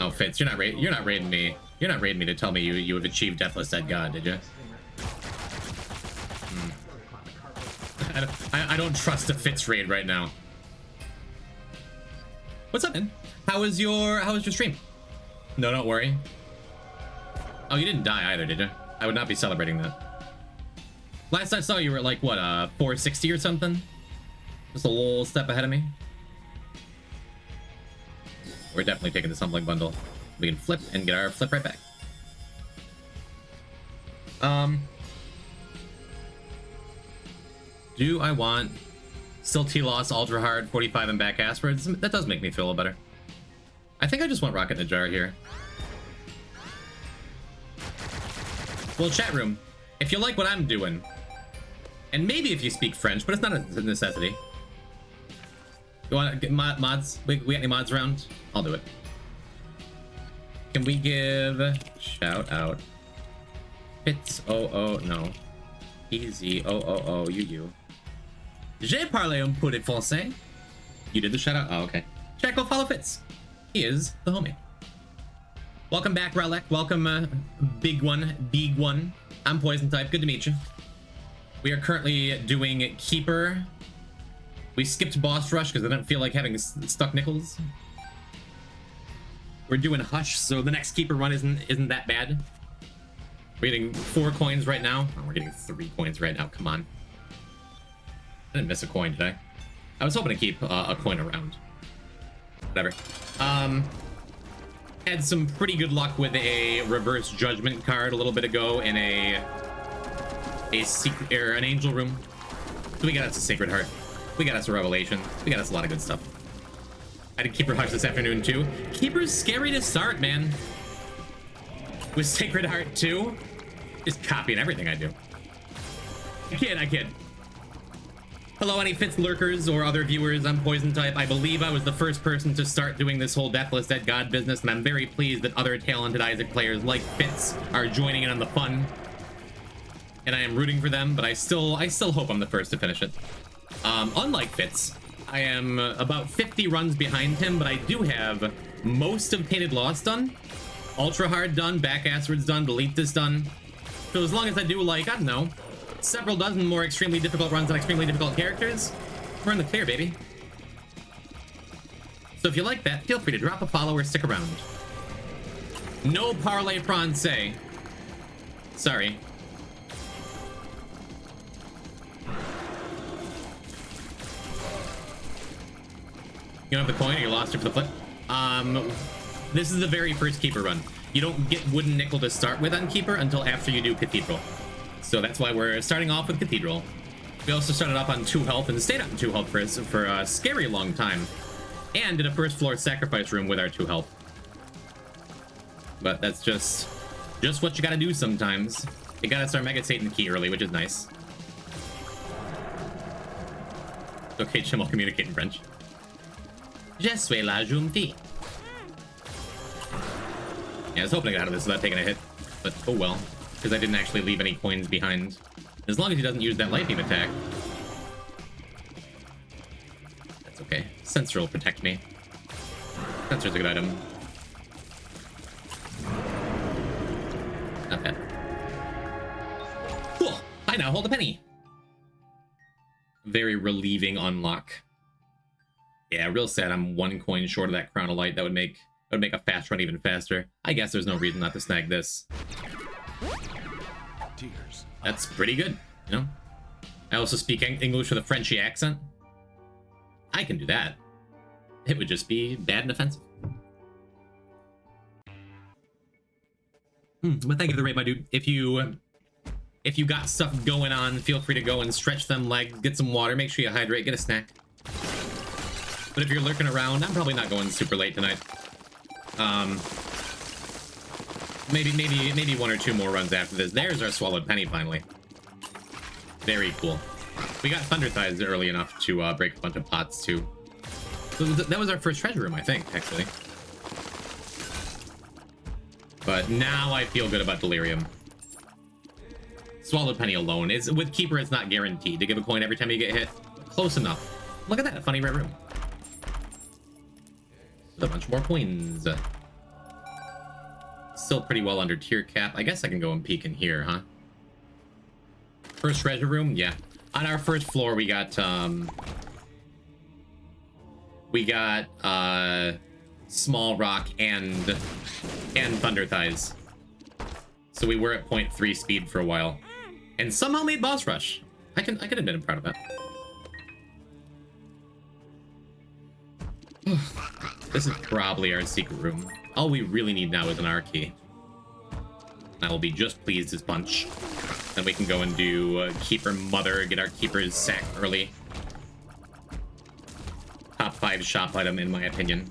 Oh, Fitz, you're not raiding me. You're not raiding me to tell me you have achieved Deathless Dead God, did you? I don't trust a Fitz raid right now. What's up, man? How was your stream? No, don't worry. Oh, you didn't die either, did you? I would not be celebrating that. Last I saw you were at like what, 460 or something? Just a little step ahead of me. We're definitely taking the Humbling Bundle. We can flip and get our flip right back. Do I want still T-Loss, Ultra Hard, 45 and back Asperds? That does make me feel a little better. I think I just want Rocket in a Jar here. Well, chat room, if you like what I'm doing, and maybe if you speak French, but it's not a necessity. You want to get mods? We got any mods around? I'll do it. Can we give shout out? Fitz, oh, no. Easy, oh, you. J'ai parlé un peu de français. You did the shout out? Oh, okay. Check, go follow Fitz. He is the homie. Welcome back, Relic. Welcome, big one. I'm Poison type. Good to meet you. We are currently doing Keeper. We skipped Boss Rush because I don't feel like having stuck nickels. We're doing Hush, so the next Keeper run isn't that bad. We're getting 4 coins right now. Oh, we're getting 3 coins right now. Come on. I didn't miss a coin, did I? I was hoping to keep a coin around. Whatever. Had some pretty good luck with a reverse judgment card a little bit ago in a secret or an angel room. So we got us a Sacred Heart. We got us a Revelation. We got us a lot of good stuff. I did Keeper Hush this afternoon too. Keeper's scary to start, man. With Sacred Heart too. Just copying everything I do. I kid. Hello, any Fitz lurkers or other viewers. I'm Poison type. I believe I was the first person to start doing this whole Deathless Dead God business, and I'm very pleased that other talented Isaac players like Fitz are joining in on the fun. And I am rooting for them, but I still hope I'm the first to finish it. Unlike Fitz, I am about 50 runs behind him, but I do have most of Tainted Lost done, Ultra Hard done, Back Asswards done, Delete This done. So as long as I do, like, I don't know, several dozen more extremely difficult runs on extremely difficult characters, we're in the clear, baby. So if you like that, feel free to drop a follow or stick around. No parley français. Sorry. You don't have the coin or you lost it for the flip? This is the very first Keeper run. You don't get Wooden Nickel to start with on Keeper until after you do Cathedral. So that's why we're starting off with Cathedral. We also started off on 2 health and stayed on 2 health for a scary long time. And did a first floor sacrifice room with our 2 health. But that's just what you gotta do sometimes. You gotta start Mega Satan key early, which is nice. Okay, Jim, I'll communicate in French. Je suis la Jumti. Yeah, I was hoping to get out of this without taking a hit, but oh well, because I didn't actually leave any coins behind. As long as he doesn't use that light beam attack. That's okay. Sensor will protect me. Sensor's a good item. Not bad. Cool! I now hold a penny! Very relieving unlock. Yeah, real sad I'm 1 coin short of that Crown of Light. That would make a fast run even faster. I guess there's no reason not to snag this. Tears. That's pretty good, you know? I also speak English with a Frenchy accent. I can do that. It would just be bad and offensive. But thank you for the raid, my dude. If you got stuff going on, feel free to go and stretch them legs, get some water, make sure you hydrate, get a snack. But if you're lurking around, I'm probably not going super late tonight. Maybe 1 or 2 more runs after this. There's our Swallowed Penny finally. Very cool. We got Thunder Thighs early enough to break a bunch of pots too. So that was our first treasure room, I think, actually. But now I feel good about Delirium. Swallowed Penny alone is with Keeper. It's not guaranteed to give a coin every time you get hit. Close enough. Look at that, a funny rare room. With a bunch more coins. Still pretty well under tier cap. I guess I can go and peek in here, huh? First treasure room, yeah. On our first floor, we got Small Rock and Thunder Thighs. So we were at 0.3 speed for a while, and somehow made Boss Rush. I could admit I'm proud of that. This is probably our secret room. All we really need now is an R key. I will be just pleased as punch. Then we can go and do Keeper Mother, get our Keeper's sack early. Top 5 shop item, in my opinion.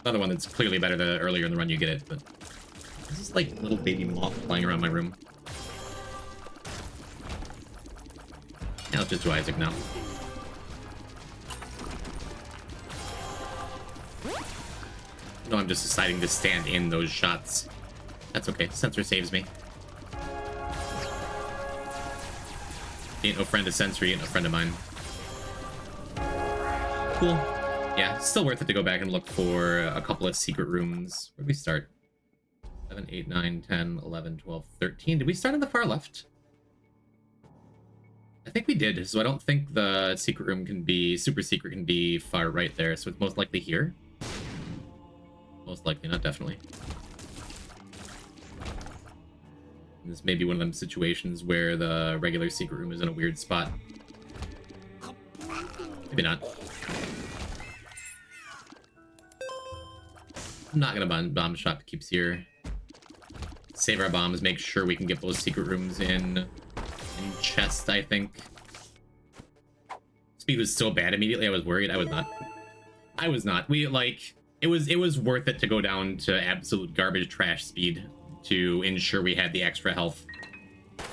Another one that's clearly better the earlier in the run you get it, but... This is like a little baby moth flying around my room. Now let's just do Isaac now. No, I'm just deciding to stand in those shots. That's okay. Sensor saves me. He ain't no friend of Sensor, he ain't no friend of mine. Cool. Yeah, still worth it to go back and look for a couple of secret rooms. Where'd we start? 7, 8, 9, 10, 11, 12, 13. Did we start on the far left? I think we did, so I don't think the secret room can be, super secret can be far right there, so it's most likely here. Most likely, not definitely. This may be one of them situations where the regular secret room is in a weird spot. Maybe not. I'm not gonna bomb shop keeps here. Save our bombs, make sure we can get those secret rooms in chest, I think. Speed was so bad immediately, I was worried. I was not. I was not. We, like, it was worth it to go down to absolute garbage trash speed to ensure we had the extra health.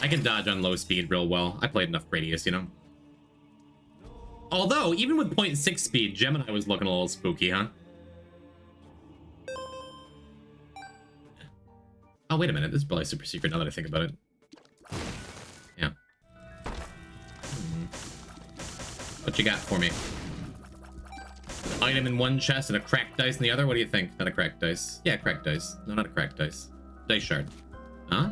I can dodge on low speed real well. I played enough Gradius, you know? Although, even with 0.6 speed, Gemini was looking a little spooky, huh? Oh, wait a minute. This is probably super secret now that I think about it. Yeah. What you got for me? Item in one chest and a cracked dice in the other? What do you think? Not a cracked dice. Yeah, cracked dice. No, not a cracked dice. Dice shard. Huh?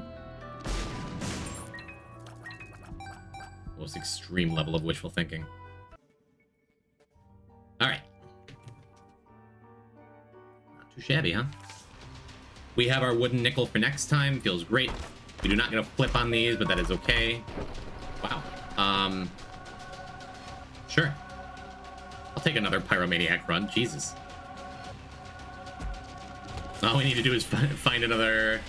Most extreme level of wishful thinking. Alright. Not too shabby, huh? We have our wooden nickel for next time. Feels great. We do not get a flip on these, but that is okay. Wow. Sure. I'll take another Pyromaniac run. Jesus. All we need to do is find another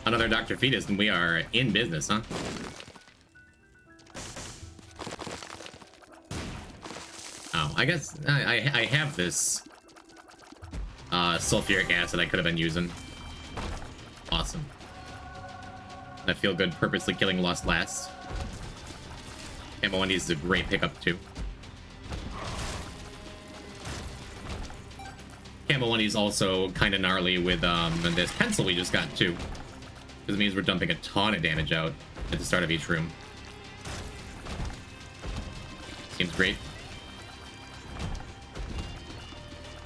Dr. Fetus, and we are in business, huh? Oh, I guess I have this sulfuric acid I could have been using. Awesome. I feel good purposely killing Lost Last. Ammo one is a great pickup too. Camo 1 is also kind of gnarly with this pencil we just got too. Because it means we're dumping a ton of damage out at the start of each room. Seems great.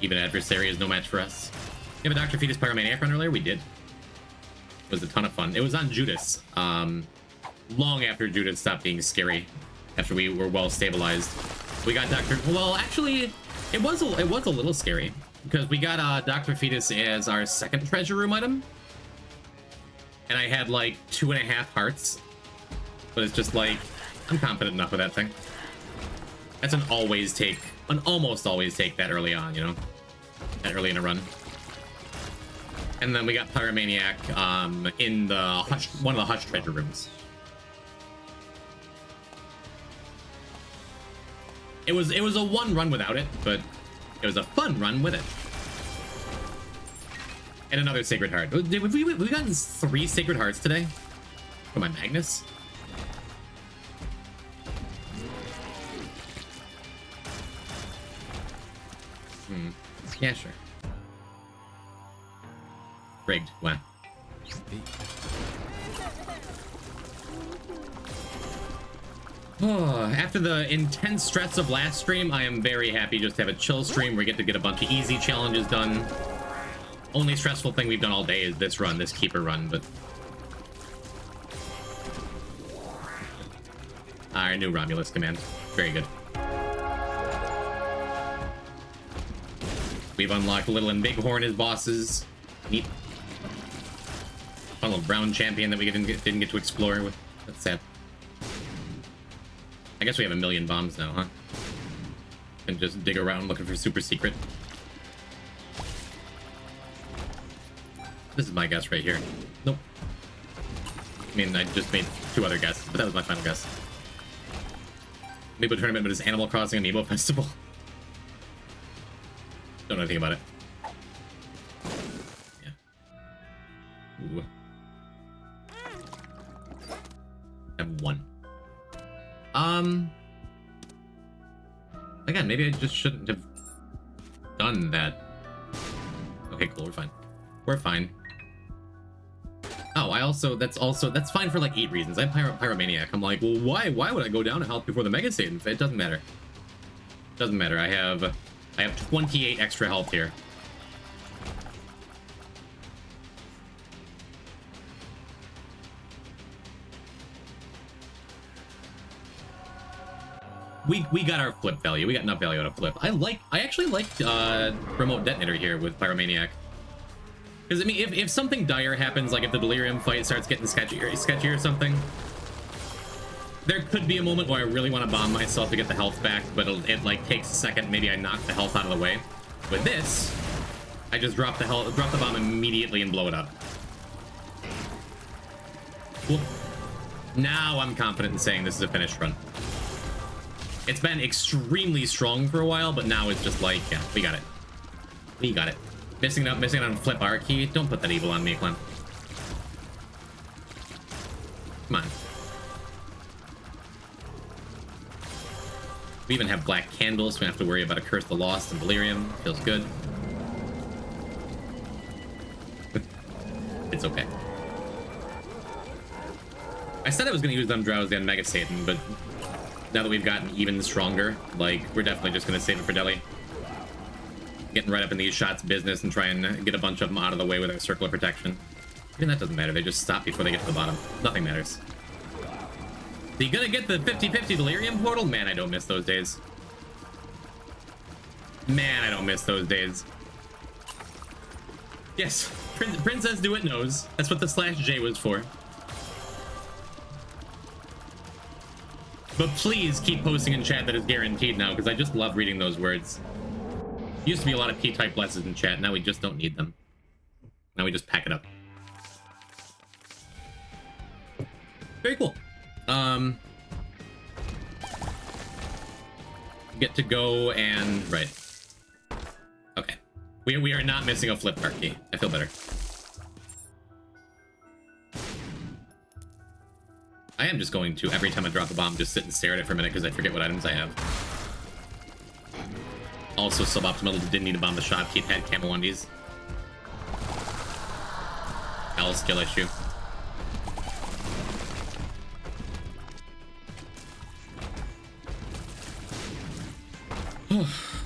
Even adversary is no match for us. You have a Dr. Fetus Pyromaniac run earlier? We did. It was a ton of fun. It was on Judas. Long after Judas stopped being scary. After we were well stabilized. We got Dr. Well, actually, it was a little scary. Because we got Dr. Fetus as our second treasure room item. And I had like 2.5 hearts. But it's just like, I'm confident enough with that thing. That's an almost always take that early on, you know? That early in a run. And then we got Pyromaniac in the one of the Hush treasure rooms. It was a one run without it, but it was a fun run with it. And another Sacred Heart. We've gotten 3 Sacred Hearts today? For my Magnus? Yeah, sure. Rigged. Wow. Oh, after the intense stress of last stream, I am very happy just to have a chill stream where we get to get a bunch of easy challenges done. Only stressful thing we've done all day is this run, this keeper run, but... Our new Romulus command. Very good. We've unlocked Little and Bighorn as bosses. Neat. Fun little brown champion that we didn't get to explore with. That's sad. I guess we have 1 million bombs now, huh? And just dig around looking for super secret. This is my guess right here. Nope. I mean, I just made 2 other guesses, but that was my final guess. Amiibo tournament, but it's Animal Crossing Amiibo Festival. Don't know anything about it. Yeah. Ooh. I have 1. Again, maybe I just shouldn't have done that. Okay, cool, we're fine. We're fine. Oh, that's fine for like 8 reasons. I have Pyromaniac. I'm like, well, why would I go down a health before the Mega Satan? It doesn't matter. Doesn't matter. I have 28 extra health here. we got our flip value. We got enough value out of flip. I actually like remote detonator here with Pyromaniac. Because I mean, if something dire happens, like if the delirium fight starts getting sketchy or something, there could be a moment where I really want to bomb myself to get the health back, but it like takes a second. Maybe I knock the health out of the way. With this, I just drop the bomb immediately and blow it up. Cool. Now I'm confident in saying this is a finished run. It's been extremely strong for a while, but now it's just like, yeah, we got it. We got it. Missing out on flip R key. Don't put that evil on me, Clem. Come on. We even have black candles, so we don't have to worry about a Curse of the Lost and delirium. Feels good. It's okay. I said I was going to use Undrowsy on Mega Satan, but now that we've gotten even stronger, like, we're definitely just going to save it for Deli. Getting right up in these shots business and try and get a bunch of them out of the way with our circle of protection. Even that doesn't matter. They just stop before they get to the bottom. Nothing matters. So you gonna get the 50-50 delirium portal? Man, I don't miss those days. Man, I don't miss those days. Yes, Princess Do It knows. That's what the /J was for. But please keep posting in chat that is guaranteed now, because I just love reading those words. Used to be a lot of P-type blesses in chat, now we just don't need them. Now we just pack it up. Very cool. Get to go and... right. Okay. We are not missing a flip card key. I feel better. I am just going to, every time I drop a bomb, just sit and stare at it for a minute because I forget what items I have. Also, suboptimal, didn't need to bomb the shopkeep, had camo undies. L skill issue.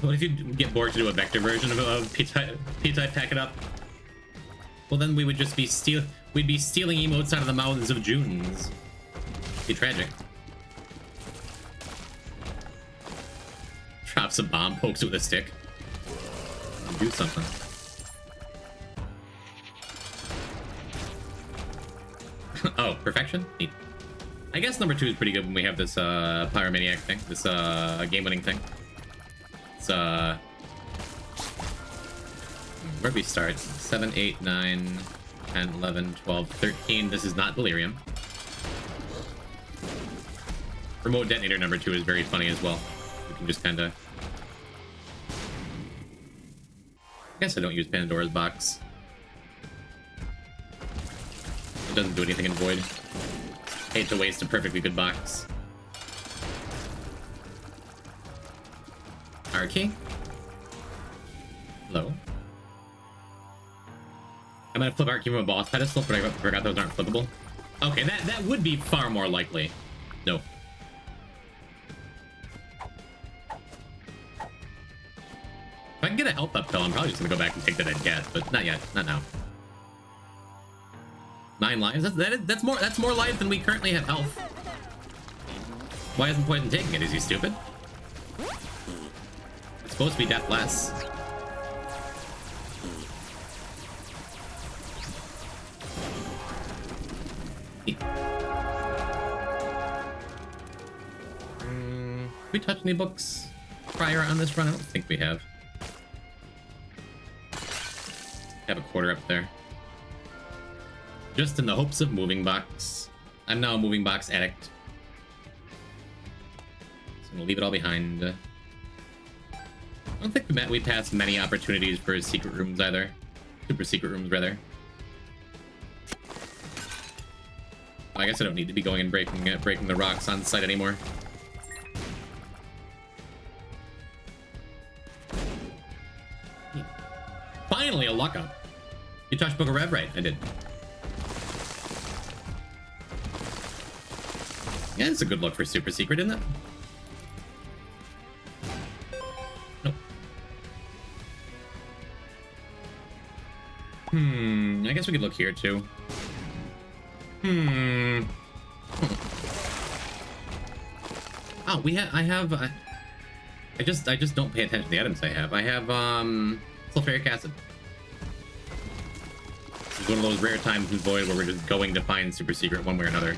What if you get bored to do a vector version of P-type pack it up? Well, then we would just be we'd be stealing emotes out of the mouths of Junes. Be tragic. Drops a bomb, pokes it with a stick. Do something. Oh, perfection? Neat. I guess number 2 is pretty good when we have this Pyromaniac thing, this game-winning thing. It's where'd we start? 7, 8, 9, 10, 11, 12, 13. This is not delirium. Remote detonator number 2 is very funny as well. You can just kind of... I guess I don't use Pandora's box. It doesn't do anything in Void. Hate to waste a perfectly good box. R-key? Hello? I'm gonna flip R-key from a boss pedestal, but I forgot those aren't flippable. Okay, that would be far more likely. No. If I can get a health up, though, I'm probably just gonna go back and take the dead cat, but not yet, not now. 9 lives? That's more lives than we currently have health. Why isn't Poison taking it? Is he stupid? It's supposed to be deathless. Have we touched any books prior on this run? I don't think we have. Have a quarter up there. Just in the hopes of moving box. I'm now a moving box addict. So I'm gonna leave it all behind. I don't think we passed many opportunities for secret rooms either. Super secret rooms, rather. I guess I don't need to be going and breaking the rocks on site anymore. Finally, a luck up. You touched Book of Rev, right? I did. Yeah, it's a good look for super secret, isn't it? Nope. I guess we could look here too. Oh, I just don't pay attention to the items I have. I have sulfuric acid. It's one of those rare times in Void where we're just going to find super secret one way or another.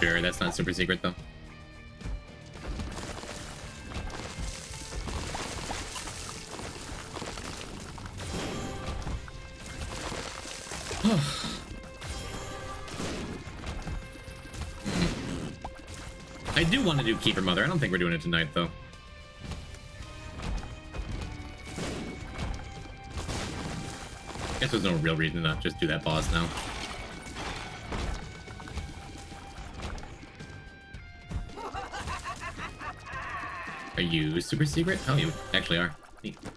Sure, that's not super secret though. I do want to do Keeper Mother. I don't think we're doing it tonight, though. Guess there's no real reason to not just do that boss now. Are you super secret? Oh, you actually are. Neat. I'm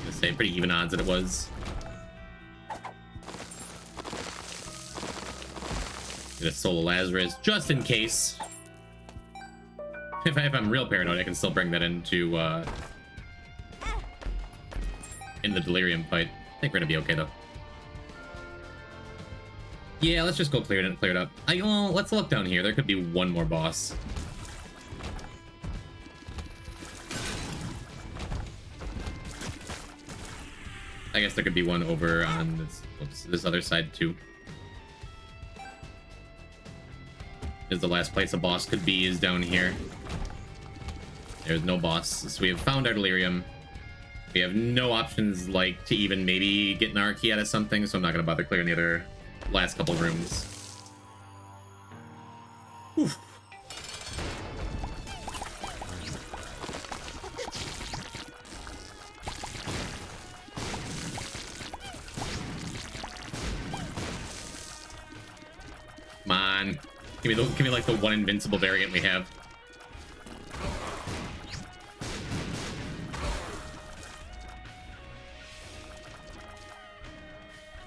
gonna say pretty even odds that it was. Get a Soul of Lazarus, just in case. If I'm real paranoid, I can still bring that into in the Delirium fight. I think we're gonna be okay though. Yeah, let's just go clear it up. Well, let's look down here. There could be one more boss. I guess there could be one over on this other side too. Because the last place a boss could be is down here. There's no boss. So we have found our Delirium. We have no options like to even maybe get an R key out of something, so I'm not gonna bother clearing the other last couple rooms. Oof. Come on. Give me like the one invincible variant we have.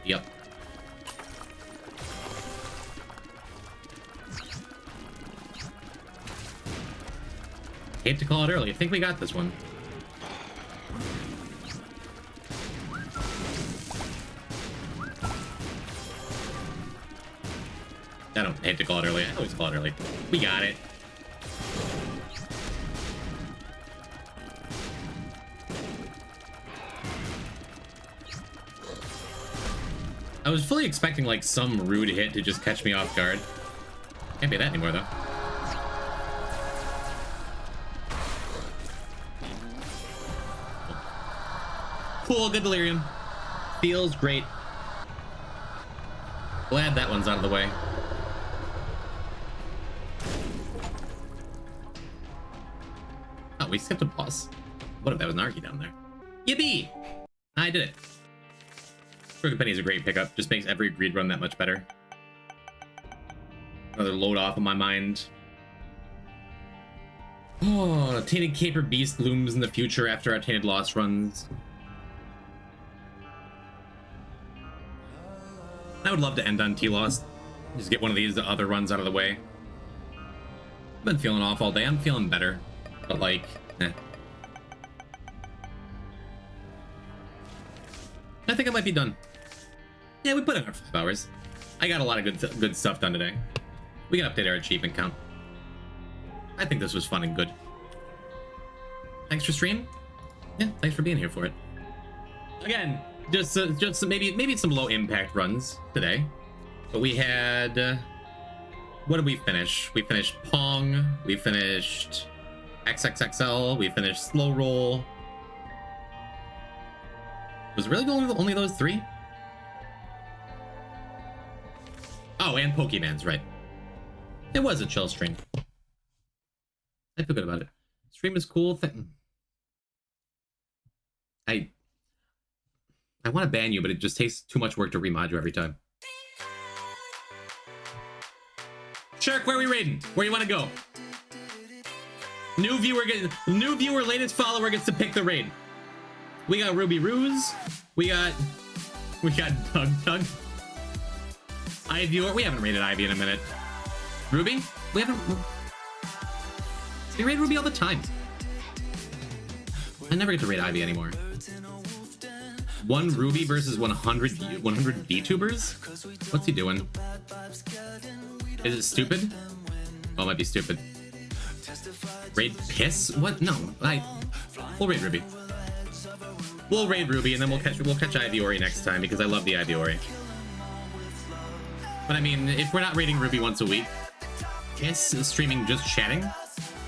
Yep. Hate to call it early. I think we got this one. I don't hate to call it early. I always call it early. We got it. I was fully expecting like some rude hit to just catch me off guard. Can't be that anymore though. Cool, good Delirium. Feels great. Glad that one's out of the way. Oh, we skipped a boss. What if that was an Arky down there? Yippee! I did it. Crooked Penny is a great pickup. Just makes every greed run that much better. Another load off of my mind. Oh, Tainted Caper Beast looms in the future after our Tainted Lost runs. I would love to end on T-Lost. Just get one of these other runs out of the way. I've been feeling off all day. I'm feeling better. But like, eh. I think I might be done. Yeah, we put in our 5 hours. I got a lot of good stuff done today. We can update our achievement count. I think this was fun and good. Thanks for stream. Yeah, thanks for being here for it. Again, just maybe some low impact runs today. But we had what did we finish? We finished Pong. We finished XXXL. We finished Slow Roll. Was it really only those 3? Oh, and Pokemon's right. It was a chill stream. I feel good about it. Stream is cool. I want to ban you, but it just takes too much work to remod you every time. Shirk, where are we raiding? Where do you want to go? New viewer, latest follower gets to pick the raid. We got Ruby Ruse. We got Doug. Ivy. We haven't raided Ivy in a minute. Ruby? We haven't. We raid Ruby all the time. I never get to raid Ivy anymore. 1 Ruby versus 100 VTubers? What's he doing? Is it stupid? Oh, it might be stupid. Raid Piss? What? No, we'll raid Ruby. We'll raid Ruby, and then we'll catch Ivy Ori next time, because I love the Ivy Ori. But I mean, if we're not raiding Ruby once a week, Piss is streaming just chatting?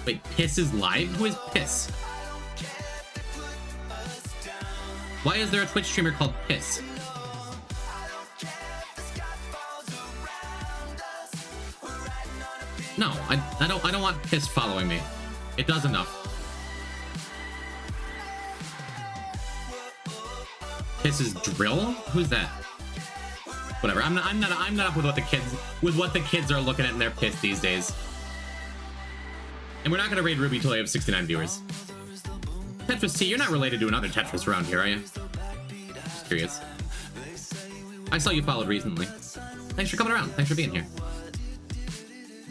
Wait, Piss is live? Who is Piss? Why is there a Twitch streamer called Piss? No, I don't want Piss following me. It does enough. Piss's drill? Who's that? Whatever. I'm not up with what the kids are looking at in their piss these days. And we're not gonna raid Ruby till I have 69 viewers. Tetris T, you're not related to another Tetris around here, are you? Just curious. I saw you followed recently. Thanks for coming around. Thanks for being here.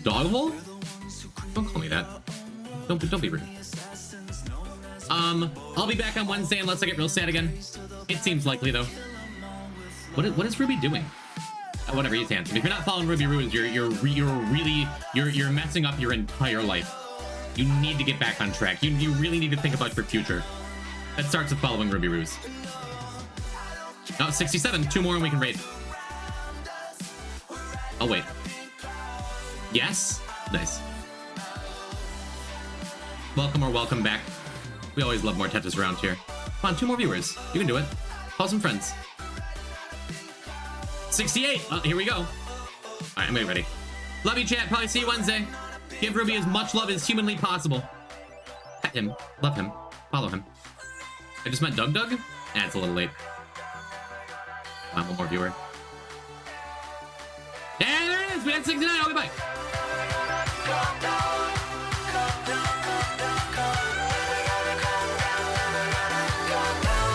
Doghole? Don't call me that. Don't be rude. I'll be back on Wednesday unless I get real sad again. It seems likely though. What is Ruby doing? Whatever, he's handsome. If you're not following Ruby Ruiz, you're messing up your entire life. You need to get back on track. You really need to think about your future. That starts with following Ruby Ruiz. Oh, 67. 2 more and we can raid. Oh, wait. Yes? Nice. Welcome or welcome back. We always love more Tetris around here. Come on, 2 more viewers. You can do it. Call some friends. 68. Oh, here we go. All right, I'm ready. Love you, chat. Probably see you Wednesday. Give Ruby as much love as humanly possible. Pet him. Love him. Follow him. I just met Doug. It's a little late. Come on, 1 more viewer. And there it is. We had 69. I'll be back.